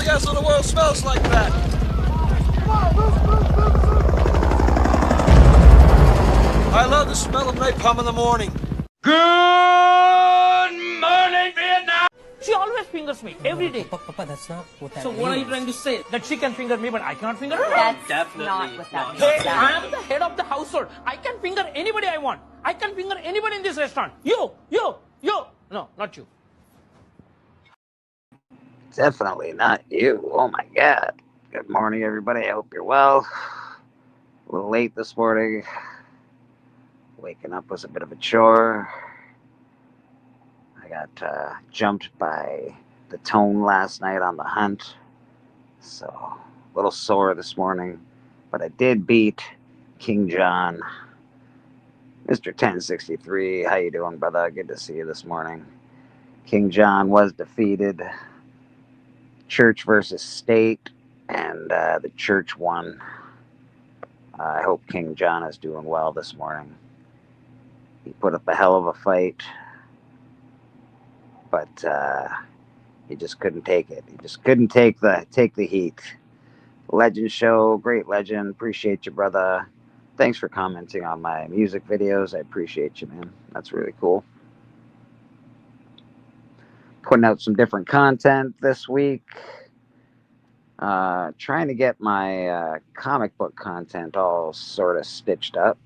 Nothing else in the world smells like that. I love the smell of napalm in the morning. Good morning, Vietnam! She always fingers me every day. Papa, that's not what that So means. what are you trying to say? That she can finger me, but I cannot finger her? That's Definitely not what that not. means. Hey, I am the head of the household. I can finger anybody I want. I can finger anybody in this restaurant. You. No, not you. Definitely not you. Oh my God. Good morning, everybody. I hope you're well. A little late this morning. Waking up was a bit of a chore. I got jumped by the tone last night on the hunt. So, a little sore this morning. But I did beat King John. Mr. 1063, how you doing, brother? Good to see you this morning. King John was defeated. Church versus state, and the church won. I hope King John is doing well this morning. He put up a hell of a fight, but he just couldn't take it. He just couldn't take the heat. Legend show, great legend. Appreciate you, brother. Thanks for commenting on my music videos. I appreciate you, man. That's really cool. Putting out some different content this week. Trying to get my comic book content all sort of stitched up.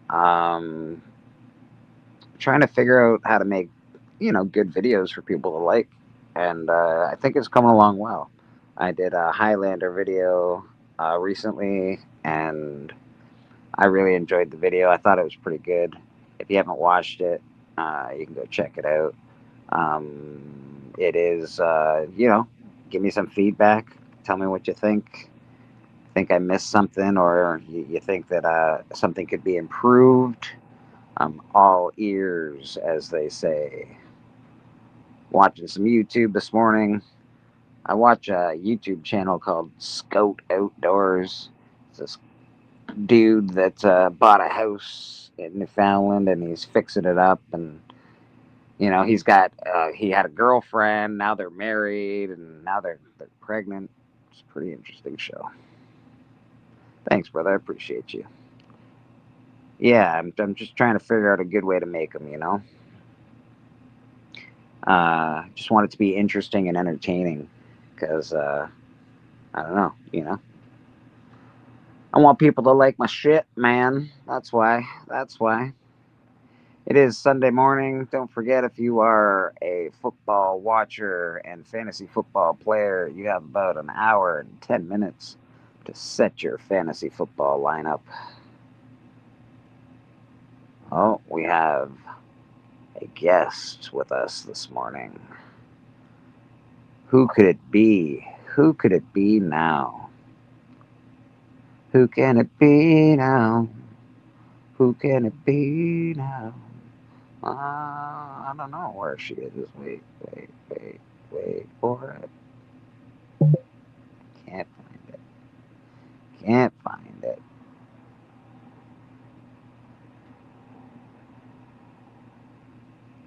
Trying to figure out how to make, good videos for people to like. And I think it's coming along well. I did a Highlander video recently, and I really enjoyed the video. I thought it was pretty good. If you haven't watched it, you can go check it out. It is, give me some feedback. Tell me what you think. Think I missed something, or you think that something could be improved. I'm all ears, as they say. Watching some YouTube this morning. I watch a YouTube channel called Scout Outdoors. It's this dude that bought a house in Newfoundland, and he's fixing it up, and he's got he had a girlfriend, now they're married, and now they're pregnant. It's a pretty interesting show. Thanks, brother. I appreciate you. Yeah, I'm just trying to figure out a good way to make them, just want it to be interesting and entertaining, because I don't know, I want people to like my shit, man. That's why. It is Sunday morning. Don't forget, if you are a football watcher and fantasy football player, you have about an hour and 10 minutes to set your fantasy football lineup. Oh, we have a guest with us this morning. Who could it be? Who could it be now? Who can it be now? Who can it be now? I don't know where she is. Wait for it. Can't find it.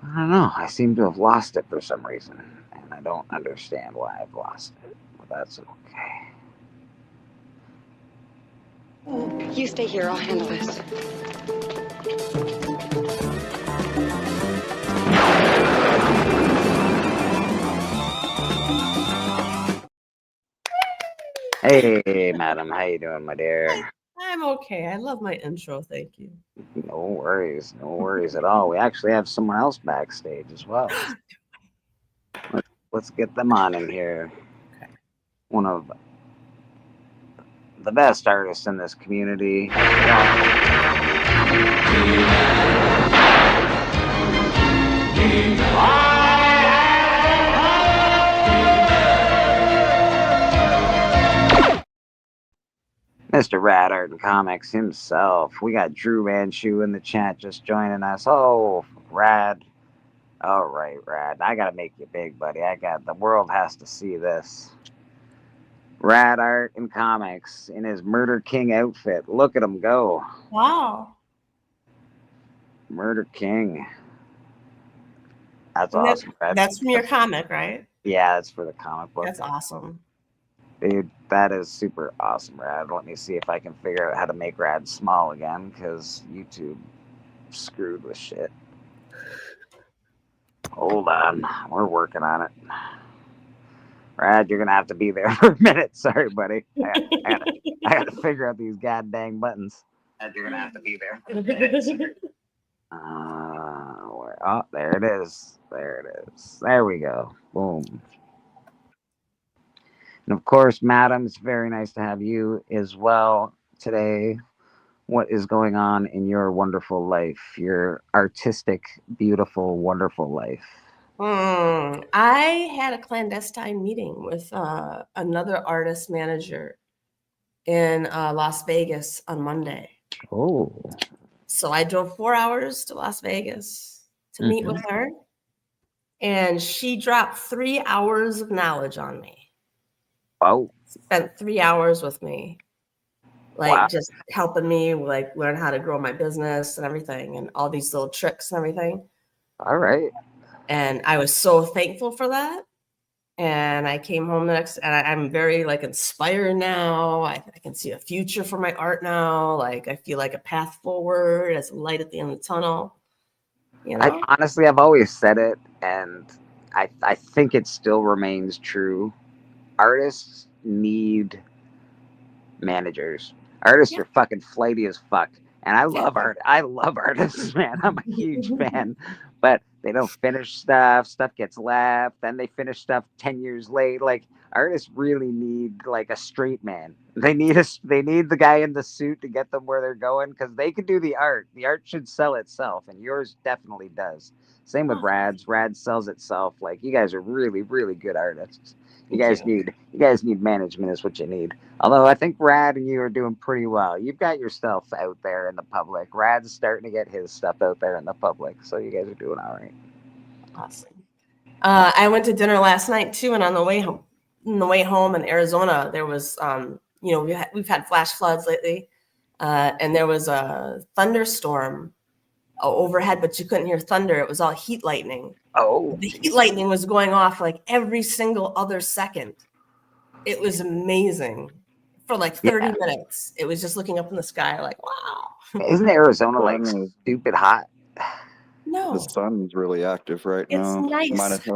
I don't know. I seem to have lost it for some reason, and I don't understand why I've lost it. But that's okay. You stay here, I'll handle this. Hey, madam, how you doing, my dear? I'm okay. I love my intro. Thank you. No worries at all. We actually have someone else backstage as well. Let's get them on in here. Okay. One of the best artists in this community. Mr. Rad Art and Comics himself. We got Drew Manchu in the chat just joining us. Oh, Rad. All right, Rad. I gotta make you big, buddy. The world has to see this. Rad Art and Comics in his Murder King outfit. Look at him go. Wow. Murder King. That's And awesome, Rad. That's from your comic, right? Yeah, that's for the comic book. That's awesome. Dude, that is super awesome, Rad. Let me see if I can figure out how to make Rad small again, because YouTube screwed with shit. Hold on. We're working on it. Rad, you're going to have to be there for a minute. Sorry, buddy. I gotta figure out these goddamn buttons. Rad, you're going to have to be there. Oh, there it is. There it is. There we go. Boom. And of course, madam, it's very nice to have you as well today. What is going on in your wonderful life, your artistic, beautiful, wonderful life? I had a clandestine meeting with another artist manager in Las Vegas on Monday. Oh. So I drove 4 hours to Las Vegas to meet with her, and she dropped 3 hours of knowledge on me. Oh. Spent 3 hours with me, like just helping me like learn how to grow my business and everything, and all these little tricks and everything. All right. And I was so thankful for that. And I came home the next, and I'm very like inspired now. I can see a future for my art now. Like I feel like a path forward, as a light at the end of the tunnel. You know? I've always said it, and I think it still remains true. Artists need managers. Artists are fucking flighty as fuck. And I love art. I love artists, man. I'm a huge fan. But they don't finish stuff. Stuff gets left. Then they finish stuff 10 years late. Like artists really need like a straight man. They need the guy in the suit to get them where they're going, because they can do the art. The art should sell itself, and yours definitely does. Same with Rad's. Rad sells itself. Like you guys are really, really good artists. You guys need management is what you need. Although I think Rad and you are doing pretty well. You've got yourself out there in the public. Rad's starting to get his stuff out there in the public. So you guys are doing all right. Awesome. I went to dinner last night too, and on the way home in Arizona, there was we've had flash floods lately, and there was a thunderstorm overhead, but you couldn't hear thunder. It was all heat lightning. Oh, the heat lightning was going off like every single other second. It was amazing for like 30 minutes. It was just looking up in the sky like, wow. Isn't Arizona like stupid hot? No. The sun's really active right now. It's nice.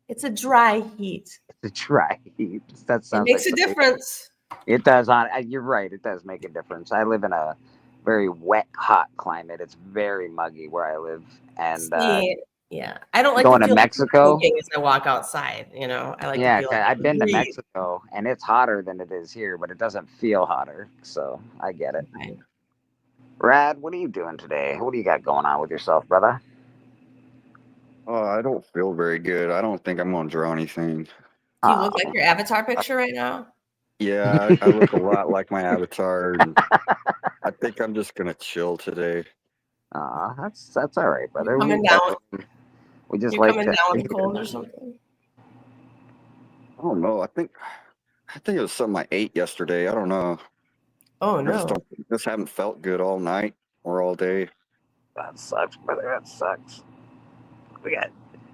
It's a dry heat. It's a dry heat. That sounds. It makes a difference. It does. You're right. It does make a difference. I live in a very wet, hot climate. It's very muggy where I live, and yeah, I don't like going to Mexico. As I walk outside, I like. Yeah, to feel like I've been to Mexico, and it's hotter than it is here, but it doesn't feel hotter. So I get it. Right. Rad, what are you doing today? What do you got going on with yourself, brother? Oh, I don't feel very good. I don't think I'm going to draw anything. Do you look like your avatar picture right now? Yeah, I look a lot like my avatar. And I think I'm just going to chill today. That's all right, brother. Coming down. We just You're like coming down with cold or something? I don't know. I think it was something I ate yesterday. I don't know. Oh, I no. just haven't felt good all night or all day. That sucks, brother. That sucks.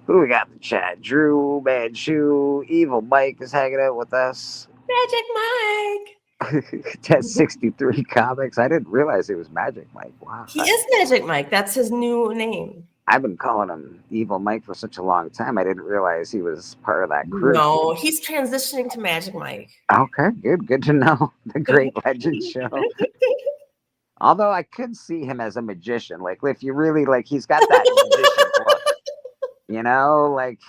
Who we got in the chat? Drew, Bad Shoe, Evil Mike is hanging out with us. Magic Mike. That's 63 comics. I didn't realize it was Magic Mike. Wow. He is Magic Mike. That's his new name. I've been calling him Evil Mike for such a long time. I didn't realize he was part of that crew. No, he's transitioning to Magic Mike. Okay, good to know. The Great Legend Show. Although I could see him as a magician. Like, if you really, like, he's got that magician look. Like,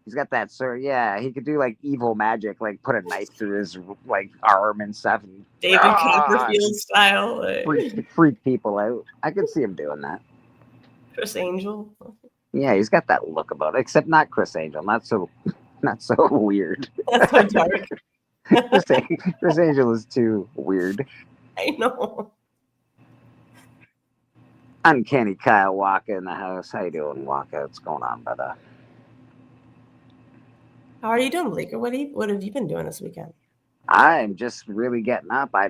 he's got that sort of, he could do, like, evil magic, like, put a knife through his, like, arm and stuff. And, David Copperfield style. Freak people out. I could see him doing that. Chris Angel. Yeah, he's got that look about it, except not Chris Angel. Not so weird. That's so dark. Chris Angel is too weird. I know. Uncanny Kyle Walker in the house. How you doing, Walker? What's going on, brother? How are you doing, Bleeker? What have you been doing this weekend? I'm just really getting up. I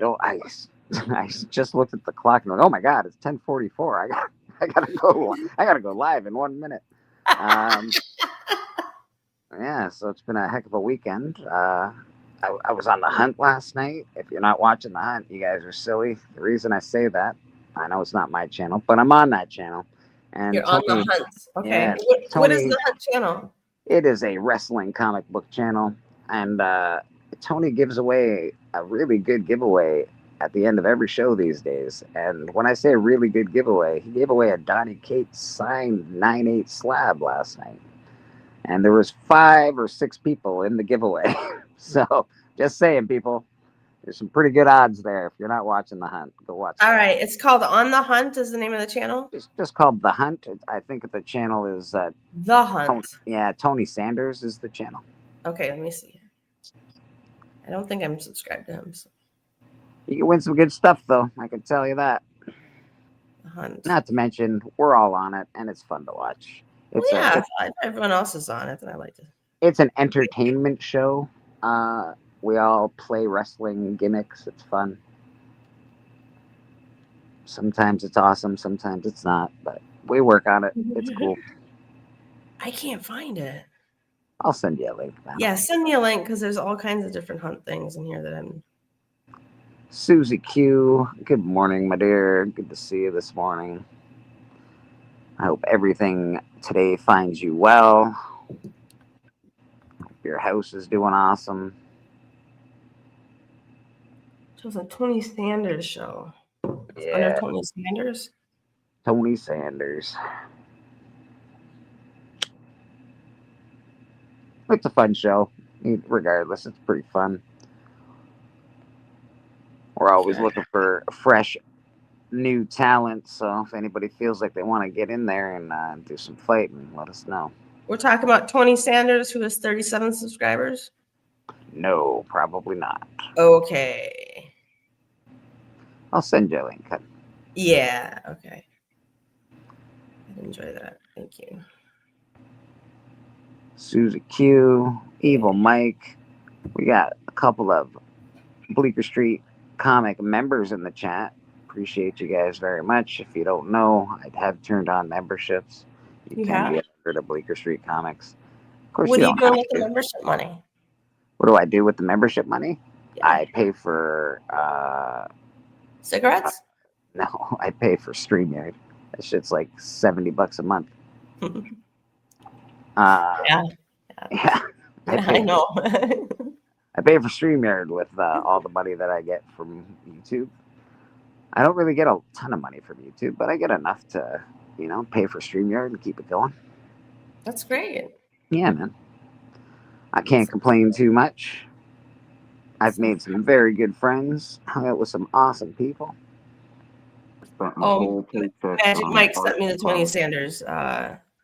just looked at the clock and went, oh my god, it's 10:44. I gotta go live in 1 minute. Yeah, so it's been a heck of a weekend. I was on the hunt last night. If you're not watching the hunt, you guys are silly. The reason I say that, I know it's not my channel, but I'm on that channel. And You're on the Tony, hunt. Okay. yeah, What is Tony, the hunt channel? it is a wrestling comic book channel, and Tony gives away a really good giveaway at the end of every show these days. And when I say a really good giveaway, he gave away a Donny Cates signed 9/8 slab last night, and there was 5 or 6 people in the giveaway. So just saying, people, there's some pretty good odds there. If you're not watching the hunt, go watch. All right. It's called On the Hunt is the name of the channel. It's just called the hunt. I think the channel is The Tony, Hunt. Tony Sanders is the channel. Okay, let me see. I don't think I'm subscribed to him. So. You can win some good stuff, though. I can tell you that. The Hunt. Not to mention, we're all on it, and it's fun to watch. Well, It's yeah, if everyone else is on it, then I like it. it's an entertainment show. We all play wrestling gimmicks. It's fun. Sometimes it's awesome, sometimes it's not, but we work on it. It's cool. I can't find it. I'll send you a link. Man. Yeah, send me a link because there's all kinds of different hunt things in here that I'm. Susie Q, good morning, my dear. Good to see you this morning. I hope everything today finds you well. Hope your house is doing awesome. It was a Tony Sanders show. It's Yeah. under Tony Sanders. Tony Sanders. It's a fun show. Regardless, it's pretty fun. We're always looking for fresh, new talent. So if anybody feels like they want to get in there and do some fighting, let us know. We're talking about Tony Sanders, who has 37 subscribers. No, probably not. Okay. I'll send you a link. Yeah. Okay. I'd enjoy that. Thank you. Susie Q, Evil Mike. We got a couple of Bleecker Street comic members in the chat. Appreciate you guys very much. If you don't know, I have turned on memberships. You can have? be a member to Bleecker Street Comics. Of course, What you are you don't doing have with the to. membership money? What do I do with the membership money? Yeah. I pay for Cigarettes? no, I pay for StreamYard. That shit's like $70 a month. Yeah. Yeah. I know. I pay for StreamYard with all the money that I get from YouTube. I don't really get a ton of money from YouTube, but I get enough to, pay for StreamYard and keep it going. That's great. Yeah, man. I can't complain too much. I've made some very good friends, hung out with some awesome people. Spent my whole paycheck Magic on Mike art sent me the Tony supplies. Sanders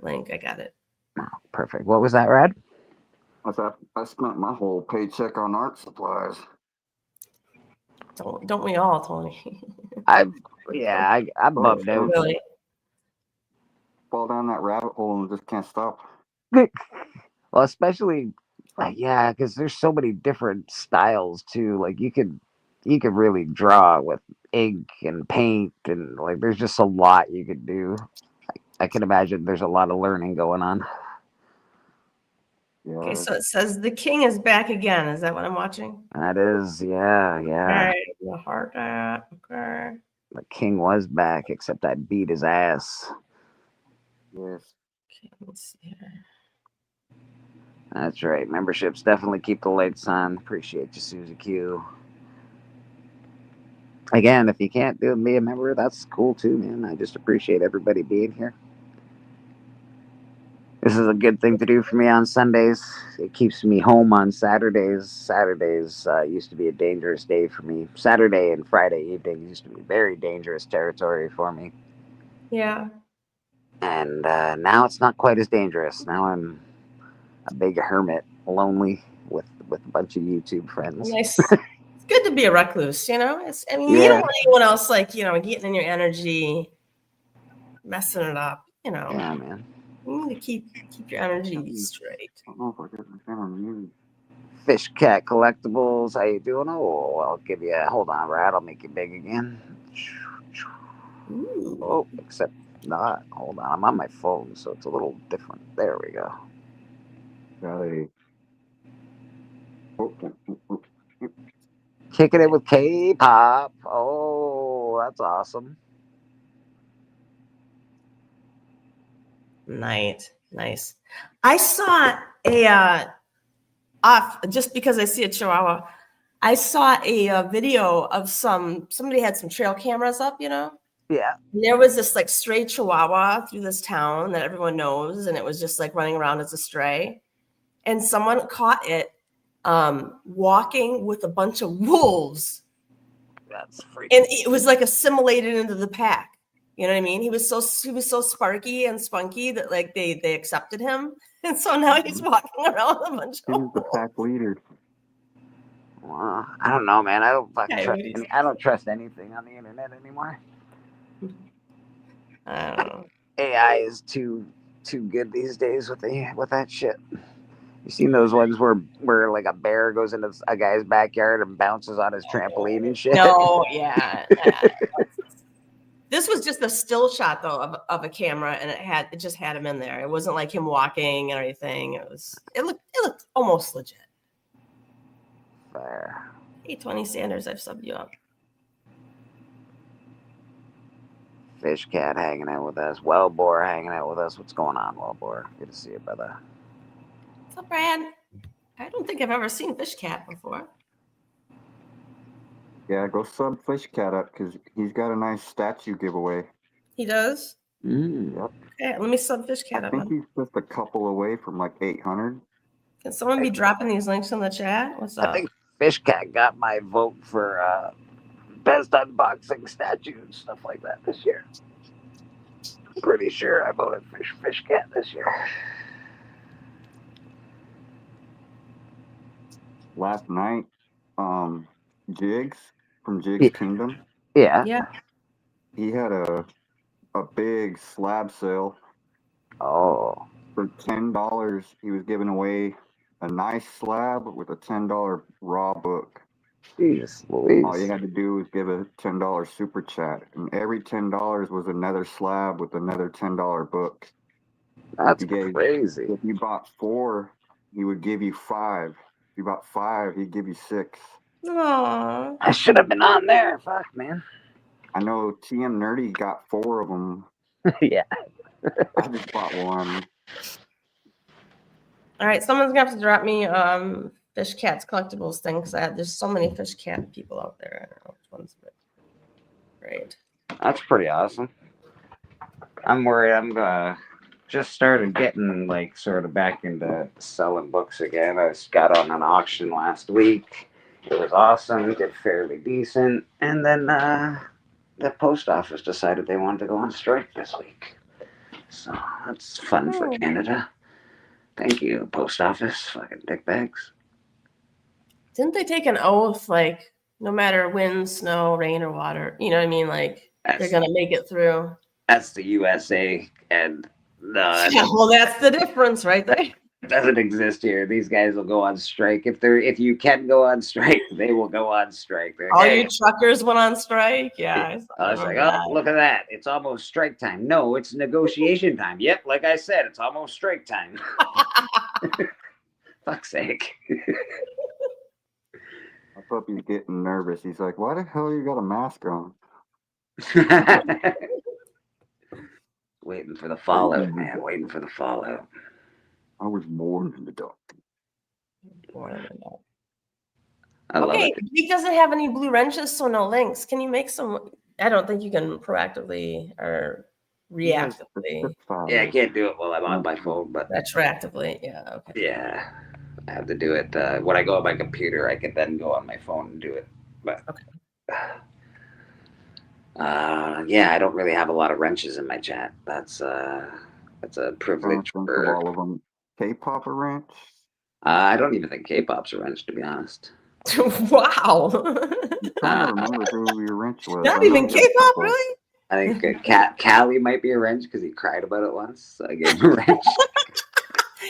link. I got it. Oh, perfect. What was that, Rad? I spent my whole paycheck on art supplies. Don't we all, Tony? I'm bummed out. Really? Fall down that rabbit hole and just can't stop. Well, especially, because there's so many different styles too. Like you could really draw with ink and paint, and like there's just a lot you could do. I can imagine there's a lot of learning going on. Yeah. Okay, so it says the king is back again. Is that what I'm watching? That is, yeah. All right, the heart. Okay. The king was back, except I beat his ass. Yes. Okay, let's see here. That's right. Memberships definitely keep the lights on. Appreciate you, Susie Q. Again, if you can't be a member, that's cool too, man. I just appreciate everybody being here. This is a good thing to do for me on Sundays. It keeps me home on Saturdays. Saturdays used to be a dangerous day for me. Saturday and Friday evenings used to be very dangerous territory for me. Yeah. And now it's not quite as dangerous. Now I'm a big hermit, lonely, with a bunch of YouTube friends. Nice. It's good to be a recluse, you know? You don't want anyone else, getting in your energy, messing it up, Yeah, man. You need to keep your energy straight. I don't know if I get the camera muted. Fish Cat Collectibles, how you doing? Oh, I'll give you hold on, Brad. I'll make you big again. Ooh. Oh, except not. Hold on, I'm on my phone, so it's a little different. There we go. Got a. Kicking it with K-pop. Oh, that's awesome. Nice. I saw a off just because I see a Chihuahua. I saw a video of somebody had some trail cameras up, you know. Yeah. And there was this like stray Chihuahua through this town that everyone knows, and it was just like running around as a stray. And someone caught it walking with a bunch of wolves. That's freaking. And it was like assimilated into the pack. You know what I mean? He was so sparky and spunky that like they accepted him, and so now he's walking around with a bunch He of was the pack leader. Well, I don't know, man. I don't fucking trust. Coyotes. I don't trust anything on the internet anymore. I don't know. AI is too good these days with that shit. You seen those ones where like a bear goes into a guy's backyard and bounces on his trampoline and shit? No, yeah. This was just a still shot though of a camera, and it just had him in there. It wasn't like him walking or anything. It looked almost legit. Fair. Hey, Tony Sanders, I've subbed you up. Fish Cat hanging out with us. Wellbore hanging out with us. What's going on, Wellbore? Good to see you, brother. What's up, Brad? I don't think I've ever seen Fish Cat before. Yeah, go sub Fish Cat up because he's got a nice statue giveaway. He does? Yep. Okay, let me sub Fish Cat I up. think he's just a couple away from like 800. Can someone be dropping these links in the chat? What's up? I think Fish Cat got my vote for best unboxing statue and stuff like that this year. Pretty sure I voted for Fish Cat this year. Last night, Jigs from Jigs Kingdom, Yeah. Yeah. he had a big slab sale. Oh. For $10, he was giving away a nice slab with a $10 raw book. Jesus Louise. All you had to do was give a $10 super chat, and every $10 was another slab with another $10 book. That's If you gave- crazy. If you bought 4, he would give you 5. If you bought 5, he'd give you 6. Aww. I should have been on there. Fuck, man. I know TM Nerdy got 4 of them. Yeah. I just bought 1. All right, someone's gonna have to drop me Fish Cat's collectibles thing because there's so many Fish Cat people out there. I don't know which one's great. That's pretty awesome. I'm worried I'm gonna just started getting like sort of back into selling books again. I just got on an auction last week. It was awesome, did fairly decent. And then the post office decided they wanted to go on strike this week. So that's fun for Canada. Thank you, post office. Fucking dickbags. Didn't they take an oath like no matter wind, snow, rain, or water? You know what I mean? Like they're gonna make it through. That's the USA, and no, Yeah, well, that's the difference right there. it doesn't exist here. These guys will go on strike if you can go on strike. They will go on strike. They're All like, you truckers went on strike. Yeah. I was like, oh, look at that. It's almost strike time. No, it's negotiation time. Yep, like I said, it's almost strike time. Fuck's sake. I thought he was getting nervous. He's like, why the hell you got a mask on? Waiting for the fallout, man. Waiting for the fallout. I was born in the dark. I love Okay, it. he doesn't have any blue wrenches, so no links. Can you make some? I don't think you can proactively or reactively. Yeah, I can't do it while I'm on my phone, but Retroactively, yeah. Okay. yeah, I have to do it. When I go on my computer, I can then go on my phone and do it. But yeah, I don't really have a lot of wrenches in my chat. That's a privilege for all of them. K-pop a wrench? I don't even think K-pop's a wrench, to be honest. Wow. I don't remember who your wrench was. Not I even know K-pop, really? I think Callie might be a wrench because he cried about it once. So I gave him a wrench.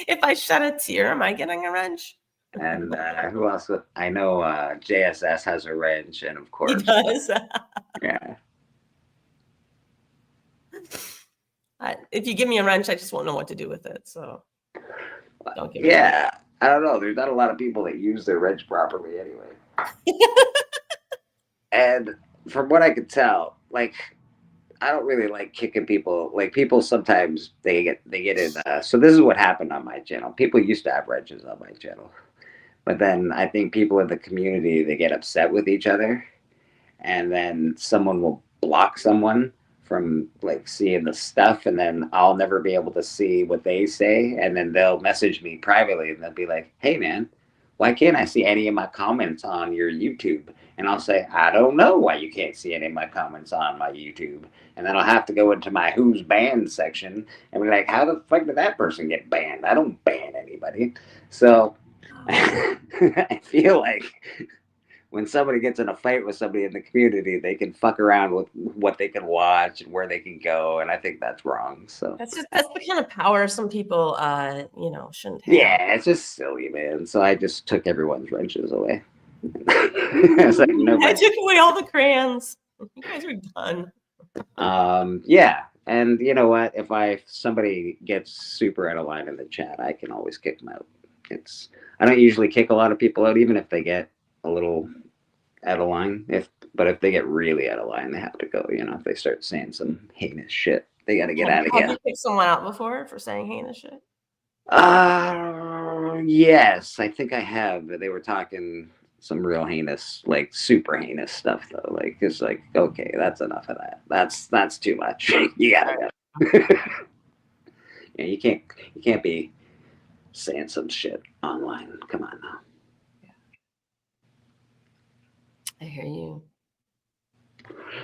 If I shed a tear, am I getting a wrench? And who else? I know JSS has a wrench, and of He course, does. yeah. If you give me a wrench, I just won't know what to do with it. So Don't give me that. Yeah, I don't know. There's not a lot of people that use their wrench properly anyway. And from what I could tell, like I don't really like kicking people. Like people sometimes they get in. So this is what happened on my channel. People used to have wrenches on my channel, but then I think people in the community they get upset with each other, and then someone will block someone from like seeing the stuff, and then I'll never be able to see what they say, and then they'll message me privately and they'll be like, "Hey man, why can't I see any of my comments on your YouTube?" And I'll say, "I don't know why you can't see any of my comments on my YouTube." And then I'll have to go into my who's banned section and be like, "How the fuck did that person get banned? I don't ban anybody." So I feel like when somebody gets in a fight with somebody in the community, they can fuck around with what they can watch and where they can go, and I think that's wrong. So That's the kind of power some people, shouldn't have. yeah, it's just silly, man. So I just took everyone's wrenches away. It's like, no, I took away all the crayons. You guys are done. yeah, and you know what? If somebody gets super out of line in the chat, I can always kick them out. I don't usually kick a lot of people out, even if they get a little out of line. But if they get really out of line, they have to go. If they start saying some heinous shit, they got to get out of here. Have you kicked someone out before for saying heinous shit? Yes, I think I have. They were talking some real heinous, like super heinous stuff though. Like it's like, okay, that's enough of that. That's too much. You gotta go. Yeah, you can't be saying some shit online. Come on now. I hear you.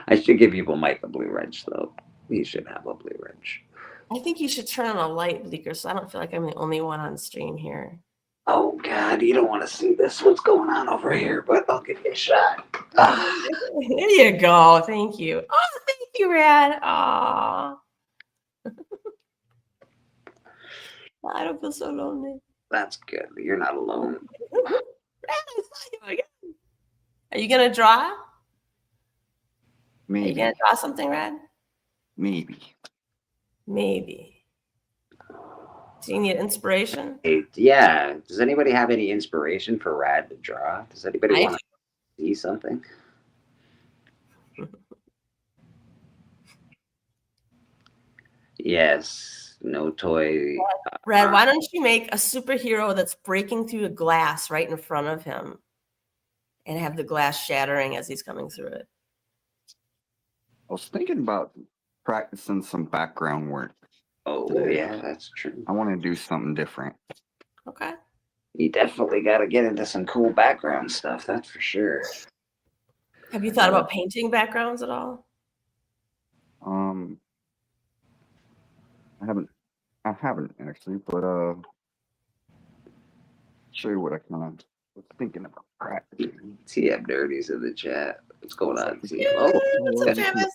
I should give people Mike a blue wrench though. He should have a blue wrench. I think you should turn on a light, Bleeker, so I don't feel like I'm the only one on stream here. Oh God, you don't want to see this. What's going on over here? But I'll give you a shot. There you go. Thank you. Oh, thank you, Rad. Aw. I don't feel so lonely. That's good. You're not alone. Rad, I saw you again. Are you gonna draw? Are you Maybe. gonna draw something, Rad? Maybe. Maybe. Do you need inspiration? Hey, yeah. Does anybody have any inspiration for Rad to draw? Does anybody want to see something? Yes. No toy. Rad, why don't you make a superhero that's breaking through a glass right in front of him and have the glass shattering as he's coming through it? I was thinking about practicing some background work. Oh, yeah, that's true. I want to do something different. Okay. You definitely got to get into some cool background stuff. That's for sure. Have you thought about painting backgrounds at all? I haven't actually, but show you what I kind of was thinking about practicing. TM Dirty's in the chat. What's going on, TM? What's up, Travis?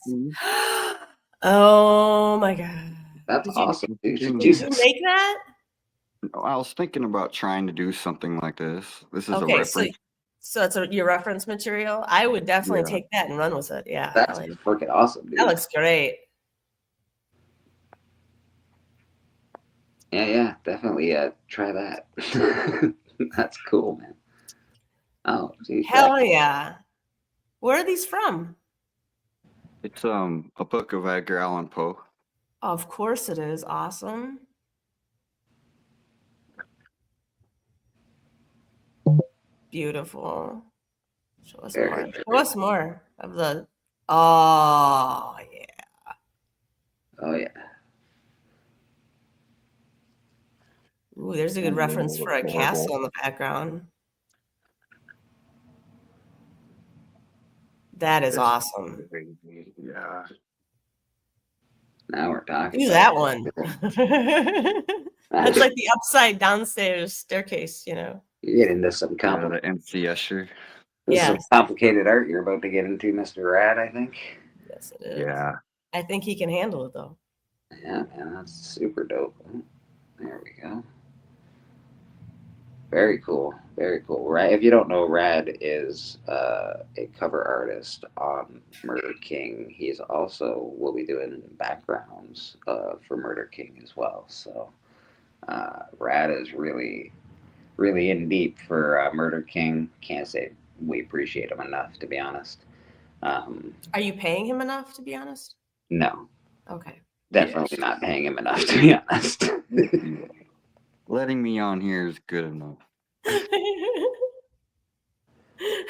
Oh my God. That's awesome, dude. Did Did you make that? I was thinking about trying to do something like this. This is a Okay, reference. so it's your reference material. I would definitely Yeah. take that and run with it. Yeah, That's freaking awesome, dude. that looks great. Yeah, definitely try that. That's cool, man. Oh, geez. Hell yeah. Where are these from? It's a book of Edgar Allan Poe. Of course it is. Awesome. Beautiful. Show us Very more. good. Show us more of the. Oh yeah. Oh yeah. Ooh, there's a good reference for a castle in the background. That is awesome. Yeah. Now we're talking. Do that one. That's like the upside downstairs staircase, You get into some The MC Escher. some complicated art you're about to get into, Mr. Rad, I think. Yes, it is. Yeah. I think he can handle it though. Yeah, man, that's super dope. There we go. Very cool. Very cool. Right. If you don't know, Rad is a cover artist on Murder King. He's also will be doing backgrounds for Murder King as well. So Rad is really, really in deep for Murder King. Can't say we appreciate him enough, to be honest. Are you paying him enough, to be honest? No, Okay. definitely not paying him enough, to be honest. Letting me on here is good enough.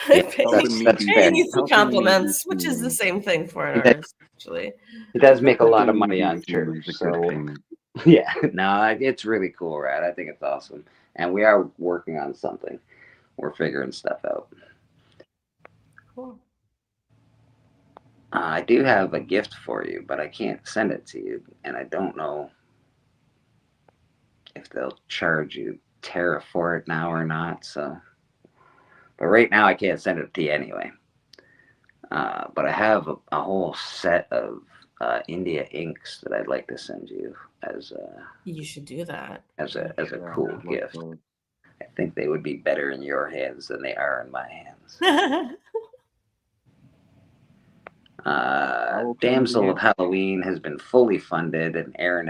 That's fair. Paying you some Helping me compliments, with which is the the- same thing for an Yeah. artist, actually. He does make a lot of Helping money me on is a church, good so payment. yeah, no, it's really cool, Rad. I think it's awesome, and we are working on something. We're figuring stuff out. Cool. I do have a gift for you, but I can't send it to you, and I don't know if they'll charge you Terra for it now or not. So, but right now I can't send it to you anyway. But I have a whole set of India inks that I'd like to send you as You should do that. a Yeah, cool I'd like gift. to- I think they would be better in your hands than they are in my hands. will come Damsel here. of Halloween has been fully funded, and Aaron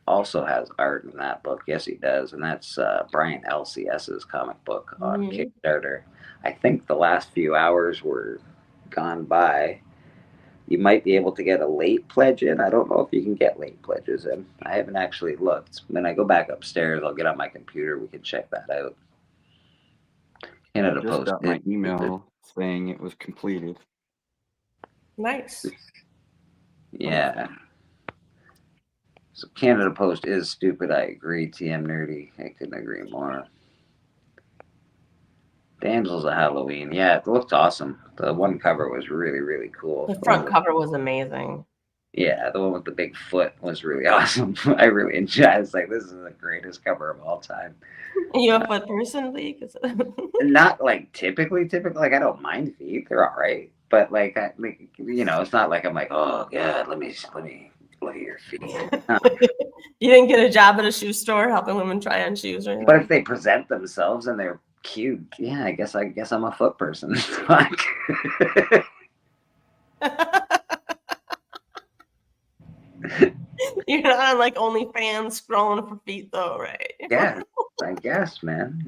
also has art in that book. Yes, he does, and that's Brian LCS's comic book on Kickstarter. I think the last few hours were gone by. You might be able to get a late pledge in. I don't know if you can get late pledges in. I haven't actually looked. When I go back upstairs, I'll get on my computer. We can check that out. Canada I just Post got my did- email saying it was completed. Nice. Yeah. So Canada Post is stupid. I agree. TM Nerdy. I couldn't agree more. Damsels of Halloween. Yeah, it looked awesome. The one cover was really, really cool. The front cover was amazing. Yeah, the one with the big foot was really awesome. I really enjoyed it. I was like, this is the greatest cover of all time. Are you a foot person, Lee? Not like typically, like I don't mind feet. They're all right. But like, it's not like I'm like, oh God, let me look at your feet. You didn't get a job at a shoe store helping women try on shoes or anything? But if they present themselves and they're cute, yeah, I guess I'm a foot person. Fuck. You're not on like OnlyFans scrolling for feet though, right? Yeah, I guess, man.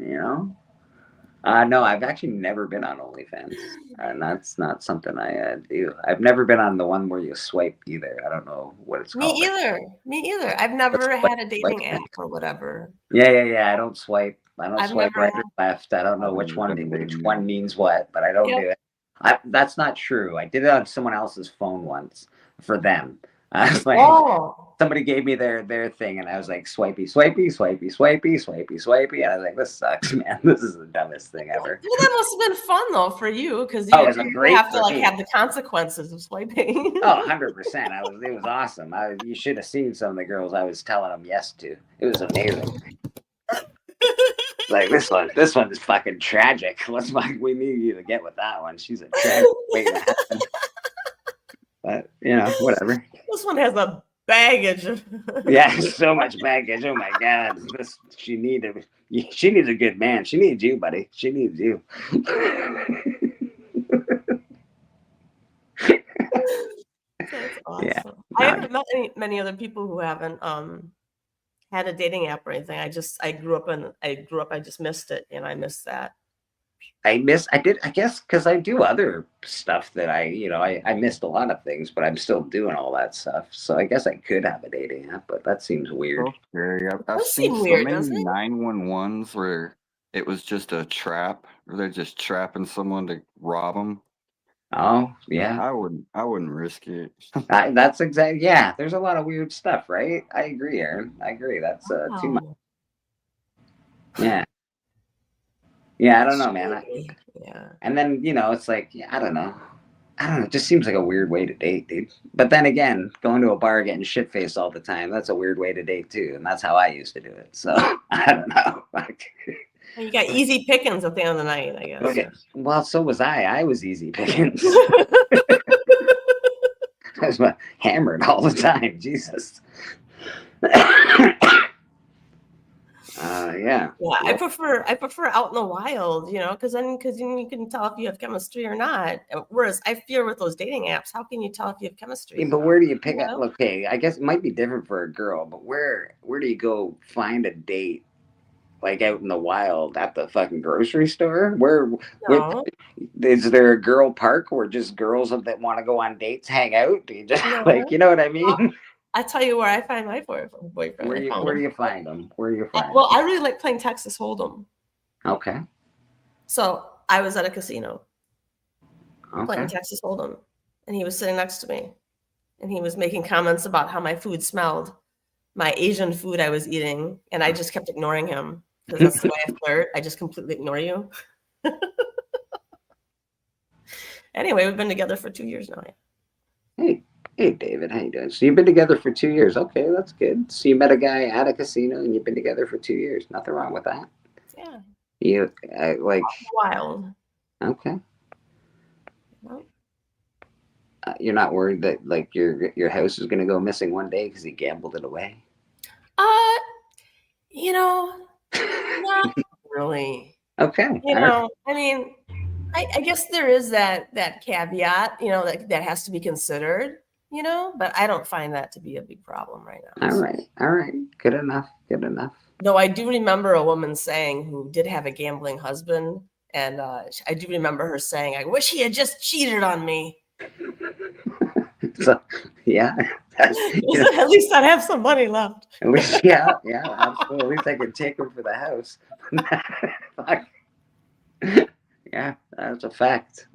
No, I've actually never been on OnlyFans, and that's not something I do. I've never been on the one where you swipe either. I don't know what it's called. Me either. I've never had a dating swipe. app or whatever. Yeah. I don't swipe. I've Swipe never right or left. I don't know which one means what, but I don't Yep. do it. That's not true. I did it on someone else's phone once for them. I was like, somebody gave me their thing, and I was like, swipey, and I was like, this sucks, man. This is the dumbest thing ever. Well, that must have been fun though for you because you Oh, it was great have to for like me. have the consequences of swiping. Oh, 100%. It was awesome. You should have seen some of the girls I was telling them yes to. It was amazing. Like this one is fucking tragic. We need you to get with that one. She's a tragic waiting to happen. But whatever. This one has a baggage. Yeah, so much baggage. Oh my God, she needs a good man. She needs you, buddy. She needs you. That's awesome. Yeah. I haven't met many other people who haven't had a dating app or anything. I grew up. I just missed it, and I missed that. I guess because I do other stuff that I missed a lot of things, but I'm still doing all that stuff. So I guess I could have a dating app, but that seems weird. So scary. I've Does seen seem so weird, many doesn't it? 911s where it was just a trap, or they're just trapping someone to rob them. Oh yeah, I wouldn't risk it. that's exactly. Yeah, there's a lot of weird stuff, right? I agree, Aaron. I agree. That's too much. Wow. Yeah. Yeah, I don't know, man. Yeah. And then, it's like, I don't know. It just seems like a weird way to date, dude. But then again, going to a bar getting shit-faced all the time, that's a weird way to date, too. And that's how I used to do it. So, I don't know. You got easy pickings at the end of the night, I guess. Okay. Well, so was I. I was easy pickings. I was hammered all the time. Jesus. Yeah. Yeah, I prefer out in the wild, because then you can tell if you have chemistry or not. Whereas I fear with those dating apps, how can you tell if you have chemistry? Yeah, but where do you pick up? know? Okay, I guess it might be different for a girl, but where do you go find a date? Like out in the wild at the fucking grocery store? Where No, is there a girl park where just girls that want to go on dates hang out? Do you just no. you know what I mean? I tell you where I find my boyfriend. Where do you find them? Where do you find Well, them? I really like playing Texas Hold'em. Okay. So I was at a casino playing Okay. Texas Hold'em, and he was sitting next to me, and he was making comments about how my food smelled, my Asian food I was eating, and I just kept ignoring him because that's the way I flirt. I just completely ignore you. Anyway, we've been together for 2 years now. Hey, David, how you doing? So you've been together for 2 years. Okay, that's good. So you met a guy at a casino and you've been together for 2 years. Nothing wrong with that. Yeah, You wild. okay. Well, You're not worried that like your house is gonna go missing one day because he gambled it away. Not really. Okay. all right. I mean, I guess there is that caveat, that has to be considered, but I don't find that to be a big problem right now. All right. Good enough. Though I do remember a woman saying who did have a gambling husband, and I do remember her saying, "I wish he had just cheated on me. So yeah, At least I'd have some money left." at least yeah, absolutely. At least I could take him for the house. Fuck. Yeah, that's a fact.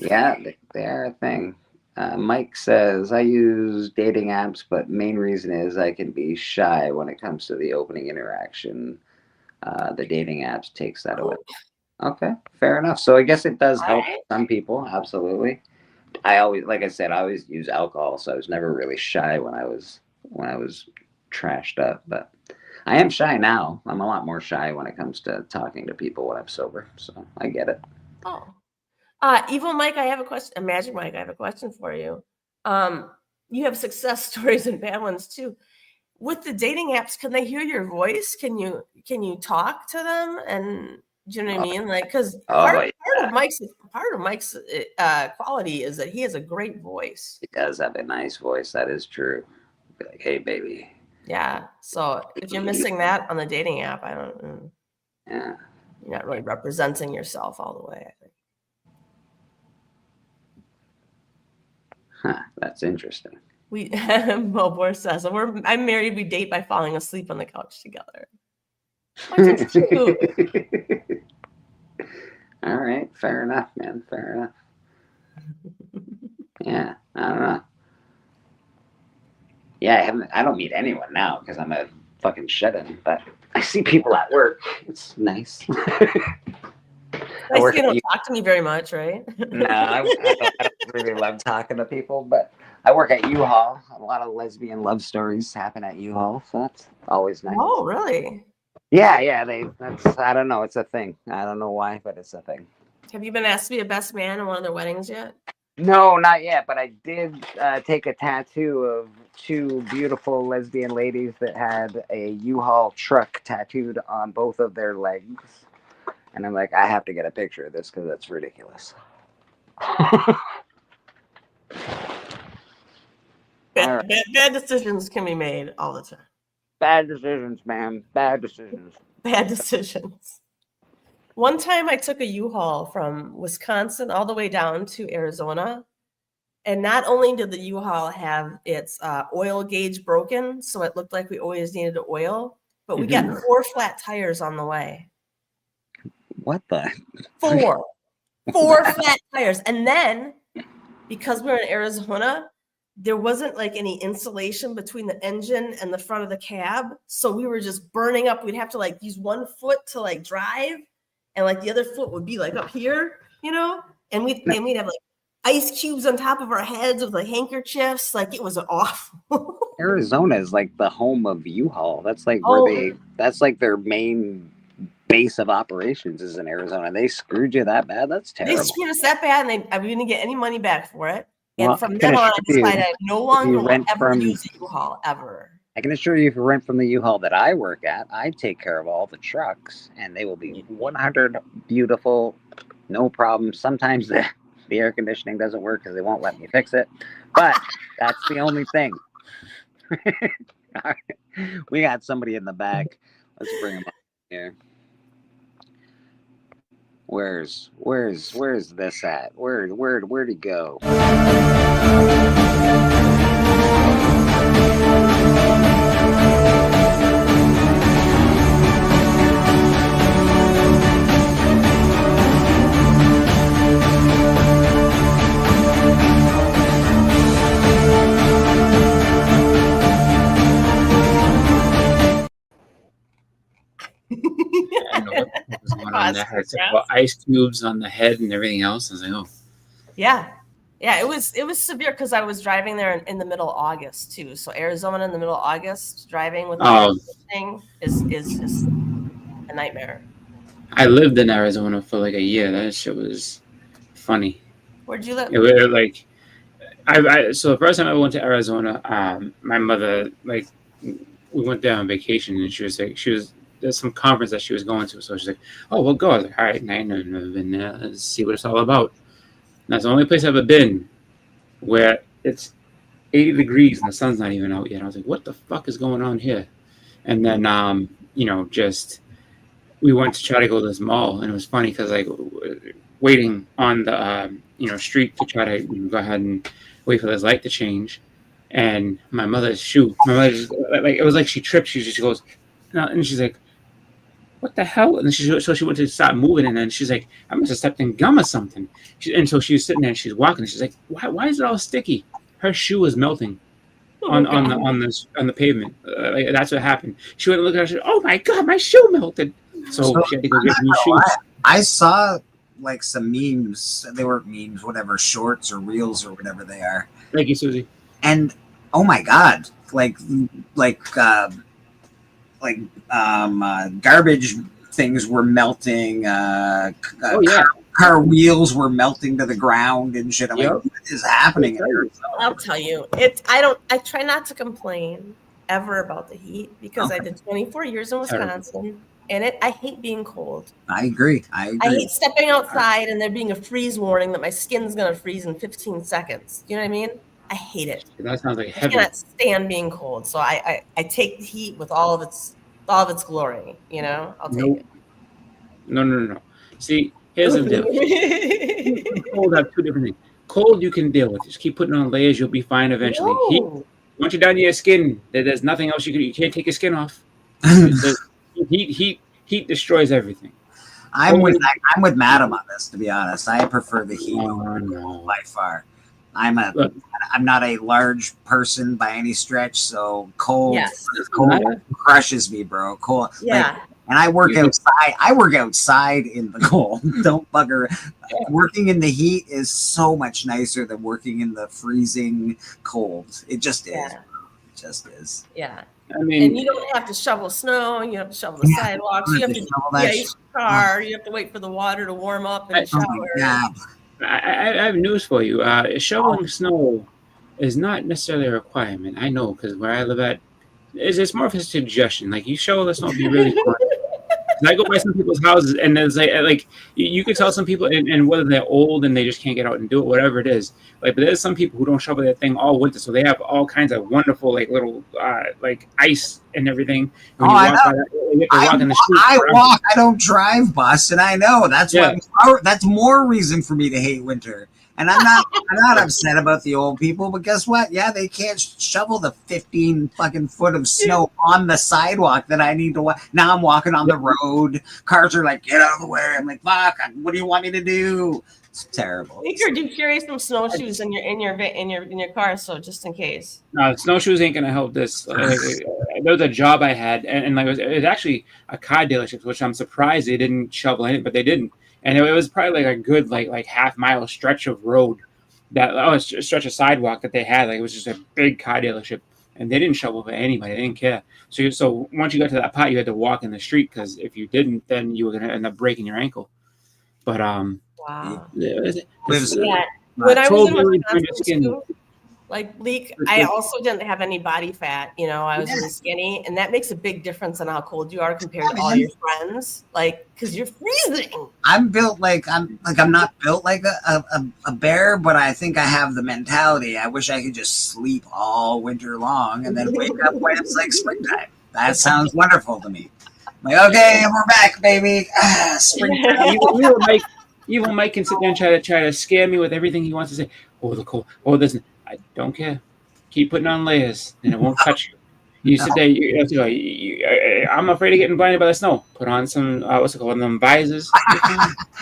Yeah, they are a thing. Mike says, I use dating apps, but main reason is I can be shy when it comes to the opening interaction. The dating apps takes that away. Okay, fair enough. So I guess it does help some people. Absolutely. Like I said, I always use alcohol, so I was never really shy when I was trashed up. But I am shy now. I'm a lot more shy when it comes to talking to people when I'm sober. So I get it. Oh. Evil Mike, I have a question. Magic Mike, I have a question for you. You have success stories and bad ones too. With the dating apps, can they hear your voice? Can you talk to them? And do you know what I mean? Like, because part of Mike's quality is that he has a great voice. He does have a nice voice. That is true. Be like, hey, baby. Yeah. So if you're missing that on the dating app, I don't. Yeah. You're not really representing yourself all the way, I think. Huh, that's interesting. Mobor says, I'm married, we date by falling asleep on the couch together. That's cute. All right, fair enough, man. Fair enough. Yeah, I don't know. Yeah, I don't meet anyone now because I'm a fucking shut-in, but I see people at work. It's nice. You don't talk to me very much, right? No, I don't really love talking to people, but I work at U-Haul. A lot of lesbian love stories happen at U-Haul, so that's always nice. Oh, really? Yeah. That's I don't know. It's a thing. I don't know why, but it's a thing. Have you been asked to be a best man in one of their weddings yet? No, not yet. But I did take a tattoo of two beautiful lesbian ladies that had a U-Haul truck tattooed on both of their legs. And I'm like, I have to get a picture of this because that's ridiculous. Bad decisions can be made all the time. Bad decisions, man. Bad decisions. Bad decisions. One time I took a U-Haul from Wisconsin all the way down to Arizona. And not only did the U-Haul have its oil gauge broken, so it looked like we always needed oil, but we got 4 flat tires on the way. What the? 4 flat tires. And then, because we're in Arizona, there wasn't like any insulation between the engine and the front of the cab. So we were just burning up. We'd have to like use one foot to like drive. And like the other foot would be like up here, and we'd have like ice cubes on top of our heads with like handkerchiefs. Like it was awful. Arizona is like the home of U-Haul. That's like where that's like their main base of operations is in Arizona. They screwed you that bad? That's terrible. They screwed us that bad, and we didn't get any money back for it. And Well, from I can then on, I assure you, decided I no longer will rent ever from- use a U-Haul ever. I can assure you, if you rent from the U-Haul that I work at, I take care of all the trucks, and they will be 100 beautiful, no problem. Sometimes the air conditioning doesn't work because they won't let me fix it, but that's the only thing. We got somebody in the back. Let's bring him up here. Where's this at? Where'd he go? I don't know what was going on there. Had several ice cubes on the head and everything else. I was like, oh. Yeah. Yeah, it was severe because I was driving there in the middle of August too. So Arizona in the middle of August, driving with thing is just a nightmare. I lived in Arizona for like a year. That shit was funny. Where'd you live? It was like, so the first time I went to Arizona, my mother, like, we went there on vacation, and she was like, there's some conference that she was going to, so she's like, oh, we'll go. I was like, all right, I've never been there. Let's see what it's all about. And that's the only place I've ever been where it's 80 degrees and the sun's not even out yet. I was like, what the fuck is going on here? And then, just we went to try to go to this mall, and it was funny because like waiting on the street to try to go ahead and wait for this light to change, and my mother just, like, it was like she tripped. She just goes, no, and she's like, what the hell? And she went to stop moving, and then she's like, I must have stepped in gum or something. And so she was sitting there, and she's walking, and she's like, why is it all sticky? Her shoe was melting on the pavement. Like, that's what happened. She went and looked at her. She said, oh my god, my shoe melted. So she had to go get new shoes. I saw like some memes. They weren't memes, whatever, shorts or reels or whatever they are. Thank you, Susie. And oh my god, garbage things were melting. Car wheels were melting to the ground and shit. I'm like, what is happening here? I'll tell you, I try not to complain ever about the heat because I did 24 years in Wisconsin, and I hate being cold. I agree. I hate stepping outside and there being a freeze warning that my skin's gonna freeze in 15 seconds. You know what I mean? I hate it. That sounds like I heaven. cannot stand being cold, so I take the heat with all of its glory. You know, I'll take it. No. See, here's the deal. Cold have two different things. Cold you can deal with. Just keep putting on layers. You'll be fine eventually. No. Heat, once you're down to your skin, there's nothing else you can't take your skin off. Heat destroys everything. I'm with Madam on this, to be honest. I prefer the heat by far. I'm not a large person by any stretch, so cold crushes me, bro. Cold. Yeah. And I work outside. I work outside in the cold. Don't bugger. Working in the heat is so much nicer than working in the freezing cold. It just is. It just is. Yeah. I mean, and you don't have to shovel snow. You have to shovel the sidewalks. You have to de-ice your car. You have to wait for the water to warm up in the shower. I have news for you. Shoveling snow is not necessarily a requirement. I know, because where I live at, it's more of a suggestion. Like, you shovel the snow, it'd be really fun. I go by some people's houses, and there's like you could tell some people, and whether they're old and they just can't get out and do it, whatever it is. Like, but there's some people who don't shovel that thing all winter, so they have all kinds of wonderful like little like ice and everything. When you walk by that, you have to walk in the street. I walk. I don't drive, bus, and I know that's why. That's more reason for me to hate winter. And I'm not upset about the old people, but guess what? Yeah, they can't shovel the 15 fucking foot of snow on the sidewalk that I need to walk. Now I'm walking on the road. Cars are like, get out of the way. I'm like, fuck, what do you want me to do? It's terrible. Victor, do you carry some snowshoes in your car, so just in case? No, snowshoes ain't gonna help this. There was a job I had, and like it was actually a car dealership, which I'm surprised they didn't shovel in it, but they didn't. And it was probably like a good like half-mile stretch of road, stretch of sidewalk that they had. Like, it was just a big car dealership, and they didn't shovel for anybody. They didn't care. So once you got to that part, you had to walk in the street, because if you didn't, then you were gonna end up breaking your ankle. But wow. When I was in Totally burn your Wisconsin skin. too, like Bleak, I also didn't have any body fat. You know, I was really skinny, and that makes a big difference on how cold you are compared to all your friends. Like, because you're freezing. I'm built like I'm not built like a bear, but I think I have the mentality. I wish I could just sleep all winter long and then wake up when it's like springtime. That sounds wonderful to me. Like, okay, we're back, baby. Springtime. Even Mike can sit there and try to scare me with everything he wants to say. Oh, the cold. Oh, this. I don't care. Keep putting on layers, and it won't touch you. You sit there. You have to go. I'm afraid of getting blinded by the snow. Put on some what's it called? Them visors.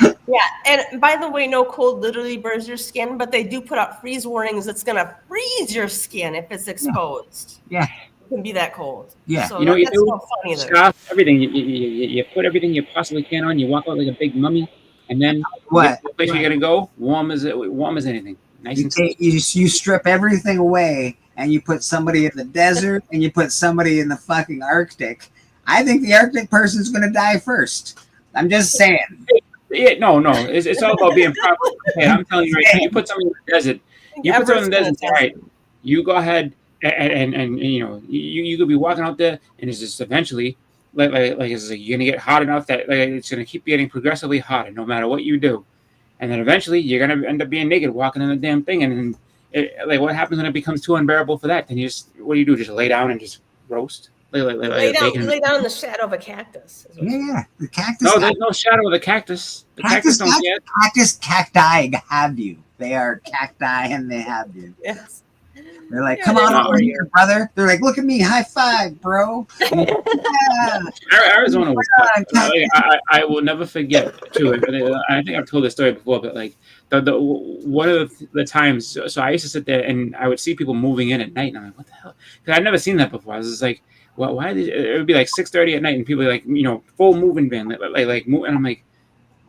Yeah, and by the way, no cold literally burns your skin, but they do put out freeze warnings. It's gonna freeze your skin if it's exposed. Yeah. It can be that cold. Yeah. So You know what you that's do? not fun either. Scarf, everything. You put everything you possibly can on. You walk out like a big mummy, and then What? the place you're gonna go, warm as anything. Nice You and take you strip everything away and you put somebody in the desert and you put somebody in the fucking Arctic. I think the Arctic person's gonna die first. I'm just saying. Yeah, no. It's all about being proper. Hey, I'm telling you right now. You put somebody in the desert. You put someone in the desert. All right, you go ahead and you know you could be walking out there and it's just eventually like it's like you're gonna get hot enough that like it's gonna keep getting progressively hotter no matter what you do, and then eventually you're gonna end up being naked walking in the damn thing, and then like what happens when it becomes too unbearable for that? Then you just what do? Just lay down and just roast? Lay down in the shadow of a cactus. Yeah, the cactus. No, there's no shadow of the cactus. The cactus don't care. Cacti have you. They are cacti and they have you. Yes. They're like, Yeah, come they're on not over here, brother. They're like, look at me, high five, bro. Yeah. Arizona was tough. I will never forget too. I think I've told this story before, but like the one of the times. So I used to sit there and I would see people moving in at night, and I'm like, what the hell? Because I'd never seen that before. I was just like, well, why did it would be like 6:30 at night, and people like full moving van like move, and I'm like,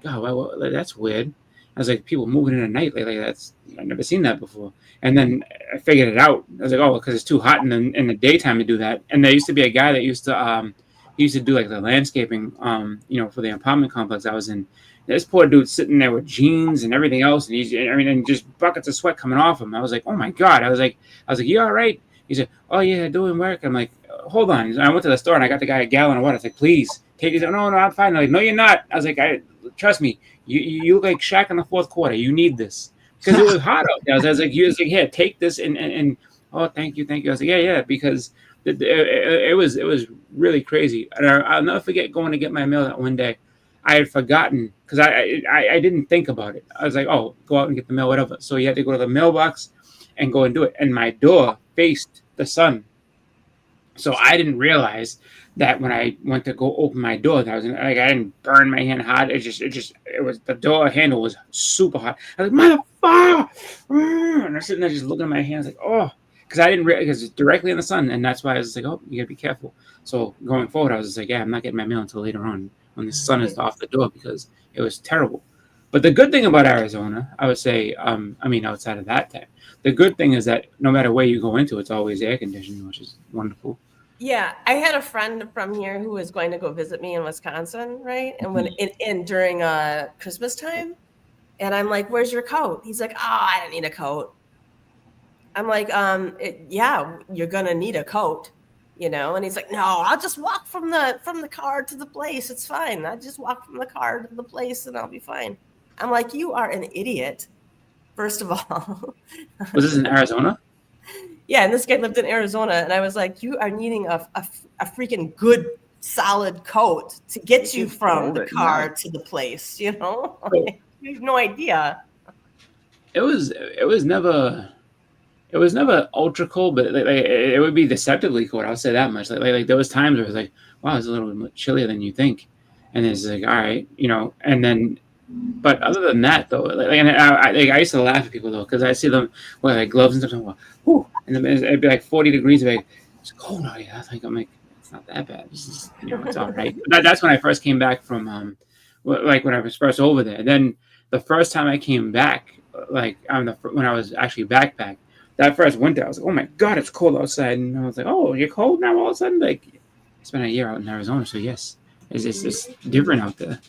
God, well, that's weird. I was like, people moving in at night, like that's I've never seen that before. And then I figured it out. I was like, oh, because it's too hot in the daytime to do that. And there used to be a guy that used to do like the landscaping, for the apartment complex I was in. This poor dude sitting there with jeans and everything else, and just buckets of sweat coming off him. I was like, oh my God. I was like, you all right? He said, oh yeah, doing work. I'm like, hold on. And I went to the store and I got the guy a gallon of water. I was like, please take it. No, I'm fine. I'm like, no, you're not. I was like, trust me. You look like Shaq in the fourth quarter. You need this. Because it was hot out there. I was like, here, take this and oh, thank you. I was like, yeah, because it was really crazy. And I'll never forget going to get my mail that one day. I had forgotten because I didn't think about it. I was like, oh, go out and get the mail, whatever. So you had to go to the mailbox and go and do it. And my door faced the sun, so I didn't realize that when I went to go open my door, that I didn't burn my hand hot. It was the door handle was super hot. I was like, motherfucker! And I'm sitting there just looking at my hands like, oh, because I didn't because it's directly in the sun, and that's why I was like, oh, you gotta be careful. So going forward, I was just like, yeah, I'm not getting my mail until later on when the sun is off the door because it was terrible. But the good thing about Arizona, I would say, outside of that time, the good thing is that no matter where you go into, it's always air conditioned, which is wonderful. Yeah, I had a friend from here who was going to go visit me in Wisconsin, right? And when during Christmas time, and I'm like, "Where's your coat?" He's like, "Oh, I don't need a coat." I'm like, "Yeah, you're gonna need a coat, And he's like, "No, I'll just walk from the car to the place. It's fine. I just walk from the car to the place, and I'll be fine." I'm like, "You are an idiot." First of all, was this in Arizona? Yeah, and this guy lived in Arizona, and I was like, "You are needing a freaking good, solid coat to get you from the car to the place." You have no idea. It was never ultra cold, but it would be deceptively cold. I'll say that much. Like there was times where it was like, wow, it's a little bit chillier than you think, and it's like, all right, and then. But other than that, though, I used to laugh at people though because I see them wear like gloves and stuff. And and then it'd be like 40 degrees. It's cold out here. I'm like, it's not that bad. It's just, it's all right. That's when I first came back from when I was first over there. Then the first time I came back, when I was actually backpack, that first winter, I was like, oh my God, it's cold outside, and I was like, oh, you're cold now all of a sudden. Like, I spent a year out in Arizona, so yes, it's different out there.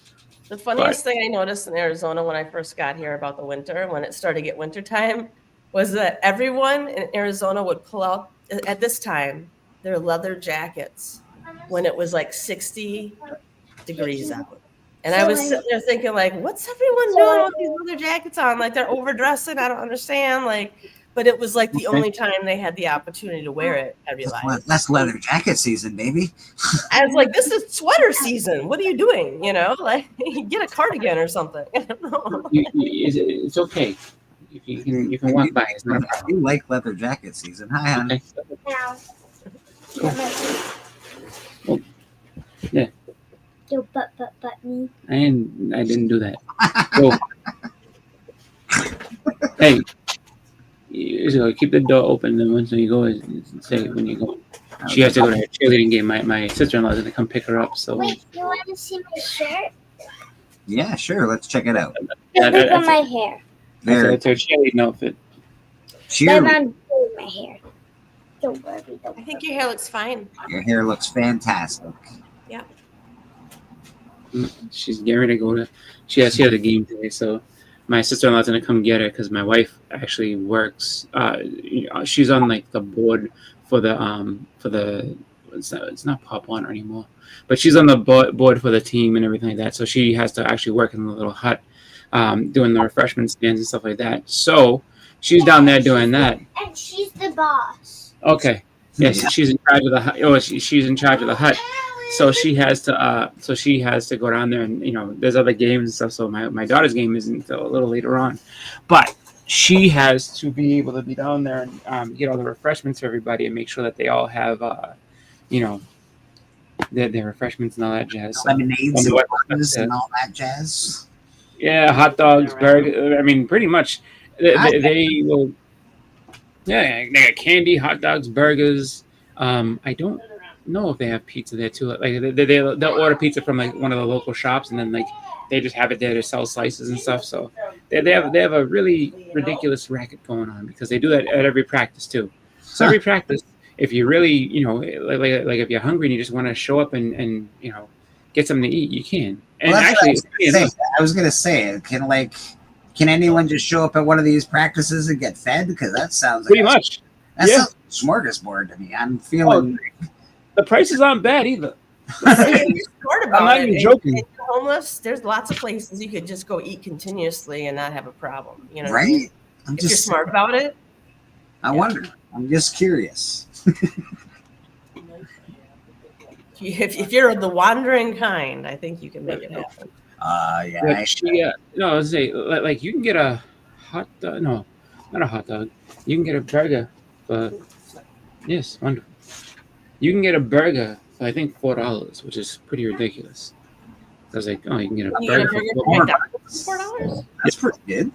The funniest thing I noticed in Arizona when I first got here about the winter, when it started to get winter time, was that everyone in Arizona would pull out at this time their leather jackets when it was like 60 degrees out. And I was sitting there thinking, like, what's everyone doing with these leather jackets on? Like, they're overdressing. I don't understand. Like, but it was like the only time they had the opportunity to wear it, I realized. That's leather jacket season, baby. I was like, this is sweater season. What are you doing? You know, like, get a cardigan or something. I don't know. It's okay. You can walk by. It's not a problem. You like leather jacket season. Hi, honey. Oh, yeah. Yo, but me. I didn't do that. So, hey, so keep the door open. And once you go, say when you go. She has to go to her cheerleading game. My sister-in-law is gonna come pick her up. So. Wait, you want to see my shirt? Yeah, sure. Let's check it out. Look at my hair. That's her cheerleading outfit. My mom pulled my hair. Don't worry. I think your hair looks fine. Your hair looks fantastic. Yeah. She's getting ready to go to. She has a game today, so my sister-in-law's gonna come get her because my wife actually works. She's on like the board for the it's not Pop Warner anymore, but she's on the board for the team and everything like that. So she has to actually work in the little hut, doing the refreshment stands and stuff like that. So she's down there doing that. And she's the boss. Okay. Yes, she's in charge of the hut. Oh, she's in charge of the hut. So she has to go down there, and there's other games and stuff. So my daughter's game isn't until a little later on, but she has to be able to be down there and get all the refreshments for everybody and make sure that they all have their refreshments and all that jazz. So, lemonades and all that jazz. Yeah, hot dogs, burgers. I mean, pretty much they will. Yeah, they got candy, hot dogs, burgers. I don't know if they have pizza there too. Like they'll order pizza from like one of the local shops, and then like they just have it there to sell slices and stuff. So they have a really ridiculous racket going on because they do that at every practice too. So every practice, if you really like if you're hungry and you just want to show up and get something to eat, you can. And well, actually, I was gonna say, can anyone just show up at one of these practices and get fed? Because that sounds pretty much. That sounds smorgasbord to me. I'm feeling. The prices aren't bad either. You're smart about I'm not even joking. If you're homeless, there's lots of places you could just go eat continuously and not have a problem. You know, right? What I mean? If you're smart about it. I wonder. I'm just curious. If you're the wandering kind, I think you can make it happen. Yeah. No, let's say like you can get a hot dog. No, not a hot dog. You can get a burger for yes, wonderful. You can get a burger for I think $4, which is pretty ridiculous. I was like, oh, you can get a burger for $4. That's pretty good.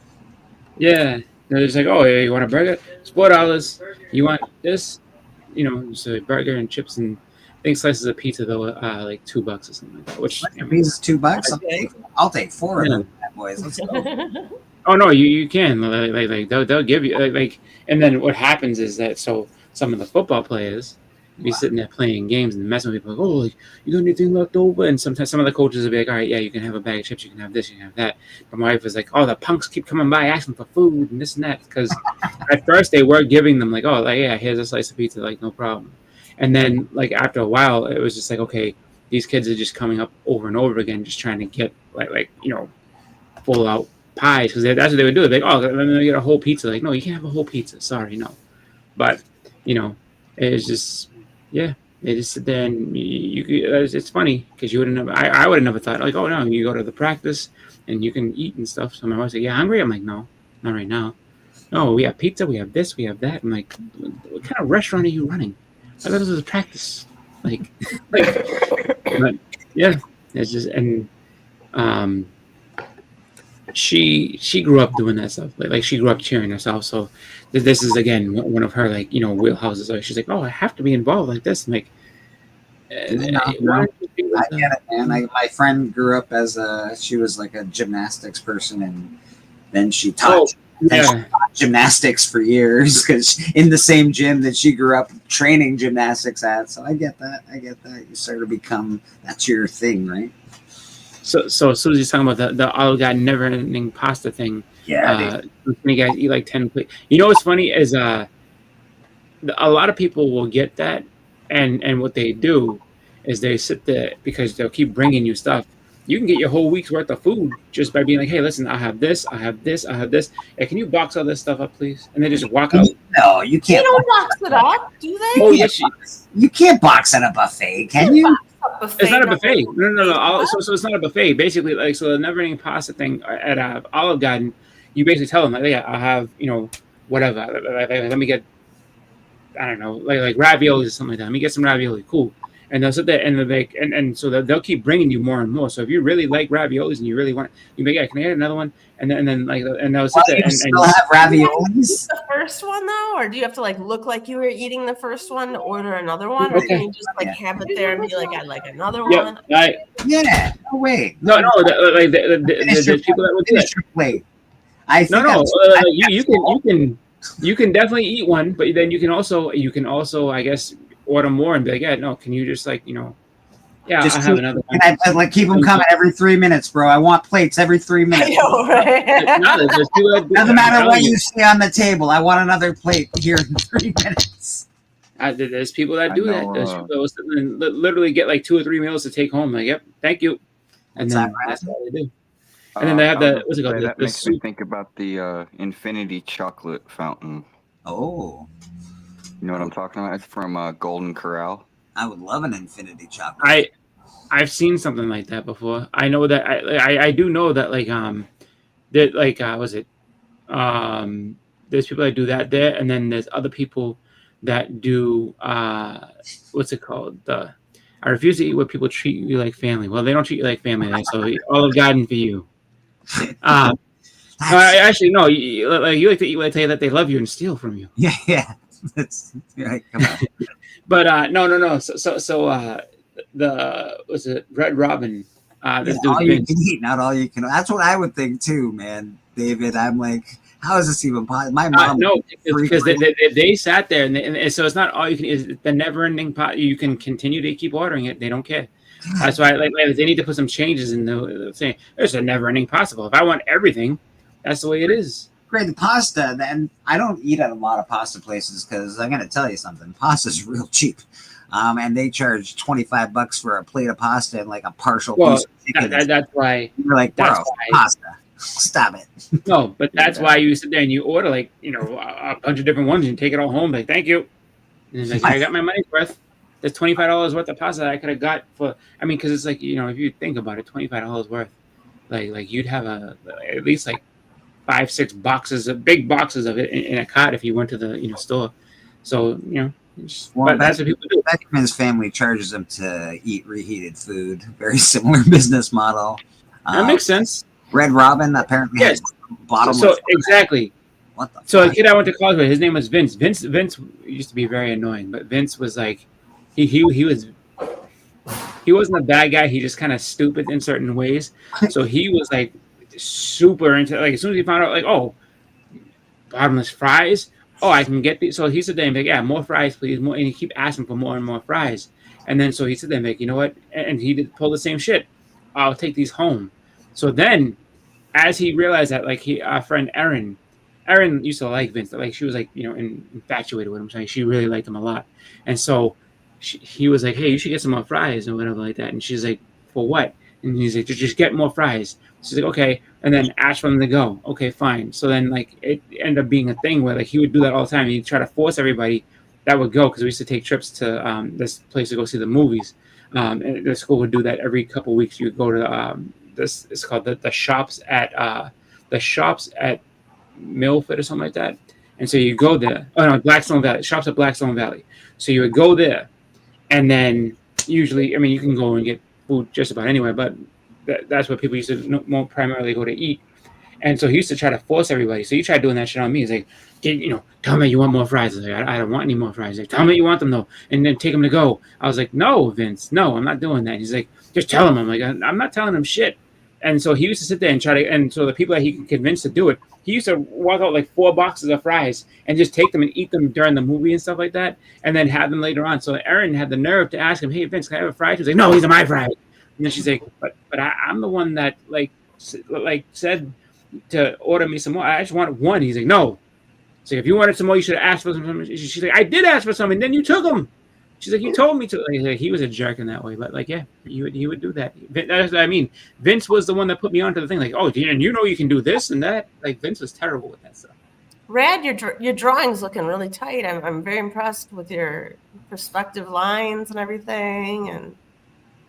Yeah, they're just like, oh, yeah, you want a burger? It's $4. You want this? Just a burger and chips and I think slices of pizza though, like $2 or something like that. Which pizza's $2. I'll take 4 of them, boys. Let's go. Oh no, you can like they'll give you like, and then what happens is that so some of the football players be sitting there playing games and messing with people like, oh, like, you got anything left over? And sometimes some of the coaches will be like, all right, yeah, you can have a bag of chips, you can have this, you can have that. But my wife was like, oh, the punks keep coming by asking for food and this and that. Because at first they were giving them like, oh, like, yeah, here's a slice of pizza, like no problem. And then like after a while, it was just like, okay, these kids are just coming up over and over again, just trying to get like full out pies because that's what they would do. They're like, oh, let me get a whole pizza. Like, no, you can't have a whole pizza. Sorry, no. But it's just. Yeah, they just sit there and it's funny because you wouldn't have. I would have never thought like, oh no, you go to the practice and you can eat and stuff. So my wife's like, yeah, hungry? I'm like, no, not right now. No, we have pizza, we have this, we have that. I'm like, what kind of restaurant are you running? I thought this was a practice. But yeah, it's just and she grew up doing that stuff. Like she grew up cheering herself. So this is again one of her wheelhouses. Like she's like, oh, I have to be involved like this. I'm like, I get it, man. My friend grew up she was like a gymnastics person, and then she taught. She taught gymnastics for years because in the same gym that she grew up training gymnastics at. So I get that. You sort of become that's your thing, right? So Susie's talking about the Olive Garden never-ending pasta thing. Yeah. You guys eat like 10 plates. You know what's funny is a lot of people will get that, and what they do is they sit there because they'll keep bringing you stuff. You can get your whole week's worth of food just by being like, hey, listen, I have this, I have this, I have this. Hey, can you box all this stuff up, please? And they just walk out. No, you They can't. don't box it up, do they? Oh, yes, You can't box at a buffet, can you? it's not a buffet. No. So it's not a buffet. Basically, like, so the never-ending pasta thing at Olive Garden, you basically tell them, like, yeah, I'll have, whatever. Like, let me get, I don't know, like ravioli or something like that. Let me get some ravioli. Cool. And they'll sit there and they're like, and so they'll keep bringing you more and more. So if you really like raviolis and you really want, you make, yeah, can I get another one? And then like, and they'll sit there You and still have raviolis? The first one though, or do you have to like look like you were eating the first one to order another one, or can you just like have it there and be like, I'd like another one? Yeah. No way. No, there's people that would do that. Finish your plate. I think you can definitely eat one, but then you can also I guess order more and be like, yeah, no, can you just like, yeah, just I have another one. And I like keep them coming every 3 minutes, bro. I want plates every 3 minutes. I know, right? Doesn't matter what you see on the table. I want another plate here in 3 minutes. There's people that do that. There's people that will sit there and literally get like 2 or 3 meals to take home. Like, yep, thank you. And then that's what they do. And then they have what's it called? That The makes soup. me think about the Infinity Chocolate Fountain. Oh. You know what I'm talking about? It's from Golden Corral. I would love an Infinity Chocolate. I've seen something like that before. I know that I do know that like that like was it there's people that do that there, and then there's other people that do what's it called? I refuse to eat what people treat you like family. Well, they don't treat you like family, so Olive Garden for you. No, actually no. You like to eat what they tell you that they love you and steal from you. Yeah. That's right. Come on. But no. So the was it Red Robin? This dude all you Vince. can eat, not all you can. That's what I would think too, man. David, I'm like, how is this even possible? My mom, no, because they sat there and so it's not all you can. It's the never-ending pot. You can continue to keep ordering it. They don't care. That's why like they need to put some changes in the thing. There's a never-ending possible. If I want everything, that's the way it is. Great, the pasta. Then I don't eat at a lot of pasta places because I'm gonna tell you something. Pasta's real cheap, and they charge $25 for a plate of pasta and like a partial piece of chicken. That's why you're like, bro, pasta. Stop it. No, but that's why you sit there and you order like a bunch of different ones and take it all home. Like, thank you. And it's like, I got my money's worth. There's $25 worth of pasta that I could have got for. I mean, because it's like if you think about it, $25 worth, like you'd have at least like 5-6 boxes of big boxes of it in a cart if you went to the store. So but that's what people do. Beckman's family charges them to eat reheated food. Very similar business model. That makes sense. Red Robin apparently has bottomless. So exactly. What the? So a kid I went to college with, his name was Vince. Vince used to be very annoying, but Vince was like, he wasn't a bad guy. He just kind of stupid in certain ways. So he was like super into like as soon as he found out like bottomless fries, I can get these. So he said then like, yeah, more fries please, more, and he keep asking for more and more fries. And then so he said then like, you know what, and he did pull the same shit. I'll take these home. So then as he realized that like our friend Erin used to like Vince, like she was like infatuated with him, so she really liked him a lot. And so he was like, hey, you should get some more fries or whatever like that. And she's like, for what? And he's like, just get more fries. She's like, okay. And then ask for them to go. Okay, fine. So then like it ended up being a thing where like he would do that all the time. He'd try to force everybody that would go because we used to take trips to this place to go see the movies. And the school would do that every couple of weeks. You would go to this is called the shops at Milford or something like that. And so you go there. Oh no, Blackstone Valley. Shops at Blackstone Valley. So you would go there, and then usually, I mean, you can go and get food just about anywhere, but that's what people used to more primarily go to eat. And so he used to try to force everybody. So he tried doing that shit on me. He's like, tell me you want more fries. I was like, I don't want any more fries. He's like, tell me you want them though, and then take them to go. I was like, no, Vince, no, I'm not doing that. He's like, just tell him. I'm like, I'm not telling him shit. And so he used to sit there and try to, and so the people that he could convince to do it, he used to walk out like 4 boxes of fries and just take them and eat them during the movie and stuff like that, and then have them later on. So Erin had the nerve to ask him, hey, Vince, can I have a fry? He was like, no, these are my fries. And then she's like, but I'm the one that said to order me some more. I just wanted one. He's like, no. He's like, if you wanted some more, you should have asked for some. She's like, I did ask for some, and then you took them. She's like, you told me to. Like, he was a jerk in that way, but like, yeah, he would do that. That's what I mean. Vince was the one that put me onto the thing. Like, oh, and you know you can do this and that. Like, Vince was terrible with that stuff. Rad, your drawing's looking really tight. I'm very impressed with your perspective lines and everything, and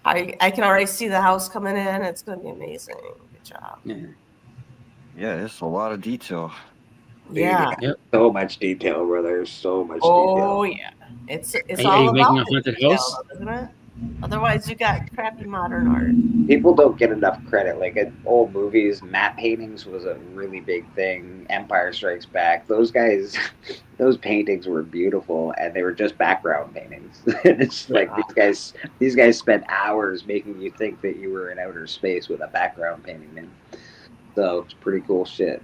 I can already see the house coming in. It's going to be amazing. Good job. Yeah, it's a lot of detail. Yeah. Yep. So much detail, brother. So much Oh detail. yeah. It's Are all you making about a haunted detail, house? isn't it? Otherwise, you got crappy modern art. People don't get enough credit. Like in old movies, matte paintings was a really big thing. Empire Strikes Back. Those guys, those paintings were beautiful, and they were just background paintings. It's like these guys spent hours making you think that you were in outer space with a background painting in. So it's pretty cool shit.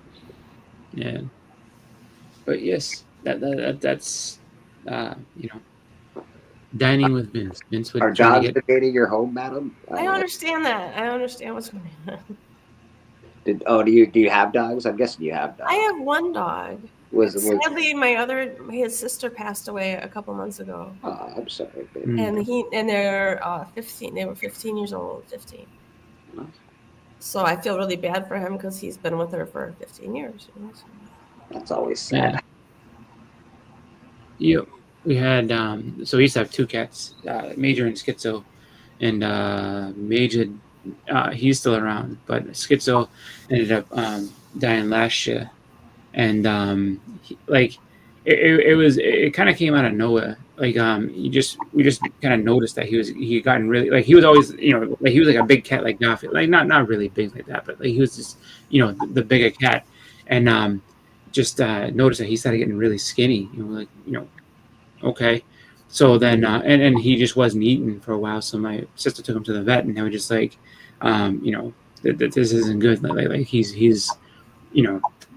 Yeah. But yes, that's dining with Vince. Vince would Are try dogs to get. invading your home, madam? I understand that. I understand what's going on. Do you have dogs? I'm guessing you have dogs. I have one dog. Sadly, his sister passed away a couple months ago. Oh, I'm sorry, baby. And they're 15. They were 15 years old. 15. Nice. So I feel really bad for him because he's been with her for 15 years. You know, so. That's always sad. Yeah. We had so we used to have two cats, Major and Schizo, and Major he's still around, but Schizo ended up dying last year, and it kind of came out of nowhere. Like we just kind of noticed that he gotten really, like, he was always, like, he was like a big cat, like Garfield, like not really big like that, but like he was just the bigger cat, and just noticed that he started getting really skinny. Okay. So then, and he just wasn't eating for a while. So my sister took him to the vet, and they were just like, this isn't good. Like he's,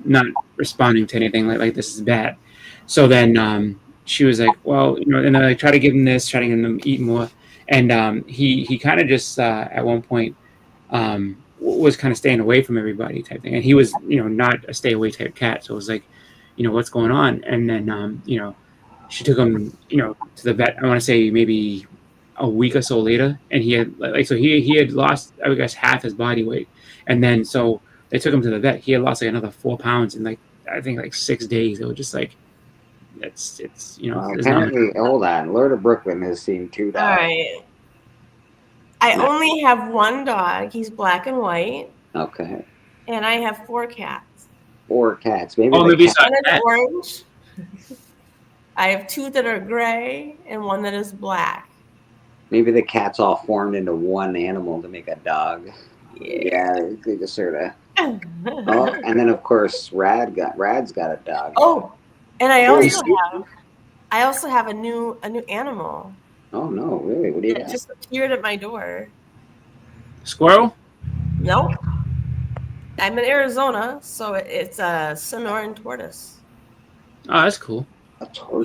not responding to anything. Like this is bad. So then, she was like, well, and I try to give him this, try to get him to eat more. And he kind of just at one point was kind of staying away from everybody type thing. And he was, not a stay away type cat. So it was like, what's going on? And then, she took him, to the vet. I want to say maybe a week or so later, and he had he had lost, I guess, half his body weight, and then so they took him to the vet. He had lost like another 4 pounds in I think 6 days. It was just like it's apparently, hold on, Lord of Brooklyn has seen 2 dogs. All right. I only have one dog. He's black and white. Okay. And I have 4 cats. 4 cats. Maybe one is orange. I have 2 that are gray and 1 that is black. Maybe the cats all formed into one animal to make a dog. Yeah, they just sort of. Oh, and then of course Rad's got a dog. Oh, and I also have a new animal. Oh no, really? What do you got? It just appeared at my door. Squirrel? Nope. I'm in Arizona, so it's a Sonoran tortoise. Oh, that's cool.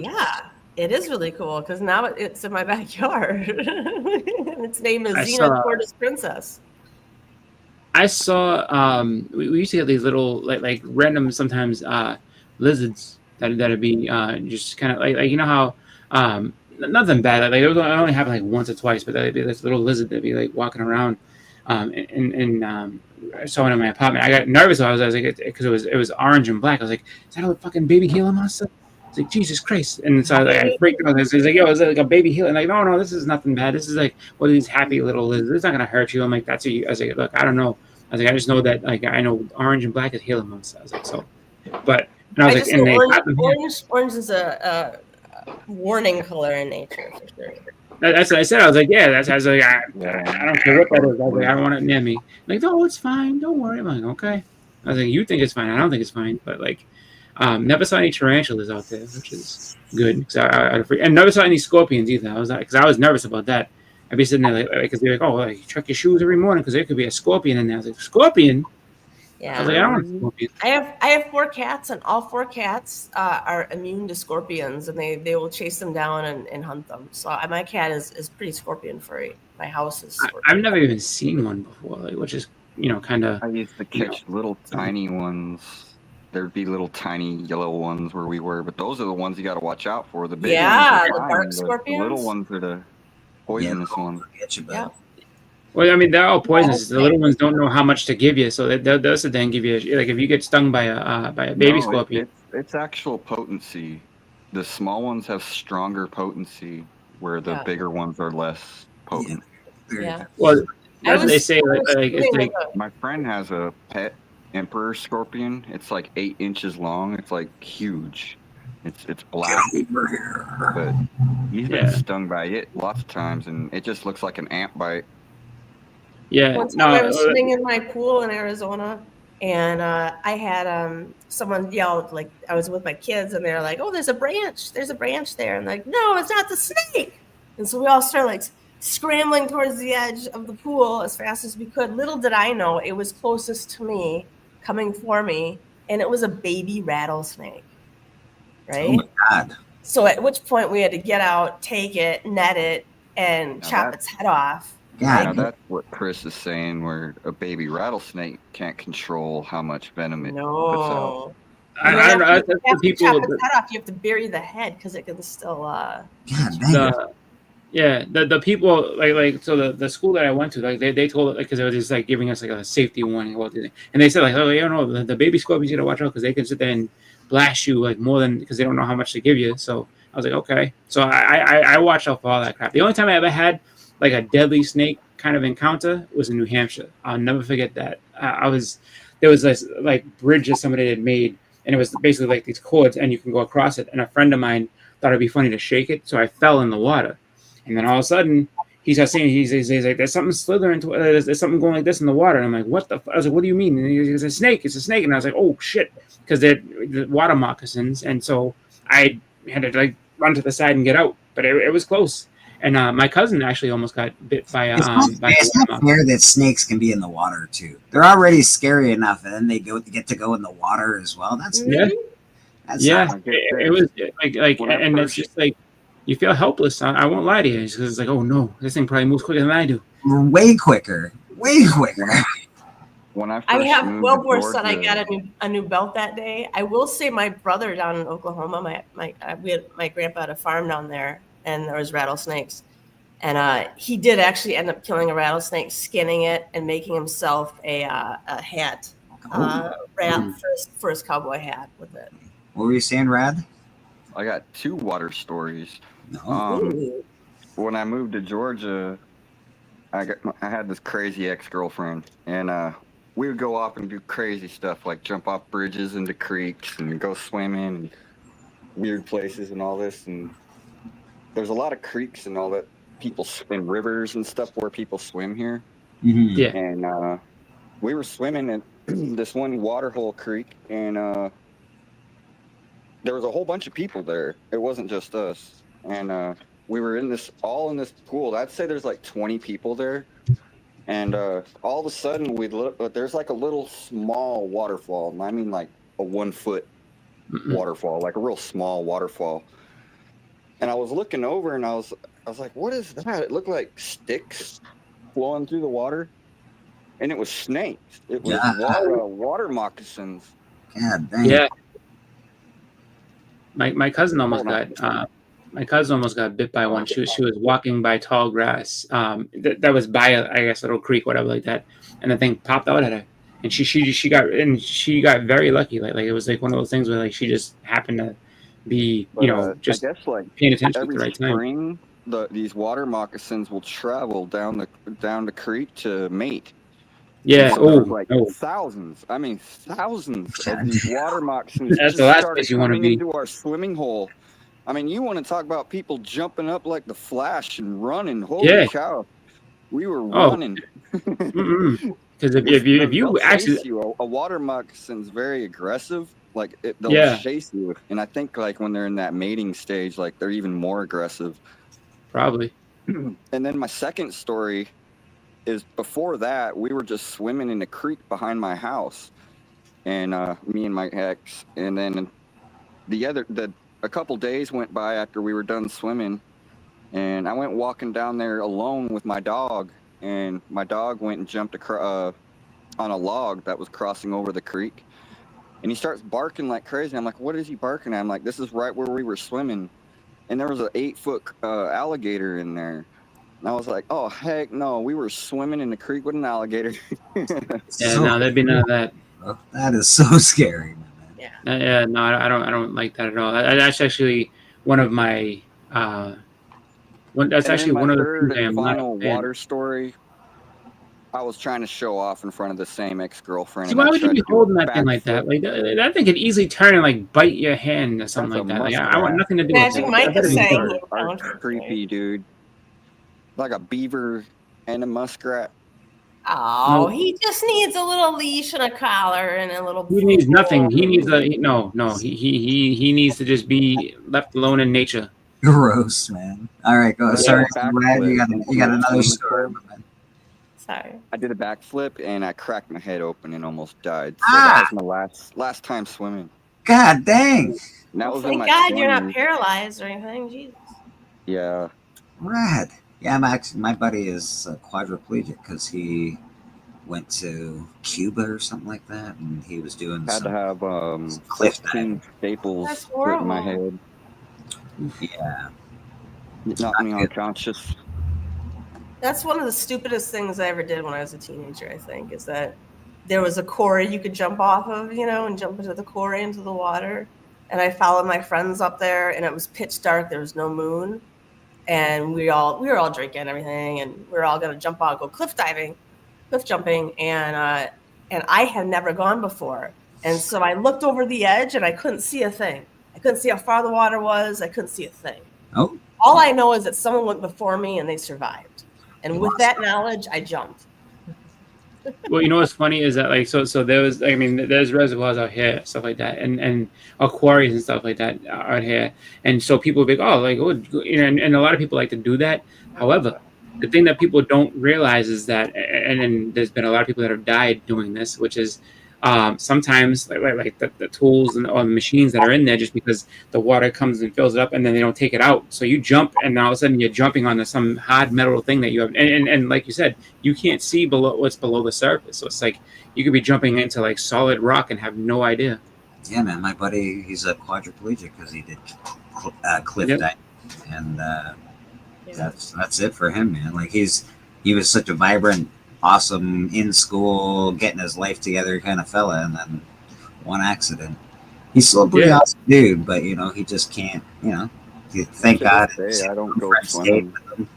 Yeah, it is really cool because now it's in my backyard. Its name is Xena Tortoise Princess. I saw we used to get these little like random sometimes lizards that'd be just kind of like how nothing bad, like it only happened like once or twice, but that'd be this little lizard that'd be like walking around and I saw one in my apartment. I got nervous. I was like, because it was orange and black. I was like, is that a fucking baby Gila monster? It's like, Jesus Christ. And so I freaked out. I was like, yo, is it like a baby Gila? And like, no, this is nothing bad. This is like one of these happy little lizards. It's not gonna hurt you. I'm like, that's what you. I was like, look, I don't know. I was like, I just know that like I know orange and black is Gila monster. I was like, so, but and I was like, and orange is a warning color in nature for sure. That's what I said. I was like, yeah, I was like, I don't care what that is. I was like, I don't want it near me. Like, no, it's fine. Don't worry. I'm like, okay. I was like, you think it's fine. I don't think it's fine. But like, never saw any tarantulas out there, which is good. And never saw any scorpions either. I was like, because I was nervous about that. I'd be sitting there like, because they're like, oh, like, check your shoes every morning because there could be a scorpion in there. I was like, scorpion? Yeah. I was like, I don't want a scorpion. I have 4 cats, and all 4 cats are immune to scorpions, and they will chase them down and hunt them. So my cat is pretty scorpion free. My house is. I've never even seen one before, like, which is kind of. I used to catch little tiny ones. There'd be little tiny yellow ones where we were, but those are the ones you got to watch out for. The big Yeah, ones the are fine. bark The scorpions? little ones are the poisonous ones. Get you, bud. Yeah. Well, I mean, they're all poisonous. The little ones don't know how much to give you, so they'll sit there and give you like if you get stung by a baby scorpion. It's actual potency. The small ones have stronger potency, where the bigger ones are less potent. Yeah. Well, I that's what they was- say. I was Like it's doing like My friend has a pet emperor scorpion. It's like 8 inches long. It's like huge. It's black, Over here. but he's been Yeah. stung by it lots of times, and it just looks like an ant bite. yeah, One time no, I was swimming in my pool in Arizona, and I had someone yelled, like I was with my kids, and they're like, "Oh, there's a branch there," and like, "No, it's not the snake." And so we all started like scrambling towards the edge of the pool as fast as we could. Little did I know it was closest to me, coming for me, and it was a baby rattlesnake. Right. Oh my God. So at which point we had to get out, take it, net it, and Now chop that- its head off. God. Now that's what Chris is saying, where a baby rattlesnake can't control how much venom it puts out. No. I don't know. That's You the have to people. chop its head off. You have to bury the head because it can still. God dang it. The people like so the school that I went to, like they told, like, because it was just like giving us like a safety warning about it, and they said like, oh, you know, the baby scorpions, you gotta watch out because they can sit there and blast you like more than, because they don't know how much to give you. So I was like, okay. So I watched out for all that crap. The only time I ever had like a deadly snake kind of encounter was in New Hampshire. I'll never forget that. There was this like bridge that somebody had made, and it was basically like these cords, and you can go across it. And a friend of mine thought it'd be funny to shake it, so I fell in the water. And then all of a sudden, he starts saying, he's like, there's something slithering, there's something going like this in the water. And I'm like, what the I was like, what do you mean? And he's like, it's a snake. And I was like, oh shit, because they're the water moccasins. And so I had to like run to the side and get out, but it was close. And my cousin actually almost got bit by a It's not fair that snakes can be in the water too. They're already scary enough, and then they get to go in the water as well. That's Yeah. That's Yeah, not- it was like, When I and it's first- just like you feel helpless. I won't lie to you, because it's like, oh no, this thing probably moves quicker than I do. way quicker. When I first I have moved well to Boar said I Georgia- got a new belt that day. I will say my brother down in Oklahoma, we had my grandpa had a farm down there, and there was rattlesnakes, and he did actually end up killing a rattlesnake, skinning it, and making himself a hat, for his cowboy hat with it. What were you saying, Rad? I got 2 water stories. No. Ooh. When I moved to Georgia, I had this crazy ex-girlfriend, and we would go off and do crazy stuff, like jump off bridges into creeks and go swimming and weird places and all this. And there's a lot of creeks and all that, people in rivers and stuff where people swim here. Mhm. Yeah. And we were swimming in this one waterhole creek, and there was a whole bunch of people there. It wasn't just us. And we were all in this pool. I'd say there's like 20 people there. And all of a sudden, there's like a little small waterfall. And I mean like a 1 foot waterfall, like a real small waterfall. And I was looking over, and I was like, what is that? It looked like sticks flowing through the water. And it was snakes. It was water moccasins. God dang. Yeah. My cousin almost got bit by one. She was walking by tall grass. That was by I guess a little creek, whatever like that, and the thing popped out at her, and she got very lucky. Like it was like one of those things where like she just happened to be just I guess like paying attention at every the right time. spring, these water moccasins will travel down the creek to mate. Yeah. So there's like Oh. thousands. I mean, thousands of these water moccasins. That's just the last started place you wanna coming be. Into our swimming hole. I mean, you want to talk about people jumping up like the Flash and running? Holy Yeah. cow! We were Oh. running. Because if you They'll actually chase you. A water moccasin's very aggressive. Like they'll Yeah. chase you, and I think like when they're in that mating stage, like they're even more aggressive. probably. And then my second story is before that, we were just swimming in a creek behind my house, and me and my ex, and then a couple days went by after we were done swimming, And I went walking down there alone with my dog, and my dog went and jumped on a log that was crossing over the creek. And he starts barking like crazy. I'm like, what is he barking at? I'm like, this is right where we were swimming. And there was an 8-foot alligator in there. And I was like, oh, heck no. We were swimming in the creek with an alligator. Yeah, no, there'd be none of that. That is so scary, man. Yeah, no, I don't like that at all. That's actually one of my. That's actually one of the third things I am and not final a fan. water story. I was trying to show off in front of the same ex-girlfriend. See, and why I would you tried be to do a holding that thing like that? backflip. Like that thing could easily turn and like bite your hand or something That's like a that. Like, I want muskrat. nothing to do Magic with Mike that. is saying he Are found her. creepy, dude. Like a beaver and a muskrat. Oh, No. he just needs a little leash and a collar and a little. He needs nothing. He needs no. He needs to just be left alone in nature. Gross, man. All right, go. Yeah, Sorry, backflip. Brad, you got another story. Sorry. I did a backflip and I cracked my head open and almost died. So Ah! that was my last time swimming. God dang. And that Well, was in thank my God you're not 20s. paralyzed or anything. Jesus. Yeah. Rad. Yeah, my buddy is quadriplegic because he went to Cuba or something like that, and he was doing Had to some. have cliff 15 staples That's put in my horrible. head. Yeah. It knocked me Not good. unconscious. That's one of the stupidest things I ever did when I was a teenager, I think, is that there was a quarry you could jump off of, and jump into the quarry, into the water. And I followed my friends up there, and it was pitch dark. There was no moon. And we were all drinking and everything, and we were all going to jump out, go cliff jumping. And I had never gone before. And so I looked over the edge, and I couldn't see a thing. I couldn't see how far the water was. I couldn't see a thing. Oh. All I know is that someone went before me, and they survived. And with that knowledge, I jumped. Well, you know what's funny is that like so there was there's reservoirs out here, stuff like that, and quarries and stuff like that out here, and so people will be like, and a lot of people like to do that. However, the thing that people don't realize is that, and there's been a lot of people that have died doing this, which is sometimes like the tools and or the machines that are in there, just because the water comes and fills it up and then they don't take it out. So you jump and all of a sudden you're jumping onto some hard metal thing that you have. And like you said, you can't see what's below the surface. So it's like you could be jumping into like solid rock and have no idea. Yeah, man. My buddy, he's a quadriplegic because he did cliff Yep. diving. And that's it for him, man. Like he was such a vibrant, awesome, in school, getting his life together kind of fella, and then one accident. He's still a pretty awesome dude, but he just can't. Thank God. I don't go friends stayed swimming. with him.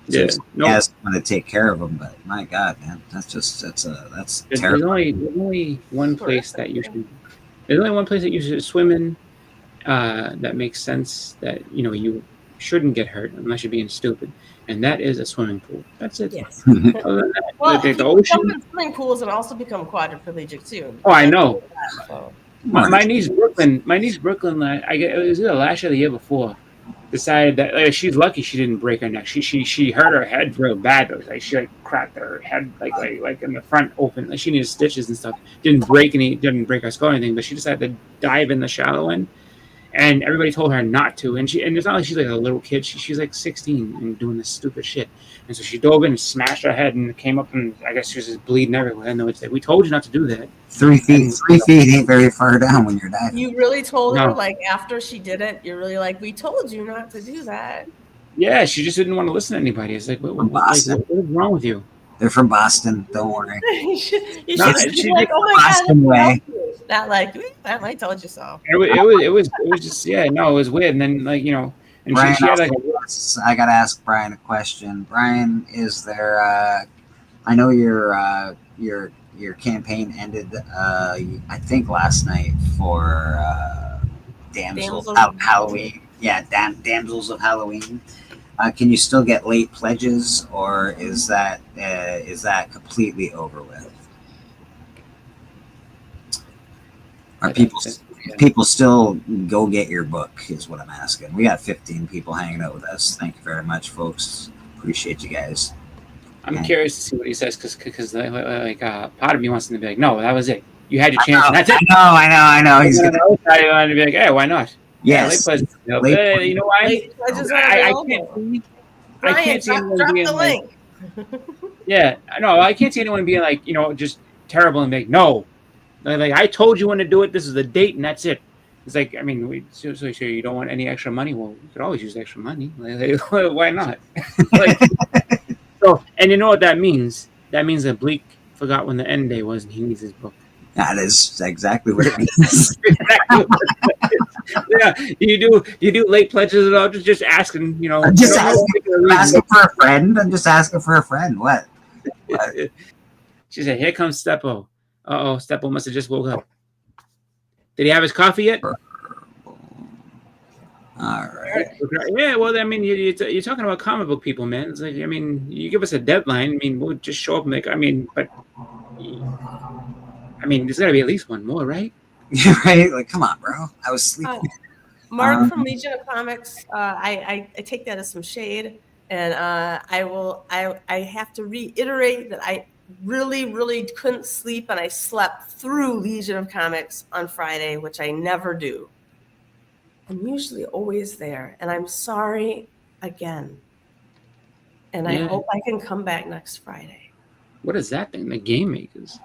Yeah, So no. he has someone to take care of him, but my God, man, that's There's terrible. only one place that you should. There's only one place that you should swim in. That makes sense. That you shouldn't get hurt unless you're being stupid, and that is a swimming pool. That's it. Yes. Other than that, Well, the you can ocean. jump in swimming pools and also become quadriplegic too. Oh, I know. So, My niece Brooklyn. It was either last year or the year before. Decided that she's lucky she didn't break her neck. She hurt her head real bad. It was like she cracked her head like in the front open. Like she needed stitches and stuff. Didn't break her skull or anything. But she decided to dive in the shallow end. And everybody told her not to. And it's not like she's like a little kid. She's like 16 and doing this stupid shit. And so she dove in and smashed her head and came up and I guess she was just bleeding everywhere. And it's like, we told you not to do that. 3 feet. 3 feet ain't very far down when you're diving. you really told her, No. like, after she did it, you're really like, we told you not to do that. Yeah, she just didn't want to listen to anybody. It's like, what is wrong with you? They're from Boston. Don't worry. you should No, just be she like, did oh my God, Boston let me way. help you. Not like, that I told you so. It was just it was weird. And then and Brian, she had like I gotta ask Brian a question. Brian, is there? I know your campaign ended. I think last night for Damsels Damsels. of Halloween. Yeah, Damsels of Halloween. Can you still get late pledges, or is that completely over with? Are people still go get your book is what I'm asking. We got 15 people hanging out with us. Thank you very much, folks. Appreciate you guys. I'm curious to see what he says because part of me wants him to be like, no, that was it. You had your chance. And that's it. I know. He's And gonna. the other side wanted to be like, hey, why not? Yes. Late pledges. Late You know why? Late pledges are I available. can't see. I Brian, can't see anyone drop being the like, link. yeah, no, I can't see anyone being like, just terrible and like, no, like I told you when to do it. This is the date, and that's it. It's like, I mean, so you don't want any extra money? Well, you could always use extra money. Like, why not? Like, so, and you know what that means? That means that Bleak forgot when the end day was, and he needs his book. That is exactly what it means. Yeah, you do late pledges at all? Just asking, I'm just asking for a friend. I'm just asking for a friend. What? She said, "Here comes Steppo." Uh-oh, Steppo must have just woke up. Did he have his coffee yet? All right. Yeah, well, I mean, you're talking about comic book people, man. It's like, I mean, you give us a deadline. I mean, we'll just show up and make. I mean, but there's got to be at least one more, right? Right? Like, come on, bro. I was sleeping. Mark from Legion of Comics. I take that as some shade, and I have to reiterate that I really couldn't sleep, and I slept through Legion of Comics on Friday, which I never do. I'm usually always there, and I'm sorry again. And I hope I can come back next Friday. What is that thing? The Game Makers?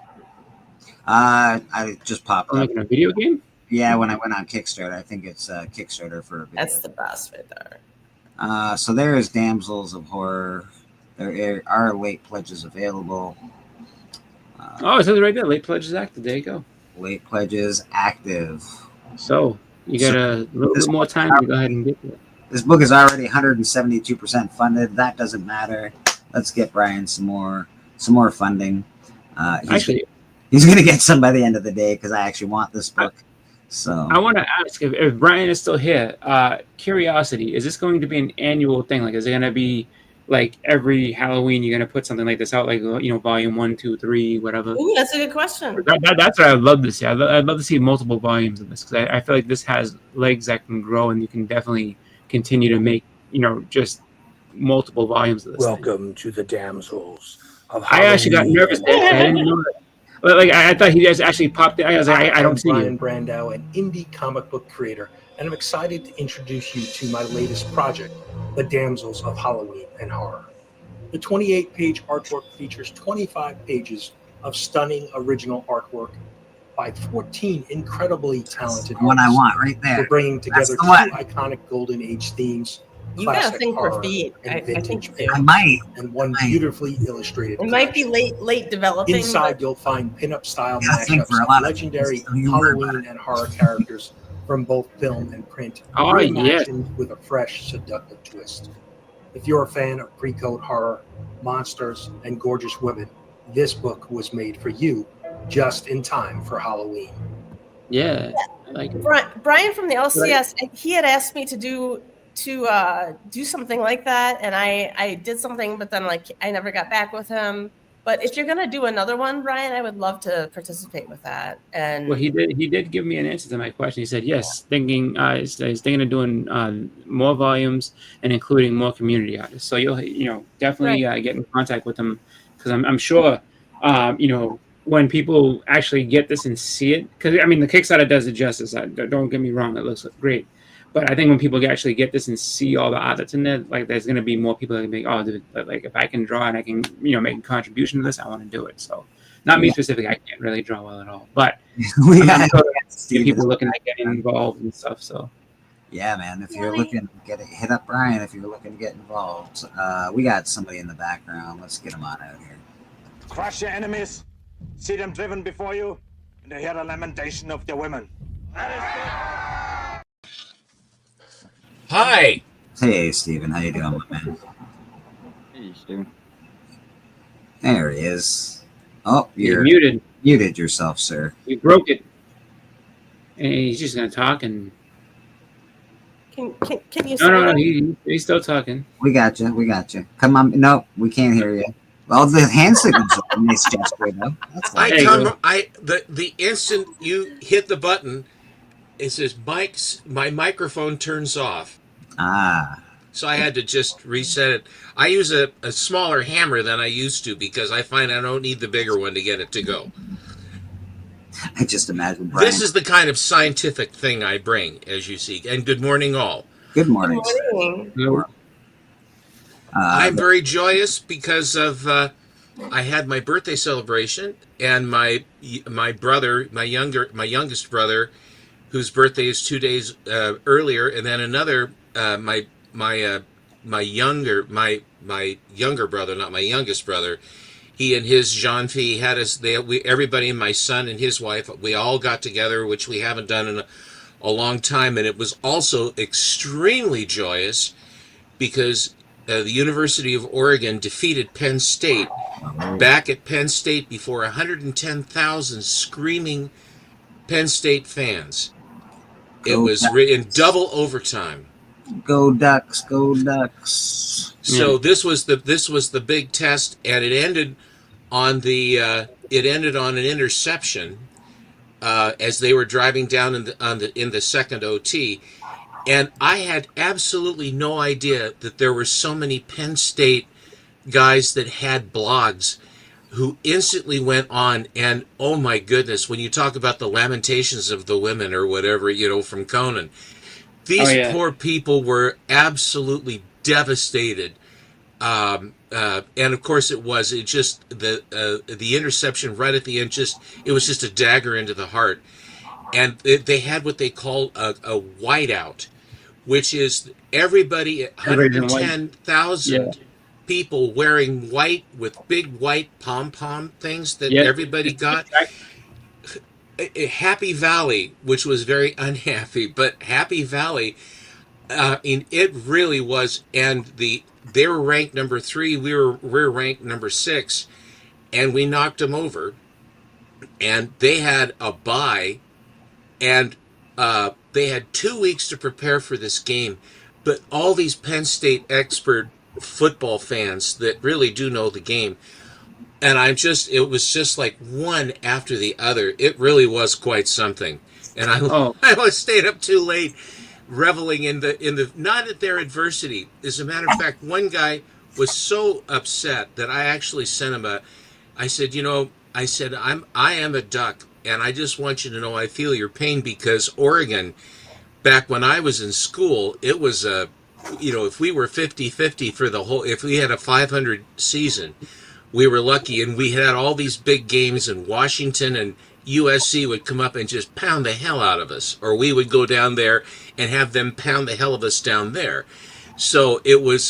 I just popped up. Like in a video game? Yeah, when I went on Kickstarter. I think it's Kickstarter for a video. That's the best right there. So there is Damsels of Horror. There are late pledges available. It says right there, late pledges active. There you go. Late pledges active. So you got a little bit more time to go ahead and get there. This book is already 172% funded. That doesn't matter. Let's get Brian some more funding. He's going to get some by the end of the day because I actually want this book. So I want to ask if Brian is still here. Curiosity: is this going to be an annual thing? Like, is it going to be like every Halloween you're going to put something like this out, like volume 1, 2, 3, whatever? Ooh, that's a good question. That's what I'd love to see. I'd love to see multiple volumes of this because I feel like this has legs that can grow, and you can definitely continue to make just multiple volumes of this. Welcome to the Damsels of I actually got nervous there. I didn't know that. But I thought he just actually popped in. I was like, I don't see Brian you. Brandow, an indie comic book creator, and I'm excited to introduce you to my latest project, The Damsels of Halloween and Horror. The 28-page artwork features 25 pages of stunning original artwork by 14 incredibly talented artists. What I want right there. We're bringing together two iconic Golden Age themes. You got a classic thing for horror feet. I think you do. I might. And one beautifully illustrated. It might be late developing. Inside, you'll find pinup style Yeah, I think for a mashups lot of of legendary humor. Halloween and horror characters from both film and print, Oh, reimagined with a fresh, seductive twist. If you're a fan of pre-code horror, monsters, and gorgeous women, this book was made for you, just in time for Halloween. Yeah, I like it. Brian from the LCS, he had asked me to do something like that, and I did something, but then I never got back with him. But if you're gonna do another one, Brian, I would love to participate with that. And Well, he did give me an answer to my question. He said yes, he's thinking of doing more volumes and including more community artists. So you'll definitely get in contact with him because I'm sure when people actually get this and see it, because the Kickstarter does it justice. Don't get me wrong, it looks great. But I think when people actually get this and see all the art that's in there, there's going to be more people that can be if I can draw and I can, make a contribution to this, I want to do it. So, not me specifically, I can't really draw well at all. But we I'm sure people looking at getting involved and stuff. So, yeah, man. If you're looking to hit up Brian, if you're looking to get involved, we got somebody in the background. Let's get him on out here. Crush your enemies, see them driven before you, and hear the lamentation of their women. Hi. Hey, Steven. How you doing, my man? Hey, Steven. There he is. Oh, you're muted. Muted yourself, sir. You broke it. And he's just going to talk and... Can you No, he's still talking. We got you. Come on. No, we can't hear you. Well, the hand signals are a nice gesture, though. The instant you hit the button, it says my microphone turns off. So I had to just reset it. I use a smaller hammer than I used to because I find I don't need the bigger one to get it to go. I just imagine Brian. This is the kind of scientific thing I bring, as you see. And good morning, all. Good morning. Good morning. I'm very joyous because of I had my birthday celebration, and my brother, my youngest brother, whose birthday is 2 days earlier, and then another my younger brother, not my youngest brother. He and his Jean-Phi had us. Everybody, my son and his wife, we all got together, which we haven't done in a long time, and it was also extremely joyous because the University of Oregon defeated Penn State back at Penn State before 110,000 screaming Penn State fans. It was in double overtime. Go Ducks! Go Ducks! So this was the big test, and it ended on an interception as they were driving down in the second OT. And I had absolutely no idea that there were so many Penn State guys that had blogs who instantly went on, and oh my goodness, when you talk about the lamentations of the women or whatever, from Conan, these poor people were absolutely devastated. And of course it just the interception right at the end, it was just a dagger into the heart. And they had what they call a whiteout, which is everybody, 110,000 people wearing white with big white pom-pom things that everybody got. Happy Valley, which was very unhappy, but Happy Valley, it really was, and they were ranked number 3, we're ranked number 6, and we knocked them over, and they had a bye, and they had 2 weeks to prepare for this game, but all these Penn State expert football fans that really do know the game, and it was just like one after the other. It really was quite something. And I stayed up too late reveling in the not at their adversity. As a matter of fact, one guy was so upset that I actually sent him I said, I am a Duck, and I just want you to know I feel your pain, because Oregon, back when I was in school, it was if we were 50-50 for the whole, if we had a 500 season, we were lucky, and we had all these big games, and Washington and USC would come up and just pound the hell out of us, or we would go down there and have them pound the hell of us down there. So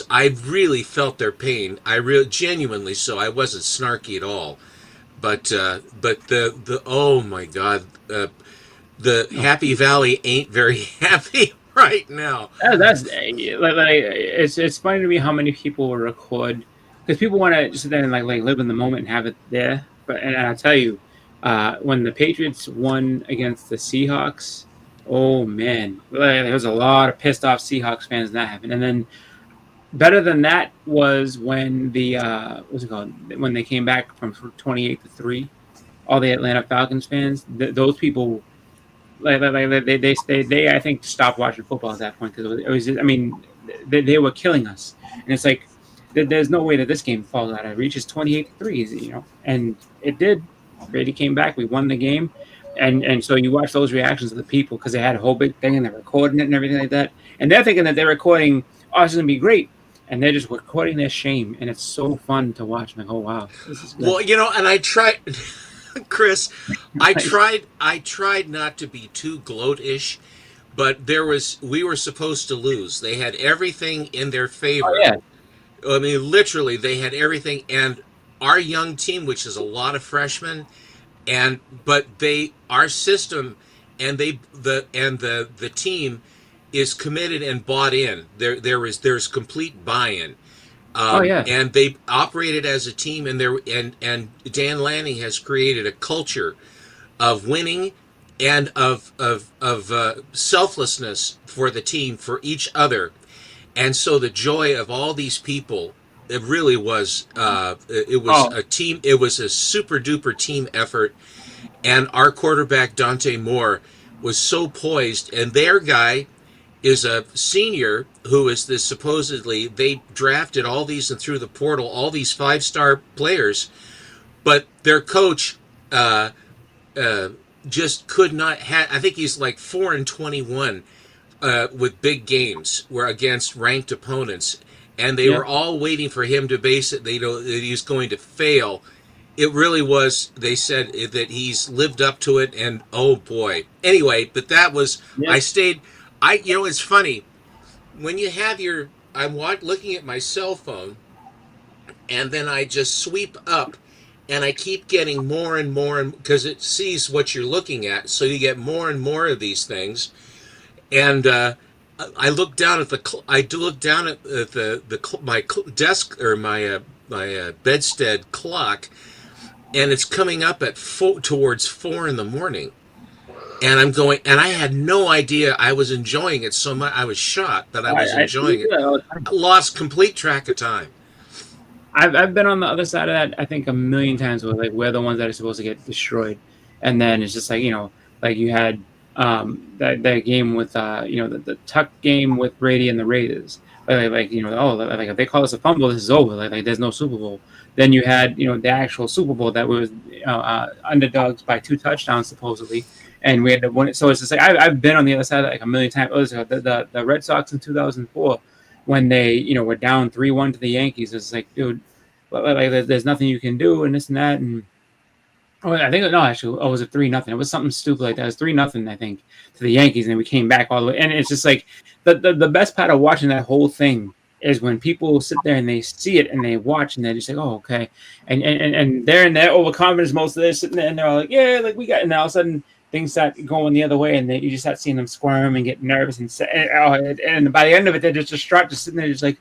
I really felt their pain. Genuinely so. I wasn't snarky at all. But the oh my God, the Happy Valley ain't very happy right now. It's funny to me how many people will record, because people want to just then like live in the moment and have it there. And I'll tell you, when the Patriots won against the Seahawks, oh man, there was a lot of pissed off Seahawks fans that happened. And then better than that was when when they came back from 28-3, all the Atlanta Falcons fans, those people, they I think stopped watching football at that point, because it was just, they were killing us. And it's like, there's no way that this game falls out of reach. It's 28-3, and it did. Brady came back. We won the game, and so you watch those reactions of the people, because they had a whole big thing and they're recording it and everything like that, and they're thinking that they're recording, oh, this is gonna be great, and they're just recording their shame, and it's so fun to watch. I'm like, oh wow, this is good. Well, and I tried, Chris, I tried not to be too gloat-ish, but we were supposed to lose. They had everything in their favor. Oh, yeah. Literally, they had everything, and our young team, which is a lot of freshmen, but our system and the team is committed and bought in. There's complete buy-in. And they operated as a team, and Dan Lanning has created a culture of winning and of selflessness for the team, for each other. And so the joy of all these people, it really was, a team. It was a super duper team effort. And our quarterback, Dante Moore, was so poised. And their guy is a senior who is this supposedly, they drafted all these and through the portal, all these 5-star players. But their coach, just could not have. I think he's like 4-21 with big games, where against ranked opponents, and they were all waiting for him to base it. They know that he's going to fail. It really was. They said that he's lived up to it, and oh boy. Anyway, but that was. I stayed. It's funny when you have your. I'm looking at my cell phone, and then I just sweep up, and I keep getting more and more, because it sees what you're looking at, so you get more and more of these things. And I look down at my desk, or my bedstead clock, and it's coming up at towards 4 in the morning, and I'm going, and I had no idea I was enjoying it so much. I was shocked that I was enjoying it. I lost complete track of time. I've been on the other side of that, I think, a million times, where like we're the ones that are supposed to get destroyed, and then it's just like, like you had that game with the Tuck game with Brady and the Raiders, like if they call us a fumble, this is over, like there's no Super Bowl. Then you had the actual Super Bowl that was underdogs by 2 touchdowns supposedly, and we had to win it. So it's just like I've been on the other side of that like a million times. The Red Sox in 2004, when they were down 3-1 to the Yankees, it's like, dude, like there's nothing you can do, and this and that, and I think was it 3-0? It was something stupid like that. It was 3-0, I think, to the Yankees, and we came back all the way. And it's just like the best part of watching that whole thing is when people sit there and they see it and they watch and they're just like, oh, okay, and they're in their overconfidence. Most of them sitting there and they're all like, yeah, like we got. And all of a sudden things start going the other way, and you just start seeing them squirm and get nervous, and by the end of it, they're just distraught, just sitting there, just like,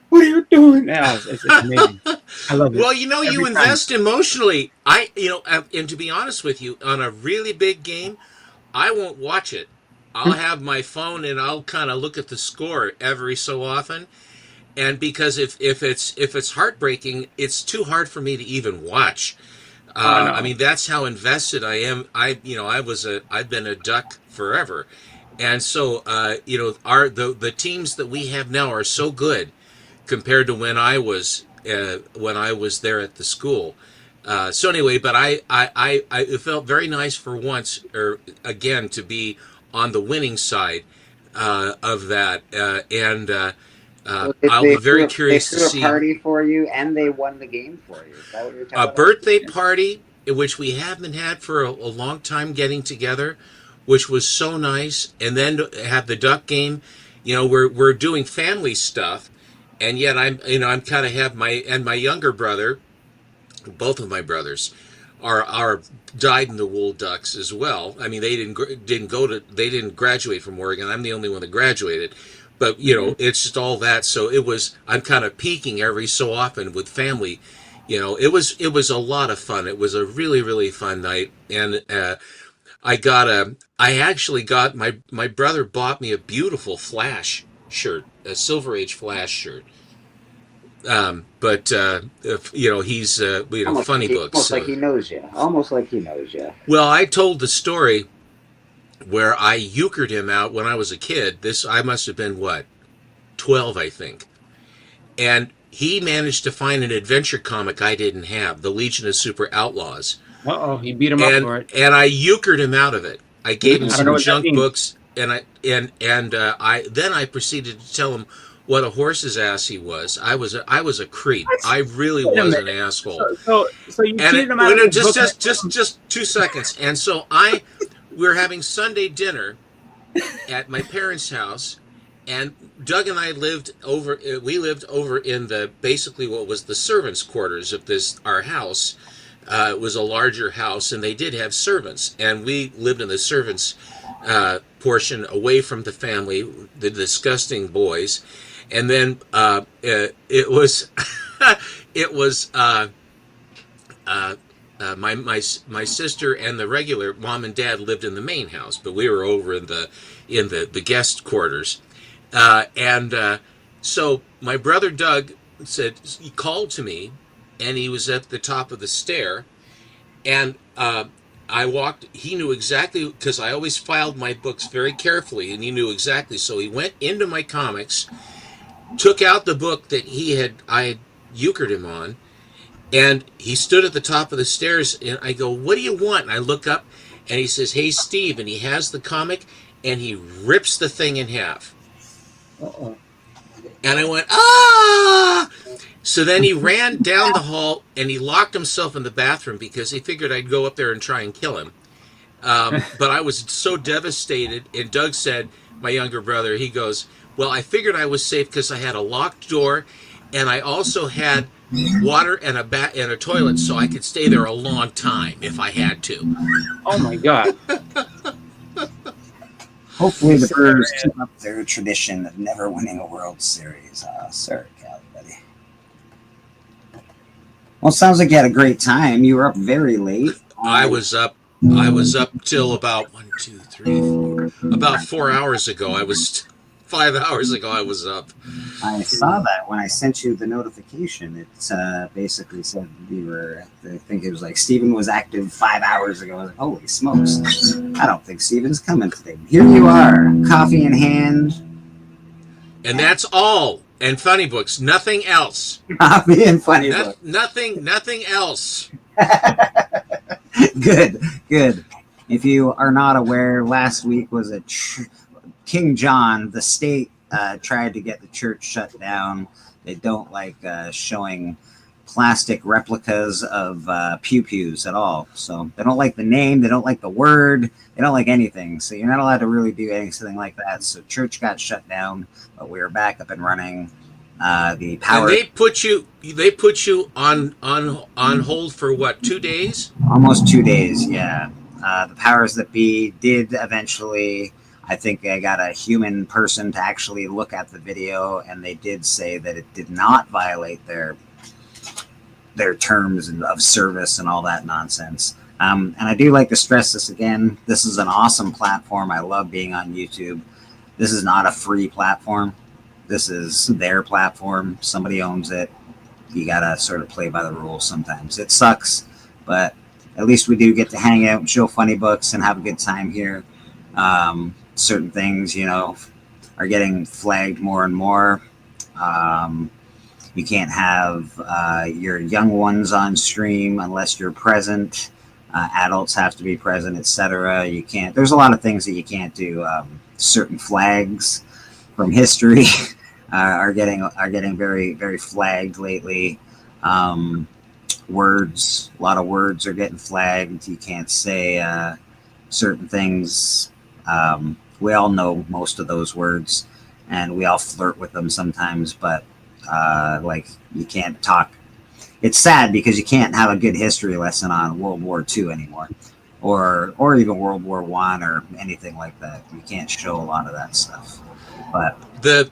what are you doing? It's amazing. I love it. Well, you invest emotionally. And to be honest with you, on a really big game, I won't watch it. I'll have my phone and I'll kind of look at the score every so often. And because if it's heartbreaking, it's too hard for me to even watch. I mean, that's how invested I am. I've been a Duck forever, and so the teams that we have now are so good compared to when I was there at the school. So anyway, but it felt very nice for once, or again, to be on the winning side of that, I'll be very curious to see. They threw a party for you, and they won the game for you. Is that what you're talking about? A birthday party, which we haven't had for a long time, getting together, which was so nice, and then to have the Duck game. We're doing family stuff. And yet I'm kind of have my younger brother, both of my brothers, are dyed in the wool Ducks as well. I mean, they didn't graduate from Oregon. I'm the only one that graduated, but it's just all that. So I'm kind of peaking every so often with family. It was a lot of fun. It was a really, really fun night, and I actually got my brother bought me a beautiful Flash shirt, a Silver Age Flash shirt. But he's funny books. Almost like he knows you. Almost like he knows you. Well, I told the story where I euchred him out when I was a kid. I must have been 12, I think, and he managed to find an adventure comic I didn't have, the Legion of Super Outlaws. He beat him up for it. And I euchred him out of it. I gave him some junk books, and I proceeded to tell him what a horse's ass he was. I was a creep. I really was an asshole. So you cheated him out of just 2 seconds. And so we were having Sunday dinner at my parents' house, and Doug and I lived over in basically what was the servants' quarters of our house. It was a larger house, and they did have servants, and we lived in the servants' portion away from the family, the disgusting boys. And then it was my sister and the regular mom and dad lived in the main house, but we were over in the guest quarters. So my brother Doug he called to me, and he was at the top of the stair, and I walked. He knew exactly, because I always filed my books very carefully, and he knew exactly. So he went into my comics, took out the book that I had euchred him on, and he stood at the top of the stairs, and I go, "What do you want?" And I look up, and he says, "Hey, Steve," and he has the comic, and he rips the thing in half. And I went, "Ah!" So then he ran down the hall, and he locked himself in the bathroom because he figured I'd go up there and try and kill him. But I was so devastated, and Doug said, my younger brother, he goes, "Well, I figured I was safe because I had a locked door, and I also had water and a toilet, so I could stay there a long time if I had to." Oh my God. Hopefully the Brewers keep up their tradition of never winning a World Series. Sorry, Cal, buddy. Well, it sounds like you had a great time. You were up very late. I was up till about 4 hours ago. 5 hours ago I was up. I saw that when I sent you the notification. It basically said you were, I think it was like Steven was active 5 hours ago. I was like, holy smokes. I don't think Steven's coming today. Here you are, coffee in hand. And that's all. And funny books, nothing else. Coffee and funny books. Nothing else. Good. If you are not aware, last week was King John, the state tried to get the church shut down. They don't like showing plastic replicas of pew-pews at all. So they don't like the name, they don't like the word, they don't like anything. So you're not allowed to really do anything like that. So church got shut down, but we were back up and running. The power. And they put you on hold for what, 2 days? Almost 2 days, yeah. The powers that be did eventually. I think I got a human person to actually look at the video, and they did say that it did not violate their terms of service and all that nonsense. And I do like to stress this again. This is an awesome platform. I love being on YouTube. This is not a free platform. This is their platform. Somebody owns it. You got to sort of play by the rules sometimes. It sucks, but at least we do get to hang out and show funny books and have a good time here. Certain things, are getting flagged more and more. You can't have your young ones on stream unless you're present. Adults have to be present, etc. You can't. There's a lot of things that you can't do. Certain flags from history are getting very, very flagged lately. Words, a lot of words are getting flagged. You can't say certain things. We all know most of those words, and we all flirt with them sometimes, but you can't talk. It's sad because you can't have a good history lesson on World War II anymore, or even World War I or anything like that. You can't show a lot of that stuff. But the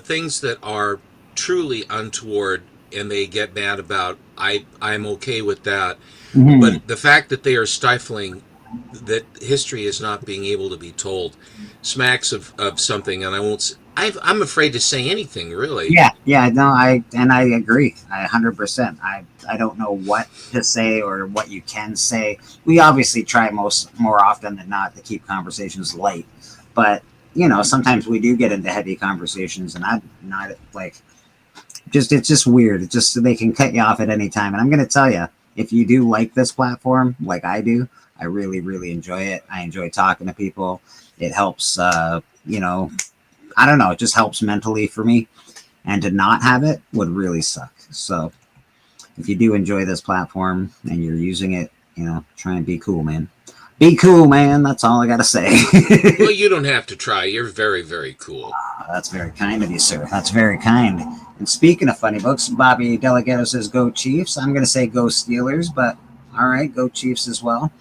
things that are truly untoward and they get mad about, I'm okay with that. Mm-hmm. But the fact that they are stifling that history is not being able to be told smacks of something, and I'm afraid to say anything, really. No, I agree. 100%. I don't know what to say or what you can say. We obviously try more often than not to keep conversations light, but sometimes we do get into heavy conversations, and I'm not it's just weird. It's just they can cut you off at any time. And I'm going to tell you, if you do like this platform, like I do, I really, really enjoy it. I enjoy talking to people. It helps, I don't know, it just helps mentally for me. And to not have it would really suck. So if you do enjoy this platform and you're using it, try and be cool, man. Be cool, man. That's all I got to say. Well, you don't have to try. You're very, very cool. That's very kind of you, sir. That's very kind. And speaking of funny books, Bobby Delegato says, go Chiefs. I'm going to say go Steelers, but all right, go Chiefs as well.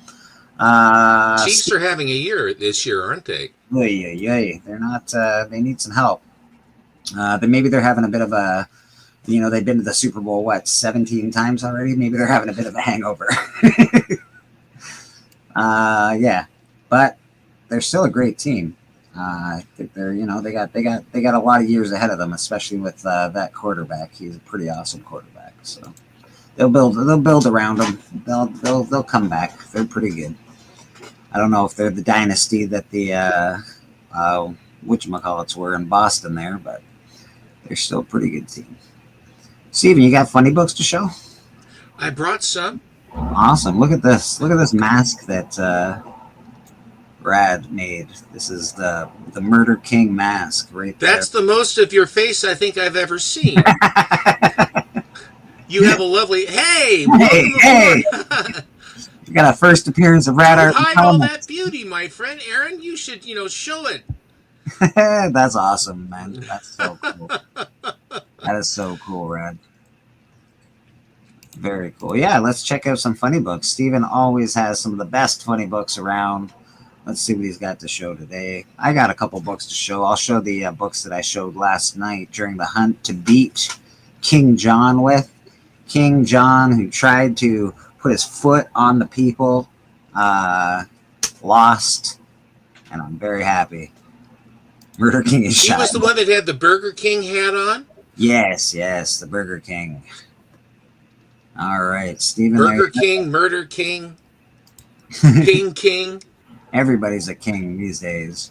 Chiefs are having a year this year, aren't they? They're not. They need some help. Maybe they're having a bit of a, they've been to the Super Bowl 17 times already. Maybe they're having a bit of a hangover. But they're still a great team. I think they're, they got a lot of years ahead of them, especially with that quarterback. He's a pretty awesome quarterback. So they'll build around him. They'll come back. They're pretty good. I don't know if they're the dynasty that the whatchamacallits were in Boston there, but they're still a pretty good team. Steven, you got funny books to show? I brought some. Awesome. Look at this. Look at this mask that Brad made. This is the Murder King mask right there. That's the most of your face I think I've ever seen. You have a lovely hey. You got a first appearance of Rad Art. Hide all that beauty, my friend. Aaron, you should, show it. That's awesome, man. That's so cool. That is so cool, Rad. Very cool. Yeah, let's check out some funny books. Steven always has some of the best funny books around. Let's see what he's got to show today. I got a couple books to show. I'll show the books that I showed last night during the hunt to beat King John with. King John, who tried to put his foot on the people, lost, and I'm very happy. Murder King is shot. He was the one that had the Burger King hat on? Yes, the Burger King. All right, Steven. Burger King, Murder King, King. Everybody's a king these days.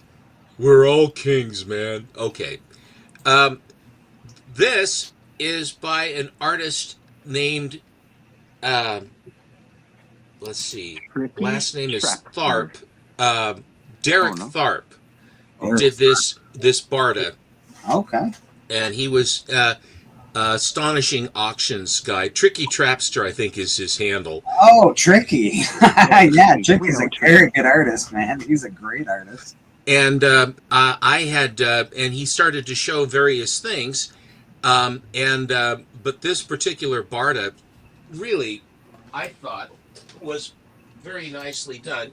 We're all kings, man. Okay. This is by an artist named, let's see, last name is Tharp. Derek Tharp did this Barda. Okay. And he was Astonishing Auctions guy. Tricky Trapster, I think, is his handle. Oh, Tricky. Yeah, Tricky's a very good artist, man. He's a great artist. And and he started to show various things. But this particular Barda really, I thought, was very nicely done.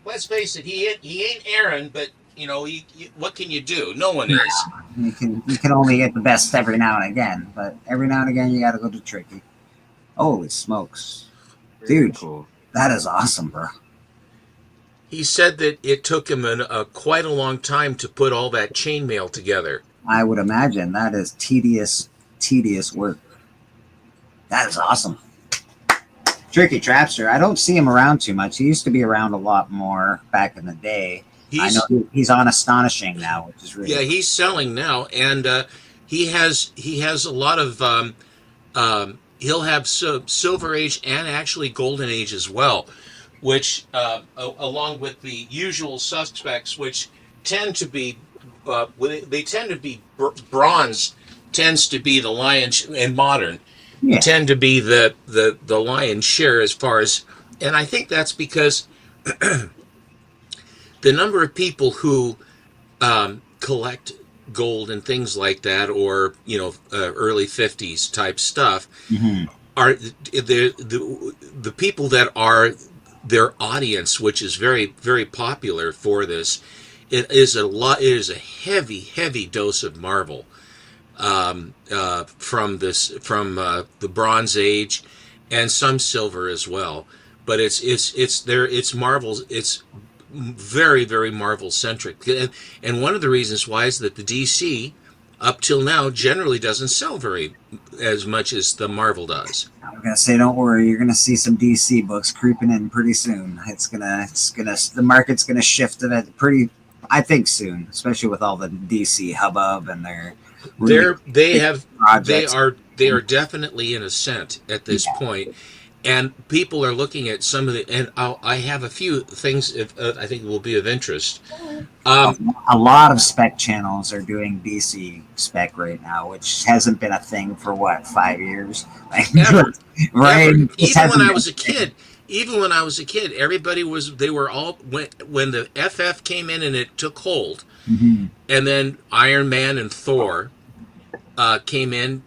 Let's face it, he ain't Aaron, but what can you do? No one is. You can only get the best every now and again, but every now and again you got to go to Tricky. Holy smokes, dude! Cool. That is awesome, bro. He said that it took him quite a long time to put all that chainmail together. I would imagine that is tedious work. That is awesome. Tricky Trapster. I don't see him around too much. He used to be around a lot more back in the day. I know he's on Astonishing now, which is really cool. He's selling now, and he has a lot of he'll have Silver Age and actually Golden Age as well, which along with the usual suspects, which tend to be bronze tends to be the lion's, and modern tend to be the lion's share as far as, and I think that's because the number of people who collect gold and things like that, or early 50s type stuff, are the people that are their audience, which is very, very popular for this. It is a heavy dose of Marvel from the Bronze Age and some silver as well. But it's Marvel's. It's very, very Marvel centric, and one of the reasons why is that the DC up till now generally doesn't sell as much as the Marvel does. I'm gonna say, don't worry, you're gonna see some DC books creeping in pretty soon. The market's gonna shift to that pretty, I think, soon, especially with all the DC hubbub and they are definitely in ascent at this point. And people are looking at some of and I have a few things I think will be of interest. A lot of spec channels are doing DC spec right now, which hasn't been a thing for 5 years? Ever. Right? Ever. Even when I was a kid, everybody they were all, when the FF came in and it took hold, and then Iron Man and Thor came in,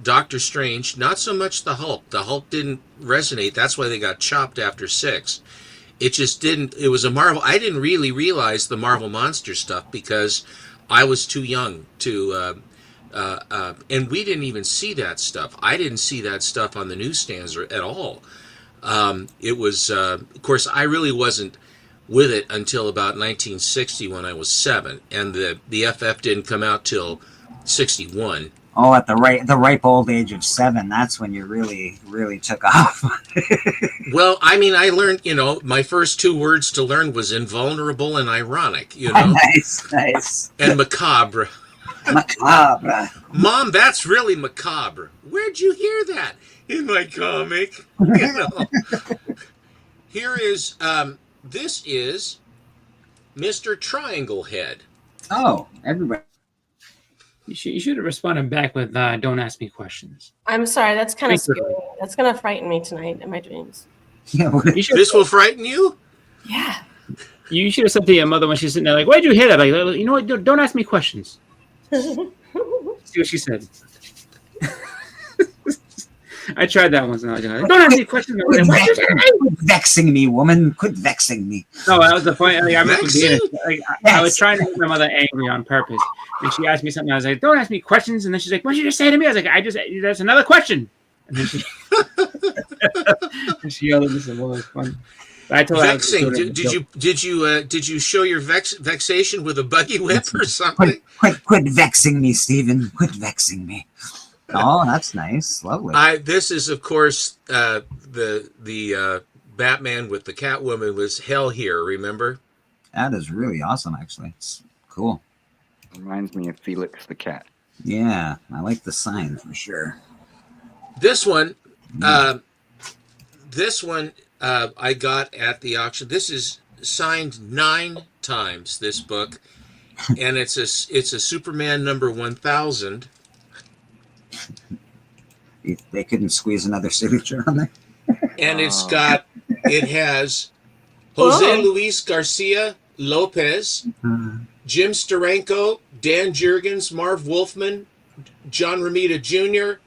Doctor Strange, not so much the Hulk. The Hulk didn't resonate. That's why they got chopped after 6. It just didn't. It was a Marvel. I didn't really realize the Marvel Monster stuff because I was too young to, and we didn't even see that stuff. I didn't see that stuff on the newsstands at all. It was, of course, I really wasn't with it until about 1960 when I was 7, and the FF didn't come out till 61. Oh, at the ripe old age of 7, that's when you really, really took off. Well, I mean, I learned, my first 2 words to learn was invulnerable and ironic, Nice. And macabre. Macabre. Mom, that's really macabre. Where'd you hear that? in my comic. You know. Here is this is Mr. Triangle Head. Oh, everybody. You should have responded back with "Don't ask me questions." I'm sorry, that's kind of Thank you. scary. That's gonna frighten me tonight in my dreams. This will frighten you? Yeah. You should have said to your mother when she's sitting there, like, "Why'd you hit her?" Like, you know what? Don't ask me questions. See what she said. I tried that once. And I was like, don't ask me questions. Quit vexing me, woman. Quit vexing me. No, that was the point. Like, I remember being I was trying to make my mother angry on purpose, and she asked me something. I was like, "Don't ask me questions." And then she's like, "What did you just say to me?" I was like, "That's another question." And then she and she yelled at me. Said, "Well, it's fun." But I told her Vexing. Did you show your vexation with a buggy whip or something? Quit vexing me, Stephen. Quit vexing me. Oh, that's nice. Lovely. This is, of course, the Batman with the Catwoman was Hell Here, remember? That is really awesome, actually. It's cool. Reminds me of Felix the Cat. Yeah, I like the sign for sure. This one, I got at the auction. This is signed 9 times, this book, and it's a Superman number 1000. They couldn't squeeze another signature on there. And it has Jose Luis Garcia Lopez, Jim Steranko, Dan Jurgens, Marv Wolfman, John Romita Jr.,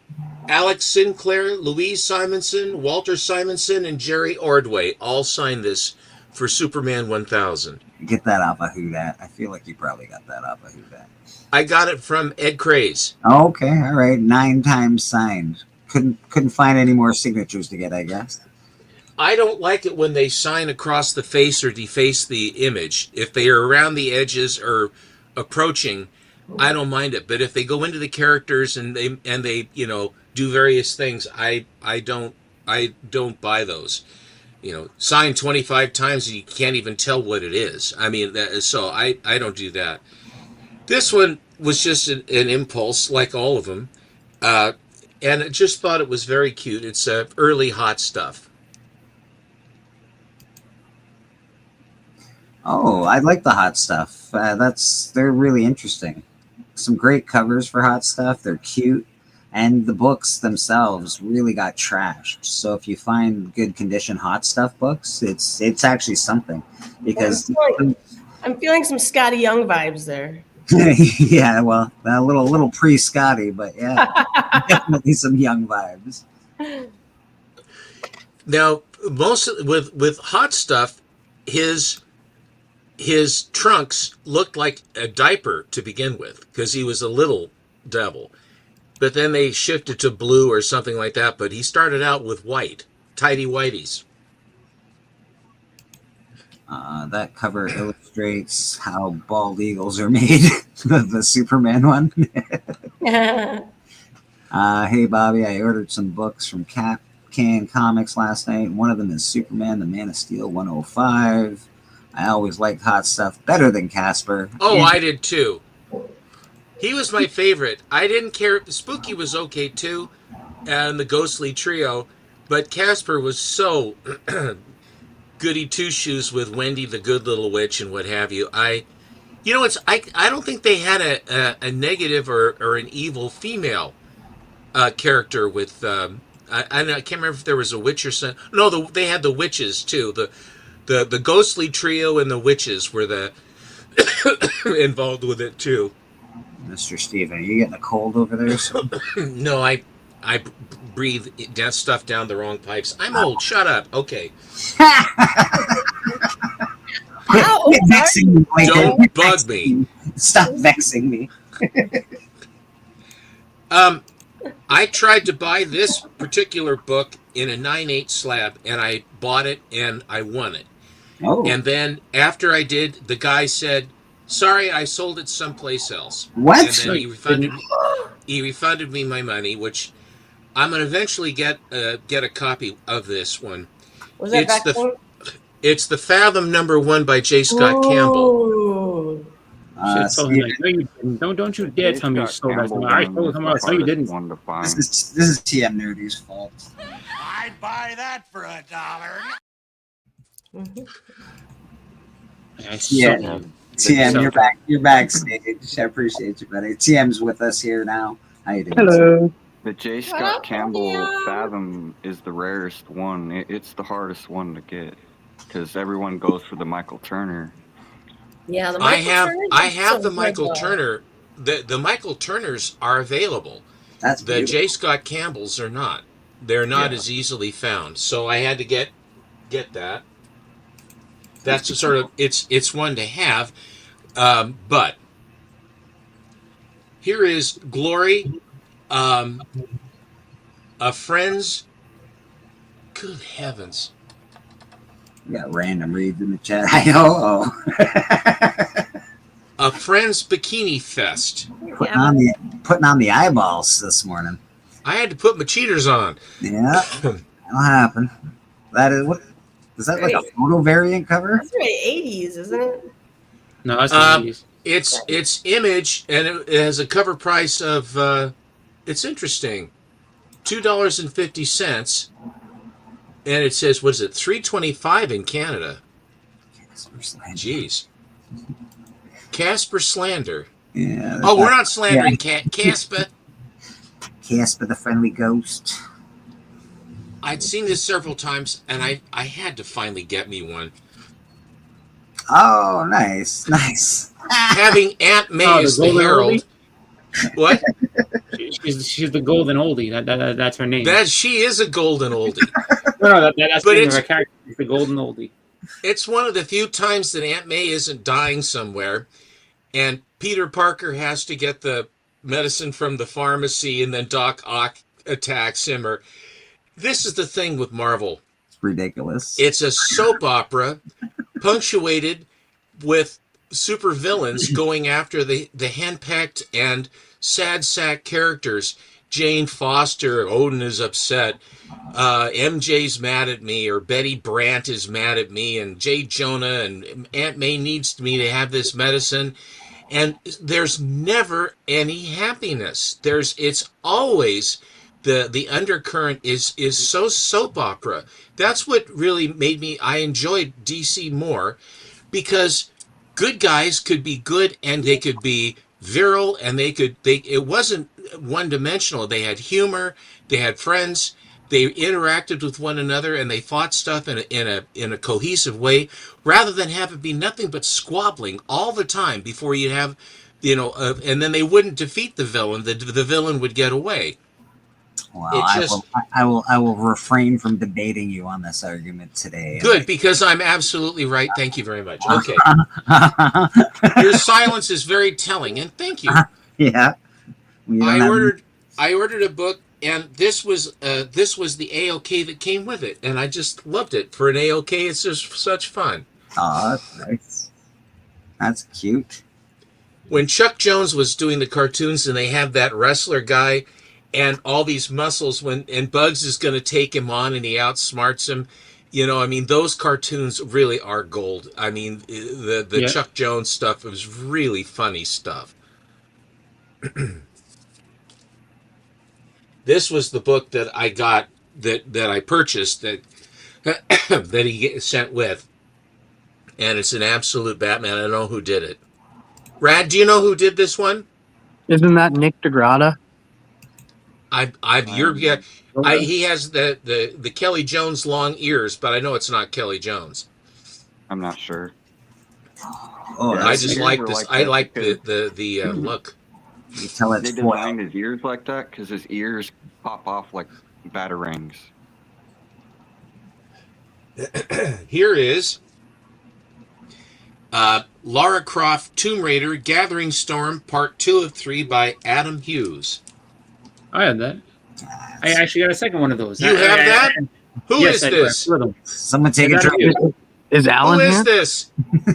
Alex Sinclair, Louise Simonson, Walter Simonson, and Jerry Ordway all signed this for Superman 1000. Get that off of Who Dat. I feel like you probably got that off of Who Dat. I got it from Ed Craze. Okay, all right. 9 times signed. Couldn't find any more signatures to get, I guess. I don't like it when they sign across the face or deface the image. If they are around the edges or approaching, I don't mind it. But if they go into the characters and they do various things, I don't buy those. Sign 25 times and you can't even tell what it is. I mean, so I don't do that. This one was just an impulse, like all of them, and I just thought it was very cute. It's early hot stuff. Oh, I like the hot stuff. They're really interesting. Some great covers for hot stuff. They're cute, and the books themselves really got trashed. So if you find good condition hot stuff books, it's actually something. Because I'm feeling some Scotty Young vibes there. Yeah, well, a little pre-Scotty, but yeah, definitely some Young vibes. Now, with hot stuff, his trunks looked like a diaper to begin with because he was a little devil, but then they shifted to blue or something like that. But he started out with white, tidy whities. That cover illustrates how bald eagles are made. The Superman one. Hey, Bobby, I ordered some books from Can Comics last night. One of them is Superman, the Man of Steel 105. I always liked hot stuff better than Casper. Oh, I did too. He was my favorite. I didn't care. Spooky was okay too, and the Ghostly Trio, but Casper was so goody two shoes with Wendy the Good Little Witch and what have you. I don't think they had a negative or an evil female character with. I can't remember if there was a witch or something. No, they had the witches too. The Ghostly Trio and the witches were the involved with it too. Mr. Steven, are you getting a cold over there? No, I breathe that stuff down the wrong pipes. I'm old. Shut up. Okay. Quit vexing me. Don't bug me. Stop vexing me. I tried to buy this particular book in a 9/8 slab, and I bought it and I won it. Oh. And then after I did, the guy said, "Sorry, I sold it someplace else." What? And then he refunded me my money, which I'm gonna eventually get a copy of this one. Was that back then? It's the Fathom #1 by J. Scott Campbell. Shit, told him, like, no, you didn't. Don't you dare tell me you stole that. I stole it somewhere else. No, you didn't. This is TM Nerdy's fault. I'd buy that for $1. Yeah. TM, you're back. You're backstage. I appreciate you, buddy. TM's with us here now. How you doing? Hello. The J. Scott Campbell Fathom is the rarest one. It's the hardest one to get because everyone goes for the Michael Turner. Yeah, the I have the Michael Turner. The Michael Turners are available. That's the J. Scott Campbells are not. They're not as easily found. So I had to get that. That's a sort of it's one to have. But here is Glory, a friend's. Good heavens. You got random reads in the chat. I know. A friend's bikini fest. Putting on the eyeballs this morning. I had to put my cheaters on. Yeah, that'll happen. That is what. Is that like a photo variant cover? That's very 80s, isn't it? No, that's 80s. It's Image, and it has a cover price of. It's interesting, $2.50, and it says, what is it, $3.25 in Canada? Jeez. Casper Slander. Yeah. Oh, we're not slandering Casper. Casper the Friendly Ghost. I'd seen this several times, and I had to finally get me one. Oh, nice. Having Aunt May as the Herald. What? She's the golden oldie. That's her name. She is a golden oldie. No, that's the name of her character. She's the golden oldie. It's one of the few times that Aunt May isn't dying somewhere, and Peter Parker has to get the medicine from the pharmacy, and then Doc Ock attacks him. Or this is the thing with Marvel. It's ridiculous. It's a soap opera punctuated with super villains going after the henpecked and sad sack characters. Jane Foster, Odin is upset. MJ's mad at me, or Betty Brant is mad at me, and J. Jonah and Aunt May needs me to have this medicine. And there's never any happiness. It's always the undercurrent is so soap opera. That's what really made I enjoyed DC more, because good guys could be good and they could be virile, and it wasn't one dimensional. They had humor, they had friends, they interacted with one another, and they fought stuff in a cohesive way, rather than have it be nothing but squabbling all the time before you'd have, and then they wouldn't defeat the villain. The villain would get away. Well, I will refrain from debating you on this argument today. Good, because I'm absolutely right. Thank you very much. Okay. Your silence is very telling, and thank you. Yeah. I ordered a book, and this was the AOK that came with it, and I just loved it. For an AOK, it's just such fun. Oh, that's nice. That's cute. When Chuck Jones was doing the cartoons, and they have that wrestler guy and all these muscles, and Bugs is going to take him on, and he outsmarts him. Those cartoons really are gold. I mean, the Chuck Jones stuff was really funny stuff. This was the book that I got, that I purchased, that that he sent with, and it's an absolute Batman. I don't know who did it. Rad, do you know who did this one? Isn't that Nick DeGrada? He has the Kelly Jones long ears, but I know it's not Kelly Jones. I'm not sure. Oh, I just like this. I like the look. You tell it's they designed his ears like that because his ears pop off like batarangs. Here is Lara Croft Tomb Raider Gathering Storm Part 2 of 3 by Adam Hughes. I had that. I actually got a second one of those. You have that? Who is this? Someone take a drink. Is Alan Who is here? this?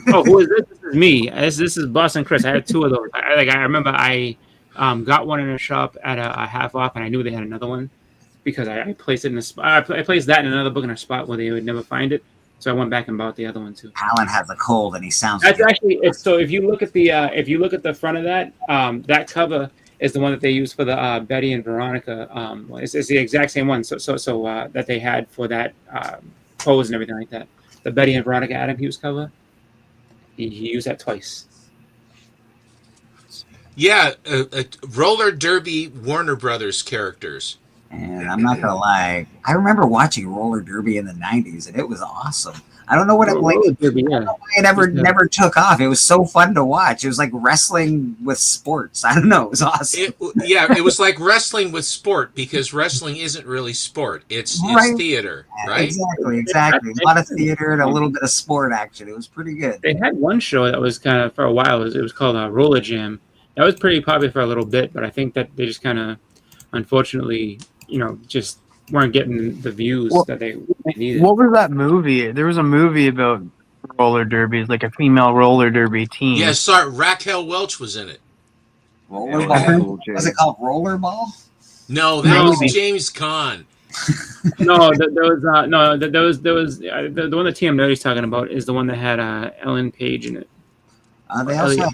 Oh, who is this? This is me. This is Boston Chris. I had two of those. I remember I got one in a shop at a half off, and I knew they had another one because I placed it in a spot. I placed that in another book in a spot where they would never find it. So I went back and bought the other one too. Alan has a cold and he sounds. That's actually it's so. If you look at the front of that, that cover is the one that they used for the Betty and Veronica. It's the exact same one. So that they had for that pose and everything like that. The Betty and Veronica Adam Hughes cover. He used that twice. Yeah, roller derby Warner Brothers characters. And I'm not gonna lie, I remember watching roller derby in the '90s, and it was awesome. I don't know what it like. It never took off. It was so fun to watch. It was like wrestling with sports. I don't know. It was awesome. It was like wrestling with sport because wrestling isn't really sport. It's theater, right? Exactly. A lot of theater and a little bit of sport action. It was pretty good. They had one show that was kind of for a while. It was called Roller Jam. That was pretty popular for a little bit, but I think that they just kind of, unfortunately, just weren't getting the views that they needed. What was that movie? There was a movie about roller derby, like a female roller derby team. Yeah, sorry, Raquel Welch was in it. Rollerball? Was it called Rollerball? No, that was James Caan. No, there was the one that TM Nerdy's talking about is the one that had Ellen Page in it. They also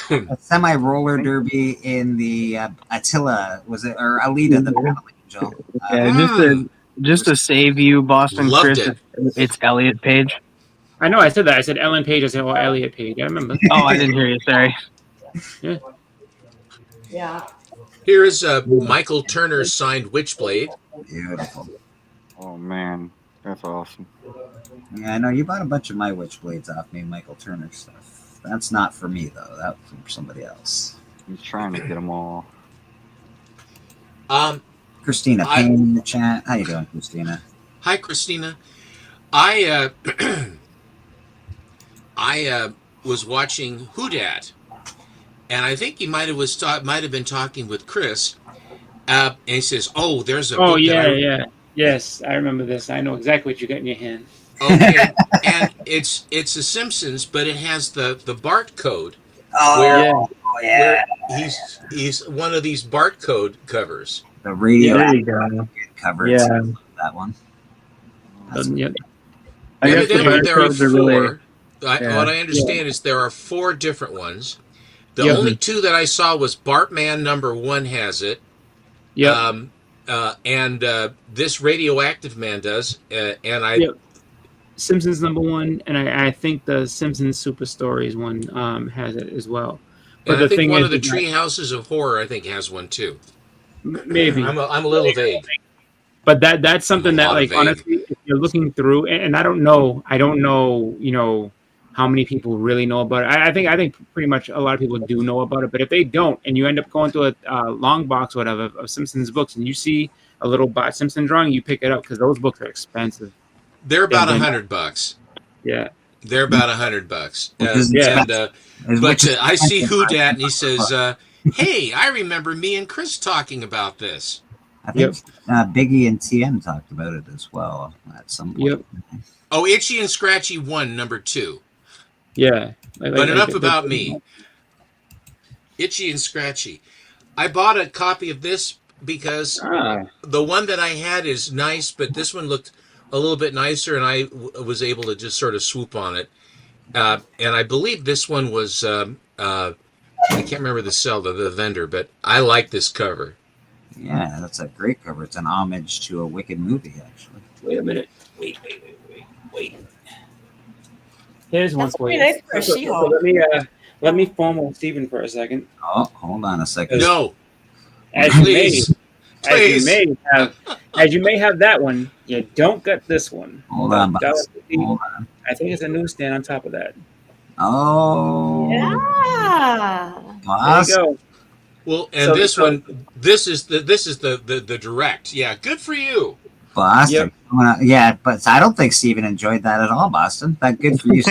had a semi-roller derby in the Attila, was it, or Alita, the Battle Angel. Just to save you, Boston Loved Chris, it. it's Elliot Page. I know, I said that. I said Ellen Page. I said, Elliot Page. I remember. Oh, I didn't hear you. Sorry. Yeah. Yeah. Here is Michael Turner's signed Witchblade. Beautiful. Oh man, that's awesome. Yeah, I know you bought a bunch of my Witchblades off me, Michael Turner stuff. That's not for me though. That was for somebody else. He's trying to get them all. Christina Payne in the chat. How you doing, Christina? Hi, Christina. I was watching Who Dat, and I think he might have been talking with Chris, and he says, "Oh, there's a book yeah. Yes, I remember this. I know exactly what you got in your hand." Okay, and it's The Simpsons, but it has the Bart code. Oh, where he's one of these Bart code covers. The radio cover. Yeah, that one. Yep. Evidently, there are four. Really, what I understand is there are 4 different ones. The only 2 that I saw was Bartman #1 has it. Yeah. And this Radioactive Man does. And I. Yep. Simpsons #1, and I think the Simpsons Super Stories one has it as well. But and the I think thing one is, of the Tree Houses of Horror, I think, has one too. Maybe. I'm a little vague. But that's something that, like, vague. honestly, if you're looking through, and I don't know, how many people really know about it. I think pretty much a lot of people do know about it. But if they don't, and you end up going to a long box or whatever of Simpsons books, and you see a little Bart Simpson drawing, you pick it up because those books are expensive. They're about $100. Yeah. They're about $100. But I see Who Dat, and he says, "Hey, I remember me and Chris talking about this." I think Biggie and TM talked about it as well at some point. Yep. Oh, Itchy and Scratchy 1, #2. Yeah. But enough about me. Itchy and Scratchy. I bought a copy of this because the one that I had is nice, but this one looked a little bit nicer, and I was able to just sort of swoop on it. And I believe this one was, I can't remember the vendor, but I like this cover. Yeah, that's a great cover. It's an homage to a Wicked movie, actually. Wait a minute. Wait. Here's one for you. Nice for a She-Hulk. Let me FOMO Steven for a second. Oh, hold on a second. No. As Please. As you may have that one, you don't get this one. Hold on, boss. I think it's a newsstand on top of that. Oh. Yeah. Boss. There you go. Well, and this is the direct. Yeah, good for you. Boston. Yep. Yeah, but I don't think Steven enjoyed that at all, Boston. That good for you.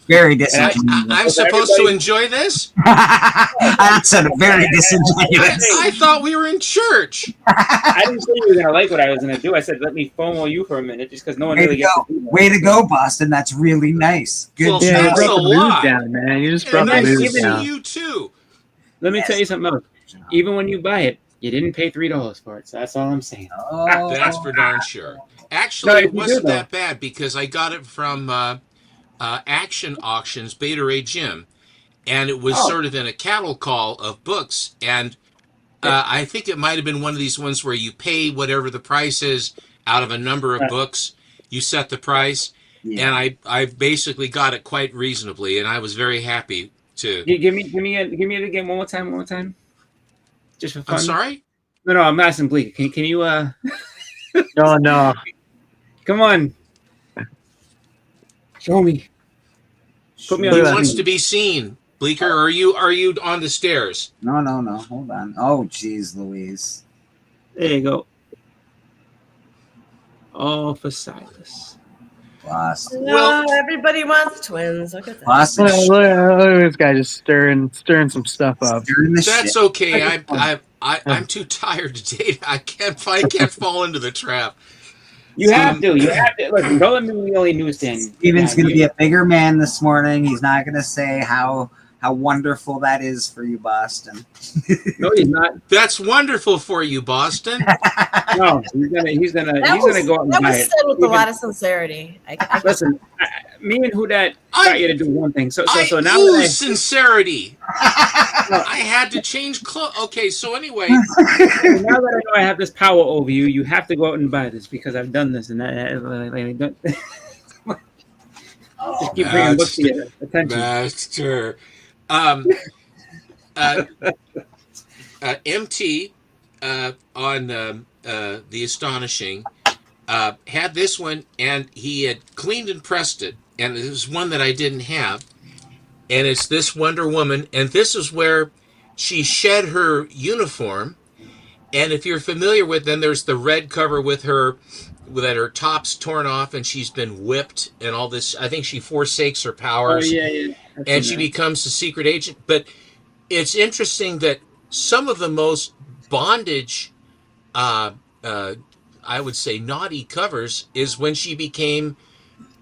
Very disingenuous. I'm supposed to enjoy this? That's very disingenuous. I thought we were in church. I didn't say you were going to like what I was going to do. I said, let me FOMO you for a minute, just because no one really gets to do that. Way to go, Boston. That's really nice. Good job. You brought the mood down, man. You just brought the mood down. You too. Let me tell you something else. Even when you buy it, you didn't pay $3 for it. So that's all I'm saying. Oh, that's for darn sure. actually, No, it you do, wasn't though. that bad because I got it from Action Auctions, Beta Ray Jim, and it was Oh. sort of in a cattle call of books. And I think it might have been one of these ones where you pay whatever the price is out of a number of Right. books. You set the price, Yeah. and I basically got it quite reasonably, and I was very happy to. Give me it again one more time. Just for fun. I'm sorry? No, I'm asking Bleak. Can you No. come on. Show me. Put me on He the wants screen. to be seen. Bleeker, are you on the stairs? No. Hold on. Oh, geez, Louise. There you go. Oh, for Silas. Boston. No, everybody wants twins. Look at that. Boston. Look at this guy just stirring some stuff up. That's okay. I'm too tired to date. I can't fall into the trap. You have to. Look, don't let me be the only newsstand. Steven's going to be a bigger man this morning. He's not going to say how wonderful that is for you, Boston. No, he's not. That's wonderful for you, Boston. No, he's gonna go out and That buy was it. said with a lot of sincerity. Listen, me and Hudat got you to do one thing. So now that Ooze sincerity. I had to change clothes. Okay, so anyway. now that I know I have this power over you, you have to go out and buy this because I've done this and that. Just keep bringing books to your attention. Master. MT on The Astonishing had this one, and he had cleaned and pressed it, and it was one that I didn't have, and it's this Wonder Woman, and this is where she shed her uniform, and if you're familiar with, then there's the red cover with her top's torn off, and she's been whipped, and all this. I think she forsakes her powers. Oh, yeah. And she becomes a secret agent. But it's interesting that some of the most bondage, I would say naughty covers, is when she became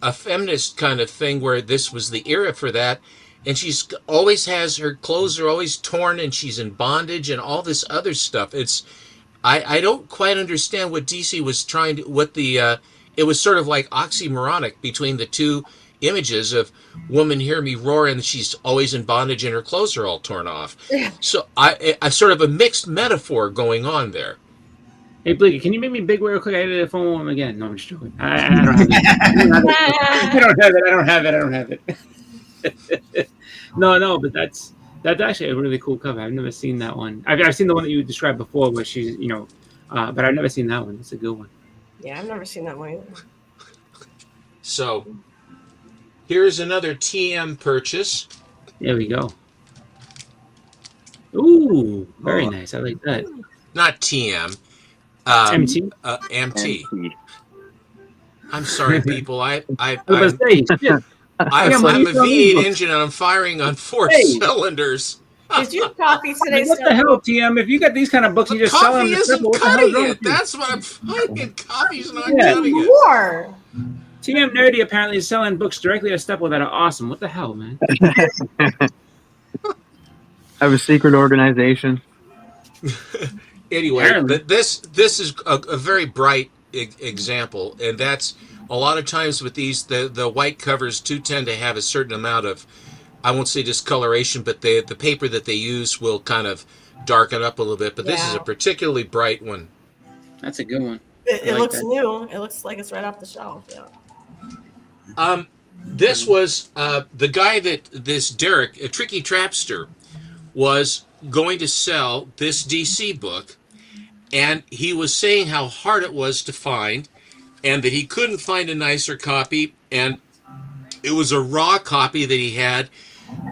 a feminist kind of thing, where this was the era for that. And she's always has her clothes are always torn, and she's in bondage and all this other stuff. I don't quite understand what DC was trying to, it was sort of like oxymoronic between the two images of woman hear me roar, and she's always in bondage and her clothes are all torn off. So I sort of a mixed metaphor going on there. Hey, Bleaky, can you make me big real quick? I had to phone him again. No, I'm just joking. I don't have it. I don't have it. No, but that's actually a really cool cover. I've never seen that one. I've seen the one that you described before, where she's, but I've never seen that one. It's a good one. Yeah, I've never seen that one either. So here's another TM purchase. There we go. Ooh, very nice. I like that. Not TM. MT? MT. I'm sorry, people. I'm a I'm V8 engine, and I'm firing on 4 cylinders. Did you coffee today? What the hell, TM? If you got these kind of books, you just sell them. Coffee isn't What the hell is cutting wrong it. with you? That's what I'm finding. Coffee's not Yeah. cutting it. More. TM Nerdy apparently is selling books directly to Stepwell that are awesome. What the hell, man? I have a secret organization. Anyway, Apparently. this is a very bright example, and that's a lot of times with these, the white covers do tend to have a certain amount of, I won't say discoloration, but the paper that they use will kind of darken up a little bit. But this is a particularly bright one. That's a good one. It like looks that. new. It looks like it's right off the shelf. Yeah. This was the guy this Derek, a Tricky Trapster, was going to sell this DC book, and he was saying how hard it was to find, and that he couldn't find a nicer copy, and it was a raw copy that he had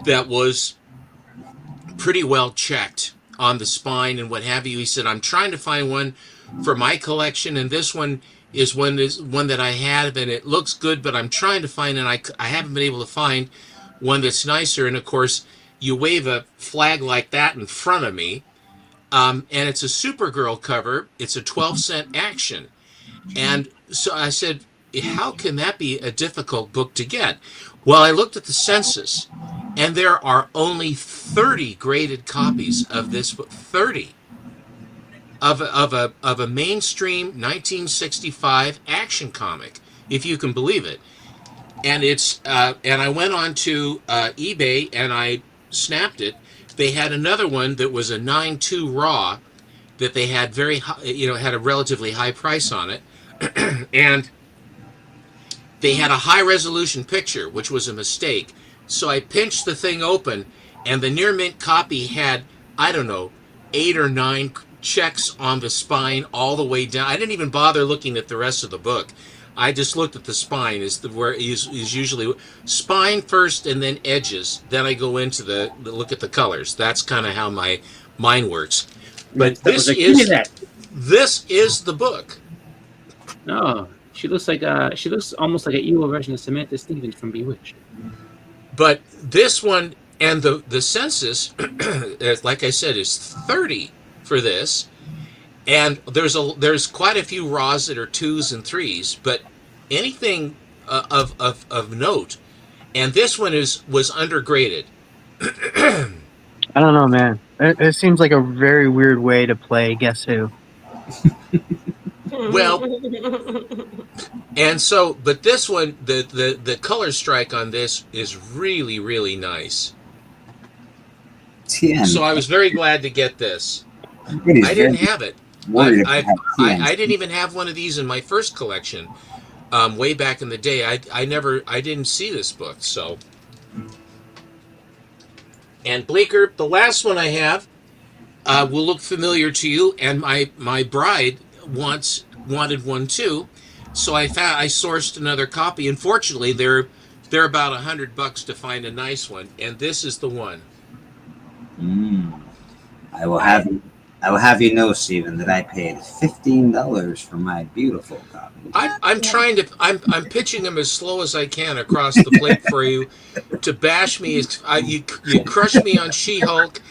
that was pretty well checked on the spine and what have you. He said, I'm trying to find one for my collection, and this one is one that I have, and it looks good, but I'm trying to find, and I haven't been able to find one that's nicer. And of course, you wave a flag like that in front of me, and it's a Supergirl cover. It's a 12-cent action. And so I said, how can that be a difficult book to get? Well, I looked at the census, and there are only 30 graded copies of this book. 30. of a mainstream 1965 action comic, if you can believe it. And it's and I went on to eBay and I snapped it. They had another one that was a 9.2 raw that they had very high, had a relatively high price on it, and they had a high resolution picture, which was a mistake. So I pinched the thing open, and the near mint copy had, I don't know, 8 or 9 checks on the spine all the way down. I didn't even bother looking at the rest of the book. I just looked at the spine. Where is usually spine first and then edges. Then I go into the look at the colors. That's kind of how my mind works. But this is the book. Oh, she looks almost like an evil version of Samantha Stevens from Bewitched. But this one and the census, like I said, is 30 for this. And there's quite a few raws that are 2s and 3s, but anything of note. And this one was undergraded. I don't know, man. It seems like a very weird way to play Guess Who. Well, and so, but this one, the color strike on this is really, really nice. 10. So I was very glad to get this. I didn't have it. I didn't even have one of these in my first collection way back in the day. I didn't see this book. So, and Bleecker, the last one I have will look familiar to you, and my bride wanted one too. So I sourced another copy. Unfortunately, they're about $100 to find a nice one, and this is the one. I will have you know, Stephen, that I paid $15 for my beautiful copy. I'm pitching them as slow as I can across the plate for you to bash me. You crush me on She-Hulk.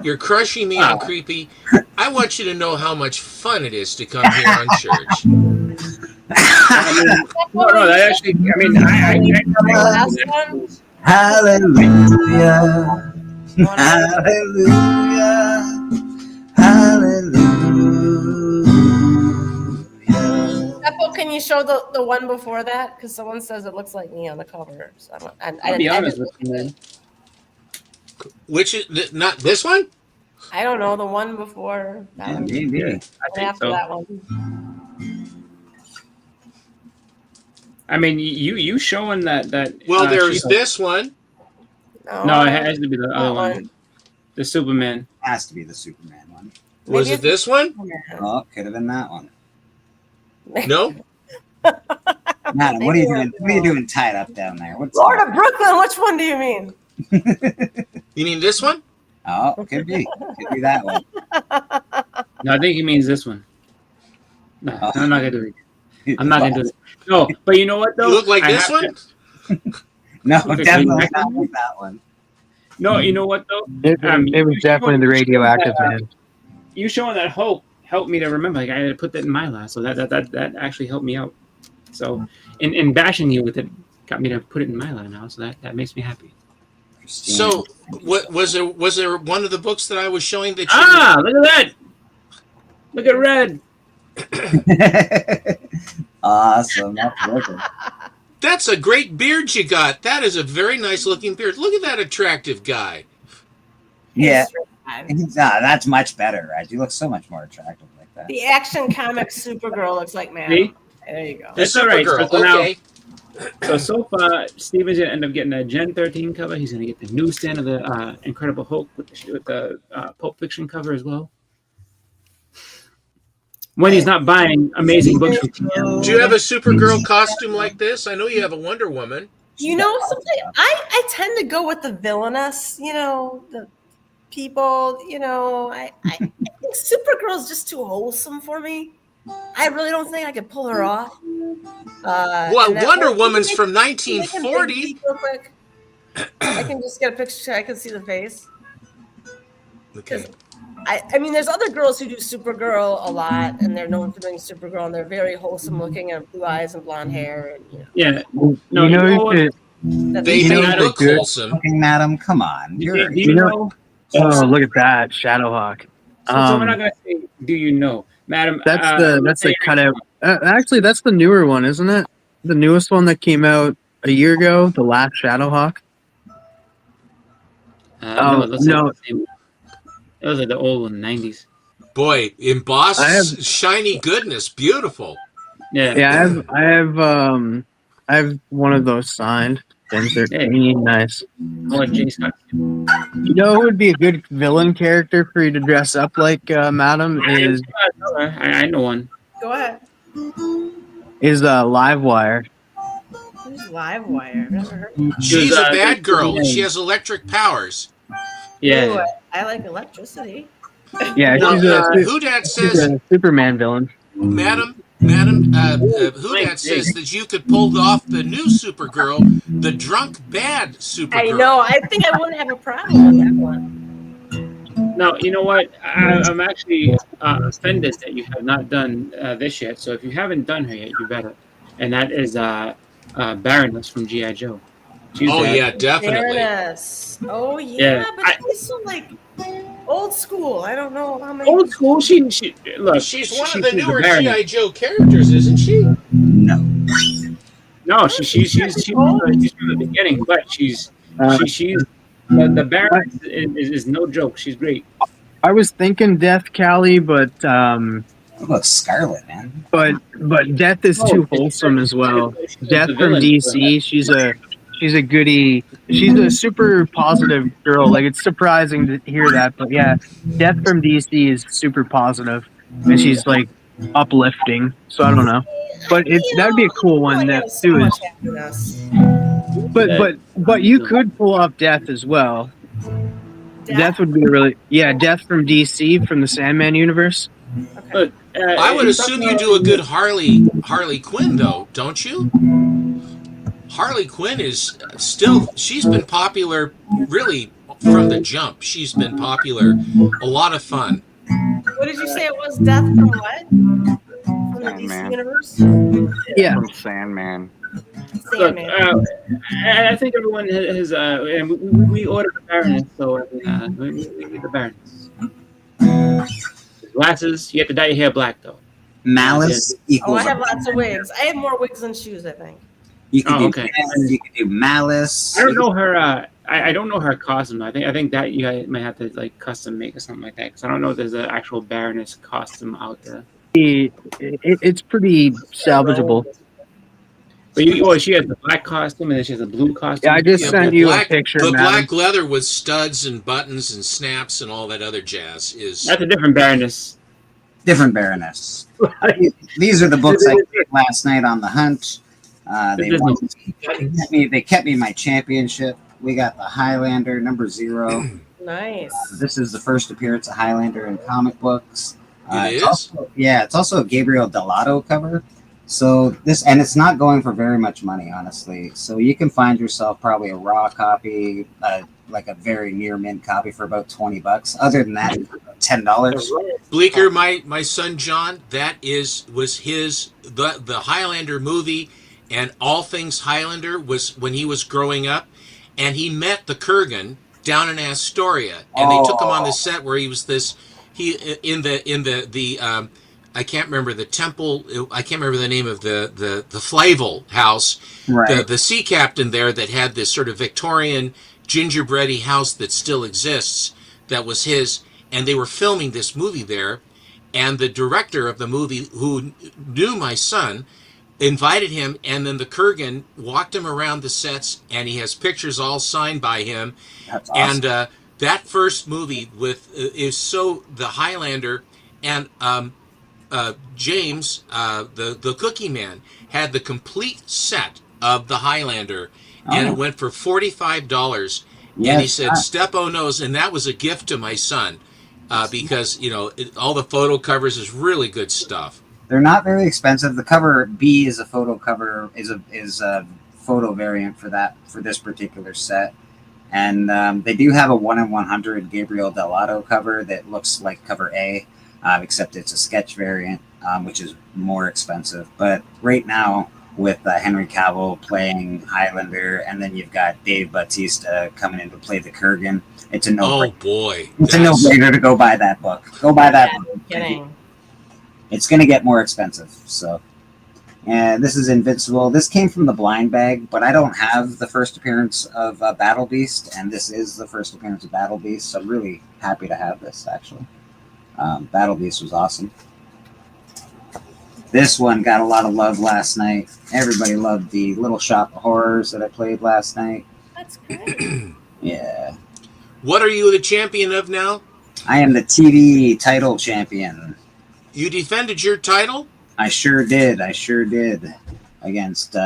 You're crushing me on Creepy. I want you to know how much fun it is to come here on Church. No, that actually, Hallelujah. Hallelujah. Hallelujah. Apple, can you show the one before that? Because someone says it looks like me on the cover. So I'll be honest with you, man. Which is not this one? I don't know, the one before that one. Maybe. I think After so. that one. I mean, you showing that. Well, there's She-Hulk. this one. No, it has to be the other one. The Superman. Has to be the Superman one. Was it this one? Oh, could have been that one. No. Madam, what are you doing? What are you doing tied up down there? What's Lord of Brooklyn, which one do you mean? You mean this one? Oh, could be. Could be that one. No, I think he means this one. No, I'm not gonna do it. I'm not gonna do it. No, but you know what though? You look like this one? No, Okay, definitely so- not like that one. No, you know what though? It was definitely the radioactive man. You showing that hope helped me to remember. Like I had to put that in my last, so that actually helped me out. So, in bashing you with it, got me to put it in my line now. So that makes me happy. So, what was there one of the books that I was showing that you Look at that! Look at red. Awesome. That's wicked. That's a great beard you got. That is a very nice looking beard. Look at that attractive guy. Yeah. That's much better, right? You look so much more attractive like that. The Action Comics Supergirl looks like man. See? There you go. That's all right. Supergirl, So now, okay. so far, Steven's gonna end up getting a Gen 13 cover. He's gonna get the newsstand of the Incredible Hulk with the Pulp Fiction cover as well. When he's not buying amazing books. Do you have a Supergirl costume like this? I know you have a Wonder Woman. You know, something I tend to go with the villainous, the people, I think Supergirl's just too wholesome for me. I really don't think I could pull her off. Well, Wonder Woman's from 1940. Real quick. I can just get a picture. I can see the face. Okay. I mean, there's other girls who do Supergirl a lot, and they're known for doing Supergirl, and they're very wholesome looking, and blue eyes and blonde hair. And, Yeah. You know who They don't look wholesome. Okay, madam, come on. You know, Oh, look at that Shadowhawk. so we're not gonna say do you know, Madam? That's the cutout. Actually, that's the newer one, isn't it? The newest one that came out a year ago, The Last Shadowhawk. No. Those are the old one, 90s. Boy, embossed, shiny goodness, beautiful. Yeah. I have one of those signed. 1013, nice. You know who would be a good villain character for you to dress up like, Madam? I know one. Go ahead. Is Livewire. Who's Livewire? I've never heard of She's a bad girl. She has electric powers. Yeah. Ooh, I like electricity. Yeah, Houdat she's says, a Superman villain. Madam, Houdat says that you could pull off the new Supergirl, the drunk bad Supergirl. I know. I think I wouldn't have a problem with that one. No, you know what? I'm actually offended that you have not done this yet. So if you haven't done her yet, you better. And that is Baroness from G.I. Joe. Yeah, definitely. Baroness. Oh yeah, but she's so like old school. I don't know how many. Old school. She look. She's one of the newer G.I. Joe characters, isn't she? No. No, she's from the beginning, but she's the Baroness is no joke. She's great. I was thinking Death Callie, but what about Scarlet, man? But Death is too wholesome as well. Death from DC, she's a goodie. She's a super positive girl. Like, it's surprising to hear that, but yeah, Death from DC is super positive, and she's like uplifting. So I don't know, but that'd be a cool one. That too is. But you could pull off Death as well. Death would be Death from DC from the Sandman universe. Okay. I would assume you do a good Harley Quinn, though, don't you? Harley Quinn is she's been popular really from the jump. She's been popular, a lot of fun. What did you say it was? Death from what? From the DC universe? Yeah. From Sandman. Look, I think everyone has and we ordered the Baroness, so we get the Baroness. Glasses, you have to dye your hair black though. Malice equals. I have lots of wigs. I have more wigs than shoes, I think. You can you can do Malice. I don't know her. I don't know her costume. I think that you guys might have to like custom make or something like that because I don't know if there's an actual Baroness costume out there. It's pretty salvageable. But she has the black costume and then she has a blue costume. Yeah, I just sent you a picture. The black leather with studs and buttons and snaps and all that other jazz is. That's a different Baroness. Different Baroness. These are the books I did last night on the hunt. They kept me my championship. We got the Highlander #0. Nice. This is the first appearance of Highlander in comic books. It's also a Gabriel Delato cover. So it's not going for very much money, honestly. So you can find yourself probably a raw copy, like a very near mint copy for about $20. Other than that, $10. Bleecker, my son John, that was the Highlander movie, and all things Highlander was when he was growing up, and he met the Kurgan down in Astoria, and they took him on the set where he was in the I can't remember the temple. I can't remember the name of the Flavel house. Right. The sea captain there that had this sort of Victorian gingerbready house that still exists. That was his, and they were filming this movie there. And the director of the movie, who knew my son, invited him, and then the Kurgan walked him around the sets, and he has pictures all signed by him. That's awesome. And that first movie the Highlander and. James, the Cookie Man, had the complete set of the Highlander, and it went for $45. And he said, "Steppo knows," and that was a gift to my son, because all the photo covers is really good stuff. They're not very expensive. The cover B is a photo cover, is a photo variant for this particular set, and they do have a 1 in 100 Gabriel Delato cover that looks like cover A. Except it's a sketch variant, which is more expensive. But right now, with Henry Cavill playing Highlander, and then you've got Dave Bautista coming in to play the Kurgan, it's a no-brainer. Oh boy! It's a no-brainer to go buy that book. Go buy that book. Kidding. It's going to get more expensive. So, and this is Invincible. This came from the blind bag, but I don't have the first appearance of Battle Beast, and this is the first appearance of Battle Beast. So I'm really happy to have this, actually. Battle Beast was awesome. This one got a lot of love last night. Everybody loved the Little Shop of Horrors that I played last night. That's great. Yeah. What are you the champion of now? I am the TV title champion. You defended your title? I sure did. Against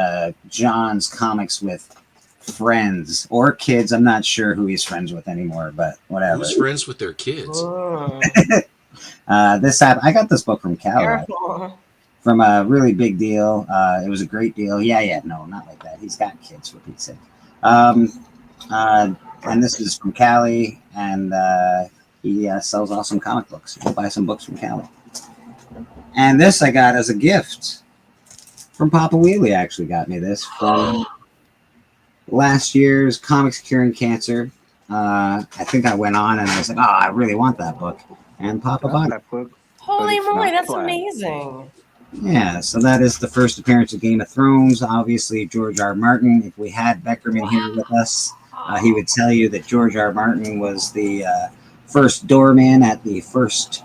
John's Comics with Friends or Kids. I'm not sure who he's friends with anymore, but whatever. Who's friends with their kids? This happened. I got this book from Cali. Careful. From a really big deal. It was a great deal. Yeah, no, not like that. He's got kids, for Pete's sake. And this is from Cali, and he sells awesome comic books. We'll buy some books from Cali. And this I got as a gift from Papa Wheelie. Actually got me this from last year's Comics Curing Cancer. I think I went on and I was like, I really want that book. And Papa bought it. Holy moly, that's amazing. Yeah, so that is the first appearance of Game of Thrones. Obviously, George R. Martin. If we had Beckerman here with us, he would tell you that George R. Martin was the first doorman at the first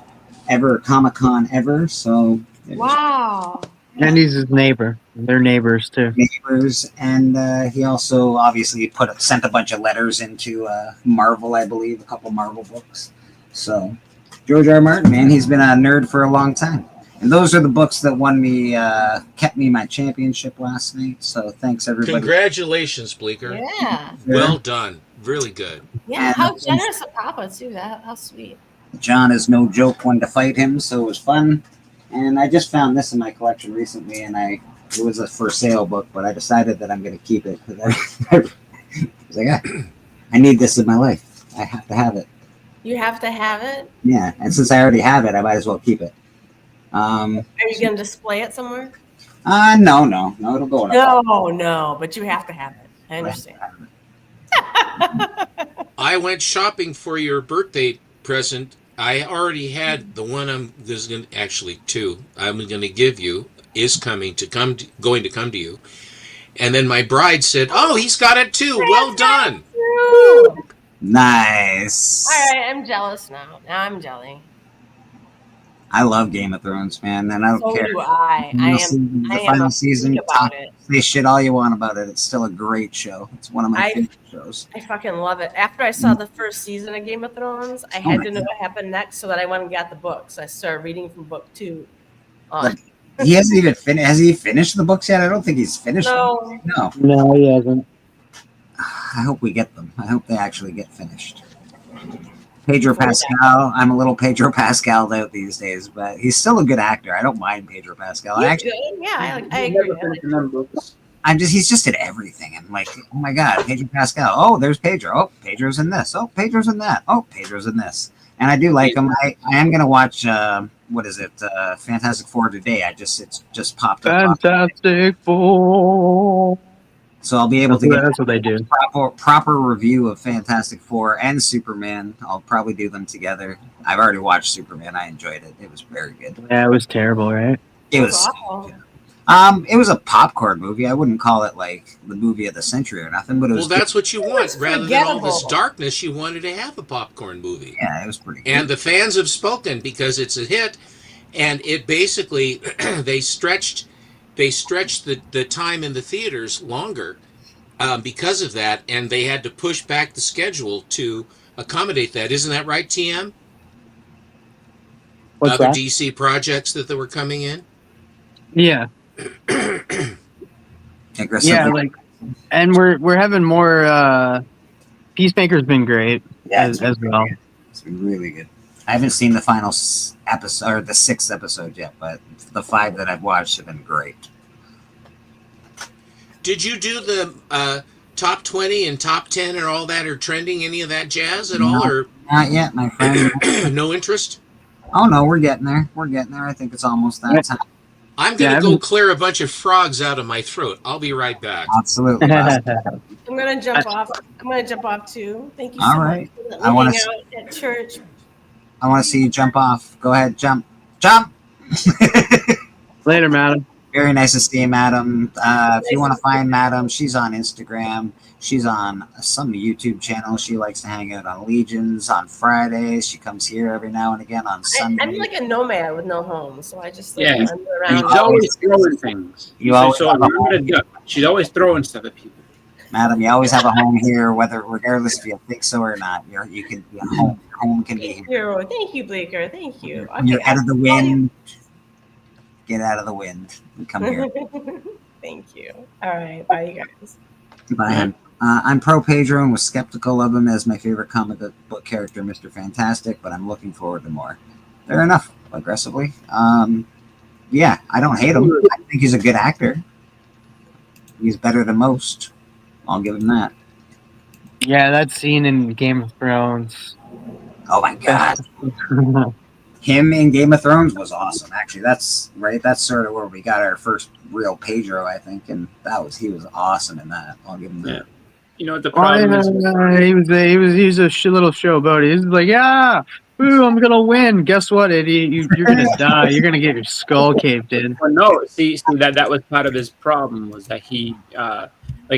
ever Comic-Con ever. So wow. And he's his neighbor. They're neighbors too. Neighbors, and he also obviously sent a bunch of letters into Marvel, I believe, a couple Marvel books. So George R. Martin, man, he's been a nerd for a long time. And those are the books that won me, kept me my championship last night. So thanks, everybody. Congratulations, Bleecker. Yeah. Well done. Really good. Yeah, And how generous of Papa, too. How sweet. John is no joke when to fight him, so it was fun. And I just found this in my collection recently, and it was a for sale book, but I decided that I'm going to keep it. I was like, I need this in my life. I have to have it. You have to have it? Yeah, and since I already have it, I might as well keep it. Are you going to display it somewhere? No, it'll go in a box. No, but you have to have it. I understand. I went shopping for your birthday present. I already had the one two I'm going to give you is going to come to you. And then my bride said, "Oh, he's got it too. Well done." Nice. All right, I'm jealous now. Now I'm jelly. I love Game of Thrones, man, and I don't So care. do I. The final season, say shit all you want about it. It's still a great show. It's one of my favorite shows. I fucking love it. After I saw the first season of Game of Thrones, I had to know what happened next so that I went and got the books. I started reading from book 2 on. But he hasn't even finished. Has he finished the books yet? I don't think he's finished them. No, he hasn't. I hope we get them. I hope they actually get finished. Pedro Pascal. I'm a little Pedro Pascal out these days, but he's still a good actor. I don't mind Pedro Pascal. He's good. Yeah, I agree. He's just in everything. I'm like, oh my God, Pedro Pascal. Oh, there's Pedro. Oh, Pedro's in this. Oh, Pedro's in that. Oh, Pedro's in this. And I do like him. I am going to watch, what is it? Fantastic Four today. It's just popped up. Fantastic Four. So I'll be able to get that's what they do. Proper review of Fantastic Four and Superman. I'll probably do them together. I've already watched Superman. I enjoyed it. It was very good. Yeah, it was terrible, right? It was. It was a popcorn movie. I wouldn't call it like the movie of the century or nothing, but it was. Well, that's what you want. Rather than all this forgettable. darkness, you wanted to have a popcorn movie. Yeah, it was pretty good. And the fans have spoken because it's a hit, and it basically they stretched the time in the theaters longer because of that, and they had to push back the schedule to accommodate that. Isn't that right, TM? What's Other that? DC projects that were coming in? Yeah. Aggressive. Yeah, and we're having more. Peacemaker's been great as well. It's been really good. I haven't seen the final episode or the 6th episode yet, but the 5 that I've watched have been great. Did you do the top 20 and top 10 and all that, or trending, any of that jazz at all? Or Not yet, my friend. no interest? Oh no, we're getting there. I think it's almost that time. I'm going to go clear a bunch of frogs out of my throat. I'll be right back. Absolutely. I'm gonna jump off. I'm gonna jump off too. Thank you so All right. much. I wanna Hang out at church. I want to see you jump off. Go ahead, jump. Jump! Later, madam. Very nice to see you, madam. If you want to find madam, she's on Instagram. She's on some YouTube channel. She likes to hang out on Legions on Fridays. She comes here every now and again on Sundays. I'm like a nomad with no home, so I just like, Yeah, wander around. she's always throwing things. You always so have a remember the gut. She's always throwing stuff at people. Madam, you always have a home here, regardless if you think so or not. You can be home. Home can be here. Thank you, Bleecker. Thank you. You're out of the wind. Get out of the wind and come here. Thank you. All right. Bye, you guys. Bye. I'm pro Pedro and was skeptical of him as my favorite comic book character, Mr. Fantastic, but I'm looking forward to more. Fair enough. Aggressively. Yeah, I don't hate him. I think he's a good actor. He's better than most. I'll give him that. Yeah, that scene in Game of Thrones. Oh my god. Him in Game of Thrones was awesome. Actually, that's right. That's sort of where we got our first real Pedro, I think, and he was awesome in that. I'll give him that. You know what the problem is? He was a little showboat. He was like, yeah, ooh, I'm gonna win. Guess what, idiot? You're gonna die. You're gonna get your skull caved in. Well, no, see that was part of his problem was that he, like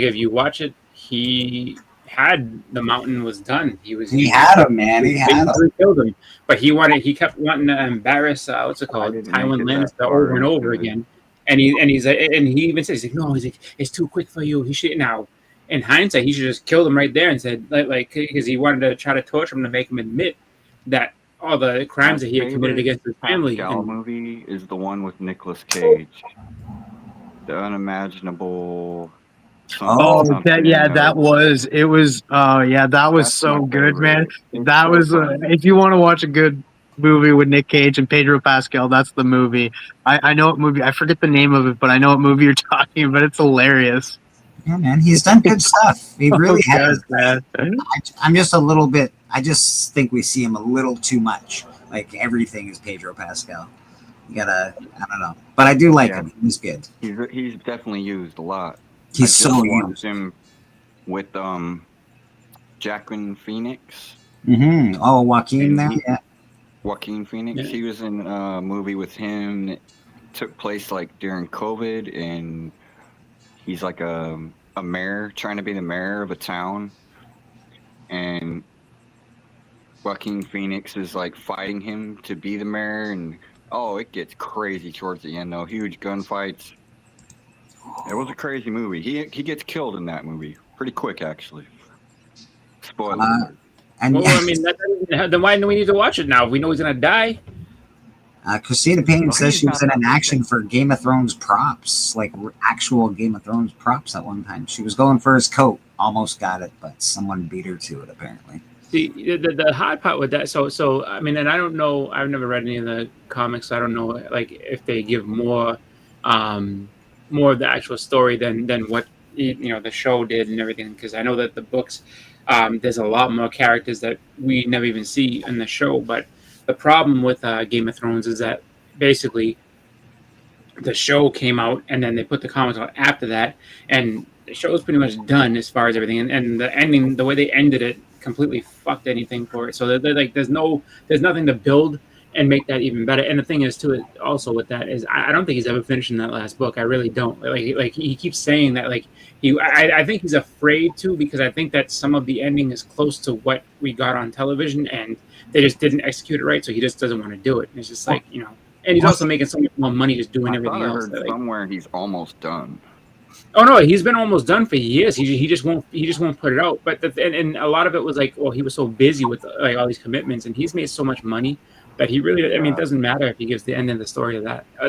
if you watch it, he had the mountain was done. He had him, man. He had him. Killed him, but he kept wanting to embarrass what's it called, Tywin Lannister over and over again. And he even says, he's like, no, he's like, it's too quick for you. He should now. In hindsight, he should just killed him right there and said, like, because he wanted to try to torture him to make him admit that all the crimes that he had committed against his family. The movie is the one with Nicolas Cage, the unimaginable. That was so good, man. That was if you want to watch a good movie with Nick Cage and Pedro Pascal, that's the movie. I know what movie. I forget the name of it, but I know what movie you're talking about. It's hilarious. Yeah, man, he's done good stuff. He really has. Man. I'm just a little bit. I just think we see him a little too much. Like everything is Pedro Pascal. You gotta. I don't know, but I do like him. He's good. He's definitely used a lot. He's so used him with Jacqueline Phoenix. Mm-hmm. Oh, Joaquin there. Yeah. Joaquin Phoenix. Yeah. He was in a movie with him that took place like during COVID, and he's like a mayor trying to be the mayor of a town, and Joaquin Phoenix is like fighting him to be the mayor, and it gets crazy towards the end though. Huge gunfights. It was a crazy movie. He gets killed in that movie pretty quick, actually. Spoiler. And I mean, then why do we need to watch it now? If we know he's gonna die. Christina Payne says she was in an action for Game of Thrones props, like actual Game of Thrones props at one time. She was going for his coat, almost got it, but someone beat her to it apparently. See, the hard part with that, so I mean, and I don't know, I've never read any of the comics, so I don't know, like, if they give more of the actual story than what, the show did and everything, because I know that the books, there's a lot more characters that we never even see in the show, but the problem with Game of Thrones is that basically the show came out and then they put the comics out after that, and the show is pretty much done as far as everything, and the ending, the way they ended it, completely fucked anything for it. So they're like, there's nothing to build and make that even better. And the thing is, too, also with that is, I don't think he's ever finished in that last book. I really don't. Like he keeps saying that, like I think he's afraid to, because I think that some of the ending is close to what we got on television, and they just didn't execute it right. So he just doesn't want to do it. And it's just like, and he's also making so much more money just doing everything else. I heard somewhere he's almost done. Oh no, he's been almost done for years. He just won't put it out. But and a lot of it was like, well, he was so busy with like all these commitments, and he's made so much money that he really, I mean, it doesn't matter if he gives the end of the story of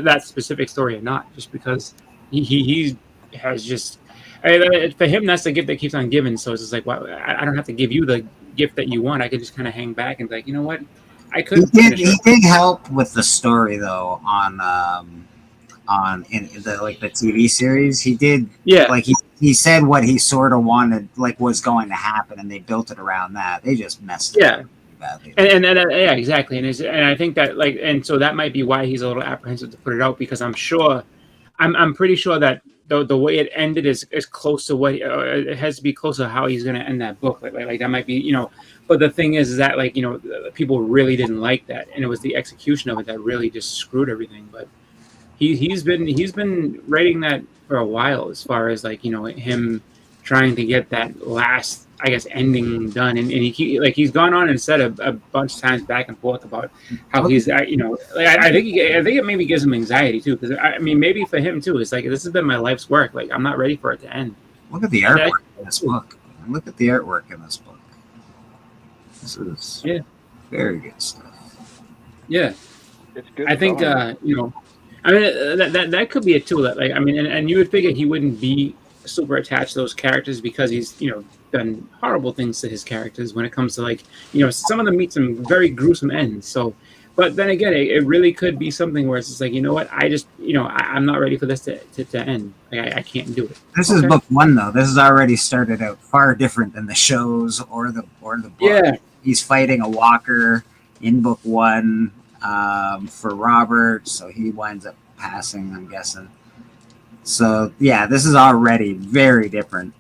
that specific story or not, just because he has just, for him, that's the gift that keeps on giving. So it's just like, well, I don't have to give you the gift that you want. I could just kind of hang back and be like, you know what, I could. He did help with the story though on in the TV series. He did, like he said what he sort of wanted, like was going to happen, and they built it around that. They just messed it up badly. And yeah, exactly. And I think that, like, and so that might be why he's a little apprehensive to put it out, because I'm pretty sure that the way it ended is close to what it has to be close to how he's going to end that book. Like that might be, you know. But the thing is that, like, you know, people really didn't like that, and it was the execution of it that really just screwed everything. But he's been writing that for a while, as far as, like, you know, him trying to get that last, I guess, ending done, and he's gone on and said a bunch of times back and forth about how he's, you know, like, I think it maybe gives him anxiety too, because I mean, maybe for him too, it's like, this has been my life's work, like, I'm not ready for it to end. Look at the artwork in this book. Look at the artwork in this book. This is very good stuff. Yeah, it's good. I think you know, I mean, that could be it too. That, like, I mean, and you would figure he wouldn't be super attached to those characters because he's, you know, done horrible things to his characters when it comes to, like, you know, some of them meet some very gruesome ends. So, but then again, it really could be something where it's just like, you know what, I just, you know, I'm not ready for this to end. Like, I can't do it. This is book one, though. This has already started out far different than the shows or the book. Yeah. He's fighting a walker in book one for Robert, so he winds up passing, I'm guessing. So, yeah, this is already very different.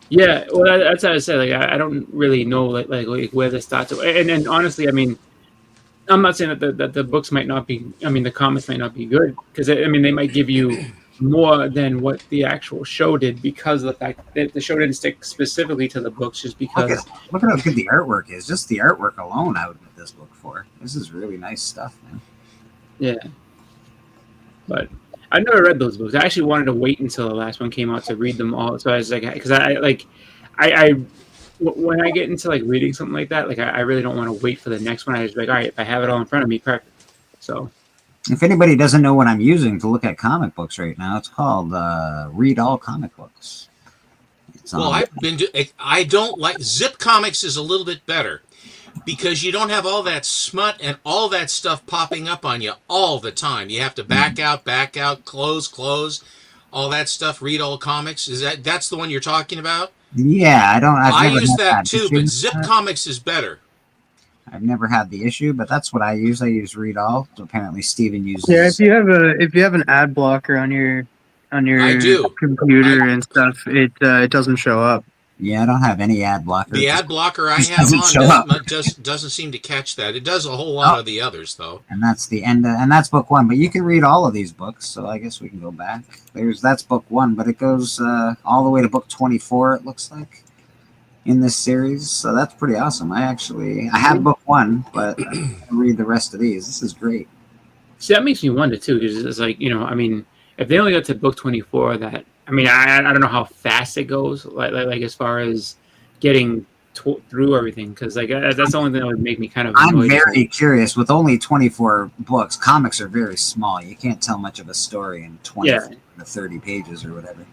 Yeah, well, that's what I said. Like, I don't really know like where this starts. And honestly, I mean, I'm not saying that the books might not be. I mean, the comics might not be good, because I mean, they might give you more than what the actual show did, because of the fact that the show didn't stick specifically to the books, just because. Look at how good the artwork is. Just the artwork alone, I would put this book for. This is really nice stuff, man. Yeah, but I never read those books. I actually wanted to wait until the last one came out to read them all. So I was like, because I when I get into, like, reading something like that, like, I really don't want to wait for the next one. I just like, all right, if I have it all in front of me, perfect. So, if anybody doesn't know what I'm using to look at comic books right now, it's called Read All Comic Books. Well, I don't like Zip Comics is a little bit better, because you don't have all that smut and all that stuff popping up on you all the time. You have to back out, close, all that stuff. Read All Comics. That's the one you're talking about? Yeah, I use that too, but Zip Comics is better. I've never had the issue, but that's what I use. I use Read All. So apparently, Steven uses. Yeah, if you have an ad blocker on your computer and stuff, it doesn't show up. Yeah, I don't have any ad blocker. The ad blocker I have on doesn't seem to catch that. It does a whole lot of the others, though. And that's the end, and that's book one. But you can read all of these books, so I guess we can go back. That's book one, but it goes all the way to book 24. It looks like in this series, so that's pretty awesome. I have book one, but I read the rest of these. This is great. See, that makes me wonder too, because it's like, you know, I mean, if they only got to book 24, that. I mean, I don't know how fast it goes, like as far as getting through everything, because like that's the only thing that would make me kind of. I'm very curious. With only 24 books, comics are very small. You can't tell much of a story in 20 to 30 pages or whatever.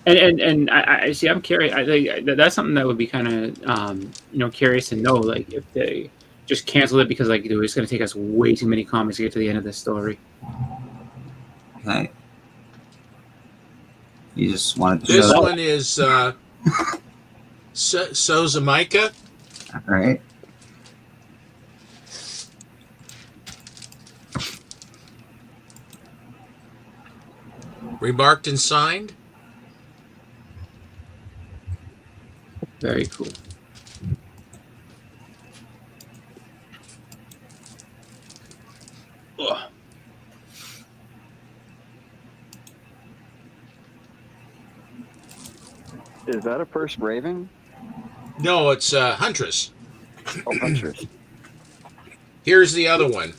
And I see. I'm curious. That's something that would be kind of you know, curious to know, like, if they just cancel it because, like, it's going to take us way too many comics to get to the end of this story. Okay. You just wanted to. This one is Sozamika. All right. Remarked and signed. Very cool. Ugh. Is that a first Raven? No, it's Huntress. Oh, Huntress. Here's the other one.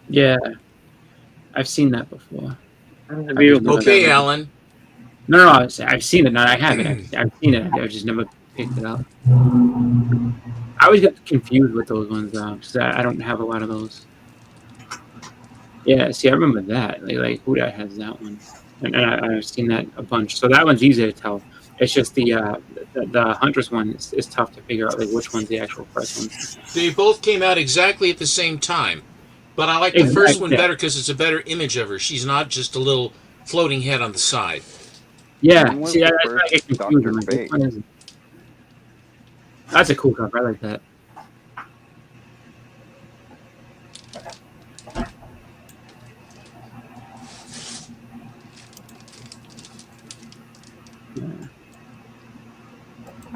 Yeah, I've seen that before. Okay, Alan. No, I've seen it. No, I haven't. I've seen it. I've just never picked it up. I always get confused with those ones, because I don't have a lot of those. Yeah, see, I remember that. Like Huda has that one. And I've seen that a bunch. So that one's easy to tell. It's just the Huntress one is tough to figure out, like, which one's the actual first one. They both came out exactly at the same time. But I like the first one better because it's a better image of her. She's not just a little floating head on the side. Yeah, see, that's why I get confused. Like, which one is it? That's a cool cover. I like that.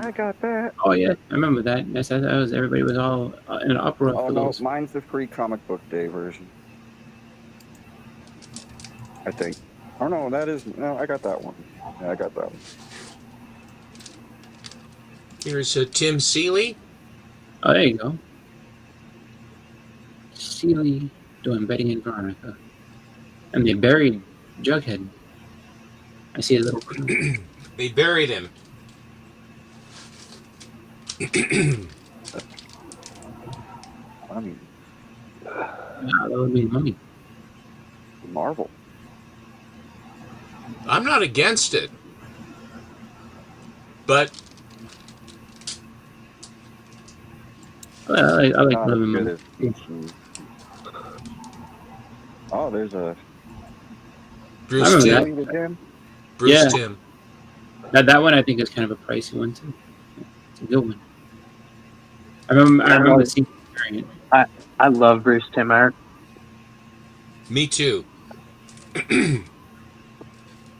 I got that. Oh yeah, I remember that. Yes, that was everybody was all in an uproar. Oh for no, those. mine's the free comic book day version. I think. Oh no, that is no. I got that one. Yeah, I got that one. Here's Tim Seeley. Oh, there you go. Seeley doing Betty and Veronica, and they buried Jughead. I see a little. They buried him. Mummy. That would be Mummy. Marvel. I'm not against it, but I like Not as Mummy. good as- Oh, there's a Bruce I remember Timm. again. Bruce Yeah. Timm. That one I think is kind of a pricey one too. It's a good one. I remember seeing it. I love Bruce Timm art. Me too.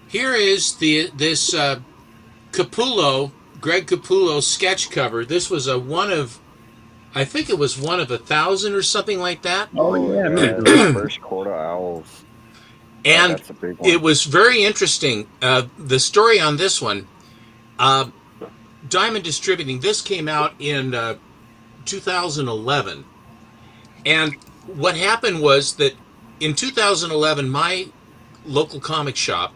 Here is this Capullo, Greg Capullo sketch cover. This was I think it was one of 1,000 or something like that. Oh yeah, I remember the those. first Court of Owls. And That's a big one. it was very interesting. The story on this one, Diamond Distributing, this came out in 2011. And what happened was that in 2011, my local comic shop,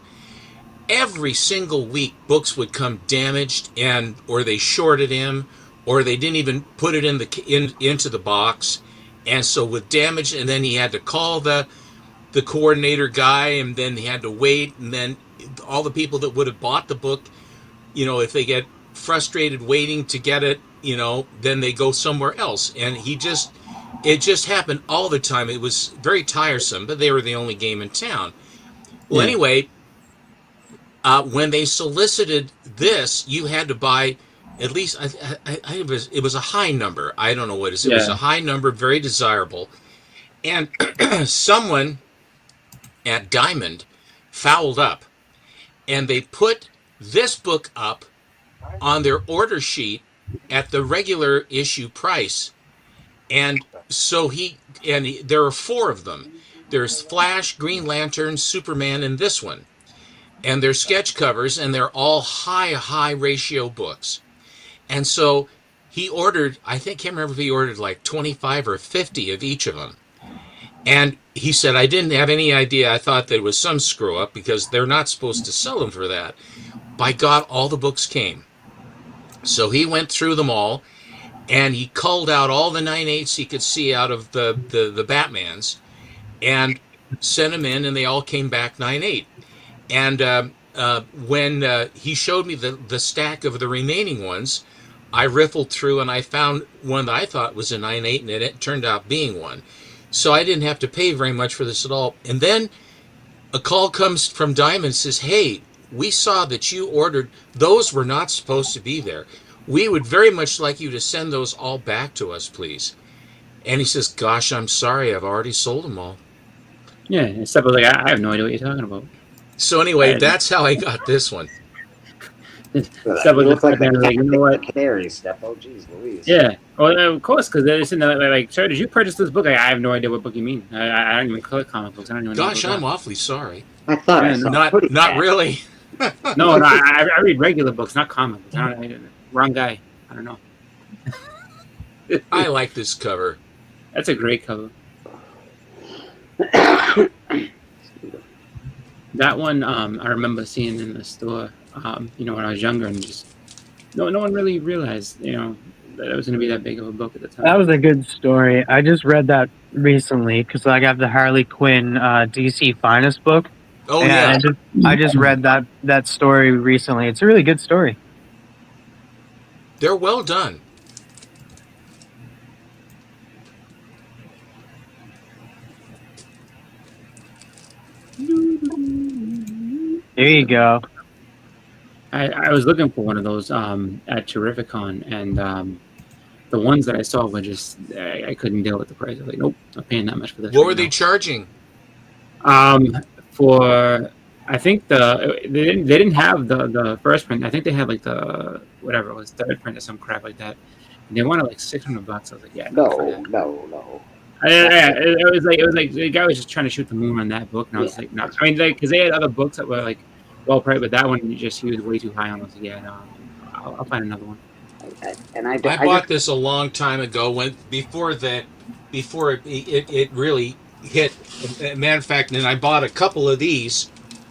every single week books would come damaged, or they shorted him, or they didn't even put it into the box. And so with damage, and then he had to call the coordinator guy, and then he had to wait, and then all the people that would have bought the book, if they get frustrated waiting to get it, then they go somewhere else. And it just happened all the time. It was very tiresome, but they were the only game in town. Well, Yeah. anyway, when they solicited this, you had to buy at least, it was a high number. I don't know what it is. It was Yeah. a high number, very desirable. And someone at Diamond fouled up, and they put this book up on their order sheet at the regular issue price. And so there are 4 of them. There's Flash, Green Lantern, Superman, and this one. And they're sketch covers, and they're all high ratio books. And so he ordered, I can't remember if he ordered like 25 or 50 of each of them. And he said, I didn't have any idea. I thought there was some screw up because they're not supposed to sell them for that. By God, all the books came. So he went through them all, and he culled out all the 9/8 he could see out of the Batmans, and sent them in, and they all came back 9/8. And when he showed me the stack of the remaining ones, I riffled through, and I found one that I thought was a 9/8, and it turned out being one. So I didn't have to pay very much for this at all. And then a call comes from Diamond and says, hey, we saw that you ordered, those were not supposed to be there. We would very much like you to send those all back to us, please. And he says, gosh, I'm sorry, I've already sold them all. Yeah, and stuff like I have no idea what you're talking about. So anyway, that's how I got this one. Stuff It looks like they're like, you know what? Canary stuff. Oh, geez, Louise. Yeah, well, of course, because they're sitting there like, sir, did you purchase this book? I have no idea what book you mean. I don't even collect comic books. I don't even know. Gosh, I'm awfly sorry. I thought I Yeah, saw Not really. No, I read regular books, not comic books. Wrong guy. I don't know. I like this cover. That's a great cover. That one, I remember seeing in the store, when I was younger, and just no one really realized, that it was going to be that big of a book at the time. That was a good story. I just read that recently because I got the Harley Quinn DC Finest book. Oh and yeah, I just read that story recently. It's a really good story. they're well done. There you go. I was looking for one of those at Terrificon, and the ones that I saw were just I couldn't deal with the price. I was like, nope, not paying that much for this. What were they charging? For I think they didn't have the first print. I think they had like the whatever it was, third print or some crap like that. And they wanted like $600. I was like, yeah, No. It was like the guy was just trying to shoot the moon on that book, and I was like, no. I mean, like, because they had other books that were like well priced, but that one he was way too high on. I was like, yeah, no, I'll find another one. I bought this a long time ago before it really hit. Matter of fact, and I bought a couple of these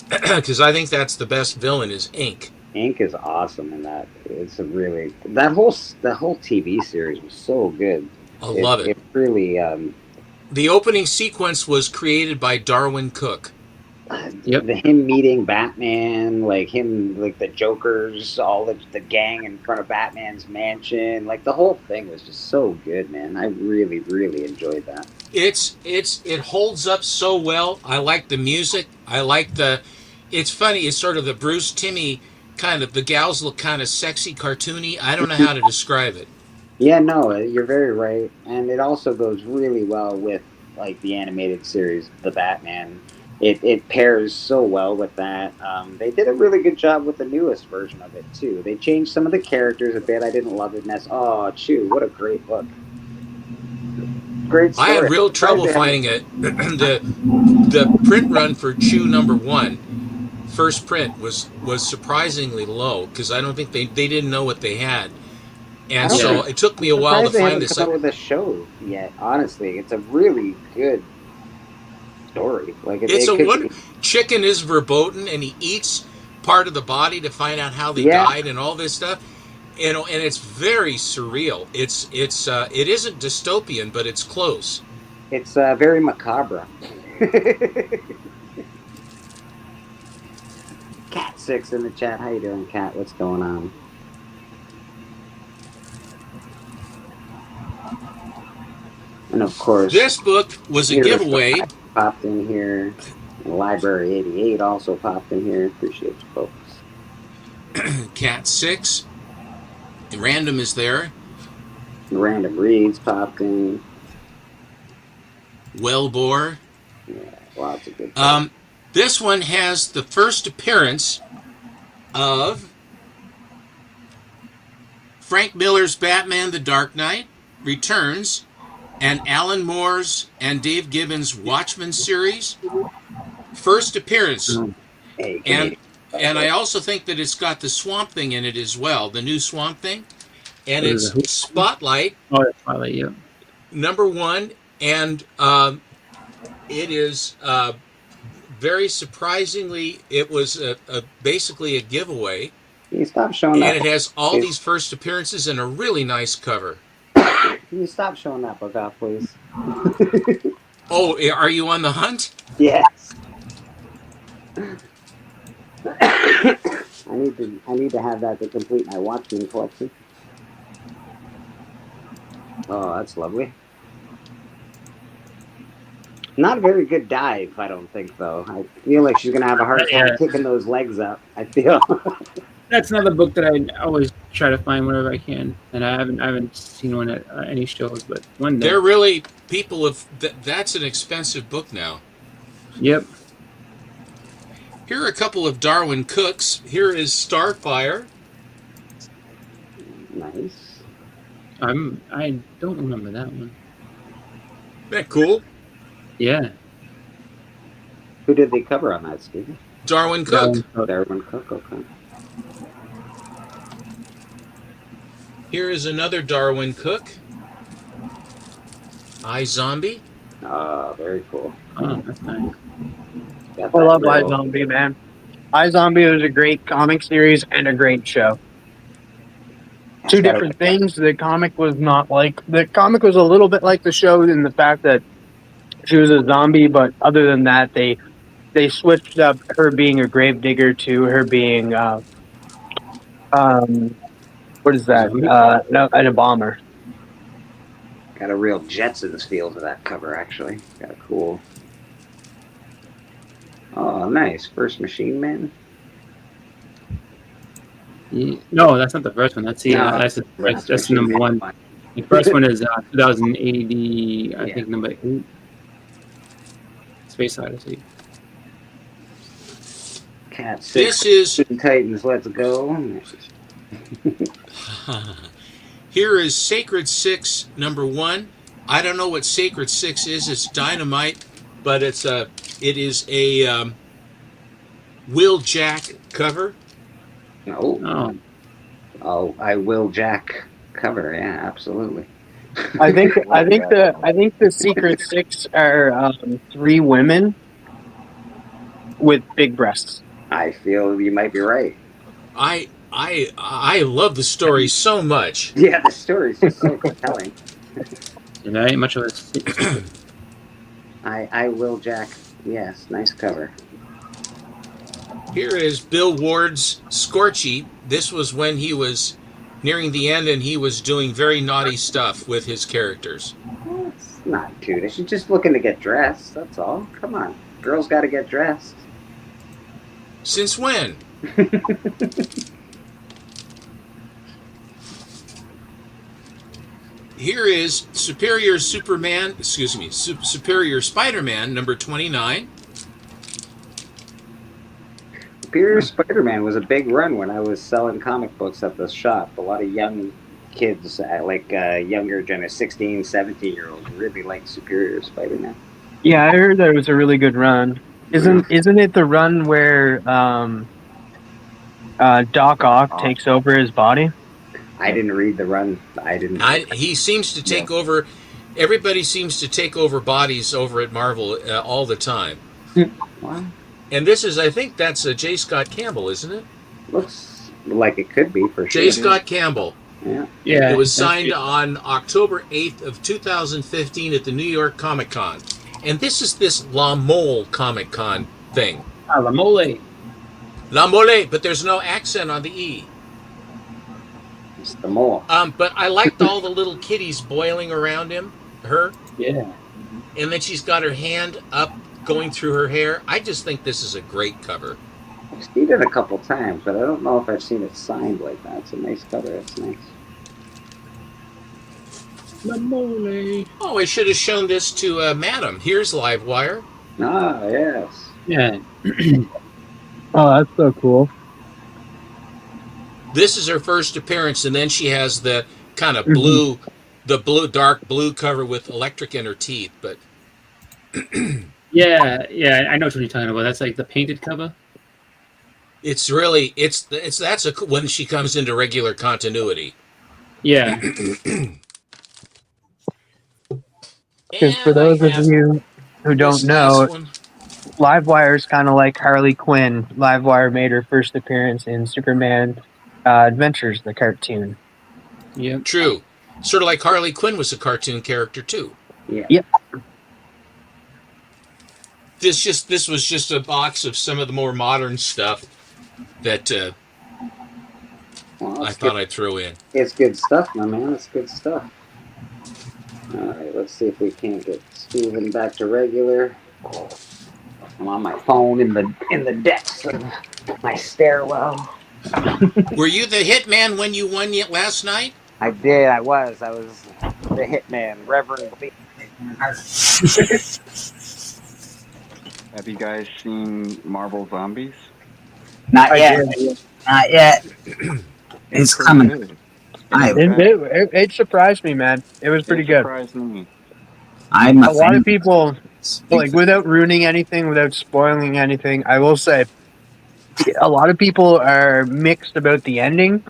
because I think that's the best villain is Ink. Ink is awesome in that. It's a really that whole TV series was so good. I love it. It really. The opening sequence was created by Darwin Cook. Him meeting Batman, like the Jokers, all the gang in front of Batman's mansion, like the whole thing was just so good, man. I really, really enjoyed that. It holds up so well. I like the music. I like it's funny. It's sort of the Bruce Timmey kind of, the gals look kind of sexy, cartoony. I don't know how to describe it. Yeah, no, you're very right. And it also goes really well with like the animated series, The Batman. It pairs so well with that. They did a really good job with the newest version of it too. They changed some of the characters a bit. I didn't love it. Chew, what a great book. Great story. I had real trouble finding it. The print run for Chew #1, first print, was surprisingly low because I don't think they didn't know what they had. And so it took me a while to find this. Come up with a show yet, honestly. It's a really good story. Like Chicken is verboten, and he eats part of the body to find out how they died and all this stuff. And it's very surreal. It isn't dystopian, but it's close. It's very macabre. Cat 6 in the chat. How you doing, Cat? What's going on? And of course, this book was a giveaway. Popped in here. Library 88 also popped in here. Appreciate you folks. Cat 6. Random is there. Random Reads popped in. Wellbore. Yeah, lots of good. This one has the first appearance of Frank Miller's Batman: The Dark Knight Returns, and Alan Moore's and Dave Gibbons' Watchmen series. First appearance. And I also think that it's got the Swamp Thing in it as well, the new Swamp Thing. And it's Spotlight. Oh, Spotlight, yeah. #1. And it is very surprisingly, it was basically a giveaway. Can you stop showing that? And it has all these first appearances and a really nice cover. Can you stop showing that book off, please? Oh, are you on the hunt? Yes. I need to have that to complete my Watchmen collection. Oh, that's lovely. Not a very good dive, I don't think, though. I feel like she's gonna have a hard time kicking those legs up. I feel. That's another book that I always try to find whenever I can, and I haven't seen one at any shows, but one day. They're really people of that's an expensive book now. Yep. Here are a couple of Darwin Cooks. Here is Starfire. Nice. I don't remember that one. Isn't that cool? Yeah. Who did the cover on that, Steve? Darwin Cook. Darwin Cook, okay. Here is another Darwin Cook. iZombie. Oh, very cool. Oh, that's nice. I love iZombie, man. iZombie was a great comic series and a great show. Two different things. The comic was not like... The comic was a little bit like the show in the fact that she was a zombie, but other than that, they switched up her being a gravedigger to her being... what is that? No, and a bomber. Got a real Jetsons feel to that cover, actually. Got a cool... Oh, nice. First Machine Man? Yeah. No, that's not the first one. That's the that's the number one. The first one is 2080, I think, number 8. Space Odyssey. Cat This 6. is Teen Titans, let's go. here is Sacred 6 #1. I don't know what Sacred 6 is. It's Dynamite, but it is a Will Jack cover. Oh, I will Jack cover. Yeah, absolutely. I think the Secret Six are 3 women with big breasts. I feel you might be right. I love the story so much. Yeah, the story's just so compelling. And there ain't much of it. I will Jack. Yes, nice cover. Here is Bill Ward's Scorchy. This was when he was nearing the end and he was doing very naughty stuff with his characters. It's not cute. She's just looking to get dressed. That's all. Come on, girls got to get dressed. Since when? Here is Superior Spider-Man #29. Superior Spider-Man was a big run when I was selling comic books at the shop. A lot of young kids, younger 16, 17-year-olds really liked Superior Spider-Man. Yeah, I heard that it was a really good run. Isn't it the run where Doc Ock takes over his body? I didn't read the run. He seems to take over. Everybody seems to take over bodies over at Marvel all the time. Wow. And this is, I think that's J. Scott Campbell, isn't it? Looks like it could be for sure. J. Scott Campbell. Yeah. It was signed on October 8th of 2015 at the New York Comic Con. And this is this La Mole Comic Con thing. La Mole. La Mole, but there's no accent on the E. It's the mole. But I liked all the little kitties boiling around her. Yeah. And then she's got her hand up going through her hair. I just think this is a great cover. I've seen it a couple times, but I don't know if I've seen it signed like that. It's a nice cover. It's nice. La Mole. Oh, I should have shown this to Madam. Here's Livewire. Ah, yes. Yeah. Oh, that's so cool. This is her first appearance, and then she has the kind of blue, dark blue cover with electric in her teeth. But yeah, I know what you're talking about. That's like the painted cover. It's really that's when she comes into regular continuity. Yeah. Because for those of you who don't know, Livewire is kind of like Harley Quinn. Livewire made her first appearance in Superman Adventures, the cartoon. Yeah, true. Sort of like Harley Quinn was a cartoon character too. Yeah. Yep. This was just a box of some of the more modern stuff that I thought I'd throw in. It's good stuff, my man. It's good stuff. All right, let's see if we can't get Steven back to regular. I'm on my phone in the depths of my stairwell. Were you the hitman when you won last night? I did. I was the hitman, Reverend. Have you guys seen Marvel Zombies? Not yet. Not yet. It's coming. Good. It surprised me, man. It was pretty good. Surprised me. A lot of people, like, without ruining anything, without spoiling anything, I will say, a lot of people are mixed about the ending.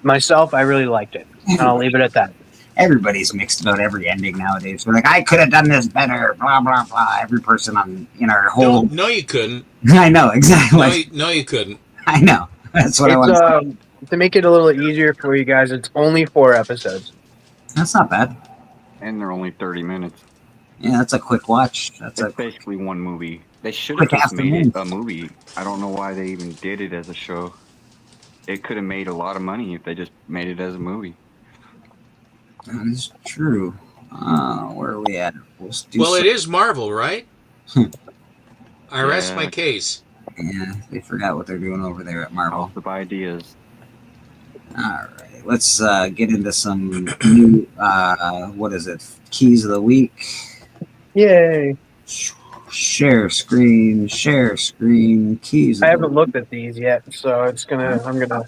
Myself, I really liked it. And I'll leave it at that. Everybody's mixed about every ending nowadays. We're like, I could have done this better, blah, blah, blah. Every person in our whole... No, you couldn't. I know, exactly. No, you couldn't. I know. That's what I want to say. To make it a little easier for you guys, it's only 4 episodes. That's not bad. And they're only 30 minutes. Yeah, that's a quick watch. That's basically one movie. They should have just made it a movie. I don't know why they even did it as a show. It could have made a lot of money if they just made it as a movie. That is true. Where are we at? It is Marvel, right? I rest my case. Yeah, they forgot what they're doing over there at Marvel. Off the ideas. All right, let's get into some new, what is it, Keys of the Week. Yay. Share screen, keys. I haven't looked at these yet, so I'm gonna.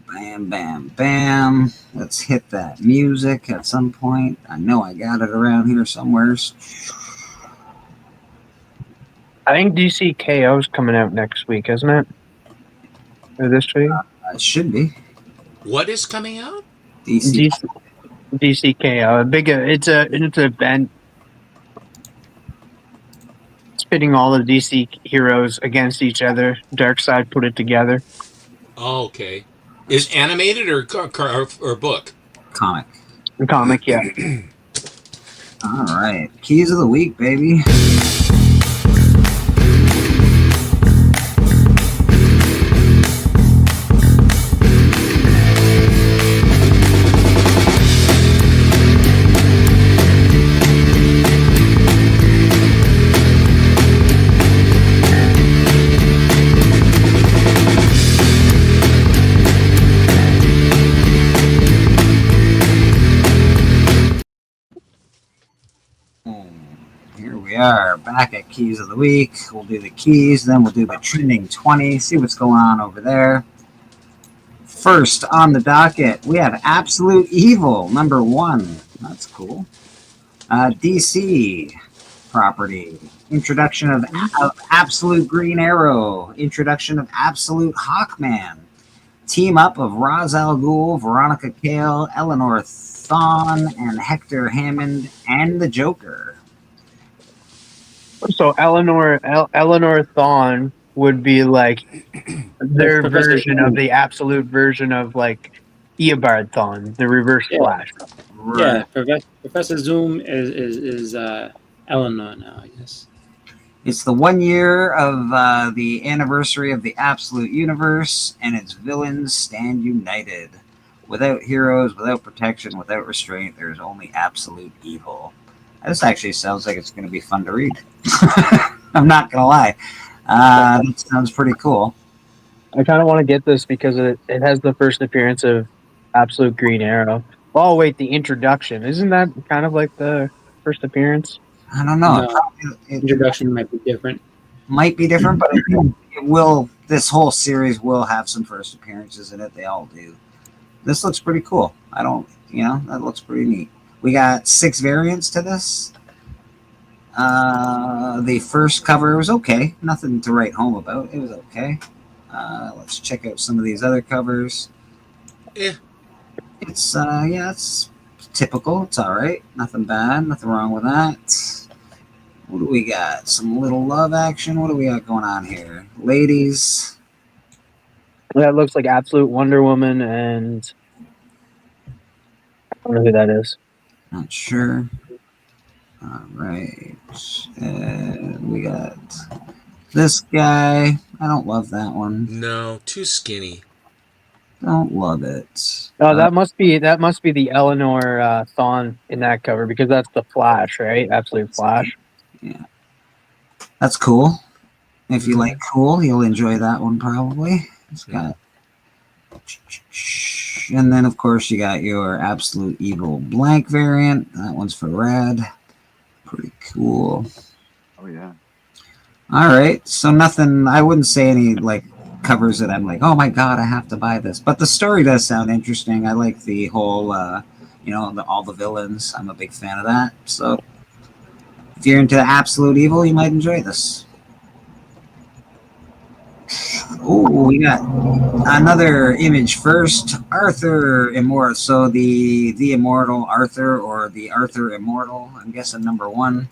Bam, bam, bam. Let's hit that music at some point. I know I got it around here somewheres. I think DC KO's coming out next week, isn't it? Or this week? It should be. What is coming out? DC KO. It's an event. It's pitting all the DC heroes against each other. Darkseid put it together. Oh, okay. Is animated or book? Comic. Comic, yeah. All right. Keys of the week, baby. Here we are back at Keys of the Week. We'll do the keys, then we'll do the trending 20, see what's going on over there. First on the docket, we have Absolute Evil, number 1. That's cool. DC property. Introduction of Absolute Green Arrow. Introduction of Absolute Hawkman. Team up of Ra's al Ghul, Veronica Cale, Eleanor Thawne, and Hector Hammond, and the Joker. So Eleanor Thawne would be like their version of the absolute version of like Eobard Thawne, the Reverse Flash. Yeah, Professor Zoom is Eleanor now, I guess. It's the 1 year of the anniversary of the Absolute Universe, and its villains stand united. Without heroes, without protection, without restraint, there's only absolute evil. This actually sounds like it's going to be fun to read. I'm not going to lie. That sounds pretty cool. I kind of want to get this because it has the first appearance of Absolute Green Arrow. Oh, wait, the introduction. Isn't that kind of like the first appearance? I don't know. No, introduction might be different. Might be different, but it will. This whole series will have some first appearances in it. They all do. This looks pretty cool. That looks pretty neat. We got 6 variants to this. The first cover was okay. Nothing to write home about. It was okay. Let's check out some of these other covers. Yeah. It's typical. It's all right. Nothing bad. Nothing wrong with that. What do we got? Some little love action. What do we got going on here? Ladies. That looks like Absolute Wonder Woman, and I don't know who that is. Not sure. All right. We got this guy. I don't love that one. No, too skinny. Don't love it. Oh, that must be the Eleanor Thawne in that cover because that's the Flash, right? Absolute Flash. Yeah. That's cool. If you like cool, you'll enjoy that one probably. It's got. And then, of course, you got your Absolute Evil blank variant. That one's for Rad. Pretty cool. Oh, yeah. All right. So nothing, I wouldn't say any, like, covers that I'm like, oh, my God, I have to buy this. But the story does sound interesting. I like the whole, all the villains. I'm a big fan of that. So if you're into Absolute Evil, you might enjoy this. Oh, we got another image first. Arthur Immortal. So the Immortal Arthur, or the Arthur Immortal, I'm guessing number 1.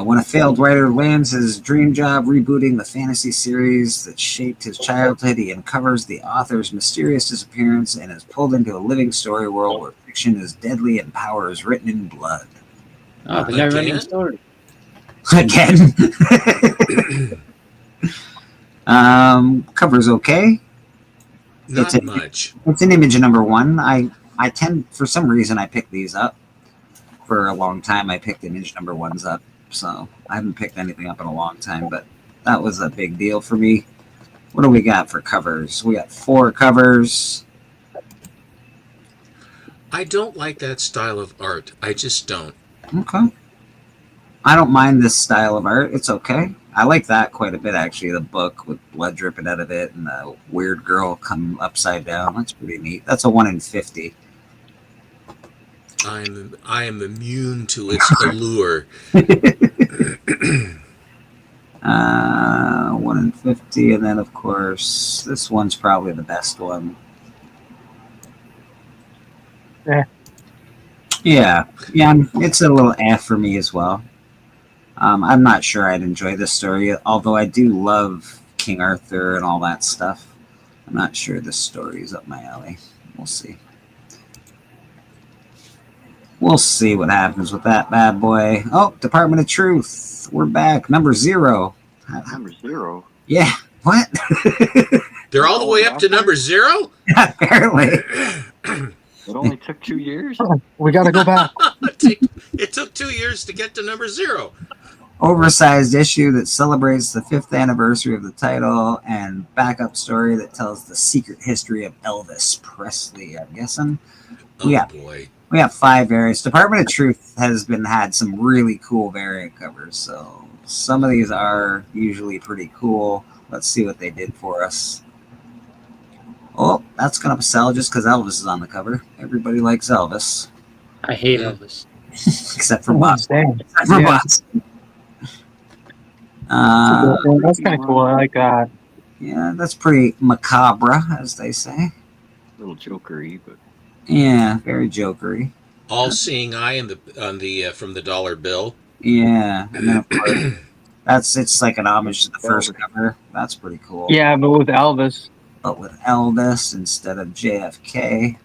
When a failed writer lands his dream job rebooting the fantasy series that shaped his childhood, he uncovers the author's mysterious disappearance and is pulled into a living story world where fiction is deadly and power is written in blood. Oh, the never-ending story. Again. Cover's okay. Not much. It's an image number 1. I tend, for some reason, I pick these up. For a long time, I picked image number 1s up. So I haven't picked anything up in a long time, but that was a big deal for me. What do we got for covers? We got 4 covers. I don't like that style of art. I just don't. Okay. I don't mind this style of art. It's okay. I like that quite a bit, actually. The book with blood dripping out of it and the weird girl come upside down. That's pretty neat. That's a 1 in 50. I am immune to its allure. 1 in 50, and then of course this one's probably the best one. Yeah, it's a little for me as well. I'm not sure I'd enjoy this story, although I do love King Arthur and all that stuff. I'm not sure this story is up my alley. We'll see. We'll see what happens with that bad boy. Oh, Department of Truth. We're back. Number 0. Number 0? Yeah. What? They're all the way up to number 0? Apparently. It only took 2 years? We got to go back. It took 2 years to get to number 0. Oversized issue that celebrates the 5th anniversary of the title and backup story that tells the secret history of Elvis Presley, I'm guessing. Oh, boy. We have 5 variants. Department of Truth has had some really cool variant covers, so some of these are usually pretty cool. Let's see what they did for us. Oh, that's going to sell just because Elvis is on the cover. Everybody likes Elvis. I hate Elvis. Except for Boston. Except for Boston. That's kind of cool. I like that. Yeah, that's pretty macabre, as they say. A little jokery, but... Yeah, very jokery. All-seeing eye on the from the dollar bill. Yeah, and then of course, it's like an homage to the first cover. That's pretty cool. Yeah, but with Elvis. But with Elvis instead of JFK.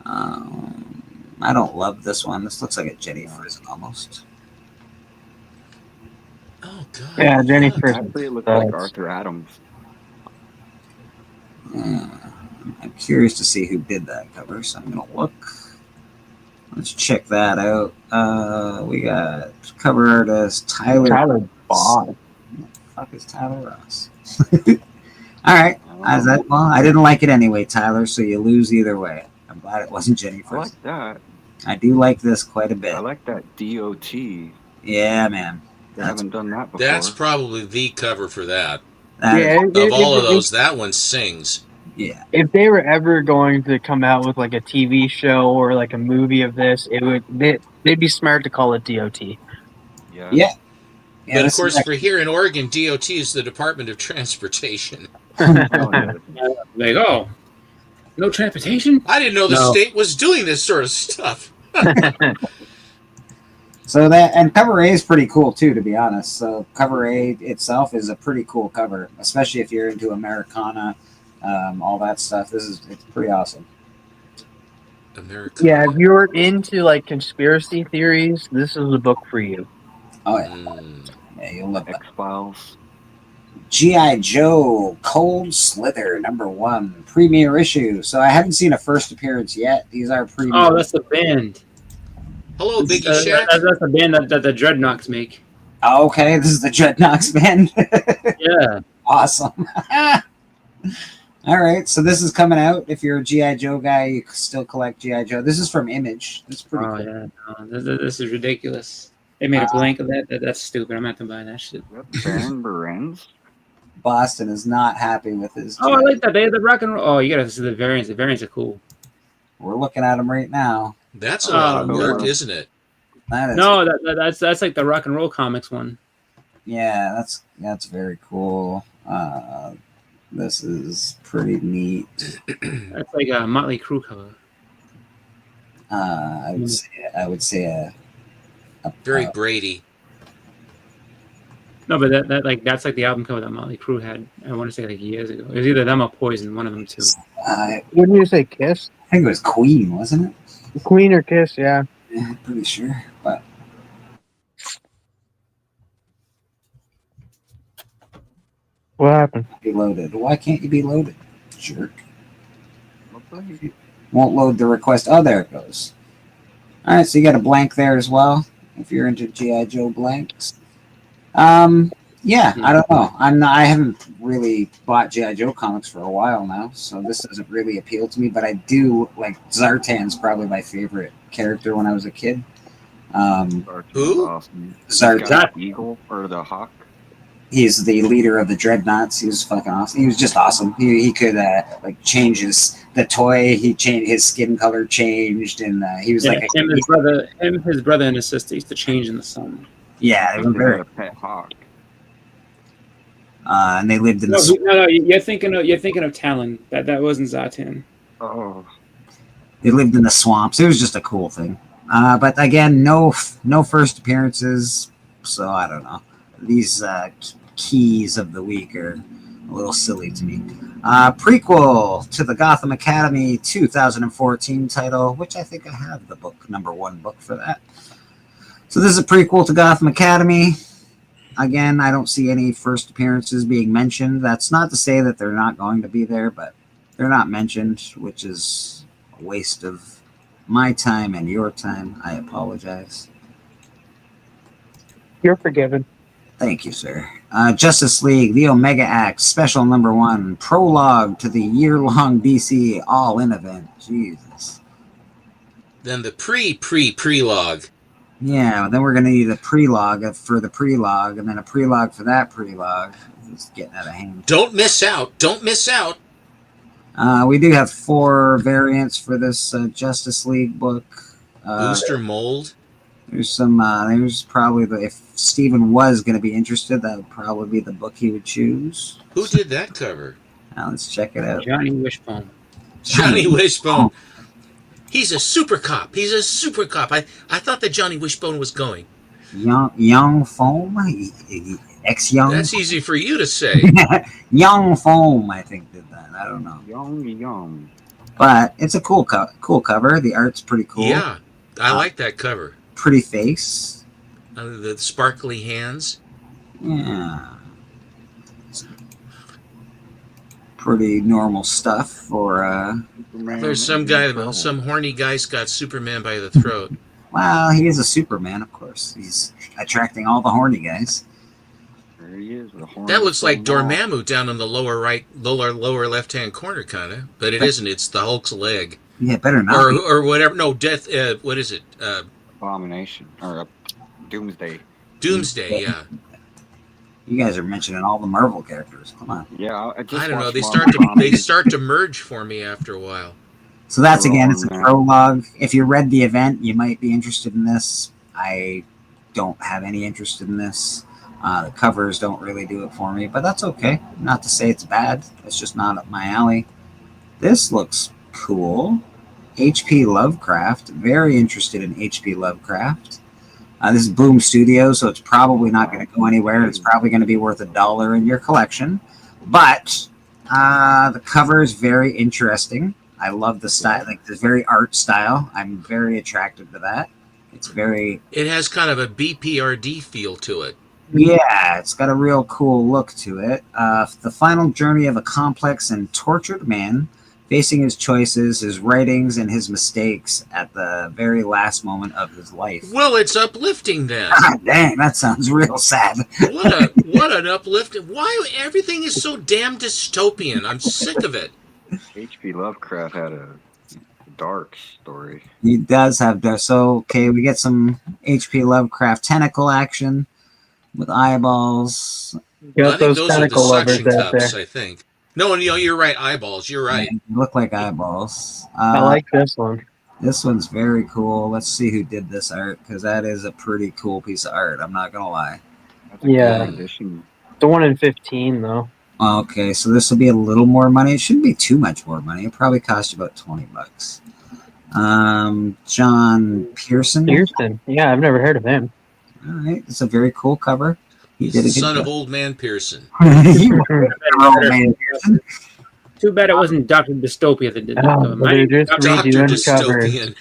I don't love this one. This looks like a Jenny Friesen almost. Oh god. Yeah, Jenny Friesen. Actually, it looks like Arthur Adams. Yeah. I'm curious to see who did that cover, so I'm gonna look. Let's check that out. We got cover artist Tyler Boss. What the fuck is Tyler Ross? All right. I didn't like it anyway, Tyler, so you lose either way. I'm glad it wasn't Jenny Friesen. I like that. I do like this quite a bit. I like that DOT. Yeah, man. I haven't done that before. That's probably the cover for that. Of all of those, that one sings. Yeah. If they were ever going to come out with like a TV show or like a movie of this, they'd be smart to call it DOT. Yeah. But of course, for here in Oregon, DOT is the Department of Transportation. Like, oh, no transportation? I didn't know the state was doing this sort of stuff. So and cover A is pretty cool too, to be honest. So cover A itself is a pretty cool cover, especially if you're into Americana, all that stuff. It's pretty awesome. Americana. Yeah, if you're into like conspiracy theories, this is the book for you. Oh yeah, yeah, you'll love X-Files. G.I. Joe Cold Slither #1 premiere issue. So I haven't seen a first appearance yet. These are premiere. Oh, that's the band. Hello, Biggie Shack. That's the band that the Dreadnoks make. Oh, okay, this is the Dreadnoks band. Yeah. Awesome. All right, so this is coming out. If you're a G.I. Joe guy, you still collect G.I. Joe. This is from Image. It's pretty cool. Yeah, no, this is ridiculous. They made a blank of that. That's stupid. I'm not gonna buy that shit. Baron Berens. Boston is not happy with his. Oh, I like that. They had the rock and roll. Oh, you gotta see the variants. The variants are cool. We're looking at them right now. That's a lot of work, isn't it? That is, no, that's like the rock and roll comics one. Yeah, that's very cool. This is pretty neat. That's like a Motley Crue cover. I would say a very Brady. No, but that's like the album cover that Motley Crue had. I want to say like years ago. It was either them or Poison, one of them too. Wouldn't you say Kiss? I think it was Queen, wasn't it? Queen or Kiss, yeah. Yeah, I'm pretty sure. But what happened? Be loaded. Why can't you be loaded, jerk? Won't load the request. Oh, there it goes. All right, so you got a blank there as well. If you're into G.I. Joe blanks. Yeah, I don't know. I haven't really bought G.I. Joe comics for a while now, so this doesn't really appeal to me. But I do like Zartan's probably my favorite character when I was a kid. Who? Awesome. Zartan. Eagle or the Hawk? He's the leader of the Dreadnoughts. He was fucking awesome. He was just awesome. He could like change the toy. He changed his skin color, changed, and he was like his brother, and his sister used to change in the sun. Yeah, they were very a pet hawk. And they lived in No, the. no, you're thinking of Talon. That wasn't Zartan. Oh. They lived in the swamps. It was just a cool thing. But again, no first appearances. So I don't know. These keys of the week are a little silly to me. Prequel to the Gotham Academy 2014 title, which I think I have the book, #1 book for that. So this is a prequel to Gotham Academy. Again, I don't see any first appearances being mentioned. That's not to say that they're not going to be there, but they're not mentioned, which is a waste of my time and your time. I apologize. You're forgiven. Thank you, sir. Justice League, the Omega Act, special #1, prologue to the year-long DC All-In event. Jesus. Then the pre-prelogue. Yeah, then we're going to need a prelogue for the prelogue, and then a prelogue for that prelogue. It's getting out of hand. Don't miss out. Don't miss out. We do have 4 variants for this Justice League book. Booster mold. There's some. There's probably if Steven was going to be interested, that would probably be the book he would choose. Who did that cover? Let's check it out. Johnny Wishbone. Johnny Wishbone. He's a super cop. He's a super cop. I thought that Johnny Wishbone was going. Young Foam, ex-Young. That's easy for you to say. Young Foam, I think, did that. I don't know. Young. But it's a cool cover. The art's pretty cool. Yeah, I like that cover. Pretty face. The sparkly hands. Yeah. Pretty normal stuff for There's some guy, some horny guy's got Superman by the throat. Well, he is a Superman, of course. He's attracting all the horny guys. There he is. With a horn. That looks like Dormammu down in the lower left-hand corner, kind of. But it isn't. It's the Hulk's leg. Yeah, better not. Or whatever. No, Death. What is it? Abomination or Doomsday. Doomsday. Yeah. You guys are mentioning all the Marvel characters. Come on. Yeah, I don't know. They start to merge for me after a while. So that's again, it's a prologue. If you read the event, you might be interested in this. I don't have any interest in this. The covers don't really do it for me, but that's okay. Not to say it's bad. It's just not up my alley. This looks cool. H.P. Lovecraft. Very interested in H.P. Lovecraft. This is Boom Studios, so it's probably not going to go anywhere. It's probably going to be worth $1 in your collection. But the cover is very interesting. I love the style, like the very art style. I'm very attracted to that. It's very... It has kind of a BPRD feel to it. Yeah, it's got a real cool look to it. The final journey of a complex and tortured man facing his choices, his writings, and his mistakes at the very last moment of his life. Well, it's uplifting then. God dang, that sounds real sad. What an uplifting... Why everything is so damn dystopian? I'm sick of it. H.P. Lovecraft had a dark story. He does have dark. So, okay, we get some H.P. Lovecraft tentacle action with eyeballs. You got those tentacle lovers out there. I think. No, you're right. Eyeballs. You're right. Yeah, they look like eyeballs. I like this one. This one's very cool. Let's see who did this art, because that is a pretty cool piece of art. I'm not going to lie. Yeah. The one in 15, though. Okay, so this will be a little more money. It shouldn't be too much more money. It probably cost you about $20. John Pearson. Yeah, I've never heard of him. All right, it's a very cool cover. He did a good Son job. of Old Man Pearson. Old Man Pearson. Too bad it wasn't Dr. Dystopia that did that. Dr. Dystopian.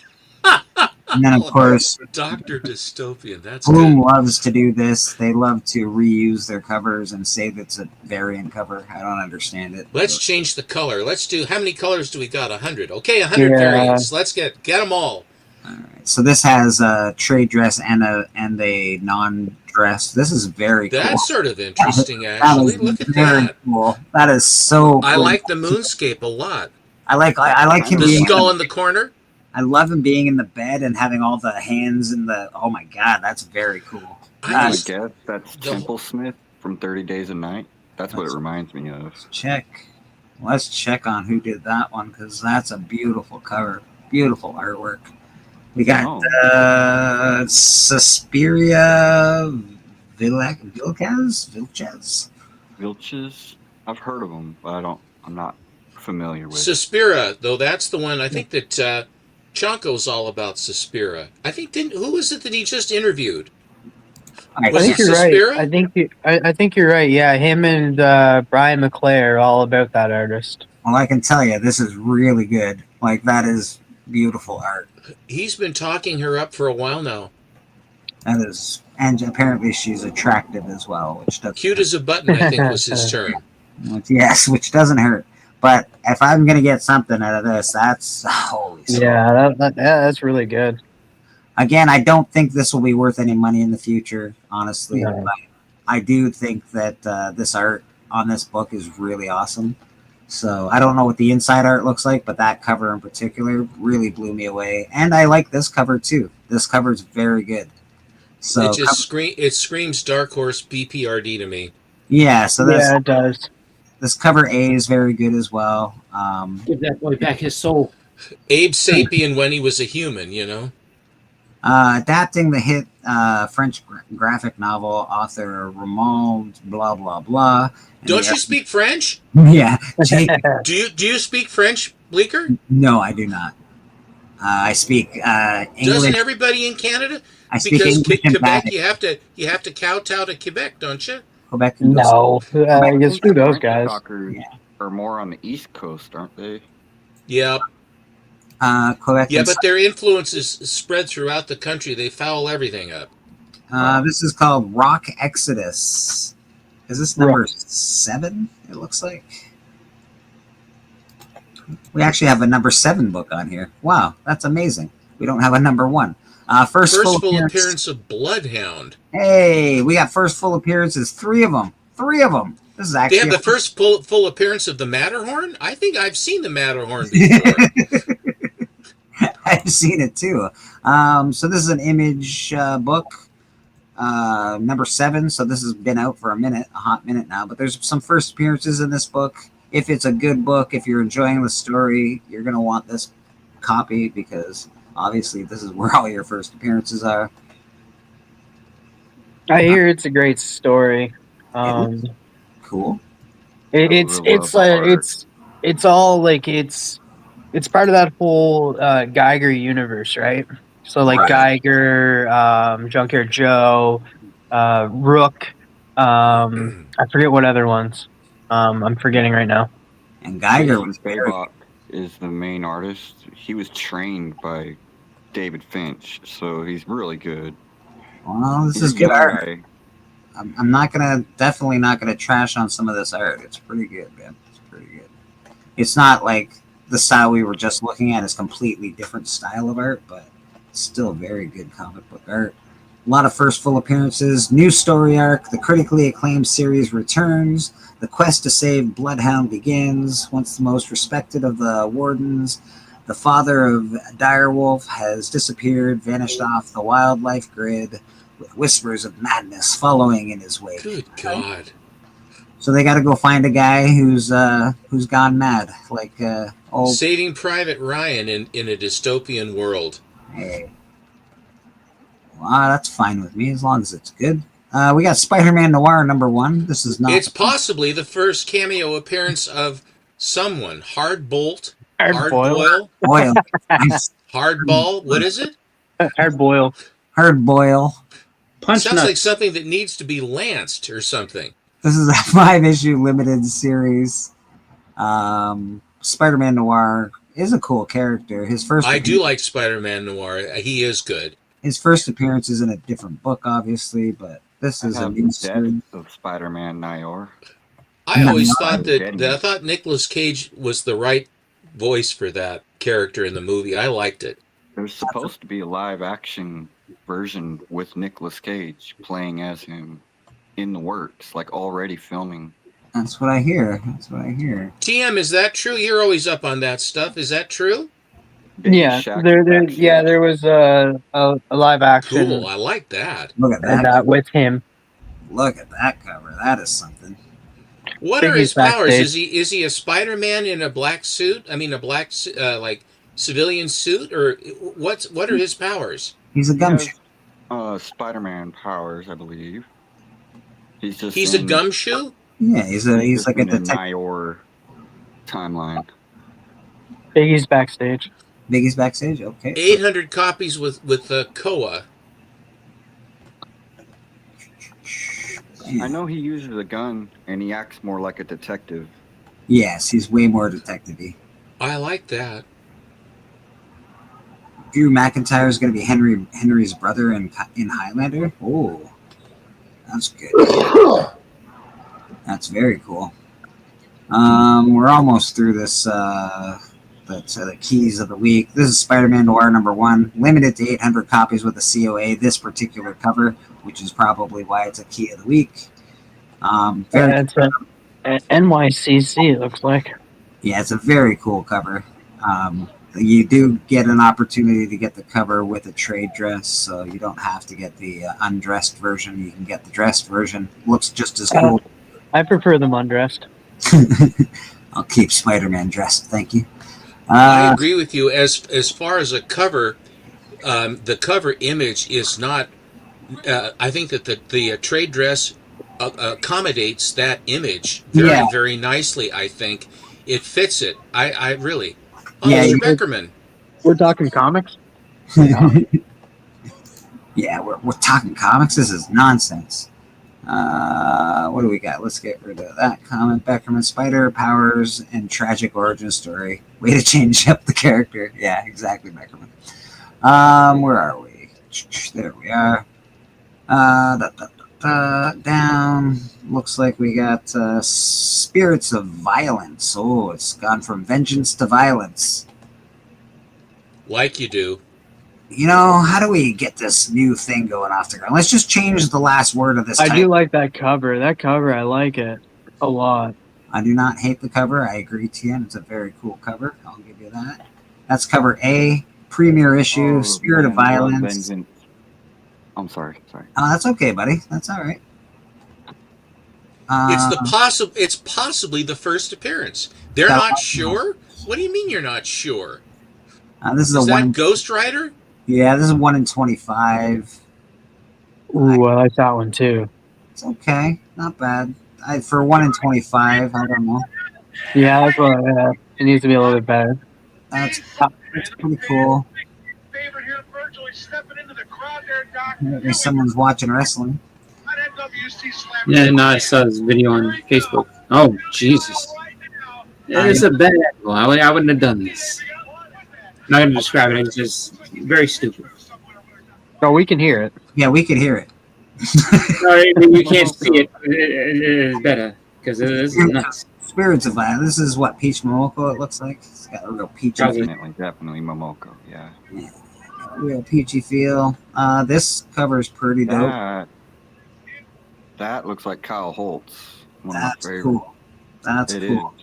And then, of course, Dr. Dystopian. That's Bloom good. loves to do this. They love to reuse their covers and say that's a variant cover. I don't understand it. Let's change the color. Let's do, how many colors do we got? 100. Okay, 100 variants. Let's get them all. All right. So this has a trade dress and a non-dress. This is very cool. That's sort of interesting, actually. Look at that. Cool. That is so cool. I like the moonscape a lot. I like him the being skull in the corner. I love him being in the bed and having all the hands in the. Oh my god, that's very cool. I guess that's Temple Smith from 30 Days a Night. That's what it reminds me of. Let's check on who did that one because that's a beautiful cover, beautiful artwork. We got Suspiria Vilches. I've heard of them, but I'm not familiar with. Suspira, though, that's the one. I think that Chonko's all about Suspira. I think who was it that he just interviewed? I think you're right. I think you're right. Yeah, him and Brian McClare are all about that artist. Well, I can tell you, this is really good. Like, that is beautiful art. He's been talking her up for a while now. That is, and apparently she's attractive as well, which does cute as a button. I think was his term. Yes, which doesn't hurt. But if I'm gonna get something out of this, that's holy. Yeah, that's really good. Again, I don't think this will be worth any money in the future, honestly. No. But I do think that this art on this book is really awesome. So I don't know what the inside art looks like, but that cover in particular really blew me away. And I like this cover too. This cover is very good. So it screams Dark Horse BPRD to me. Yeah, so it does. This cover A is very good as well. Give that boy back his soul. Abe Sapien when he was a human, you know. Adapting the hit French graphic novel author Ramon blah blah blah. Don't you speak French? Yeah. Do you speak French, Bleecker? No, I do not. I speak English. Doesn't everybody in Canada? I speak because English and Quebec, Spanish. you have to kowtow to Quebec, don't you? Quebec. No, just screw those guys. Are more on the East Coast, aren't they? Yeah. Quebec. Yeah, but their influence is spread throughout the country. They foul everything up. This is called Rock Exodus. Is this number 7? It looks like. We actually have a number 7 book on here. Wow, that's amazing. We don't have a number 1. First full appearance of Bloodhound. Hey, we got first full appearances. 3 of them. 3 of them. This is actually. They have the first full appearance of the Matterhorn. I think I've seen the Matterhorn before. I've seen it too. So this is an Image book, number 7. So this has been out for a hot minute now. But there's some first appearances in this book. If it's a good book, if you're enjoying the story, you're gonna want this copy because obviously this is where all your first appearances are. I hear it's a great story. Cool. It's all like it's part of that whole Geiger universe, right? So like Geiger, Junkyard Joe, Rook, I forget what other ones. I'm forgetting right now. And Geiger Spavak is the main artist. He was trained by David Finch, so he's really good. Well, this is good art. I'm definitely not gonna trash on some of this art. It's pretty good, man. It's pretty good. It's not like the style we were just looking at is completely different style of art, but it's still very good comic book art. A lot of first full appearances, new story arc, the critically acclaimed series returns, the quest to save Bloodhound begins. Once the most respected of the wardens, the father of Direwolf has disappeared, vanished off the wildlife grid, with whispers of madness following in his wake. Good God. So they got to go find a guy who's gone mad, like old Saving Private Ryan in a dystopian world. Hey. Well, that's fine with me as long as it's good. We got Spider-Man Noir number 1. This is not. It's possibly the first cameo appearance of someone. Hardbolt. Hardboil. Boil. Hardball. What is it? Hardboil. Hardboil. Sounds like something that needs to be lanced or something. This is a 5-issue limited series. Spider-Man Noir is a cool character. I do like Spider-Man Noir. He is good. His first appearance is in a different book, obviously, but this is a new series of Spider-Man Noir. I always thought that Nicolas Cage was the right voice for that character in the movie. I liked it. There's supposed to be a live-action version with Nicolas Cage playing as him in the works, like already filming. That's what I hear. TM, is that true? You're always up on that stuff. Is that true? Yeah, Shaq there was a live action. Cool. I like that. Look at that. That with him. Look at that cover. That is something. What are his Biggie's powers? backstage. Is he a Spider-Man in a black suit? I mean, a black like civilian suit, or what are his powers? He's a gumshoe. Spider-Man powers, I believe. He's a gumshoe. Yeah, he's like a in the detective. Nyor timeline. Biggie's backstage. Biggie's backstage. Okay. 800 copies with Koa. I know he uses a gun and he acts more like a detective. Yes, he's way more detective-y. I like that. Drew McIntyre is going to be Henry's brother in Highlander. Oh, that's good. That's very cool. We're almost through this. That's the keys of the week. This is Spider-Man Noir #1, limited to 800 copies with a COA. This particular cover, which is probably why it's a key of the week. It's a NYCC. It looks like. Yeah, it's a very cool cover. You do get an opportunity to get the cover with a trade dress, so you don't have to get the undressed version. You can get the dressed version. Looks just as cool. I prefer them undressed. I'll keep Spider-Man dressed. Thank you. I agree with you. As far as a cover, the cover image is not. I think that the trade dress accommodates that image very nicely. I think it fits it. I really. Mr. Beckerman. We're talking comics. Yeah, we're talking comics. This is nonsense. What do we got? Let's get rid of that comment. Beckerman, Spider powers and tragic origin story. Way to change up the character. Yeah, exactly, Beckerman. Where are we? There we are. Down. Looks like we got Spirits of Violence. Oh, it's gone from vengeance to violence. Like you do. You know, how do we get this new thing going off the ground? Let's just change the last word of this I title. do like that cover. That cover, I like it a lot. I do not hate the cover. I agree, Tien. It's a very cool cover. I'll give you that. That's cover A, premiere issue, Spirit of Violence. I'm sorry. Oh, that's okay, buddy. That's all right. It's possibly the first appearance. They're not sure. What do you mean you're not sure? This is a that one. Ghost Rider? Yeah, this is 1 in 25. Ooh, I like that one too. It's okay, not bad. For 1 in 25, I don't know. Yeah, that's what it needs to be a little bit better. That's pretty cool. Maybe someone's watching wrestling. Yeah, no, I saw this video on Facebook. Oh, Jesus. It's a bad angle. I wouldn't have done this. I'm not going to describe it. It's just very stupid. Oh, we can hear it. Yeah, we can hear it. Sorry, you can't see it. It's better because this is nuts. Spirits of Violence. This is what, Peach Momoko, it looks like. It's got a real peachy feel. Definitely Momoko, yeah. Real peachy feel. This cover is pretty dope. That looks like Kyle Holtz. That's cool. That's cool.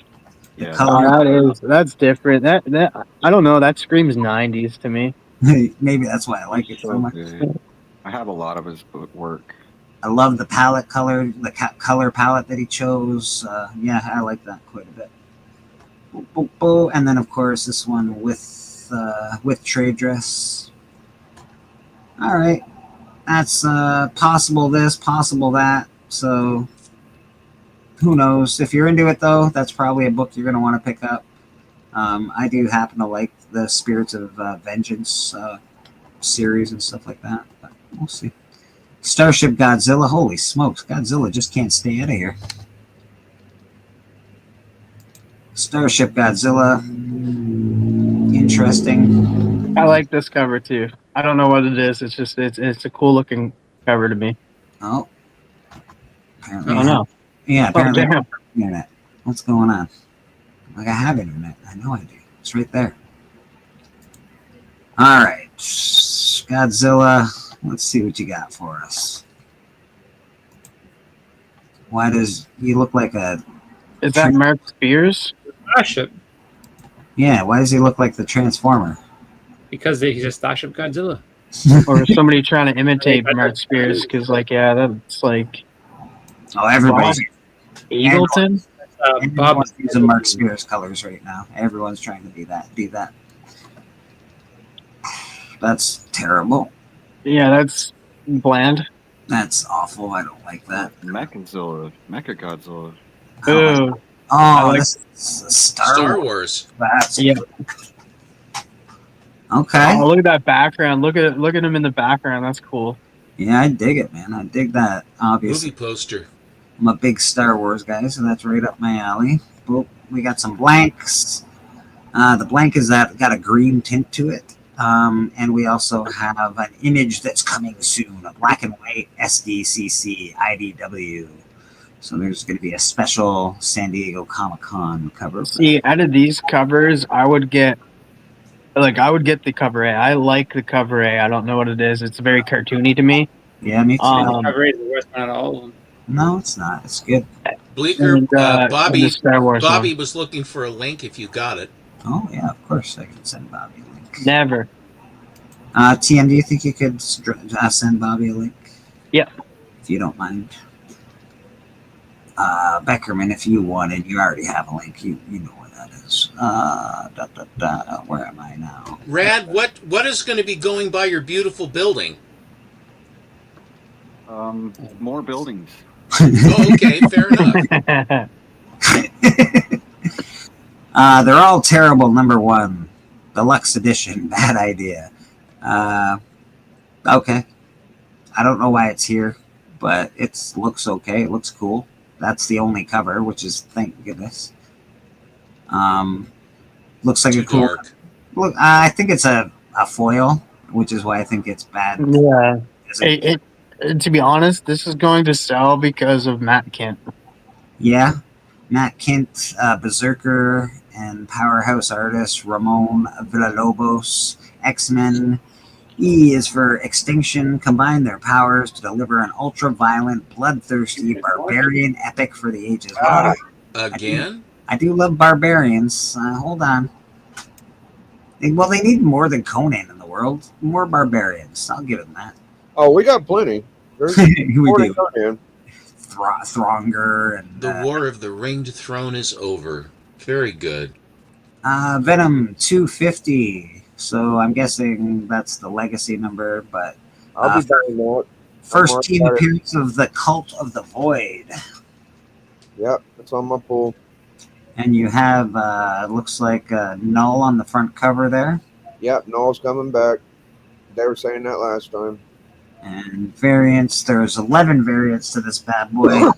Yeah. That's different. That I don't know. That screams 90s to me. Maybe that's why I like it so much. I have a lot of his work. I love the palette color, the color palette that he chose. Yeah, I like that quite a bit. Boop, boop, boop. And then, of course, this one with trade dress. All right, that's possible this, possible that. So who knows? If you're into it, though, that's probably a book you're going to want to pick up. I do happen to like the Spirits of Vengeance series and stuff like that, but we'll see. Starship Godzilla. Holy smokes, Godzilla just can't stay out of here. Starship Godzilla. Interesting. I like this cover too. I don't know what it is. It's just it's a cool looking cover to me. Oh. Apparently I don't know. Yeah, apparently Oh, damn. internet. What's going on? Like, I have internet. I know I do. It's right there. All right. Godzilla. Let's see what you got for us. Why does he look like a... Is that Mark Spears? Yeah, why does he look like the Transformer? Because he's a stash of Godzilla. Or somebody trying to imitate Mark Spears, because like, yeah, that's like. Oh, everybody's Eagleton. Everyone's using Mark Spears colors right now. Everyone's trying to be that. That's terrible. Yeah, that's bland. That's awful. I don't like that. Mechagodzilla. Ooh. Oh, like this is Star Wars. That's yeah. Okay. Oh, look at that background. Look at him in the background. That's cool. Yeah, I dig it, man. I dig that. Obviously, Movie poster. I'm a big Star Wars guy, so that's right up my alley. Boop. We got some blanks. The blank is got a green tint to it. And we also have an image that's coming soon, a black and white SDCC IDW. So there's going to be a special San Diego Comic-Con cover. See, out of these covers, I would get the cover A. I like the cover A. I don't know what it is. It's very cartoony to me. Yeah, me too. Cover A is the worst one out of all of them. No, it's not. It's good. Bleeker, And, Bobby, and the Star Wars Bobby one. was looking for a link if you got it. Oh, yeah, of course. I can send Bobby a link. Never. TM, do you think you could send Bobby a link? Yeah. If you don't mind. Beckerman, if you wanted, you already have a link. You know where that is. Where am I now? Rad, what is going to be going by your beautiful building? More buildings. Oh, okay, fair enough. They're all terrible. Number one, deluxe edition. Bad idea. Okay. I don't know why it's here, but it looks okay. It looks cool. That's the only cover, which is thank goodness. Looks like a cool. Look, I think it's a foil, which is why I think it's bad. Yeah. To be honest, this is going to sell because of Matt Kent. Yeah, Matt Kent, Berserker, and powerhouse artist Ramon Villalobos. X-Men. E is for extinction. Combine their powers to deliver an ultra-violent, bloodthirsty, barbarian epic for the ages. Again? I do love barbarians. Hold on. They need more than Conan in the world. More barbarians. I'll give them that. Oh, we got plenty. There's We more do. to Conan. Thronger and The War of the Ringed Throne is over. Very good. Venom 250. So I'm guessing that's the legacy number, but I'll be buying that. first team appearance of the Cult of the Void. Yep, that's on my pool. And you have looks like Null on the front cover there. Yep, Noel's coming back. They were saying that last time. And variants, there's 11 variants to this bad boy.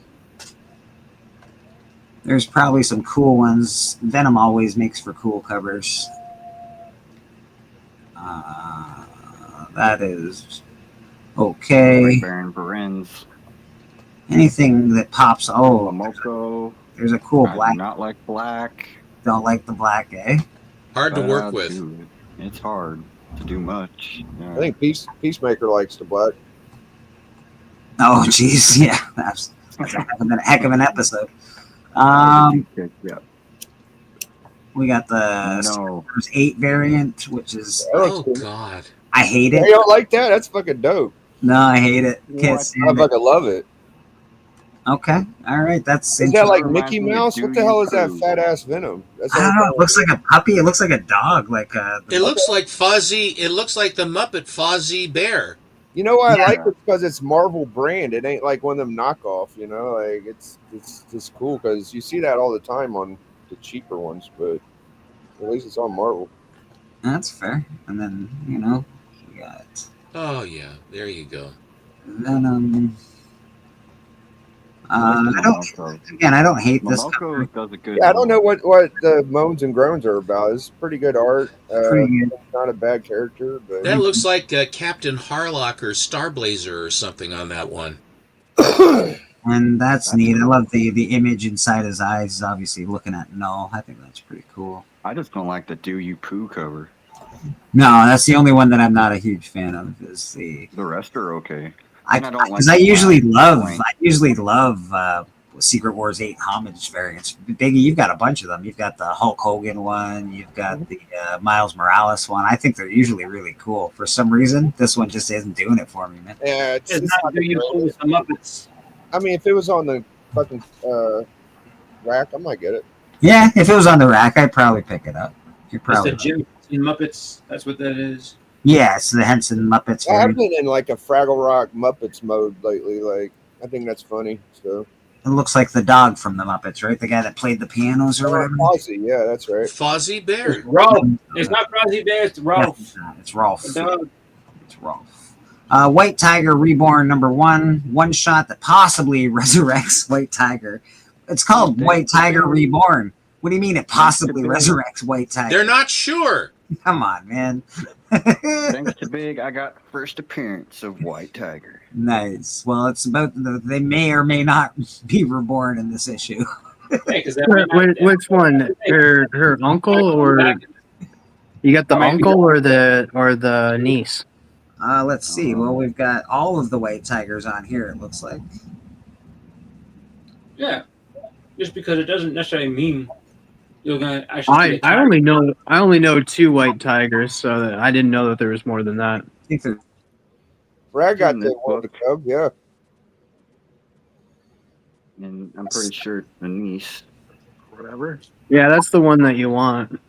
There's probably some cool ones. Venom always makes for cool covers. That is okay. Baron Berens. Anything that pops. Oh, Momoko. There's a cool I black. do not like black. Don't like the black, eh? Hard to work with. Dude, it's hard to do much. Yeah. I think Peacemaker likes the black. Oh, jeez, yeah, that's a heck of an episode. Yeah. We got the Stars 8 variant, which is Oh, God. I hate it. You don't like that? That's fucking dope. No, I hate it. Can't I stand it. fucking love it. Okay, all right, that's Is that like interesting. Mickey Mouse? What the hell is that fat ass Venom? That's I don't know. It looks like a puppy. It looks like a dog. Like It looks like Fozzie. It looks like the Muppet Fozzie Bear. You know why I Yeah. like it? Because it's Marvel brand. It ain't like one of them knockoff. You know, like it's just cool because you see that all the time on the cheaper ones, but at least it's on Marvel. That's fair. And then we got Oh, yeah. There you go. Venom. I don't hate this cover. Does a good. Yeah, I don't know what the moans and groans are about. It's pretty good art. Pretty good. Not a bad character, but That looks like Captain Harlock or Starblazer or something on that one. And that's neat. I love the image inside his eyes. Is obviously looking at Null. I think that's pretty cool. I just don't like the Do You Poo cover. No, that's the only one that I'm not a huge fan of. Is the rest are okay. I usually love Secret Wars 8 homage variants. Biggie, you've got a bunch of them. You've got the Hulk Hogan one. You've got the Miles Morales one. I think they're usually really cool. For some reason, this one just isn't doing it for me, man. Yeah, it's not doing it for some Muppets. I mean, if it was on the fucking rack, I might get it. Yeah, if it was on the rack, I'd probably pick it up. You're probably It's the Jim Muppets. That's what that is. yeah, it's the Henson Muppets. I've variant. been in like a Fraggle Rock Muppets mode lately. Like, I think that's funny. So It looks like the dog from the Muppets, right? The guy that played the pianos or whatever. Fozzie, yeah, that's right. Fozzie Bear. Rolf. It's not Fozzie Bear. It's Rolf. Yeah, it's Rolf. The dog. It's Rolf. White Tiger Reborn #1, one shot that possibly resurrects White Tiger. It's called White Tiger Reborn. What do you mean it possibly resurrects White Tiger? They're not sure. Come on, man. Thanks to Big, I got first appearance of White Tiger. Nice. Well, it's about they may or may not be reborn in this issue. Which one? Her uncle or you got the uncle or the niece? Let's see. Well, we've got all of the White Tigers on here. It looks like. Yeah. Just because it doesn't necessarily mean you're gonna actually. I only know 2 White Tigers, so that I didn't know that there was more than that. I think there's Brad got the one to go, yeah. And I'm pretty sure the niece, whatever. Yeah, that's the one that you want.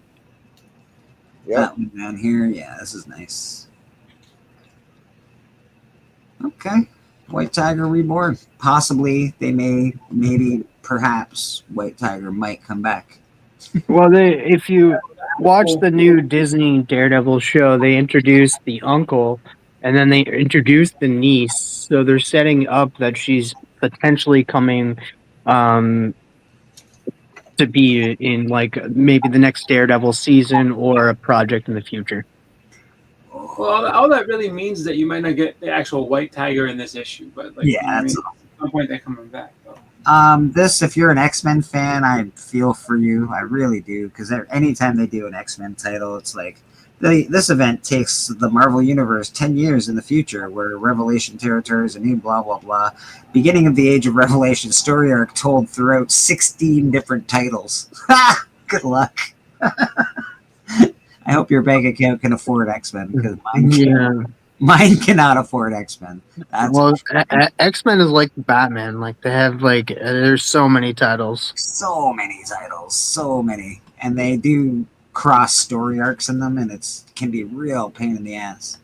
Yeah. that one down here. Yeah, this is nice. Okay. White Tiger Reborn. Possibly they maybe perhaps White Tiger might come back. Well, if you watch the new Disney Daredevil show, they introduced the uncle and then they introduced the niece. So they're setting up that she's potentially coming to be in like maybe the next Daredevil season or a project in the future. Well, all that really means is that you might not get the actual White Tiger in this issue, but like, Yeah, that's at some point they're coming back. Though. This, if you're an X-Men fan, I feel for you. I really do, because anytime they do an X-Men title, it's like this event takes the Marvel Universe 10 years in the future, where Revelation territories and new blah, blah, blah. Beginning of the Age of Revelation story arc told throughout 16 different titles. Ha! Good luck. I hope your bank account can afford X-Men, because mine cannot afford X-Men. Well, X-Men is like Batman. Like they have there's so many titles. So many. And they do cross story arcs in them, and it can be real pain in the ass.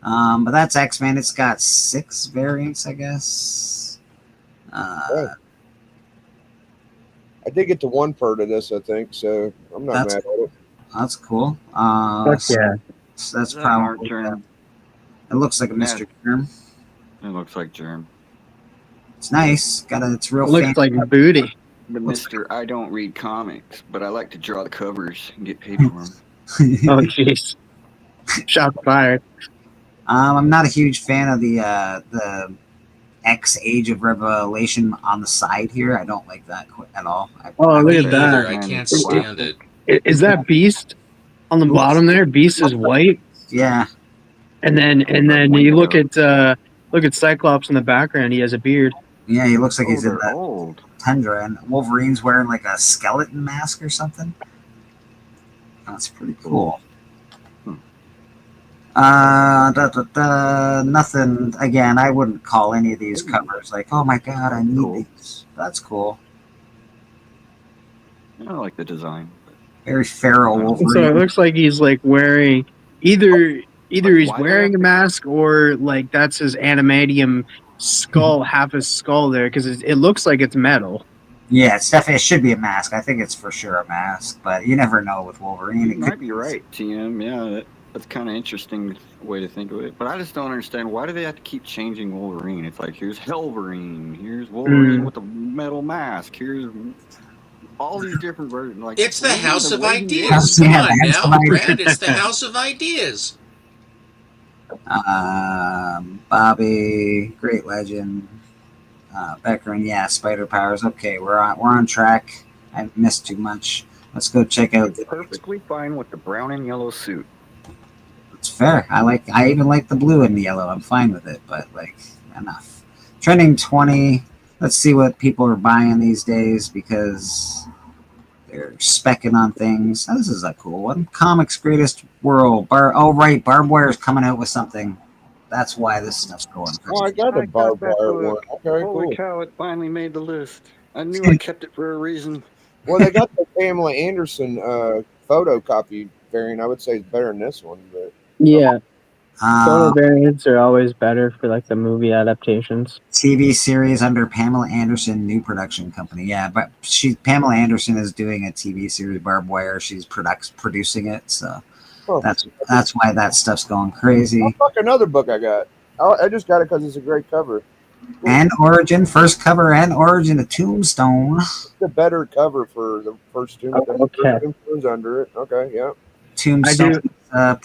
But that's X-Men. It's got 6 variants, I guess. I did get to one part of this, I think, so I'm not mad at it. That's cool. Yeah. That's probably. It looks like a Mr. Germ. It looks like Germ. It's nice. It's real. It looks like booty. But Mr. I don't read comics, but I like to draw the covers and get paid for them. Oh jeez. Shots fired. I'm not a huge fan of the X Age of Revelation on the side here. I don't like that at all. Look at that. I can't stand it. Is that Beast on the bottom there? Beast is white. Yeah. And then you look at Cyclops in the background. He has a beard. Yeah, he looks like he's in the tundra, and Wolverine's wearing like a skeleton mask or something. That's pretty cool. Nothing. Again, I wouldn't call any of these covers like, oh my god, I need these. That's cool. I like the design. Very feral Wolverine. So it looks like he's like wearing either he's wearing a mask or like that's his adamantium skull, half his skull there, because it looks like it's metal. Yeah, it's definitely. It should be a mask. I think it's for sure a mask, but you never know with Wolverine. You might be right, TM. Yeah, that's kind of interesting way to think of it. But I just don't understand, why do they have to keep changing Wolverine? It's like, here's Hellverine, here's Wolverine with a metal mask, here's all these different versions. Like, it's the House of Ideas. Come on now, Brad. It's the House of Ideas. Bobby, great legend. Beckering, yeah, spider powers. Okay, we're on track. I missed too much. Let's go check out. Perfectly fine with the brown and yellow suit. It's fair. I even like the blue and the yellow. I'm fine with it, but enough. Trending 20. Let's see what people are buying these days because they're specking on things. Oh, this is a cool one. Comics Greatest World. Oh, right. Barbed Wire is coming out with something. That's why this stuff's going crazy. Oh, I got a barbed wire one. Okay, Holy cool. cow, it finally made the list. I knew I kept it for a reason. Well, they got the Pamela Anderson photocopy variant. I would say it's better than this one, but Yeah. Photo variants are always better for like the movie adaptations. TV series under Pamela Anderson, new production company. Yeah, but Pamela Anderson is doing a TV series, Barbed Wire. She's producing it, so that's why that stuff's going crazy. oh, fuck, another book I got. I just got it because it's a great cover. And Origin, first cover and Origin of Tombstone. It's the better cover for the first Tombstone. Oh, okay. Tombstone's under it. Okay, yeah. Tombstone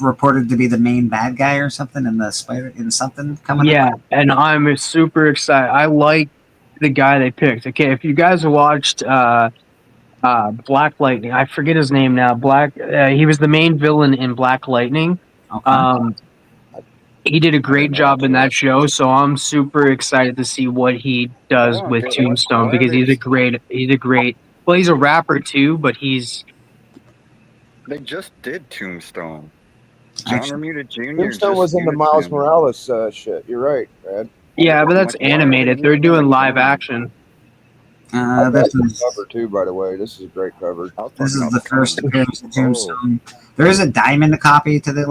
reported to be the main bad guy or something in the something coming. Yeah, up. and I'm super excited. I like the guy they picked. Okay, if you guys have watched Black Lightning, I forget his name now. He was the main villain in Black Lightning. Okay. He did a great job in that show, so I'm super excited to see what he does with Tombstone because he's a great. Well, he's a rapper too, but They just did Tombstone. John Romita Jr. Tombstone was in the Miles Morales shit. You're right, Brad. Yeah, but that's animated. They're doing live action. This is cover too, by the way. This is a great cover. This is the first appearance of Tombstone. There is a diamond copy to the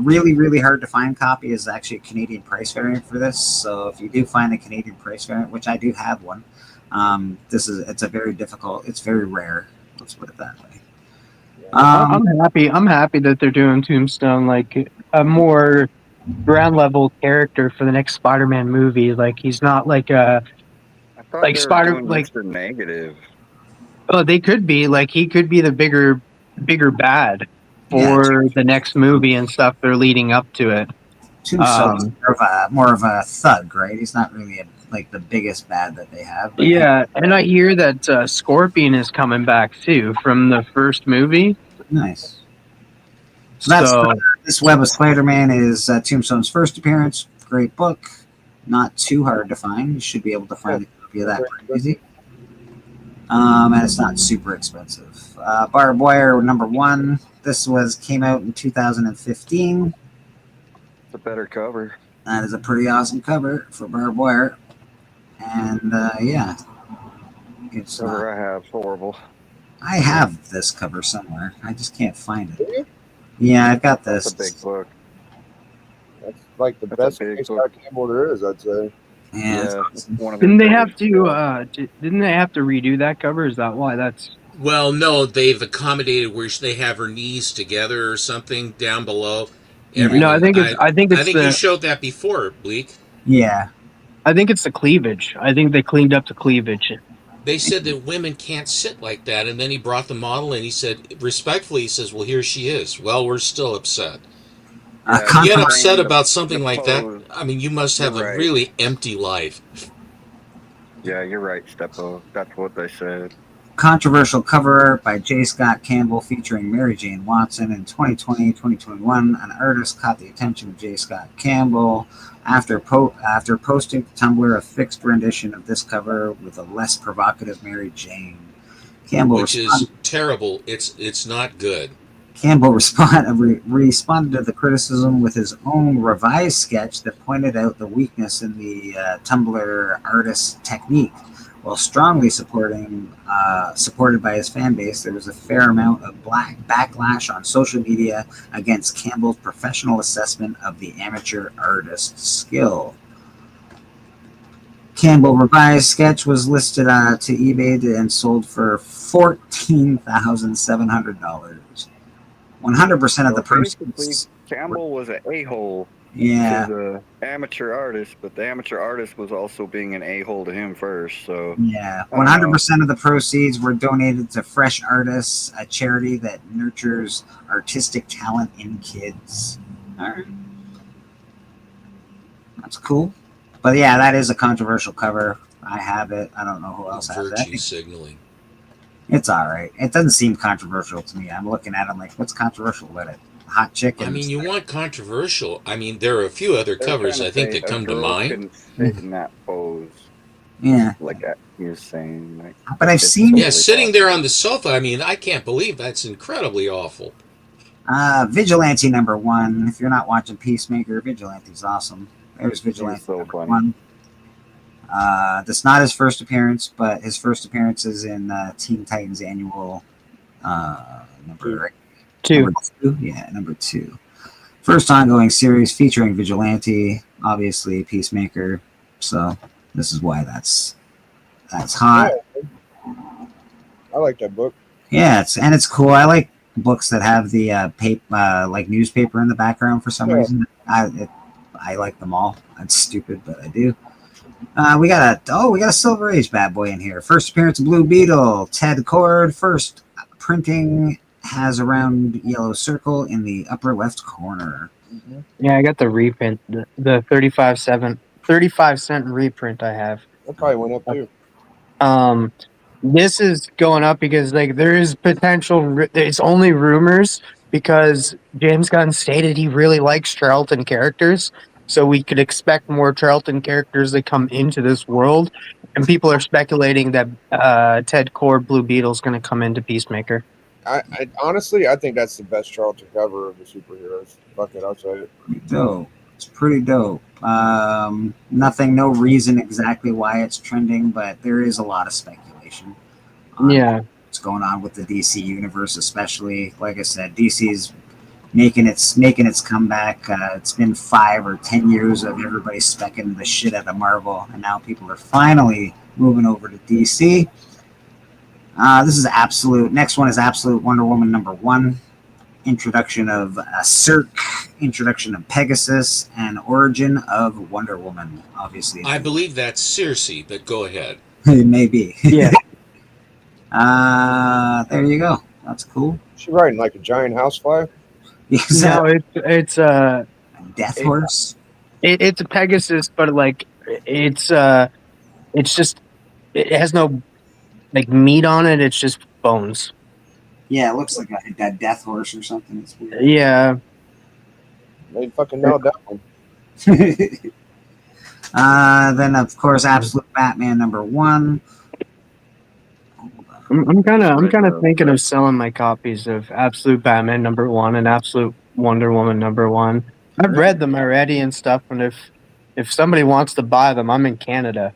really, really hard to find copy is actually a Canadian price variant for this. So if you do find a Canadian price variant, which I do have one, it's very rare. Let's put it that way. I'm happy that they're doing Tombstone, like a more ground level character for the next Spider-Man movie. Like he's not like a Mr. Negative. Oh, they could be like he could be the bigger bad for the next movie and stuff. They're leading up to it. Tombstone's more of a thug, right? He's not really like the biggest bad that they have. Yeah, and I hear that Scorpion is coming back too from the first movie. Nice. So this Web of Spider-Man is Tombstone's first appearance. Great book. Not too hard to find. You should be able to find a copy of that pretty easy. And it's not super expensive. Barbed Wire #1. This came out in 2015. It's a better cover. That is a pretty awesome cover for Barbed Wire. And yeah, it's cover I have horrible. I have this cover somewhere. I just can't find it. Yeah, I've got this. It's a big book. That's like the best Scott Campbell there is, I'd say. Yeah. Didn't they have to? Didn't they have to redo that cover? Is that why? That's Well, no, they've accommodated where they have her knees together or something down below. No, I think you showed that before, Bleak. Yeah. I think it's the cleavage. I think they cleaned up the cleavage. They said that women can't sit like that, and then he brought the model and he said, respectfully, he says, well, here she is. Well, we're still upset. You get upset about something like that? I mean, you must have a really empty life. Yeah, you're right, Steppo. That's what they said. Controversial cover art by J. Scott Campbell featuring Mary Jane Watson in 2020-2021. An artist caught the attention of J. Scott Campbell after posting to Tumblr a fixed rendition of this cover with a less provocative Mary Jane. Campbell Which is terrible. It's not good. Campbell responded to the criticism with his own revised sketch that pointed out the weakness in the Tumblr artist's technique. While strongly supported by his fan base, there was a fair amount of backlash on social media against Campbell's professional assessment of the amateur artist's skill. Campbell's revised sketch was listed to eBay and sold for $14,700. 100% of the proceeds. Campbell was an a-hole. Yeah. To the amateur artist, but the amateur artist was also being an a-hole to him first. So yeah, 100% of the proceeds were donated to Fresh Artists, a charity that nurtures artistic talent in kids. All right, that's cool. But yeah, that is a controversial cover. I have it. I don't know who else has it. Virtue signaling. It's all right. It doesn't seem controversial to me. I'm looking at it like, what's controversial about it? Hot chicken. I mean, you want controversial. I mean, there are a few other covers I think that come to mind. Sit in that pose. Yeah. Like he was saying. Like, but I've seen. Yeah, sitting there on the sofa. I mean, I can't believe that's incredibly awful. Vigilante #1. If you're not watching Peacemaker, Vigilante's awesome. There's Vigilante #1. That's not his first appearance, but his first appearance is in Teen Titans Annual number 2. Number 2. Yeah, number 2. First ongoing series featuring Vigilante, obviously Peacemaker. So this is why that's hot. I like that book. Yeah, it's cool. I like books that have the like newspaper in the background for some reason. I like them all. That's stupid, but I do. We got a Silver Age bad boy in here. First appearance of Blue Beetle, Ted Cord. First printing has a round yellow circle in the upper left corner. Yeah, I got the reprint, the 35-cent reprint I have. That probably went up too. This is going up because like there is potential. It's only rumors because James Gunn stated he really likes Charlton characters, so we could expect more Charlton characters that come into this world. And people are speculating that Ted Cord Blue Beetle is going to come into Peacemaker. I honestly, I think that's the best Charlton cover of the superheroes. Fuck it, I'll say it. Dope. It's pretty dope. No reason exactly why it's trending, but there is a lot of speculation. Yeah. What's going on with the DC universe, especially. Like I said, DC's making its comeback. It's been 5 or 10 years of everybody specking the shit out of Marvel, and now people are finally moving over to DC. This is absolute. Next one is Absolute Wonder Woman #1. Introduction of Cirque, introduction of Pegasus, and origin of Wonder Woman. Obviously, I believe that's Circe, but go ahead. It may be. Yeah. There you go. That's cool. She riding like a giant housefly. No, it's a death horse. It's a Pegasus, but like it's just it has no like meat on it. It's just bones. Yeah, it looks like a death horse or something. It's weird. Yeah. They fucking nailed that one. Then of course, Absolute Batman #1. I'm kind of thinking of selling my copies of Absolute Batman #1 and Absolute Wonder Woman #1. I've read them already and stuff, and if somebody wants to buy them, I'm in Canada.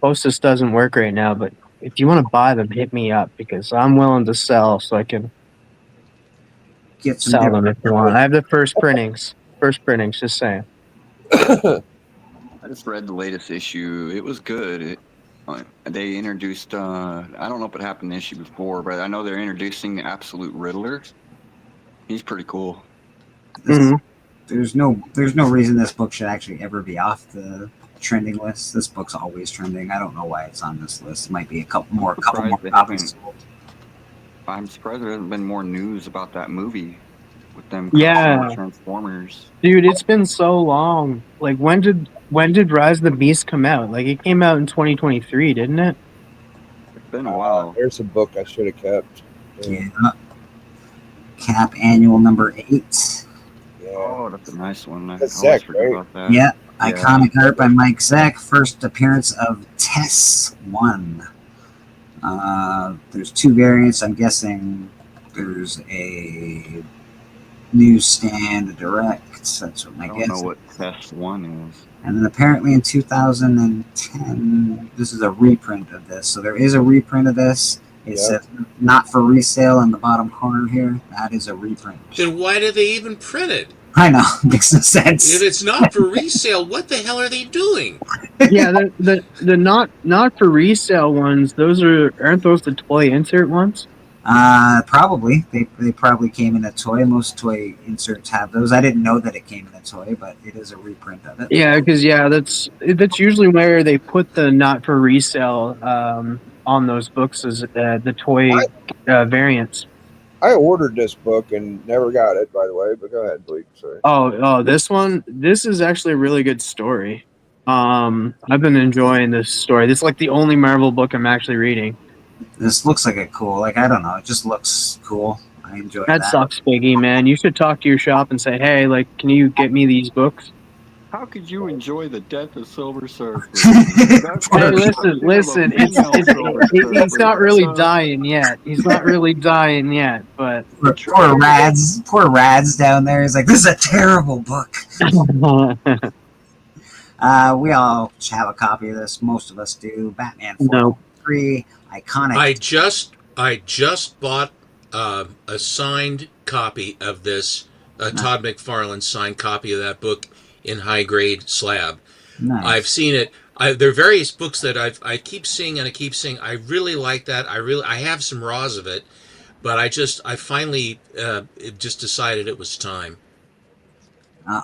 Postus doesn't work right now, but if you want to buy them, hit me up because I'm willing to sell so I can get some sell them if you want. I have the first printings, just saying. I just read the latest issue. It was good. They introduced, I don't know if it happened the issue before, but I know they're introducing the Absolute Riddler. He's pretty cool. There's no reason this book should actually ever be off the trending list. This book's always trending. I don't know why it's on this list. It might be a couple more copies. I'm surprised there hasn't been more news about that movie with them. Yeah. Transformers. Dude, it's been so long. Like when did Rise of the Beast come out? Like it came out in 2023, didn't it? It's been a while. There's a book I should have kept. Yeah. Cap Annual #8. Yeah. Oh, that's a nice one. I That's always Zach, forget right? about that. Yeah. Iconic art by Mike Zeck. First appearance of Tess 1. There's 2 variants. I'm guessing there's a newsstand, a direct. That's what my guess. I don't know what Tess 1 is. And then apparently in 2010, this is a reprint of this. So there is a reprint of this. It says not for resale in the bottom corner here. That is a reprint. Then why do they even print it? I know, makes no sense. If it's not for resale, what the hell are they doing? Yeah, the not for resale ones. Aren't those the toy insert ones? Probably. They probably came in a toy. Most toy inserts have those. I didn't know that it came in a toy, but it is a reprint of it. Yeah, because that's usually where they put the not for resale on those books as the toy variants. I ordered this book and never got it, by the way. But go ahead, Blake. Sorry. Oh, this one. This is actually a really good story. I've been enjoying this story. This is like the only Marvel book I'm actually reading. This looks like a cool. Like I don't know. It just looks cool. I enjoy that. That sucks, Biggie, man. You should talk to your shop and say, hey, like, can you get me these books? How could you enjoy the death of Silver Surfer? Hey, listen. He's not really dying yet. He's not really dying yet, but Poor Rads down there. He's like, this is a terrible book. We all have a copy of this. Most of us do. Batman 4-3, iconic. I just bought a signed copy of this. Todd McFarlane signed copy of that book in high grade slab. Nice. I've seen it. There are various books that I keep seeing and I keep seeing. I really like that. I have some raws of it, but I finally just decided it was time.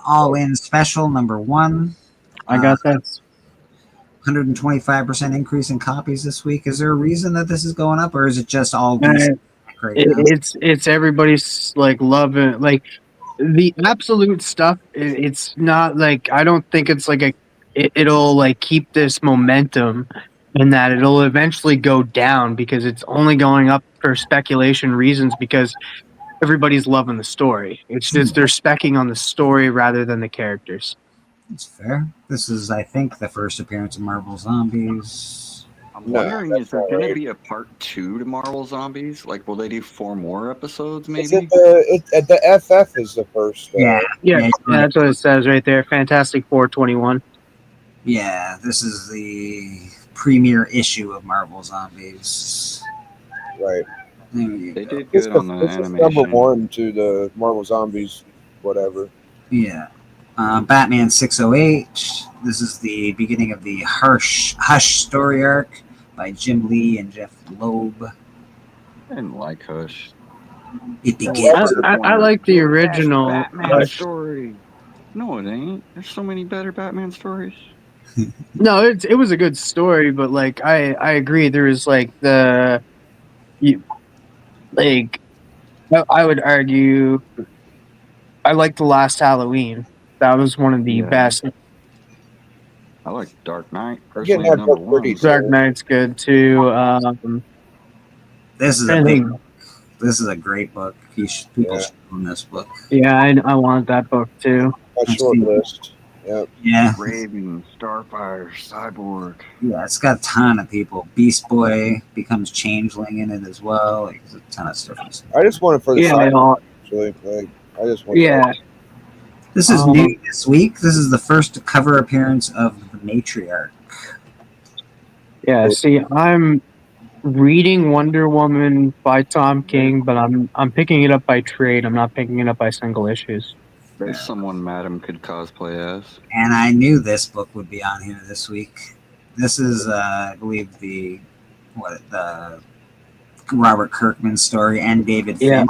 All In Special #1. I got that. 125% increase in copies this week. Is there a reason that this is going up, or is it just all? It's everybody's like loving like the absolute stuff. It's not like I don't think it's like it'll like keep this momentum, and that it'll eventually go down because it's only going up for speculation reasons because everybody's loving the story. It's just they're specking on the story rather than the characters. That's fair. This is, I think, the first appearance of Marvel Zombies. I'm wondering, is there going to be a part 2 to Marvel Zombies? Like, will they do 4 more episodes, maybe? The FF is the first. Yeah, that's what it says right there. Fantastic Four 21. Yeah, this is the premiere issue of Marvel Zombies. Right. They did good on the animation. #1 to the Marvel Zombies, whatever. Yeah. Batman 608. This is the beginning of the Hush story arc by Jim Lee and Jeff Loeb. I didn't like Hush. It begins. I like the original Batman story. No, it ain't. There's so many better Batman stories. No, it was a good story, but like I agree. There is like I would argue I like The Last Halloween. That was one of the best. I like Dark Knight. Personally, #1. Dark Knight's good too. This is a great book. People should own this book. Yeah, I want that book too. A short list. Yep. Yeah. Raven, Starfire, Cyborg. Yeah, it's got a ton of people. Beast Boy becomes Changeling in it as well. Like, there's a ton of stuff. I just want it for the Cyborg, actually. Like, I just want that. This is new this week. This is the first cover appearance of the Matriarch. Yeah, see, I'm reading Wonder Woman by Tom King, but I'm picking it up by trade. I'm not picking it up by single issues. There's someone Madam could cosplay as. And I knew this book would be on here this week. This is, I believe, the Robert Kirkman story and David Finch.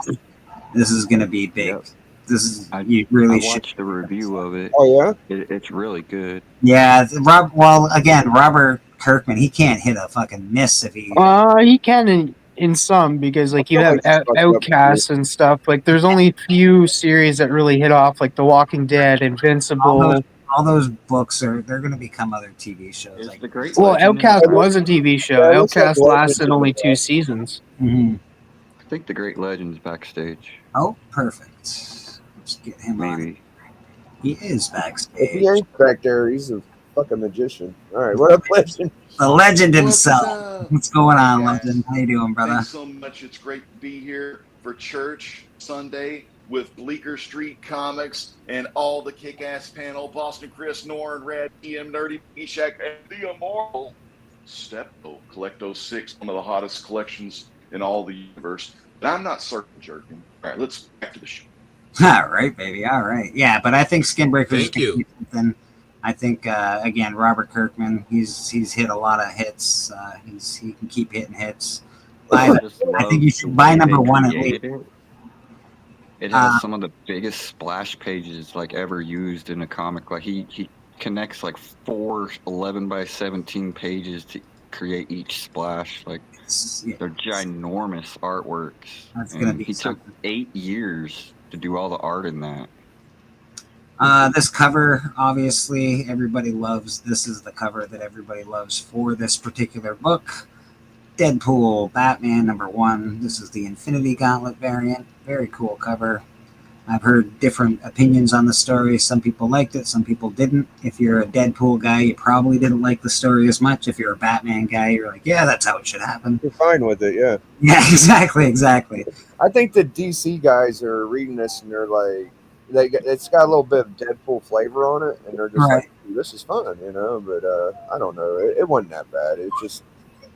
This is going to be big. Yep. This is I watched the review of it. Oh yeah, it's really good. Yeah, Robert Kirkman, he can't hit a fucking miss if he. He can in some because like you have Outcasts and stuff. Like there's only a few series that really hit off, like The Walking Dead, Invincible. All those books they're going to become other TV shows. Like, Outcast was a TV show. Outcast lasted only 2 seasons. Mm-hmm. I think The Great Legend's backstage. Oh, perfect. Let's get him on. He is backstage. If he ain't back there, he's a fucking magician. All right, what up, Legend? The Legend himself. What's going on, Legend? How you doing, brother? Thanks so much. It's great to be here for church Sunday with Bleecker Street Comics and all the kick-ass panel. Boston Chris, Norrin, Red, EM, Nerdy, Eshak, and the Immortal. Stepto, Collecto 6, one of the hottest collections in all the universe. And I'm not circle jerking. All right, let's back to the show. All right, baby. All right. Yeah, but I think Skinbreaker is something. I think again, Robert Kirkman. He's hit a lot of hits. He can keep hitting hits. I think you should buy #1 at least. It has some of the biggest splash pages like ever used in a comic. Like he connects like 4 11x17 pages to create each splash. Like they're ginormous artworks. That's gonna be. He took 8 years to do all the art in that. This cover, obviously, everybody loves. This is the cover that everybody loves for this particular book. Deadpool, Batman #1. This is the Infinity Gauntlet variant. Very cool cover. I've heard different opinions on the story. Some people liked it, some people didn't. If you're a Deadpool guy, you probably didn't like the story as much. If you're a Batman guy, you're like, yeah, that's how it should happen. You're fine with it, yeah. Yeah, exactly. I think the DC guys are reading this and they're like, it's got a little bit of Deadpool flavor on it, and they're just Right. like, this is fun, you know. But I don't know, it wasn't that bad. It just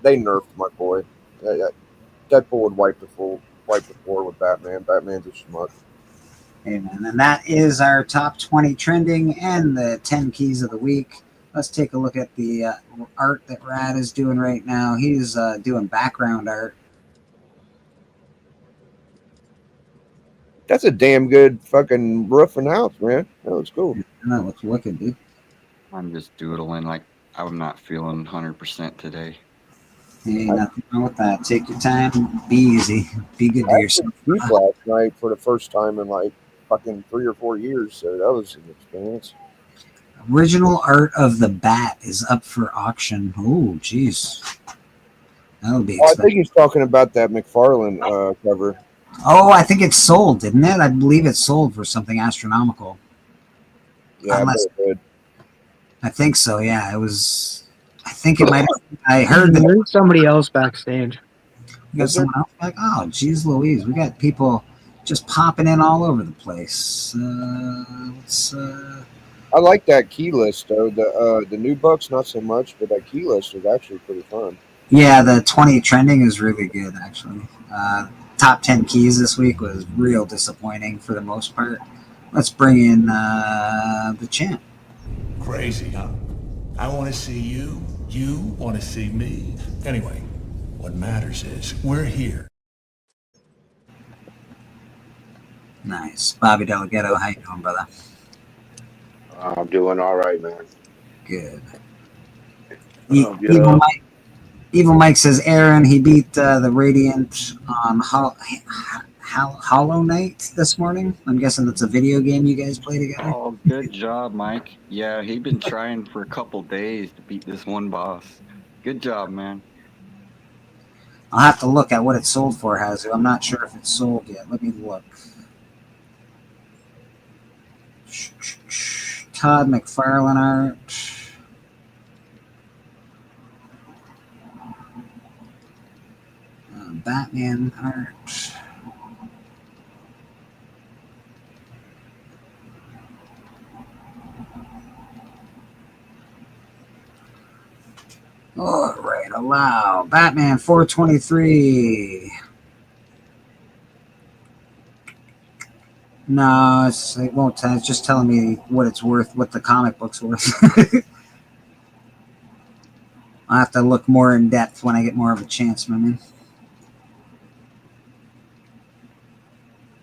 they nerfed my boy. Deadpool would wipe the floor with Batman. Batman's a schmuck. Amen. And that is our top 20 trending and the 10 keys of the week. Let's take a look at the art that Rad is doing right now. He's doing background art. That's a damn good fucking roof and house, man. That looks cool. And that looks wicked, dude. I'm just doodling like I'm not feeling 100% today. Hey, nothing wrong with that. Take your time. Be easy. Be good to yourself. Sleep last night for the first time in like fucking 3 or 4 years, so that was an experience. Original art of the Bat is up for auction. Oh, jeez. That'll be Oh, I expensive. think he's talking about that McFarlane cover. Oh, I think it's sold, didn't it? I believe it's sold for something astronomical. Yeah, Unless- I bet it did. I think so, yeah. It was... I think it might have... I heard that... There's somebody else backstage. We got someone else back? Oh, geez Louise. We got people just popping in all over the place. I like that key list though. The new books not so much, but that key list is actually pretty fun. Yeah, the 20 trending is really good, actually. Top 10 keys this week was real disappointing for the most part. Let's bring in the champ. Crazy, huh? I want to see you. You want to see me. Anyway, what matters is we're here. Nice. Bobby Delgado, how you doing, brother? I'm doing all right, man. Good. Yeah. Evil Mike says Aaron, he beat the Radiant on Hollow Knight this morning. I'm guessing that's a video game you guys play together. Oh, good job, Mike. Yeah, he'd been trying for a couple days to beat this one boss. Good job, man. I'll have to look at what it sold for, Hazu. I'm not sure if it's sold yet. Let me look. Todd McFarlane art. Batman art. All right, allow. Batman 423. No, it won't tell. It's just telling me what it's worth, what the comic book's worth. I'll have to look more in depth when I get more of a chance, my man.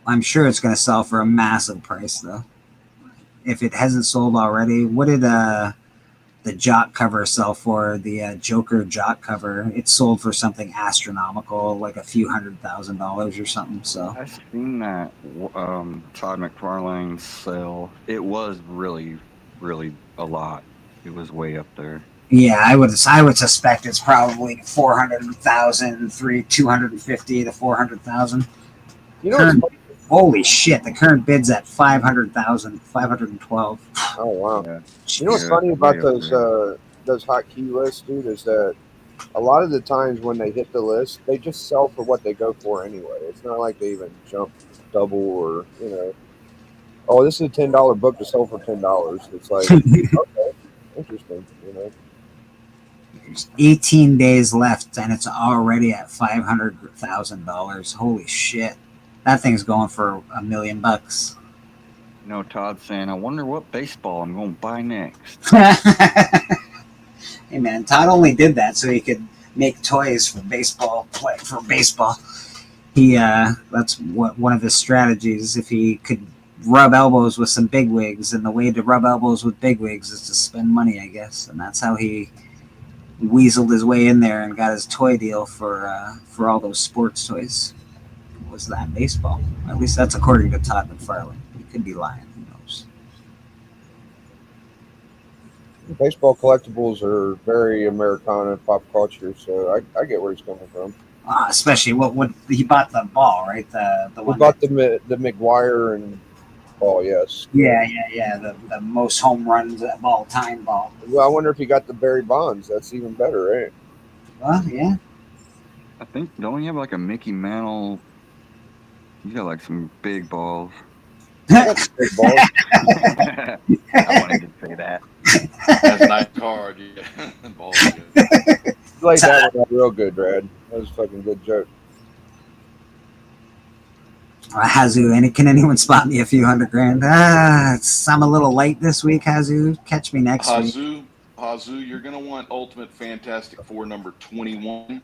I'm sure it's going to sell for a massive price, though. If it hasn't sold already, what did the Jock cover sell for? The Joker Jock cover, it sold for something astronomical, like a few $100,000 or something. So I've seen that Todd McFarlane sell. It was really, really a lot. It was way up there. yeah, I would suspect it's probably 400,000, 250 to 400,000. You know, Holy shit! The current bid's at 500,000, 512. Oh wow! Yeah. You know what's funny about those hot key lists, dude, is that a lot of the times when they hit the list, they just sell for what they go for anyway. It's not like they even jump double or oh, this is a $10 book to sell for $10. It's like okay, interesting, There's 18 days left, and it's already at $500,000. Holy shit! That thing's going for $1 million. You know, Todd's saying, I wonder what baseball I'm going to buy next. Hey man, Todd only did that so he could make toys for baseball. He that's what one of his strategies. If he could rub elbows with some bigwigs, and the way to rub elbows with bigwigs is to spend money, I guess, and that's how he weaseled his way in there and got his toy deal for all those sports toys. Was that baseball? At least that's according to Todd McFarlane. He could be lying. Who knows? Baseball collectibles are very Americana pop culture, so I get where he's coming from. Especially what he bought the ball, right? The We one. bought the McGuire and ball, yes. Yeah. The most home runs of all time ball. Well, I wonder if he got the Barry Bonds. That's even better, right? Well, yeah. I think, don't you have like a Mickey Mantle? You got like some big balls. Big balls. I wanted to say that. That's a nice card. Yeah. Balls, yeah. You laid that one out real good, Brad. That was a fucking good joke. Hazu, can anyone spot me a few $100,000? I'm a little late this week, Hazu. Catch me next week. Hazu, you're going to want Ultimate Fantastic Four number 21.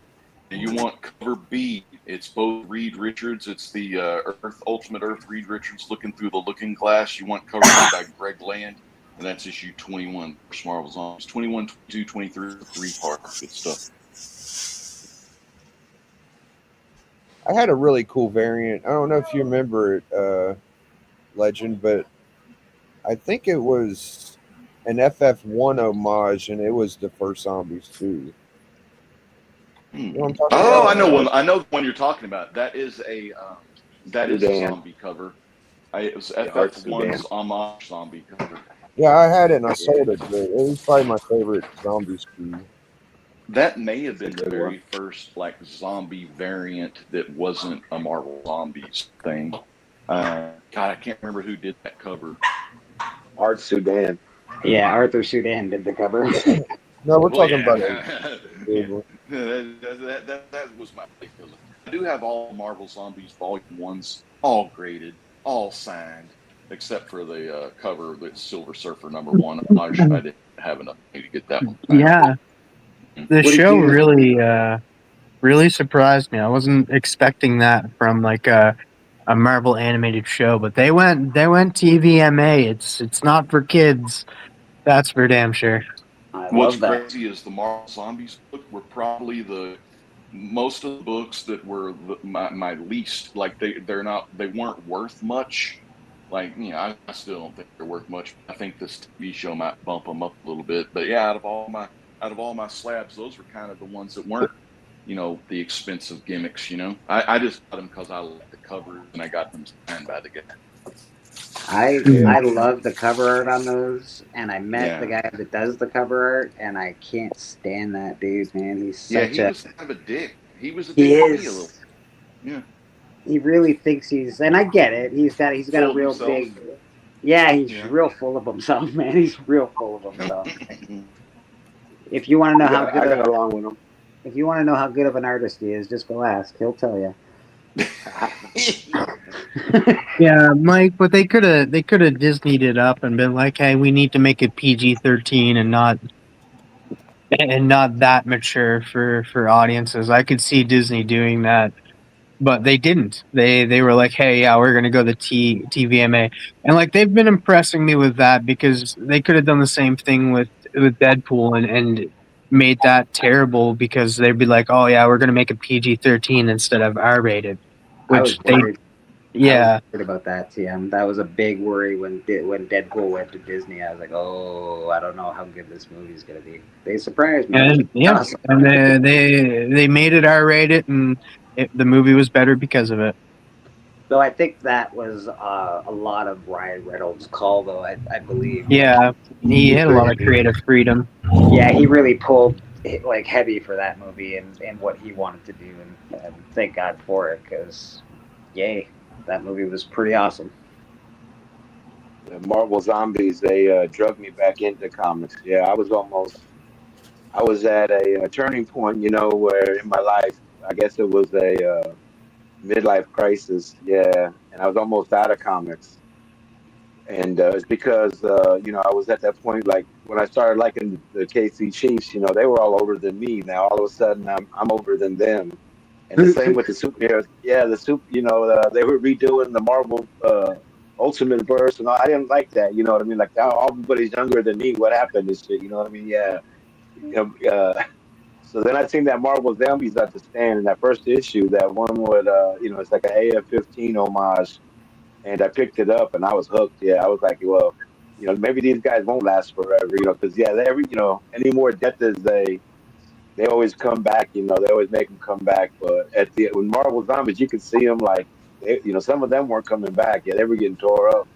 And you want cover B. It's both Reed Richards. It's the Ultimate Earth Reed Richards looking through the looking glass. You want cover B by Greg Land. And that's issue 21 for Marvel Zombies. 21, 22, 23, 3-part. Good stuff. I had a really cool variant. I don't know if you remember it, Legend, but I think it was an FF1 homage, and it was the first Zombies too. You know what I'm talking about? I know one. I know the one you're talking about. That is a zombie cover. It was FF1's homage zombie cover. Yeah, I had it and I sold it. But it was probably my favorite Zombies piece. That may have been the very first like zombie variant that wasn't a Marvel Zombies thing. God, I can't remember who did that cover. Art Sudan. Yeah, Arthur Sudan did the cover. No, we're talking about that was my favorite. I do have all Marvel Zombies Volume 1s, all graded, all signed, except for the cover that's Silver Surfer number 1. I'm not sure I didn't have enough money to get that one. Yeah. The show really surprised me. I wasn't expecting that from like a Marvel animated show, but they went TVMA. It's not for kids. That's for damn sure. What's crazy is the Marvel Zombies book were probably most of the books that were my least, like they weren't worth much. Like, you know, I still don't think they're worth much. I think this TV show might bump them up a little bit. But yeah, out of all my slabs, those were kind of the ones that weren't, you know, the expensive gimmicks. You know, I just got them because I liked the covers and I got them signed by the guy. I love the cover art on those, and I met the guy that does the cover art, and I can't stand that dude, man. He's such he was kind of a dick. He was a dick to me a little. Yeah. He really thinks he's, and I get it. He's got a real big. Yeah, he's real full of himself, man. He's real full of himself. If you want to know how good if you want to know how good of an artist he is, just go ask. He'll tell you. Yeah, Mike, but they could have Disney'd it up and been like, hey, we need to make it PG-13 and not that mature for audiences. I could see Disney doing that, but they didn't. They were like, hey, yeah, we're gonna go the TVMA, and like they've been impressing me with that because they could have done the same thing with Deadpool and made that terrible because they'd be like, oh yeah, we're gonna make it PG-13 instead of R-rated, which yeah. I was worried about that, TM. That was a big worry when Deadpool went to Disney. I was like, oh, I don't know how good this movie's gonna be. They surprised me. And and they made it R-rated, and the movie was better because of it. So I think that was a lot of Ryan Reynolds' call, though. I believe. Yeah, he had a lot of creative freedom. Yeah, he really pulled like heavy for that movie and what he wanted to do, and thank God for it, because yay. That movie was pretty awesome. The Marvel Zombies, they drug me back into comics. Yeah, I was at a turning point, you know, where in my life, I guess it was a midlife crisis. Yeah, and I was almost out of comics. And it's because, you know, I was at that point, like when I started liking the KC Chiefs, you know, they were all older than me. Now all of a sudden I'm older than them. And the same with the superheroes. Yeah, you know, they were redoing the Marvel Ultimate Verse, and I didn't like that. You know what I mean? Like, oh, everybody's younger than me. What happened? This shit. You know what I mean? Yeah. So then I seen that Marvel Zombies at the stand in that first issue. That one with, you know, it's like an AF-15 homage, and I picked it up and I was hooked. Yeah, I was like, well, you know, maybe these guys won't last forever. You know, because you know, any more death as they always come back, you know. They always make them come back. But with Marvel Zombies, you could see them like, you know, some of them weren't coming back. Yeah, they were getting tore up.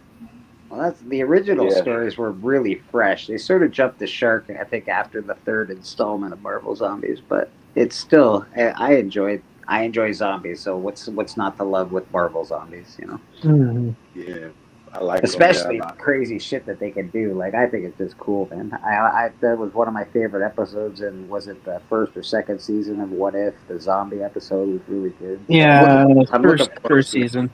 Well, that's the original Yeah. stories were really fresh. They sort of jumped the shark, I think, after the third installment of Marvel Zombies, but it's still I enjoy zombies. So what's not to love with Marvel Zombies? You know, Yeah, I like especially them. the crazy shit that they can do. Like I think it's just cool, man. I that was one of my favorite episodes, and was it the first or second season of What If? The zombie episode was really good. Yeah, I'm looking first forward to season.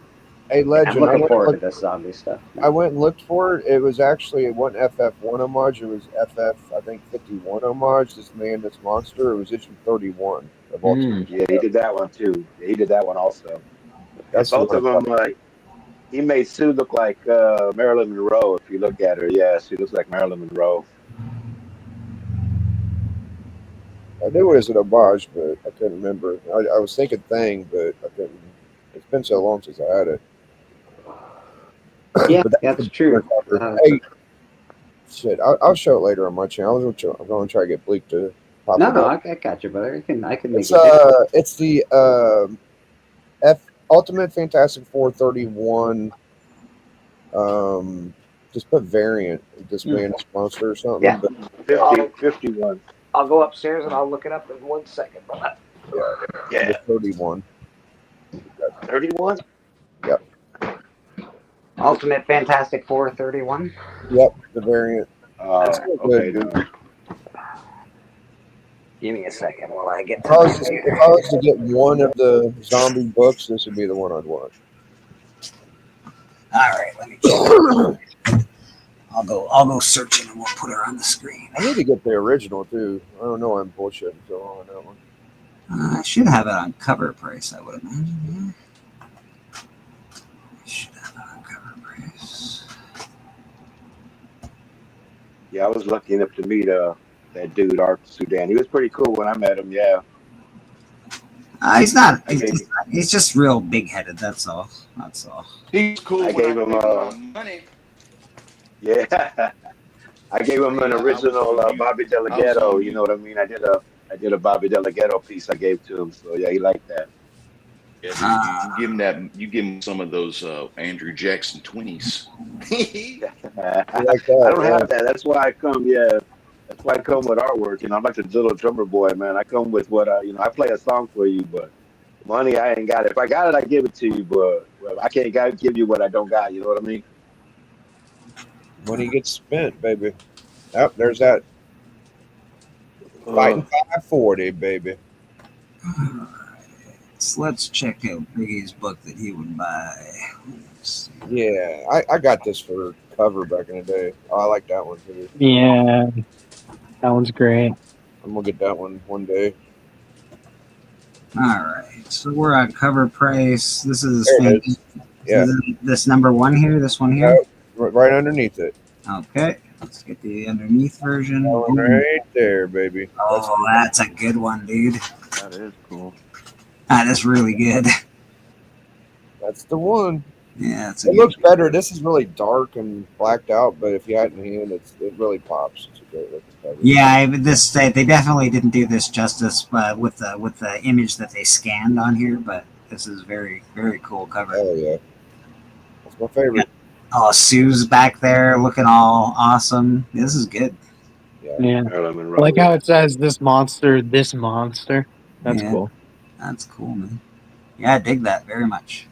Hey, I'm Legend, looking forward to this zombie stuff. I went and looked for it. It was actually, it wasn't FF1 homage. It was FF, I think, 51 homage. This Man, This Monster. It was issue 31 of Ultimate. Yeah, he did that one too. He did that one also. That's Both the of one. them. He made Sue look like Marilyn Monroe. If you look at her, yeah, she looks like Marilyn Monroe. I knew it was an homage, but I couldn't remember. I was thinking Thing, but I couldn't. It's been so long since I had it. Yeah, But that's true. Hey, shit, I'll show it later on my channel. I'm going to try to get Bleak to pop it No, up. I got you, brother. I can make It's it. it's the Ultimate Fantastic Four 31. Just put variant. This Man, This Monster or something. Yeah. But 51. I'll go upstairs and I'll look it up in 1 second, brother. Yeah. 31. 31. Yep. Ultimate Fantastic Four 31. Yep. The variant. Okay. Good. Give me a second while I get If I was to get one of the zombie books, this would be the one I'd watch. All right, let me check. I'll go searching and we'll put her on the screen. I need to get the original too. I don't know why I'm bullshitting so long on that one. I should have it on cover price, I would imagine. Yeah. I should have it on cover price. Yeah, I was lucky enough to meet that dude Arthur Sudan. He was pretty cool when I met him. Yeah. He's not. He's just real big-headed. That's all. That's all. He's cool. I gave him money. Yeah. I gave him an original Bobby Delgado. You know what I mean? I did a Bobby Delgado piece I gave to him. So yeah, he liked that. Yeah, you give him that. You give him some of those Andrew Jackson 20s. I don't have that. That's why I come. Yeah, that's why I come with artwork. You know, I'm like the little drummer boy, man. I come with what I play a song for you, but money I ain't got it. If I got it, I give it to you, but I can't give you what I don't got. You know what I mean? Money gets spent, baby. Yep, there's that. Fighting 540, baby. So let's check out Biggie's book that he would buy. Yeah, I got this for cover back in the day. Oh, I like that one too. Yeah, that one's great. I'm gonna get that one day. All right, so we're on cover price. This is There it is. Yeah. This number one here. This one here. Right underneath it. Okay, let's get the underneath version. Right there, baby. Oh, that's a good one, dude. That is cool. That is really good. That's the one. Yeah, it's it looks better. This is really dark and blacked out, but if you had it in hand, it really pops. It's a great looking cover. Yeah, they definitely didn't do this justice with the image that they scanned on here, but this is very, very cool cover. Oh yeah, that's my favorite. Oh, Sue's back there looking all awesome. This is good. Yeah. I like how it says this monster. That's Yeah. cool. That's cool, man. Yeah, I dig that very much.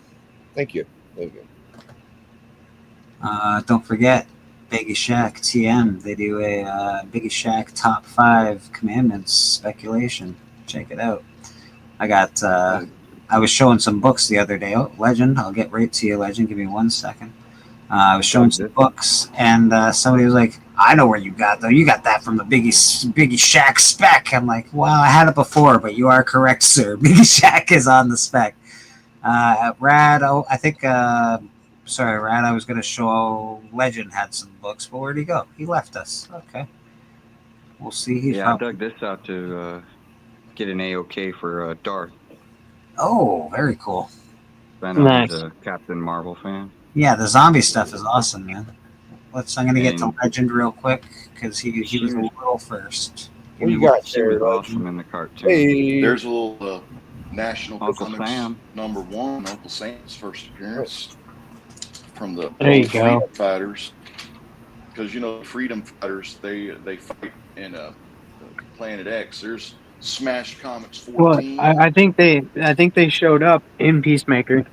Thank you. Thank you. Don't forget, Biggie Shack TM. They do a Biggie Shack top 5 commandments speculation. Check it out. I was showing some books the other day. Oh, Legend. I'll get right to you, Legend. Give me 1 second. I was showing some books, and somebody was like, I know where you got though. You got that from the Biggie Shack spec. I'm like, well, I had it before, but you are correct, sir. Biggie Shack is on the spec. Rad, I think, sorry, Rad, I was going to show Legend had some books, but where'd he go? He left us. Okay. We'll see. Yeah, I dug this out to get an A-OK for Darth. Oh, very cool. Nice. A Captain Marvel fan. Yeah, the zombie stuff is awesome, man. I'm going to get to Legend real quick because he was a little first. What you got She was awesome in the cartoon. Hey. There's a little National Uncle Comics Sam. #1, Uncle Sam's first appearance. from the There you freedom go. fighters, because you know the freedom fighters they fight in Planet X. There's Smash Comics Well, 14. I think they showed up in Peacemaker.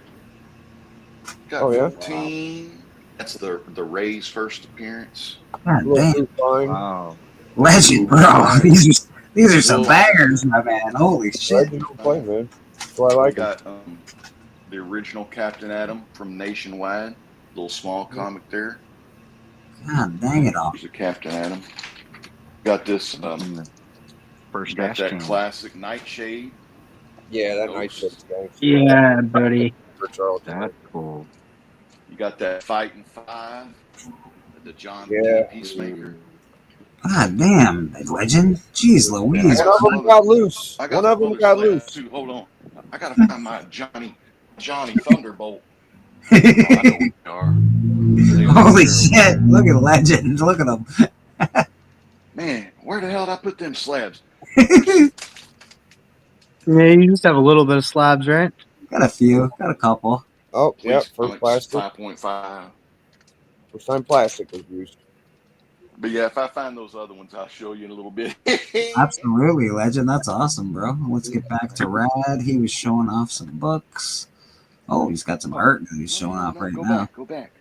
Got Oh, yeah? 14. That's the Ray's first appearance. God Little damn. blue line. Wow. Legend, bro. These are some Well, bangers, my man. Holy shit. Legend don't play, man. That's why I We like it. got the original Captain Atom from Nationwide. Little small comic there. God dang it all. There's a Captain Atom. Got this. First got Ash that King. classic Nightshade. Yeah, that Ghost. Nightshade's gangster. Yeah, buddy. For Charles. That's cool. You got that Fighting Five. The John Yeah. P. Peacemaker. God damn, Legend. Jeez Louise. I One of them got loose. I got One of them some got other loose. slabs, too. Hold on. I gotta find my Johnny Thunderbolt. Oh, I know who they are. They are Holy terrible. shit. Look at Legend. Look at him. Man, where the hell did I put them slabs? Yeah, you just have a little bit of slabs, right? Got a few. Got a couple. Oh, Please, yep. First Comics plastic. 5.5. First time plastic was used. But yeah, if I find those other ones, I'll show you in a little bit. Absolutely, Legend. That's awesome, bro. Let's get back to Rad. He was showing off some books. Oh, he's got some art that he's showing off right now. Go back.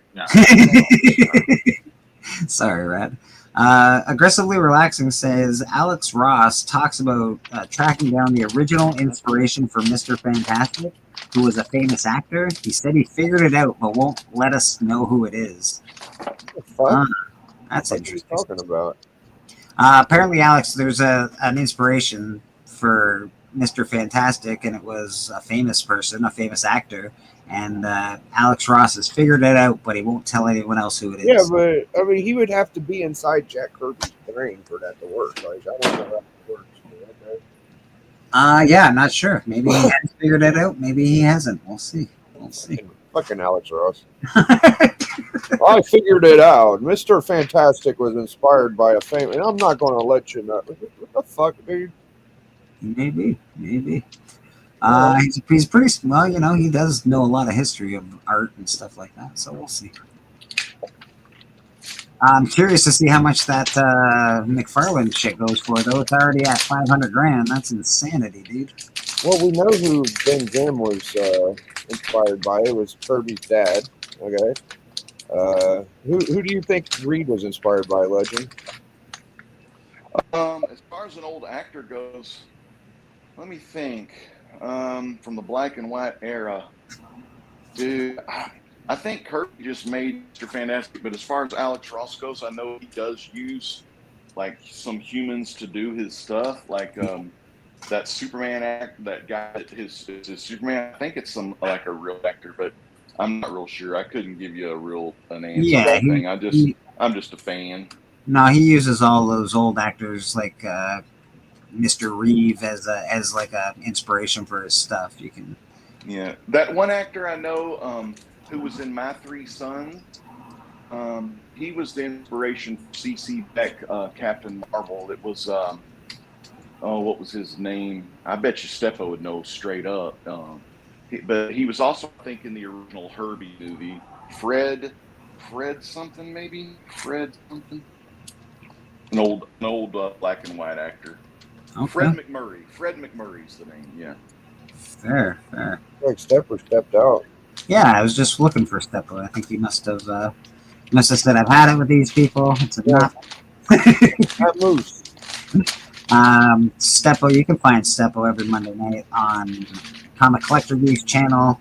Sorry, Rad. Aggressively Relaxing says Alex Ross talks about tracking down the original inspiration for Mr. Fantastic, who was a famous actor. He said he figured it out, but won't let us know who it is. What the fuck? That's What are you interesting. talking about? Apparently, Alex, there's an inspiration for Mr. Fantastic, and it was a famous person, a famous actor. And Alex Ross has figured it out, but he won't tell anyone else who it is. Yeah, but I mean, he would have to be inside Jack Kirby's brain for that to work. Like, I don't know how that works. But okay. Yeah, I'm not sure. Maybe he has figured it out. Maybe he hasn't. We'll see. We'll see. Fucking Alex Ross. I figured it out. Mr. Fantastic was inspired by a famous, and I'm not going to let you know. What the fuck, dude? Maybe. He's pretty well. You know, he does know a lot of history of art and stuff like that. So we'll see. I'm curious to see how much that McFarlane shit goes for, though. It's already at $500,000. That's insanity, dude. Well, we know who Ben Grimm was inspired by. It was Kirby's dad. Okay. Who do you think Reed was inspired by, Legend? As far as an old actor goes, let me think. From the black and white era, dude, I think Kirby just made Mr. Fantastic. But as far as Alex Ross goes, I know he does use like some humans to do his stuff, like that Superman act. That guy, his Superman. I think it's some like a real actor, but I'm not real sure. I couldn't give you an answer. Yeah, to that thing. I'm just a fan. No, he uses all those old actors like Mr. Reeve as like a inspiration for his stuff. You can. Yeah, that one actor I know who was in My Three Sons. He was the inspiration for C.C. Beck, Captain Marvel. It was what was his name? I bet you Steppo would know straight up. But he was also, I think, in the original Herbie movie. Fred something maybe. Fred something. An old black and white actor. Okay. Fred McMurray. Fred McMurray's the name. Yeah. Fair. Like Stepper stepped out. Yeah, I was just looking for Steppo. I think he must have said, "I've had it with these people. It's enough." That moves. Steppo, you can find Steppo every Monday night on Comic Collector Geeks channel.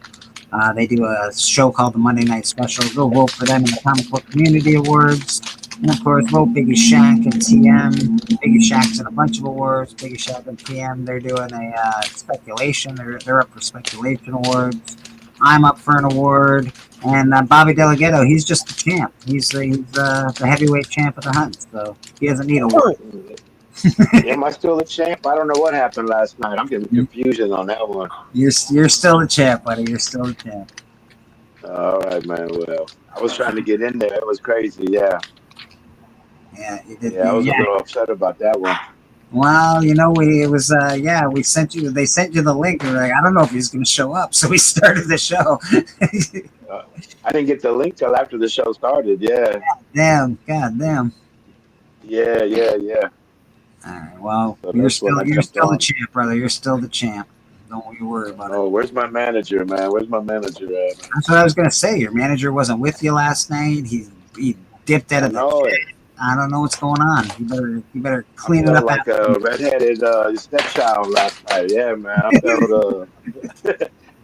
They do a show called the Monday Night Special. Go vote for them in the Comic Book Community Awards. And of course, vote Biggie Shack and TM. Biggie Shack's in a bunch of awards. Biggie Shack and TM, they're doing a speculation. They're up for speculation awards. I'm up for an award. And Bobby Delgado, he's just the champ. He's the heavyweight champ of the hunt. So he doesn't need a award. Am I still the champ? I don't know what happened last night. I'm getting confusion on that one. You're still the champ, buddy. You're still the champ. All right, man. Well, I was trying to get in there. It was crazy. Yeah. Yeah, you did. Yeah, I was a little upset about that one. Well, you know, we sent you. They sent you the link. We're like, I don't know if he's going to show up, so we started the show. I didn't get the link till after the show started. Yeah. God damn. Yeah. All right. Well, So you're that's when I jumped still the on. champ, brother. You're still the champ. Don't you worry about it. Oh, where's my manager, man? Where's my manager at? That's what I was going to say. Your manager wasn't with you last night. He dipped out of the chat. I don't know what's going on. You better clean it up. Like a redheaded stepchild last night. Yeah, man.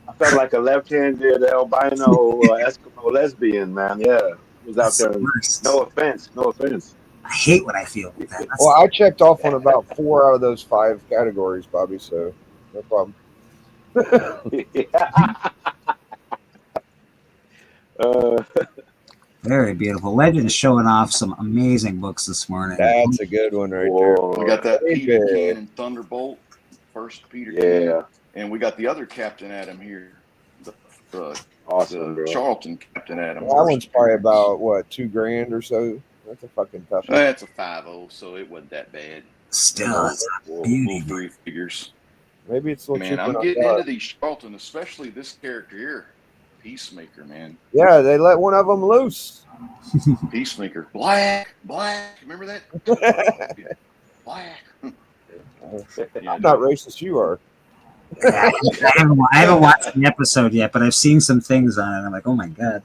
I felt like a left-handed albino Eskimo lesbian, man. Yeah, was out there. No offense. I hate what I feel with that. Well, I checked off on about 4 out of those 5 categories, Bobby. So no problem. Very beautiful. Legend is showing off some amazing books this morning. That's a good one right there. We got that Peter Cannon Thunderbolt, first Peter Cannon. And we got the other Captain Adam here. Awesome, bro. Charlton Captain Adam. That one's probably about, what, $2,000 or so? That's a fucking tough one. That's a 5.0, so it wasn't that bad. Still, it's a beauty. 3 figures. Maybe it's a little Man, cheaper I'm than I getting thought. into these Charlton, especially this character here. Peacemaker, man. Yeah, they let one of them loose. Peacemaker. Black. Remember that? Black. I'm not racist, you are. I haven't watched an episode yet, but I've seen some things on it. I'm like, oh my god.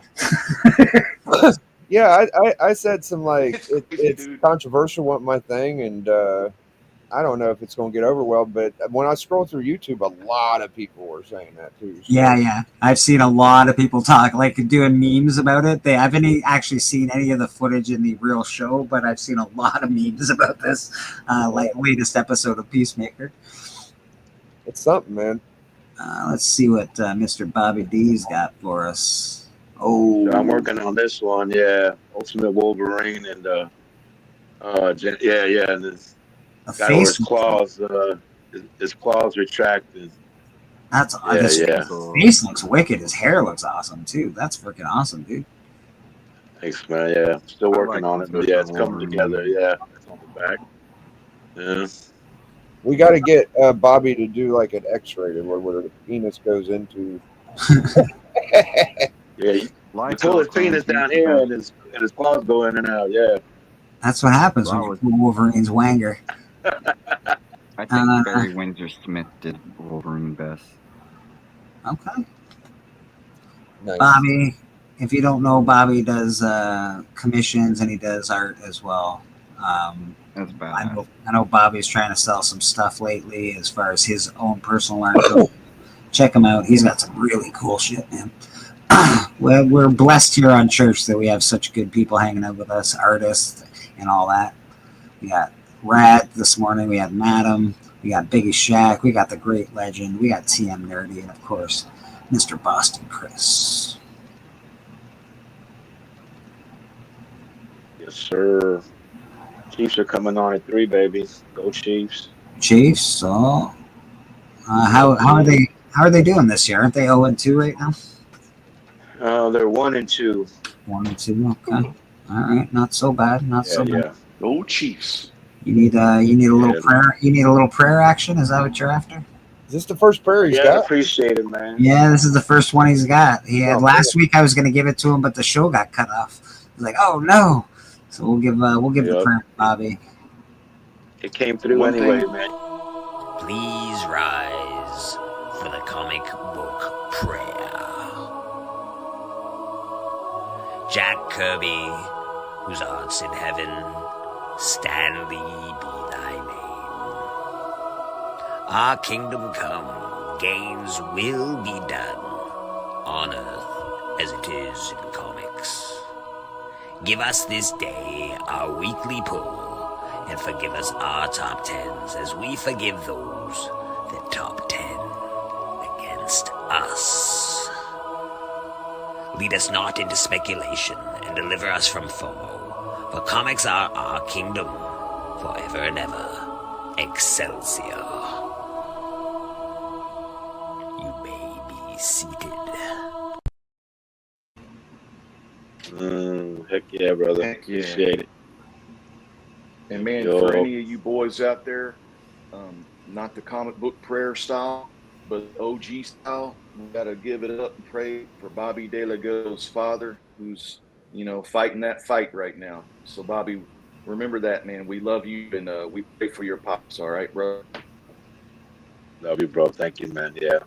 Yeah, I said some like it's controversial, wasn't my thing, and I don't know if it's going to get over well. But when I scroll through YouTube, a lot of people were saying that too. So. Yeah. I've seen a lot of people talk, like doing memes about it. They haven't actually seen any of the footage in the real show, but I've seen a lot of memes about this, like latest episode of Peacemaker. It's something, man. Let's see what Mr. Bobby D's got for us. Oh, I'm working on this one. Yeah, Ultimate Wolverine and and this guy where his claws retracted. That's his face looks wicked. His hair looks awesome too. That's freaking awesome, dude. Thanks, man. Yeah, still working on it, but yeah, it's coming together. Yeah, it's on the back. Yeah. We got to get Bobby to do like an X-rated where the penis goes into. Yeah, you pull his penis down here and his claws go in and out. Yeah, That's what happens when you pull Wolverine's wanger. I think Barry Windsor Smith did Wolverine best. Okay. Nice. Bobby, if you don't know, Bobby does commissions and he does art as well. That's bad. I know Bobby's trying to sell some stuff lately as far as his own personal art goes. Check him out. He's got some really cool shit, man. We're blessed here on Church that we have such good people hanging out with us, artists and all that. We got Rad this morning. We had Madam. We got Biggie Shack. We got the Great Legend. We got TM Nerdy. And, of course, Mr. Boston Chris. yes, sir. Chiefs are coming on at 3, baby. Go Chiefs. Chiefs. So, how are they doing this year? Aren't they 0-2 right now? They're 1-2. 1-2. Okay. All right. Not so bad. Not so bad. Yeah. Go Chiefs. You need a little prayer. You need a little prayer action. Is that what you're after? Is this the first prayer he's Yeah, I got? appreciate it, man. Yeah, this is the first one he's got. He had Oh, last week. I was going to give it to him, but the show got cut off. I was like, oh no. So we'll give the Yep. prayer to Bobby. It came through One anyway, thing- man. Please rise for the comic book prayer. Jack Kirby, whose art's in heaven, Stanley be thy name. Our kingdom come, gains will be done, on earth as it is in comics. Give us this day our weekly pull, and forgive us our top 10s as we forgive those that top 10 against us. Lead us not into speculation, and deliver us from FOMO, for comics are our kingdom, forever and ever. Excelsior. You may be seated. Heck yeah, brother. Heck yeah. Appreciate it. And man, Yo. for any of you boys out there not the comic book prayer style, but OG style. We got to give it up and pray for Bobby De La Go's father, who's, you know, fighting that fight right now. So, Bobby, remember that, man. We love you, and we pray for your pops, all right, bro? Love you, bro. Thank you, man. Yeah.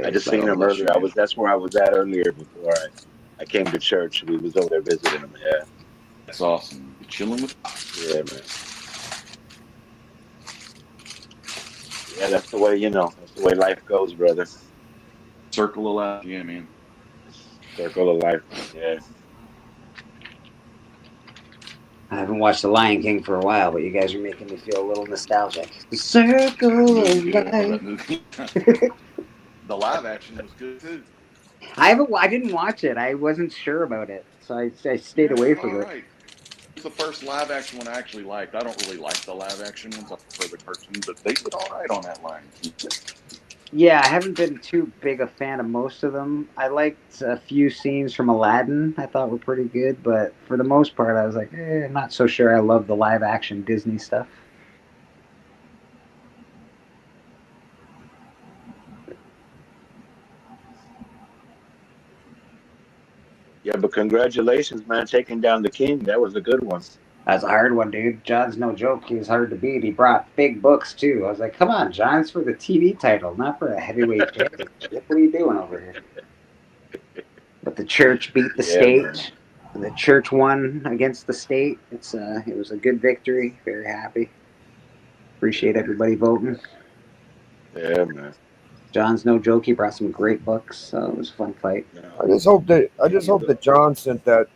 I just seen him earlier. That's where I was at earlier before I came to church. We was over there visiting him. Yeah. That's awesome. You're chilling with pops. Yeah, man. Yeah, that's the way, you know, that's the way life goes, brother. Circle of life. Yeah, man. Circle of life. Yeah. I haven't watched The Lion King for a while, but you guys are making me feel a little nostalgic. The Circle of Life. The live action was good too. I didn't watch it. I wasn't sure about it, so I stayed away from it. Right. It's the first live action one I actually liked. I don't really like the live action ones. I prefer the cartoon, but they did all right on that line. Yeah, I haven't been too big a fan of most of them. I liked a few scenes from Aladdin I thought were pretty good, but for the most part, I was like, not so sure I love the live action Disney stuff. Yeah, but congratulations, man, taking down the king. That was a good one. That's a hard one, dude. John's no joke. He was hard to beat. He brought big books, too. I was like, come on, John, it's for the TV title, not for a heavyweight championship. What are you doing over here? But the church beat the state. The church won against the state. It was a good victory. Very happy. Appreciate everybody voting. Yeah, man. John's no joke. He brought some great books, so it was a fun fight. I just hope that John sent that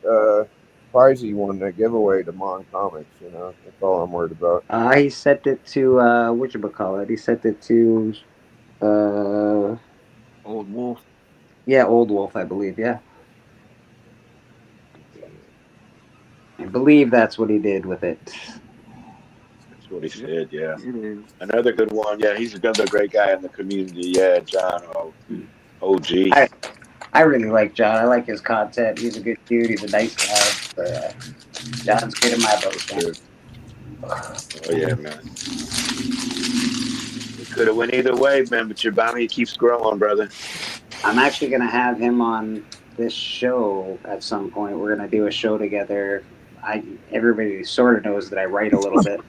prize he won, that giveaway to Mon Comics. You know, that's all I'm worried about. He sent it to whatchamacallit. He sent it to Old Wolf. Yeah, Old Wolf, I believe. Yeah, I believe that's what he did with it. That's what he said. Yeah, another good one. Yeah, he's another great guy in the community. Yeah, John, OG. I really like John. I like his content. He's a good dude. He's a nice guy. But, John's good in my book, man. Oh yeah, man. It could have went either way, man. But your bounty keeps growing, brother. I'm actually gonna have him on this show at some point. We're gonna do a show together. Everybody sort of knows that I write a little bit.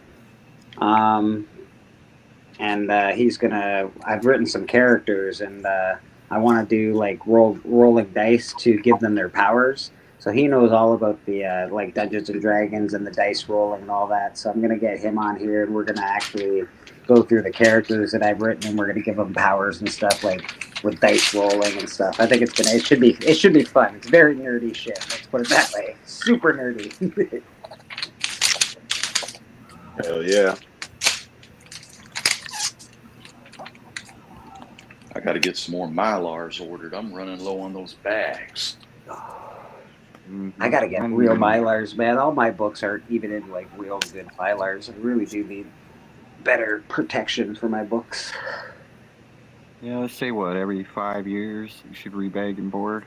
He's gonna. I've written some characters, and I want to do like rolling dice to give them their powers. So he knows all about the like Dungeons and Dragons and the dice rolling and all that. So I'm gonna get him on here, and we're gonna actually go through the characters that I've written, and we're gonna give them powers and stuff like with dice rolling and stuff. I think it should be fun. It's very nerdy shit. Let's put it that way. Super nerdy. Hell yeah. I got to get some more Mylars ordered. I'm running low on those bags. I gotta get real Mylars, man. All my books aren't even in like real good Mylars. I really do need better protection for my books. Yeah, let's say every 5 years you should rebag and board.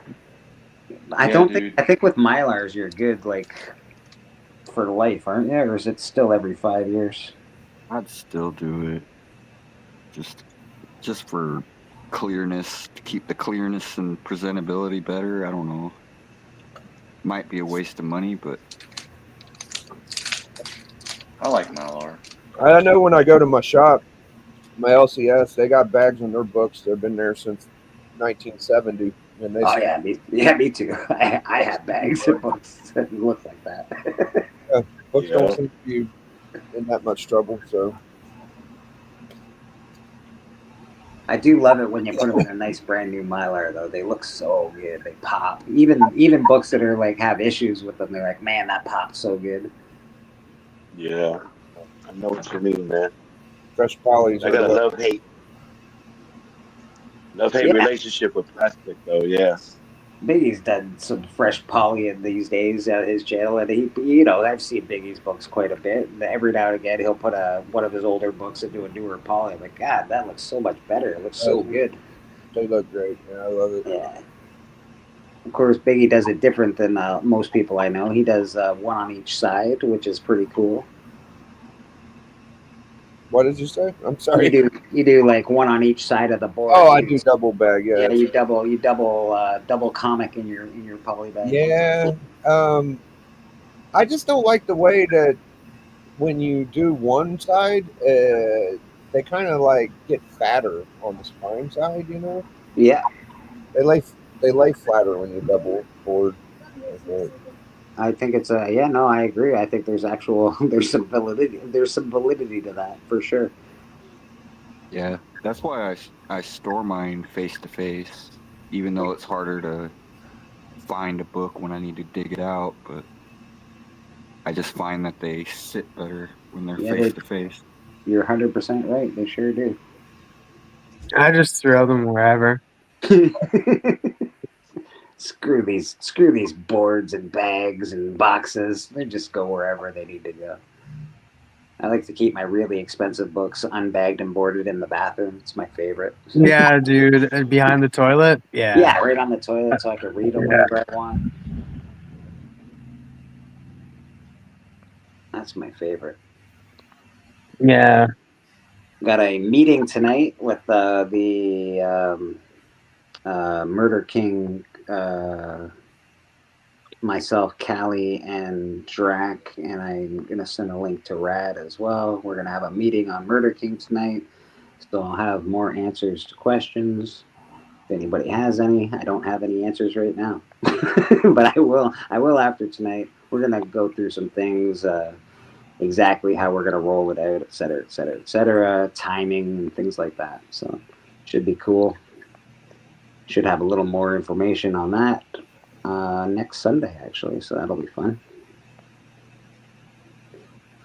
I think with Mylars you're good like for life, aren't you? Or is it still every 5 years? I'd still do it. Just for clearness, to keep the clearness and presentability better. I don't know. Might be a waste of money, but I like Mylar. I know when I go to my shop, my LCS, they got bags on their books. They've been there since 1970. And me too. I have bags of books that look like that. Books don't seem to be in that much trouble, so. I do love it when you put them in a nice brand new Mylar, though. They look so good. They pop. Even books that are like have issues with them, they're like, man, that popped so good. Yeah, I know what you mean, man. Fresh polys. I got a love-hate relationship with plastic, though. Yeah. Biggie's done some fresh poly in these days at his channel, and I've seen Biggie's books quite a bit. And every now and again, he'll put one of his older books into a newer poly. I'm like, God, that looks so much better. It looks so good. They look great. Yeah, I love it. Yeah. Of course, Biggie does it different than most people I know. He does one on each side, which is pretty cool. What did you say? I'm sorry. You do like one on each side of the board. Oh, I do double bag. Yeah. Yeah, you double comic in your poly bag. Yeah. I just don't like the way that when you do one side, they kind of like get fatter on the spine side. You know. Yeah. They lay flatter when you double board. I think it's I agree. I think there's some validity to that for sure. Yeah, that's why I store mine face to face, even though it's harder to find a book when I need to dig it out. But I just find that they sit better when they're face to face. You're 100% right. They sure do. I just throw them wherever. Screw these boards and bags and boxes. They just go wherever they need to go. I like to keep my really expensive books unbagged and boarded in the bathroom. It's my favorite. Yeah, dude. Behind the toilet? Yeah. Yeah, right on the toilet so I can read them whenever I want. That's my favorite. Yeah. Got a meeting tonight with the Murder King, myself, Callie, and Drac, and I'm going to send a link to Rad as well. We're going to have a meeting on Murder King tonight, so I'll have more answers to questions. If anybody has any, I don't have any answers right now, but I will after tonight. We're going to go through some things, exactly how we're going to roll it out, et cetera, timing and things like that. So should be cool. Should have a little more information on that next Sunday, actually, so that'll be fun.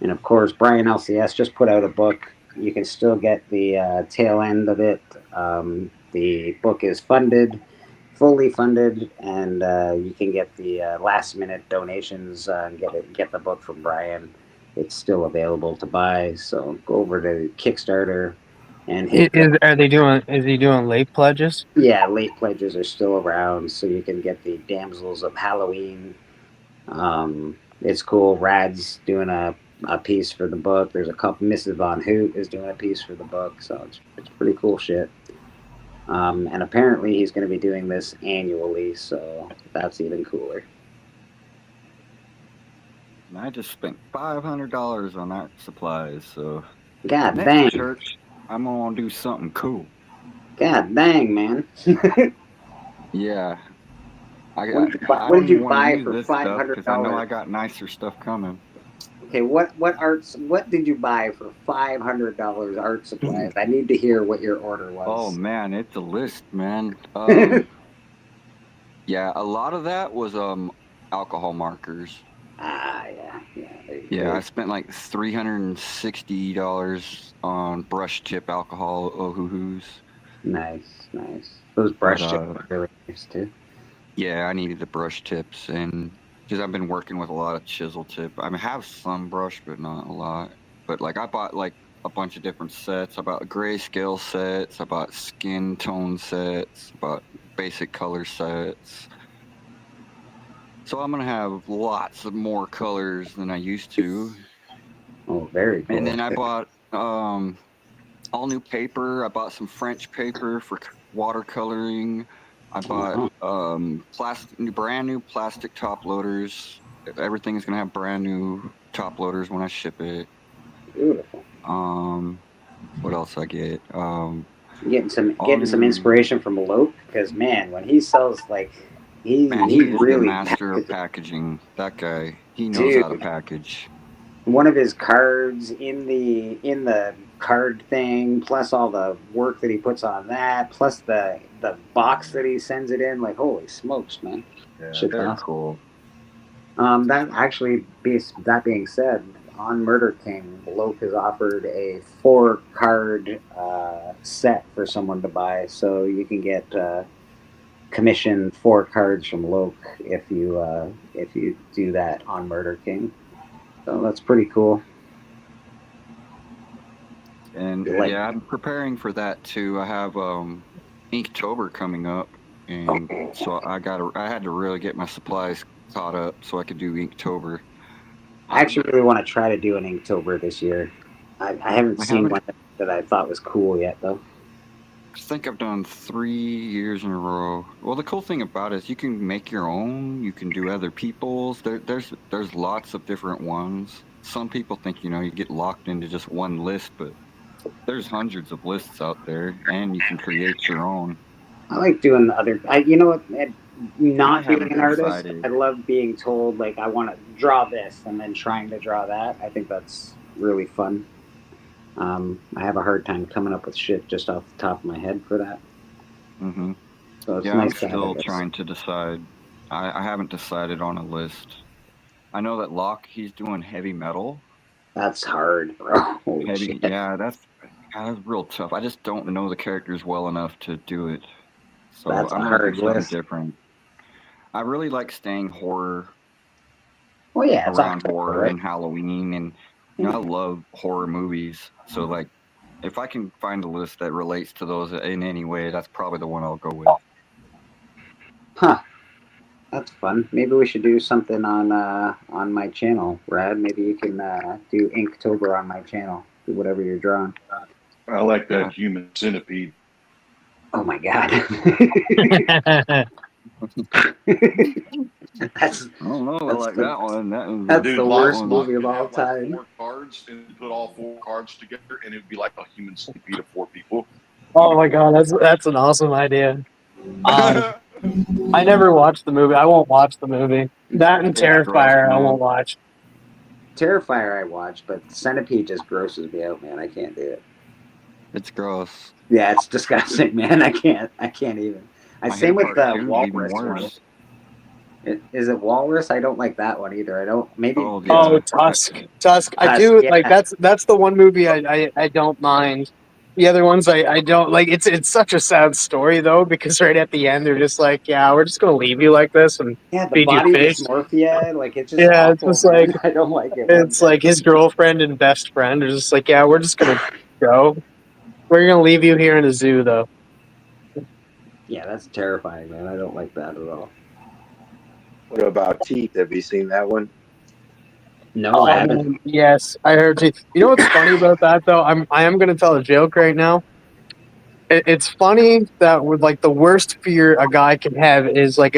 And of course, Brian LCS just put out a book. You can still get the tail end of it. The book is fully funded, and you can get the last-minute donations and get the book from Brian. It's still available to buy, so go over to Kickstarter. And Is he doing late pledges? Yeah, late pledges are still around, so you can get the Damsels of Halloween. It's cool. Rad's doing a piece for the book. There's a couple. Mrs. Von Hoot is doing a piece for the book, so it's pretty cool shit. And apparently he's going to be doing this annually, so that's even cooler. And I just spent $500 on art supplies, so God next dang. church, I'm gonna do something cool. God dang, man. Yeah. What did you buy for $500? Because I know I got nicer stuff coming. Okay, what did you buy for $500 art supplies? I need to hear what your order was. Oh man, it's a list, man. Yeah, a lot of that was alcohol markers. Yeah, I spent like $360 on brush tip alcohol oohoo-hoos. Nice. Those brush tips are really nice too. Yeah, I needed the brush tips, and because I've been working with a lot of chisel tip. I have some brush, but not a lot. But like I bought like a bunch of different sets. I bought grayscale sets. I bought skin tone sets. I bought basic color sets. So I'm gonna have lots of more colors than I used to. Oh, very cool. And then I bought all new paper. I bought some French paper for watercoloring. I bought brand new plastic top loaders. Everything is gonna have brand new top loaders when I ship it. Beautiful. What else I get? Getting some inspiration from Lope, because man, when he sells like. He really the master of packaging. That guy, he knows how to package. One of his cards in the card thing, plus all the work that he puts on that, plus the box that he sends it in. Like, holy smokes, man! Yeah, Shit's they're awesome. cool. That being said, on Murder King, Lope has offered a 4-card set for someone to buy, so you can get. Commission 4 cards from Loke if you do that on Murder King. So that's pretty cool. And yeah, I'm preparing for that too. I have Inktober coming up, and so I had to really get my supplies caught up so I could do Inktober. I actually really want to try to do an Inktober this year. I haven't seen one that I thought was cool yet, though. I think I've done 3 years in a row. Well, the cool thing about it is you can make your own. You can do other people's. There's lots of different ones. Some people think you get locked into just one list, but there's hundreds of lists out there, and you can create your own. I like doing other. You know what? Not I being haven't an artist, decided. I love being told like I want to draw this and then trying to draw that. I think that's really fun. I have a hard time coming up with shit just off the top of my head for that. Mm-hmm. So it's Yeah, nice I'm to have still this. trying to decide. I haven't decided on a list. I know that Locke, he's doing heavy metal. That's hard, bro. Holy Heavy, shit. yeah, that's real tough. I just don't know the characters well enough to do it. So That's a I'm gonna hard do something list. different. I really like staying horror. Well, yeah, it's around October, horror right? and Halloween, and I love horror movies. So like, if I can find a list that relates to those in any way, that's probably the one I'll go with. Huh. That's fun. Maybe we should do something on my channel, Brad. Maybe you can do Inktober on my channel. Do whatever you're drawing. I like that human centipede. Oh my god. That's, I don't know. I like that one. That's Dude, the Locke- worst Locke movie of could all have, like, time. 4 cards and put all 4 cards together, and it would be like a human centipede of 4 people. Oh my god, that's an awesome idea. I never watched the movie. I won't watch the movie. That and Terrifier, I won't watch. Terrifier I watch, but Centipede just grosses me out, man. I can't do it. It's gross. Yeah, it's disgusting, man. I can't even. My Same with hit the cartoon's Walrus even one. worse. Is it Walrus? I don't like that one either. I don't. Maybe. Oh, Tusk. I Tusk, do yeah. like that's the one movie I don't mind. The other ones I don't like. It's such a sad story though, because right at the end they're just like, yeah, we're just gonna leave you like this and Yeah, the feed body you fish. dysmorphia, like it's just Yeah, awful, it's just like man. I don't like it. it's like his girlfriend and best friend are just like, yeah, we're just gonna go. We're gonna leave you here in a zoo though. Yeah, that's terrifying, man. I don't like that at all. What about Teeth? Have you seen that one? No, I haven't. Yes, I heard you. You know what's funny about that though? I am gonna tell a joke right now. It's funny that with like the worst fear a guy can have is like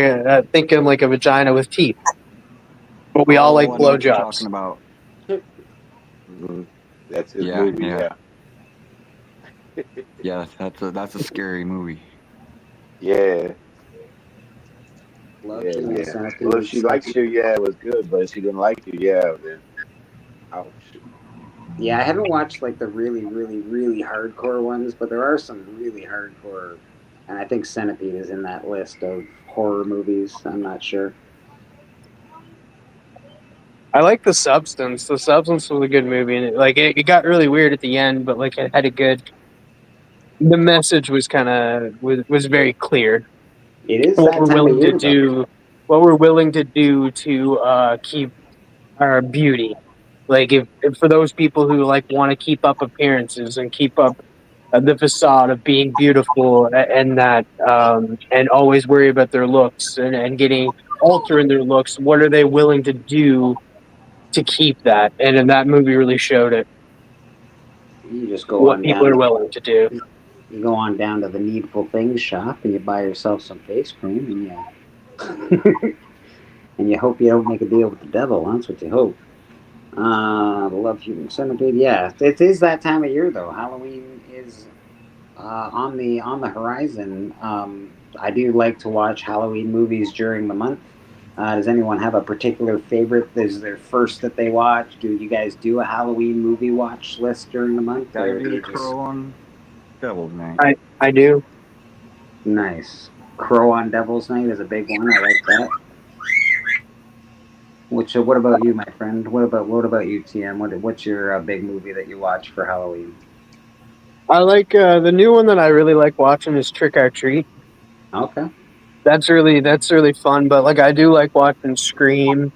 thinking like a vagina with teeth. But we all like I know what you're blowjobs. talking about. That's his Yeah, movie. yeah. Yeah, that's a scary movie. Yeah. Love Yeah, Human yeah. Centipede. Well, if she likes you, yeah, it was good. But if she didn't like you, yeah, then ouch. Yeah, I haven't watched like the really, really, really hardcore ones, but there are some really hardcore, and I think Centipede is in that list of horror movies. I'm not sure. I like The Substance. The Substance was a good movie, and it got really weird at the end, but like it had a good. The message was kind of was very clear. It is what that we're time of willing year, to do. What we're willing to do to keep our beauty. Like if for those people who like want to keep up appearances and keep up the facade of being beautiful and that and always worry about their looks and getting altering their looks, what are they willing to do to keep that? And in that movie really showed it. You just go What on people down are willing to do. You go on down to the Needful Things shop and you buy yourself some face cream and you and you hope you don't make a deal with the devil. That's what you hope. The Love Human Centipede. Yeah, it is that time of year though. Halloween is on the horizon. I do like to watch Halloween movies during the month. Does anyone have a particular favorite? Is their first that they watch? Do you guys do a Halloween movie watch list during the month? I or do do you Crow on Devil's Night. I do. Nice. Crow on Devil's Night is a big one. I like that. What about you, my friend? What about you, TM? What's your big movie that you watch for Halloween? I like the new one that I really like watching is Trick or Treat. Okay. That's really fun. But like I do like watching Scream.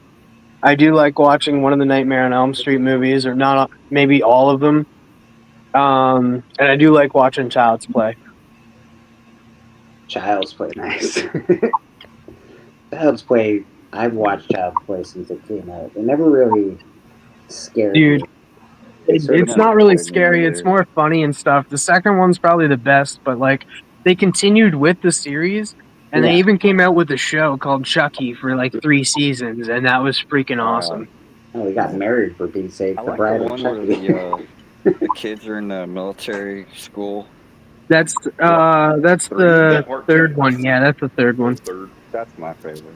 I do like watching one of the Nightmare on Elm Street movies, or not maybe all of them. And I do like watching Child's Play. Child's Play, nice. Child's Play. I've watched Child's Play since it came out. It never really scared me. Certainly not really good scary. It's either. more funny and stuff. The second one's probably the best, but like they continued with the series, and they Yeah. even came out with a show called Chucky for like 3 seasons, and that was freaking awesome. Oh, we got married for Pete's sake. I The like bride the of one where Chucky. the kids are in the military school. That's the third one. Yeah, that's the third one. That's my favorite.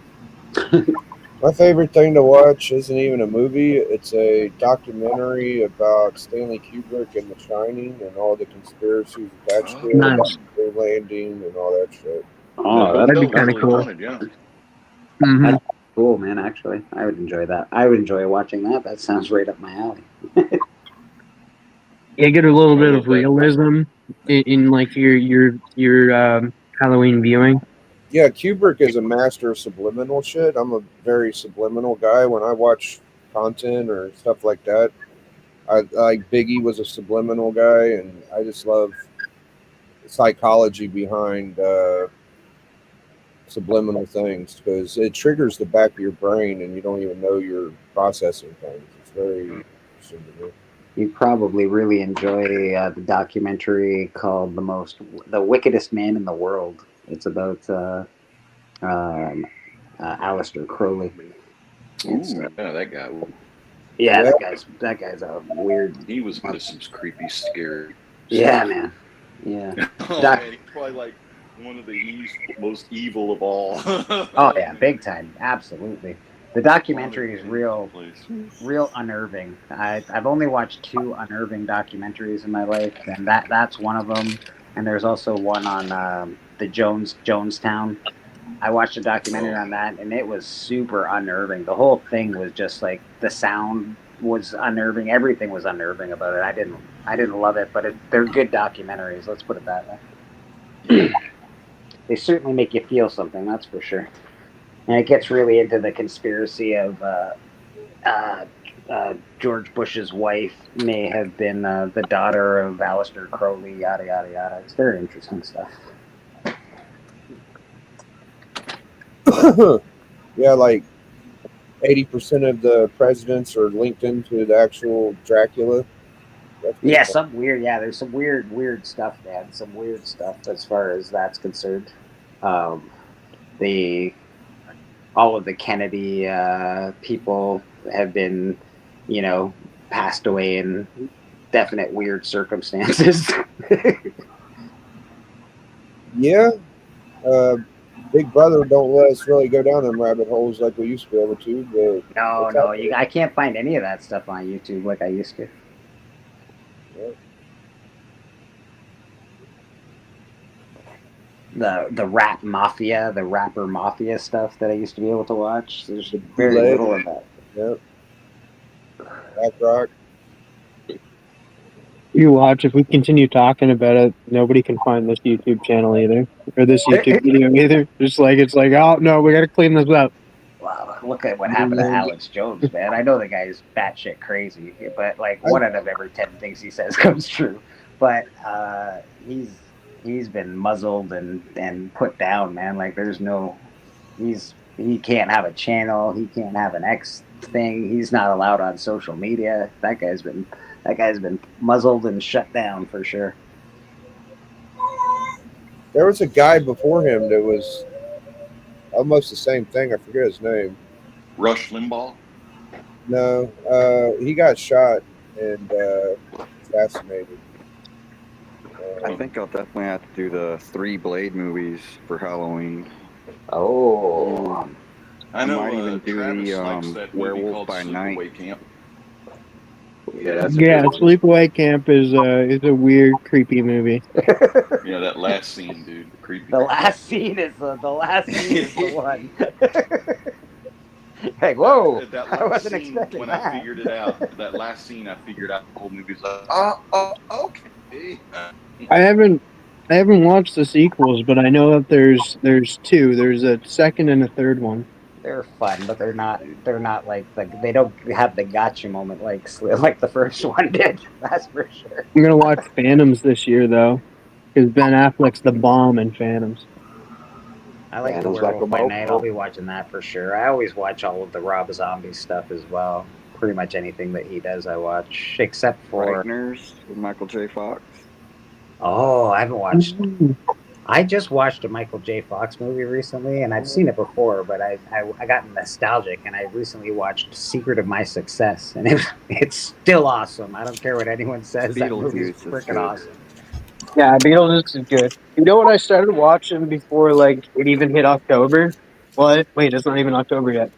My favorite thing to watch isn't even a movie. It's a documentary about Stanley Kubrick and The Shining and all the conspiracies attached to it, Nice. the landing and all that shit. Oh, that'd be kind of cool. Mhm. That's cool, man. Actually, I would enjoy that. I would enjoy watching that. That sounds right up my alley. Yeah, get a little bit of realism in like your Halloween viewing. Yeah, Kubrick is a master of subliminal shit. I'm a very subliminal guy. When I watch content or stuff like that, I like Biggie was a subliminal guy, and I just love the psychology behind subliminal things because it triggers the back of your brain, and you don't even know you're processing things. It's very interesting to me. You probably really enjoy the documentary called "The Wickedest Man in the World." It's about Aleister Crowley. Yeah, that guy. Yeah, that guy's a weird. He was into some creepy, scary. Yeah, stuff. man. Yeah. Oh, man, he's probably like one of the most evil of all. Oh yeah, big time. Absolutely. The documentary is real unnerving. I've only watched 2 unnerving documentaries in my life, and that's one of them. And there's also one on the Jonestown. I watched a documentary on that, and it was super unnerving. The whole thing was just like the sound was unnerving. Everything was unnerving about it. I didn't love it, but they're good documentaries. Let's put it that way. They certainly make you feel something, that's for sure. And it gets really into the conspiracy of George Bush's wife may have been the daughter of Aleister Crowley, yada, yada, yada. It's very interesting stuff. Yeah, like 80% of the presidents are linked into the actual Dracula. Yeah, some weird. Yeah, there's some weird stuff, man. Some weird stuff as far as that's concerned. All of the Kennedy people have been, passed away in definite weird circumstances. Yeah. Big Brother don't let us really go down them rabbit holes like we used to be able to. But No, I can't find any of that stuff on YouTube like I used to. The rap mafia, the rapper mafia stuff that I used to be able to watch. There's very little of that. Yep. Black Rock. You watch, if we continue talking about it, nobody can find this YouTube channel either, or this YouTube video either. It's like, oh no, we got to clean this up. Wow, look at what happened to Alex Jones, man. I know the guy's batshit crazy, but like 1 out of every 10 things he says comes true. But he's been muzzled and put down, man. Like he can't have a channel, he can't have an X thing. He's not allowed on social media. That guy's been muzzled and shut down for sure. There was a guy before him that was almost the same thing. I forget his name. Rush Limbaugh? No, he got shot and assassinated. I think I'll definitely have to do the 3 Blade movies for Halloween. Oh. I know. Might even do Travis likes the that movie Werewolf called by Night. Sleepaway Camp. Yeah, Sleepaway Camp is a weird, creepy movie. Yeah, that last scene, dude. Creepy. The last scene is the one. Like, whoa! That I last wasn't scene, expecting when that. I figured it out, that last scene, I figured out the whole movie's like, oh, okay. I haven't watched the sequels, but I know that there's 2. There's a second and a third one. They're fun, but they're not like they don't have the gotcha moment like the first one did. That's for sure. I'm gonna watch Phantoms this year though, because Ben Affleck's the bomb in Phantoms. I like the Werewolf by Night. I'll be watching that for sure. I always watch all of the Rob Zombie stuff as well. pretty much anything that he does I watch, except for Frighteners with Michael J. Fox. Oh, I haven't watched. I just watched a Michael J. Fox movie recently, and I've seen it before, but I got nostalgic, and I recently watched Secret of My Success, and it's still awesome. I don't care what anyone says. That movie's freaking awesome. Yeah, Beetlejuice is good. You know what I started watching before like it even hit October? Well, wait, it's not even October yet.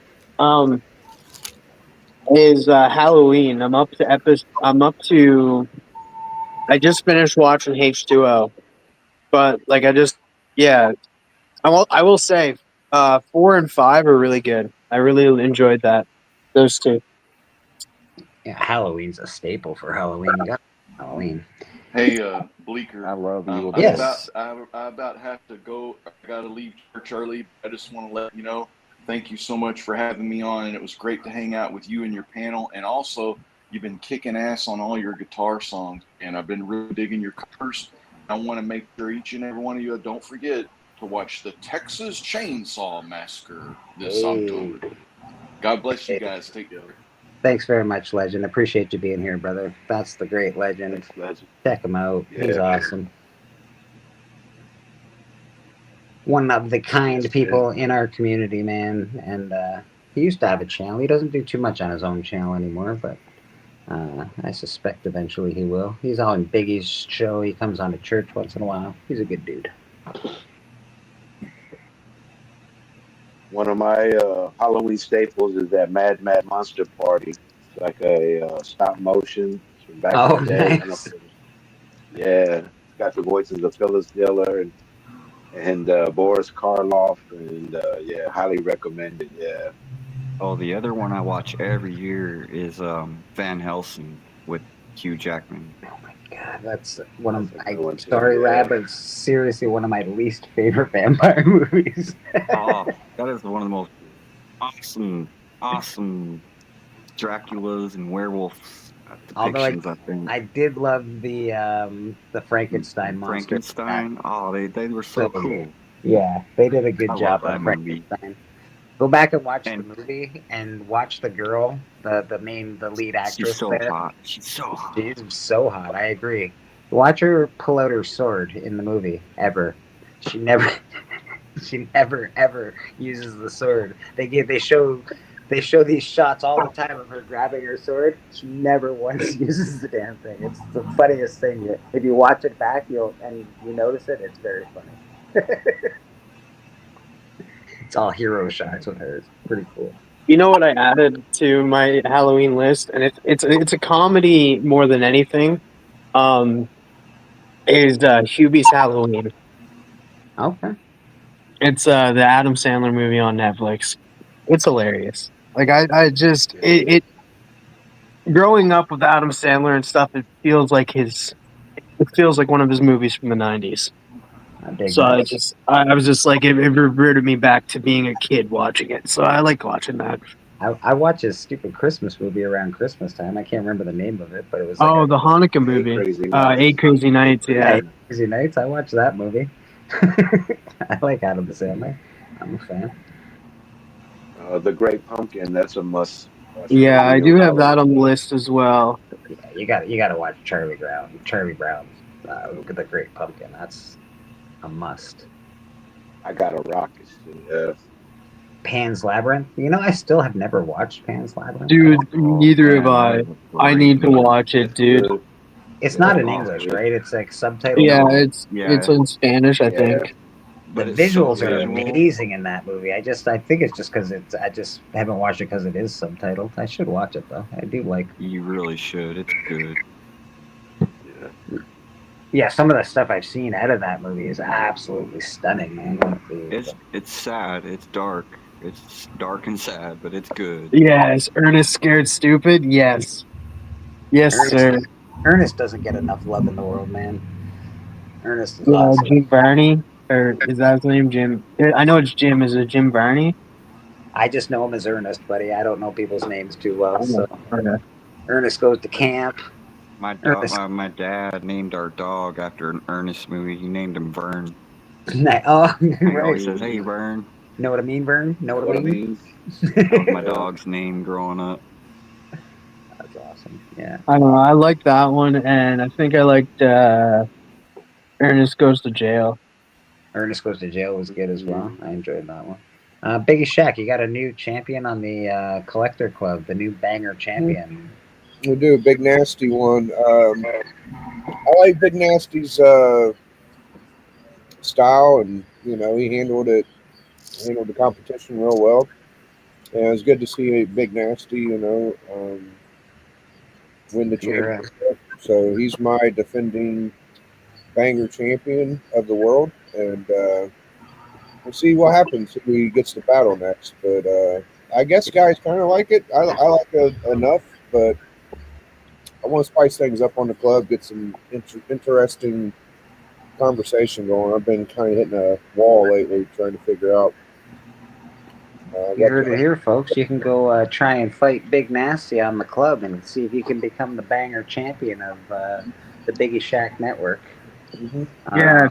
Is Halloween. I'm up to. I just finished watching H2O, but like I will say, 4 and 5 are really good. I really enjoyed those two. Yeah, Halloween's a staple for Halloween. You got Halloween. Hey, Bleeker. I love you. I about have to go. I got to leave church early. I just want to let you know, thank you so much for having me on, and it was great to hang out with you and your panel. And also, you've been kicking ass on all your guitar songs, and I've been really digging your covers. I want to make sure each and every one of you don't forget to watch the Texas Chainsaw Massacre this October. God bless you guys. Take care. Thanks very much, Legend. Appreciate you being here, brother. That's the great Legend. Thanks, Legend. Check him out. Yeah. He's awesome. One of the kind people in our community, man. And he used to have a channel. He doesn't do too much on his own channel anymore, but I suspect eventually he will. He's on Biggie's show. He comes on to church once in a while. He's a good dude. One of my Halloween staples is that Mad Monster Party. It's like a stop motion from back in the day. Nice. Yeah, got the voices of Phyllis Diller and Boris Karloff, and yeah, highly recommended. Yeah. Oh, the other one I watch every year is Van Helsing with Hugh Jackman. God, that's one of my Sorry, Rab, but it's seriously one of my least favorite vampire movies. Oh, that is one of the most awesome Draculas and werewolves depictions, I think. I did love the Frankenstein monster. Frankenstein? Oh, they were so cool. Yeah, they did a good I job love on that movie. Frankenstein. Go back and watch the movie and watch the girl, the lead actress. She's so there. hot. She's so hot. She's so hot. I agree. Watch her pull out her sword in the movie ever. She never ever uses the sword. They show these shots all the time of her grabbing her sword. She never once uses the damn thing. It's the funniest thing. If you watch it back, you notice it. It's very funny. It's all hero shots with her. It's pretty cool. You know what I added to my Halloween list, and it's a comedy more than anything. Is Hubie's Halloween? Okay. It's the Adam Sandler movie on Netflix. It's hilarious. Like I just growing up with Adam Sandler and stuff, it feels like one of his movies from the 90s. So I was just like, it reverted me back to being a kid watching it. So I like watching that. I watch his stupid Christmas movie around Christmas time. I can't remember the name of it, but it was the Hanukkah movie, Eight Crazy Nights. Yeah, Eight Crazy Nights. I watched that movie. I like Adam Sandler. I'm a fan. The Great Pumpkin. That's a must. Yeah, I do have that on the list as well. Yeah, you got to watch Charlie Brown. With The Great Pumpkin. That's a must. I got a rocket. Yeah. Pan's Labyrinth. You know, I still have never watched Pan's Labyrinth. Dude, neither have I. I need to watch it, dude. It's not in English, right? It's like subtitled. Yeah, it's in Spanish, I think. The visuals are amazing in that movie. I think it's just because I just haven't watched it because it is subtitled. I should watch it though. I do like. You really should. It's good. Yeah, some of the stuff I've seen out of that movie is absolutely stunning, man. It's sad. It's dark. It's dark and sad, but it's good. Yes, Ernest Scared Stupid. Yes, sir. Ernest doesn't get enough love in the world, man. Ernest is awesome. Jim Varney, or is that his name, Jim? I know it's Jim. Is it Jim Varney? I just know him as Ernest, buddy. I don't know people's names too well. So Ernest goes to camp. My dad named our dog after an Ernest movie. He named him Vern. Oh, He always says, "Hey, Vern." Know what I mean, Vern? Know what I mean? That was my dog's name growing up. was awesome. Yeah. I don't know. I liked that one, and I think I liked Ernest Goes to Jail. Ernest Goes to Jail was good as well. I enjoyed that one. Biggie Shack, you got a new champion on the Collector Club, the new banger champion. We'll do a Big Nasty one. I like Big Nasty's style, and he handled the competition real well. And it was good to see Big Nasty, win the championship. So he's my defending banger champion of the world, and we'll see what happens if he gets to battle next. But I guess guys kind of like it. I like it enough, but I want to spice things up on the club, get some interesting conversation going. I've been kind of hitting a wall lately trying to figure out. You heard it here, folks. You can go try and fight Big Nasty on the club and see if you can become the banger champion of the Biggie Shack Network. Mm-hmm. Yeah,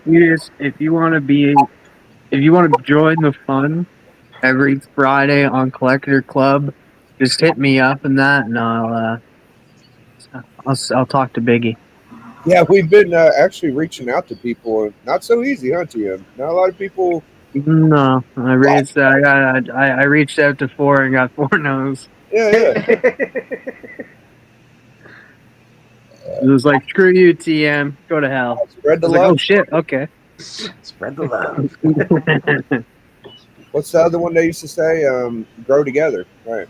if you want to join the fun every Friday on Collector Club, just hit me up in that, and I'll talk to Biggie. Yeah, we've been actually reaching out to people. Not so easy, huh, TM? Not a lot of people. No, I reached out to 4 and got 4 no's. Yeah. It was like, screw you, TM. Go to hell. Spread the I was love. like, oh shit, okay. Spread the love. What's the other one they used to say? Grow together, right?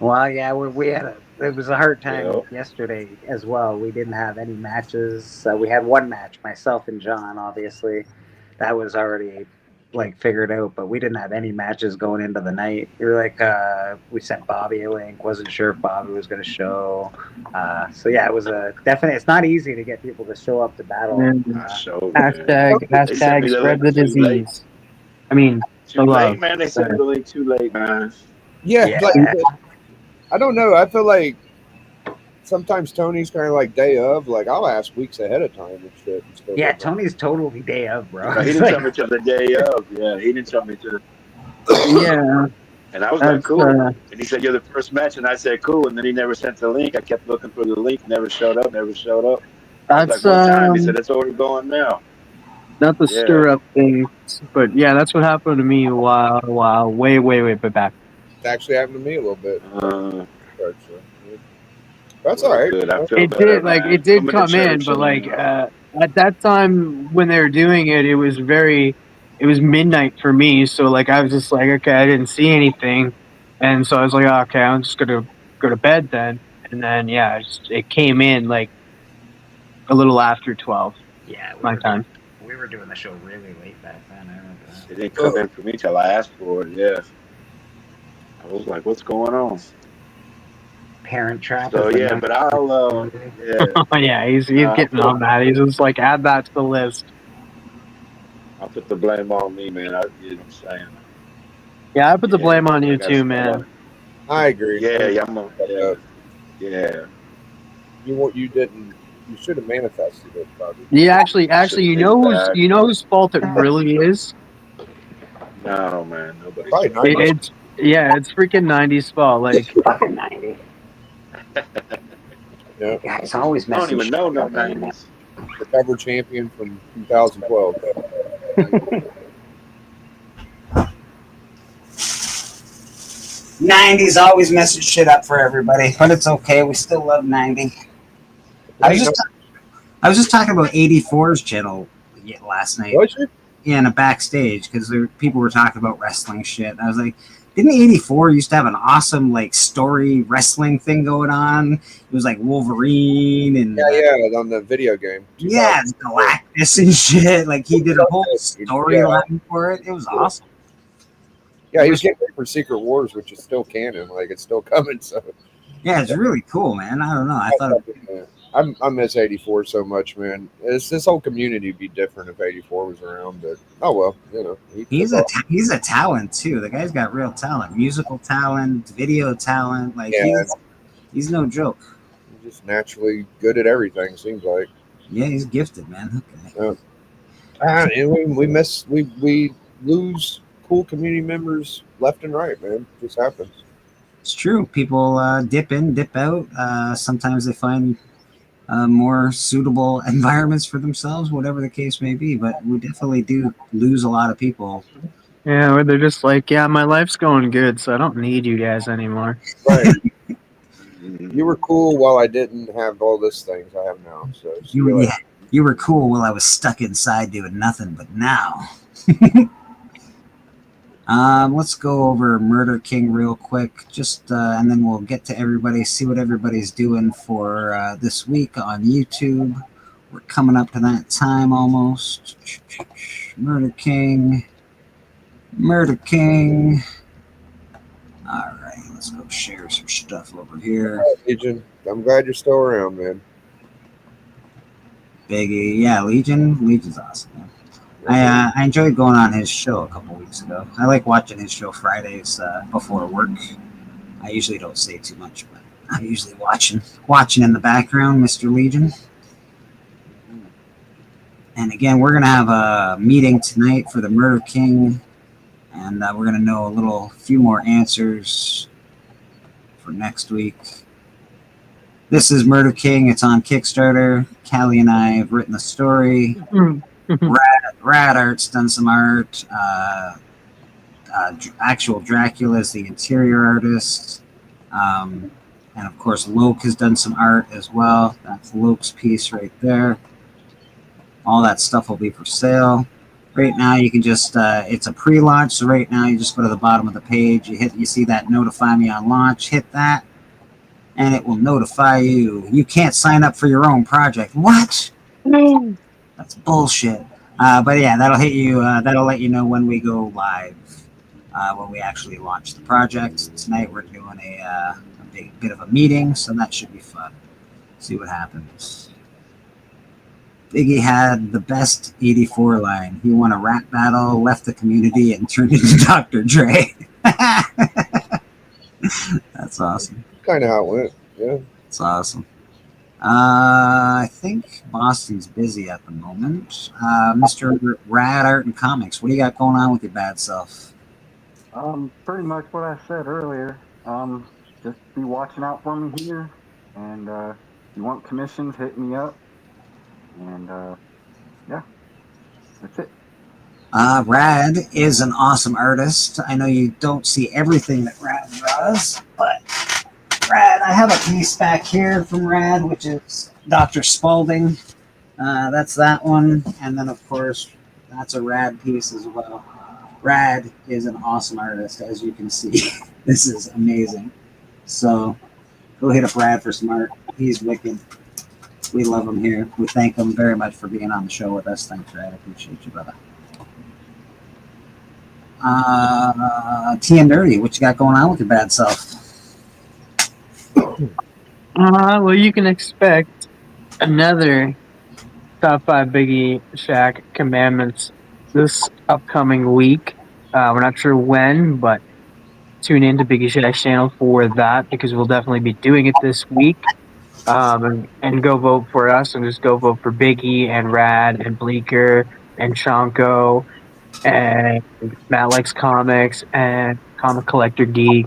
Well, yeah, it was a hard time yesterday as well. We didn't have any matches. We had one match, myself and John, obviously. That was already figured out, but we didn't have any matches going into the night. We were we sent Bobby a link, wasn't sure if Bobby was going to show. So yeah, it was definitely, it's not easy to get people to show up to battle. Hashtag spread the disease. I mean, too late, man. They sent the link too late, man. Yeah. I don't know. I feel like sometimes Tony's kind of like day of. I'll ask weeks ahead of time and shit. Yeah, Tony's totally day of, bro. No, he didn't tell me till the day of. Yeah, he didn't tell me till. Yeah. And I was like, cool. And he said, you're the first match. And I said, cool. And then he never sent the link. I kept looking for the link. Never showed up. I was That's like, what time? He said, it's already going now. Not the stir up thing, but yeah, that's what happened to me a while, way back. It actually happened to me a little bit. That's all right. It did come in, but at that time when they were doing it, it was midnight for me. So I was just okay, I didn't see anything, and so I was like, oh, okay, I'm just gonna go to bed then. And then it came in a little after 12. Yeah, my time. We were doing the show really late back then. I remember that. It didn't come in for me till I asked for it. Yeah, I was like, what's going on? Parent Trap. So yeah, but I'll yeah, he's getting on that. He's just add that to the list. I'll put the blame on me, man. You know what I'm saying? Yeah, I put the blame on you too, man. I agree. Yeah. You should have manifested it, probably. Yeah, actually, you know whose fault it really is. No, man, nobody. It's freaking 90s fault. Fucking 90. Yeah, it's always messing. I don't even know no 90s. The cover champion from 2012. '90s always messing shit up for everybody, but it's okay. We still love '90. I was just talking about 84's channel last night. Was you? Yeah, in a backstage because people were talking about wrestling shit. I was like, didn't 84 used to have an awesome story wrestling thing going on? It was Wolverine and on the video game. Yeah, Galactus and shit. He did a whole storyline for it. It was awesome. Yeah, he was getting ready for Secret Wars, which is still canon. It's still coming. So yeah, it's really cool, man. I don't know. I thought. I miss 84 so much, man. This whole community would be different if 84 was around, but oh well, he's a talent too. The guy's got real talent, musical talent, video talent. He's no joke. He's just naturally good at everything. Seems like. Yeah, he's gifted, man. Okay. We lose cool community members left and right, man. It just happens. It's true. People dip in, dip out. Sometimes they find more suitable environments for themselves, whatever the case may be. But we definitely do lose a lot of people. Yeah, where they're just like, yeah, my life's going good, so I don't need you guys anymore. Right. You were cool while I didn't have all these things I have now. So You were cool while I was stuck inside doing nothing, but now. Let's go over Murder King real quick, and then we'll get to everybody, see what everybody's doing for this week on YouTube. We're coming up to that time almost. Murder King. All right, let's go share some stuff over here. Legion, I'm glad you're still around, man. Biggie, yeah, Legion's awesome, man. I enjoyed going on his show a couple weeks ago. I like watching his show Fridays before work. I usually don't say too much, but I'm usually watching in the background, Mr. Legion. And again, we're gonna have a meeting tonight for the Murder King, and we're gonna know a few more answers for next week. This is Murder King. It's on Kickstarter. Callie and I have written the story. Rad Art's done some art. Actual Dracula is the interior artist. And of course, Loke has done some art as well. That's Loke's piece right there. All that stuff will be for sale. Right now, you can just, it's a pre-launch. So right now, you just go to the bottom of the page. You see that notify me on launch. Hit that. And it will notify you. You can't sign up for your own project. What? That's bullshit. But yeah, that'll hit you. That'll let you know when we go live, when we actually launch the project. Tonight we're doing a bit of a meeting, so that should be fun. See what happens. Biggie had the best 84 line. He won a rap battle, left the community, and turned into Dr. Dre. That's awesome. Kind of how it went. Yeah. It's awesome. I think Boston's busy at the moment. Mr. Rad Art and Comics, what do you got going on with your bad self? Pretty much what I said earlier. Just be watching out for me here, and if you want commissions, hit me up. And yeah, that's it. Rad is an awesome artist. I know you don't see everything that Rad draws, but Rad, I have a piece back here from Rad, which is Dr. Spaulding. That's that one. And then, of course, that's a Rad piece as well. Rad is an awesome artist, as you can see. This is amazing. So go hit up Rad for some art. He's wicked. We love him here. We thank him very much for being on the show with us. Thanks, Rad. I appreciate you, brother. TM Nerdy, what you got going on with your bad self? Well, you can expect another Top 5 Biggie Shack Commandments this upcoming week. We're not sure when, but tune in to Biggie Shack's channel for that, because we'll definitely be doing it this week. And go vote for us, and just go vote for Biggie and Rad and Bleeker and Shanko and Matt Likes Comics and Comic Collector Geek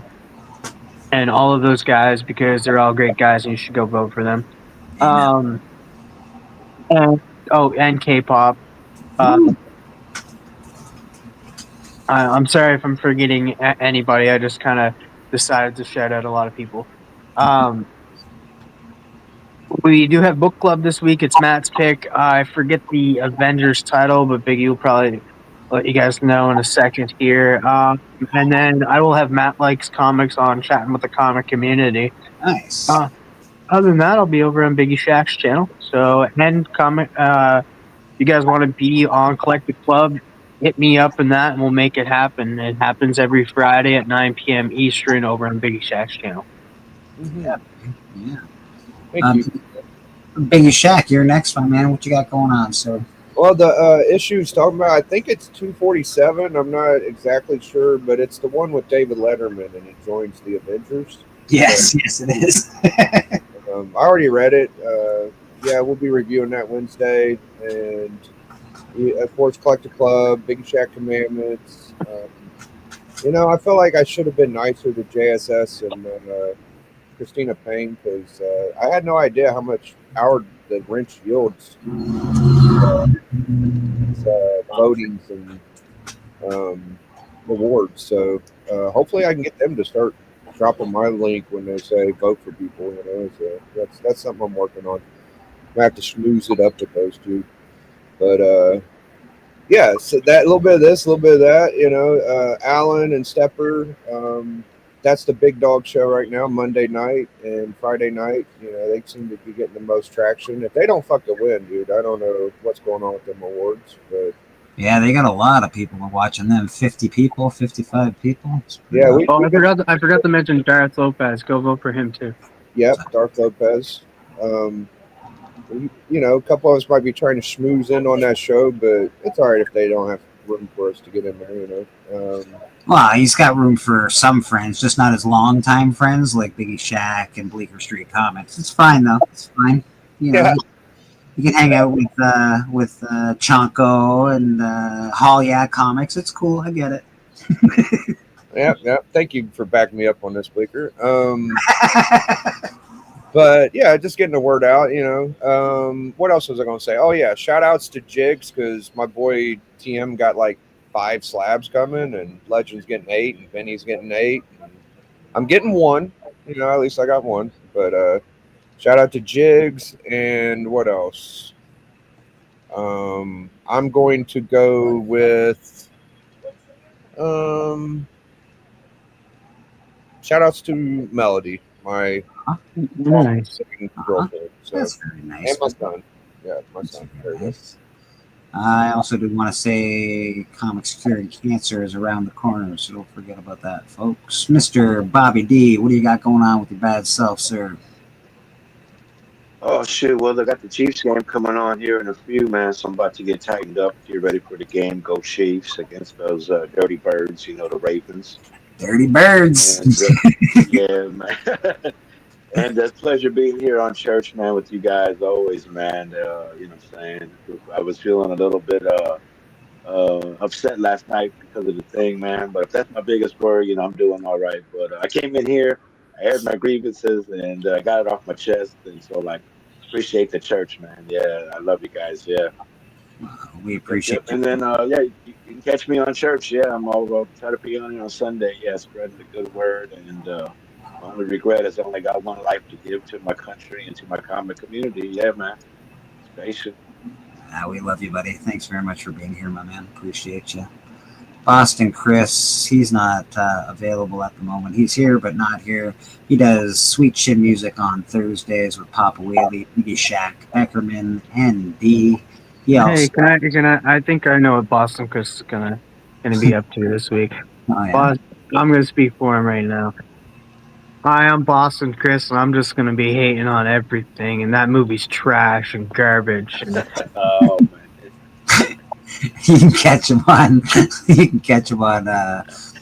and all of those guys, because they're all great guys and you should go vote for them. And K-pop. I'm sorry if I'm forgetting anybody. I just kind of decided to shout out a lot of people. We do have book club this week. It's Matt's pick. I forget the Avengers title, but Biggie will probably let you guys know in a second here. And then I will have Matt Likes Comics on, chatting with the comic community. Nice. Other than that, I'll be over on Biggie Shack's channel. So, and comment, if you guys want to be on Collective Club, hit me up in that and we'll make it happen. It happens every Friday at 9 p.m. Eastern over on Biggie Shack's channel. Mm-hmm. Yeah. Thank you. Biggie Shack, you're next one, man. What you got going on, sir? Well, the issue's talking about, I think it's 247. I'm not exactly sure, but it's the one with David Letterman, and it joins the Avengers. Yes, yes, it is. I already read it. Yeah, we'll be reviewing that Wednesday. And, of course, Collector Club, Biggie Shack Commandments. You know, I feel like I should have been nicer to JSS and Christina Payne because I had no idea how much power the wrench yields. Votings and awards. So hopefully I can get them to start dropping my link when they say vote for people. You know, so that's something I'm working on. I have to schmooze it up with those two, but yeah. So that little bit of this, a little bit of that. You know, Alan and Stepper. That's the big dog show right now, Monday night and Friday night. You know, they seem to be getting the most traction. If they don't fucking win, dude, I don't know what's going on with them awards, but. Yeah, they got a lot of people watching them. 50 people, 55 people. Yeah, I forgot to mention Darth Lopez. Go vote for him too. Yep, Darth Lopez. You know, a couple of us might be trying to schmooze in on that show, but it's all right if they don't have room for us to get in there. You know. Well, he's got room for some friends, just not his longtime friends like Biggie Shack and Bleecker Street Comics. It's fine though. It's fine. You know. Yeah. You can hang out with Chonko and Holyak Comics. It's cool. I get it. Yeah. Thank you for backing me up on this, Bleecker. But yeah, just getting the word out. You know. What else was I going to say? Oh yeah, shout outs to Jigs because my boy TM got like 5 slabs coming, and Legend's getting 8, and Benny's getting 8. And I'm getting 1. You know, at least I got 1. But shout out to Jigs, and what else? I'm going to go with shout outs to Melody, my nice girlfriend. So, that's very nice. And my son. Yeah, my son. Very nice. I also do want to say Comics Curing Cancer is around the corner, so don't forget about that, folks. Mr. Bobby D, what do you got going on with your bad self, sir? Oh, shit. Well, they got the Chiefs game coming on here in a few, man, so I'm about to get tightened up. Get ready for the game. Go Chiefs against those dirty birds, you know, the Ravens. Dirty birds. And, yeah, man. And it's a pleasure being here on church, man, with you guys always, man. You know what I'm saying? I was feeling a little bit upset last night because of the thing, man. But if that's my biggest worry, you know, I'm doing all right. But I came in here, I aired my grievances, and I got it off my chest. And so, like, appreciate the church, man. Yeah, I love you guys. Yeah. We appreciate it. And then, yeah, you can catch me on church. Yeah, I'm all try to be on Sunday. Yeah, spreading the good word. And my only regret is I only got one life to give to my country and to my comic community. Yeah, man. Patient. We love you, buddy. Thanks very much for being here, my man. Appreciate you. Boston Chris, he's not available at the moment. He's here, but not here. He does Sweet Chin Music on Thursdays with Papa Whaley, Biggie Shack, Beckerman, and D. Hey, can I think I know what Boston Chris is gonna be up to this week. Oh, yeah. I'm gonna speak for him right now. Hi, I'm Boston Chris, and I'm just gonna be hating on everything. And that movie's trash and garbage. And oh man. You can catch him on. You can catch him on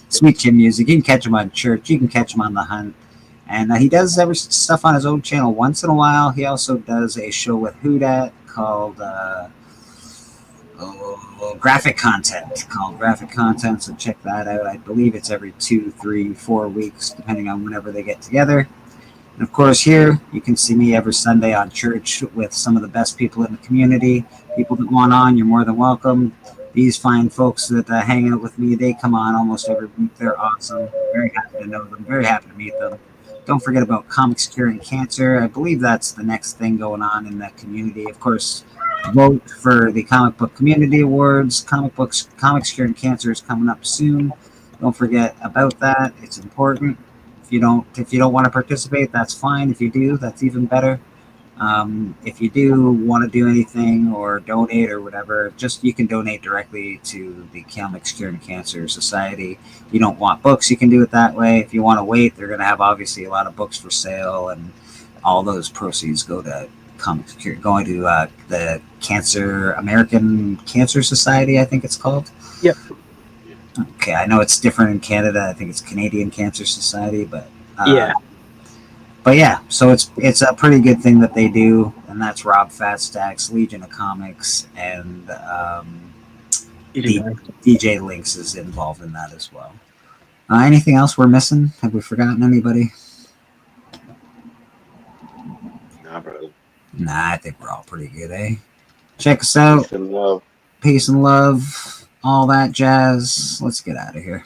Sweet Chin Music. You can catch him on Church. You can catch him on The Hunt. And he does every stuff on his own channel once in a while. He also does a show with Whodat called Graphic Content. So check that out. I believe it's every 2, 3, 4 weeks, depending on whenever they get together. And of course, here you can see me every Sunday on Church with some of the best people in the community. People that want on, you're more than welcome. These fine folks that hang out with me, they come on almost every week. They're awesome. Very happy to know them. Very happy to meet them. Don't forget about Comics Curing Cancer. I believe that's the next thing going on in that community. Of course, vote for the Comic Book Community Awards. Comics Curing Cancer is coming up soon. Don't forget about that. It's important. If you don't want to participate, that's fine. If you do, that's even better. If you do want to do anything or donate or whatever, you can donate directly to the Comics Curing Cancer Society. If you don't want books, you can do it that way. If you want to wait, they're going to have obviously a lot of books for sale, and all those proceeds go to going to the American Cancer Society, I think it's called. Yep. Okay, I know it's different in Canada. I think it's Canadian Cancer Society, but yeah. But yeah, so it's a pretty good thing that they do, and that's Rob Fatstacks, Legion of Comics, and DJ Lynx is involved in that as well. Anything else we're missing? Have we forgotten anybody? Nah, brother. Nah, I think we're all pretty good, eh? Check us out. Peace and love. Peace and love. All that jazz. Let's get out of here.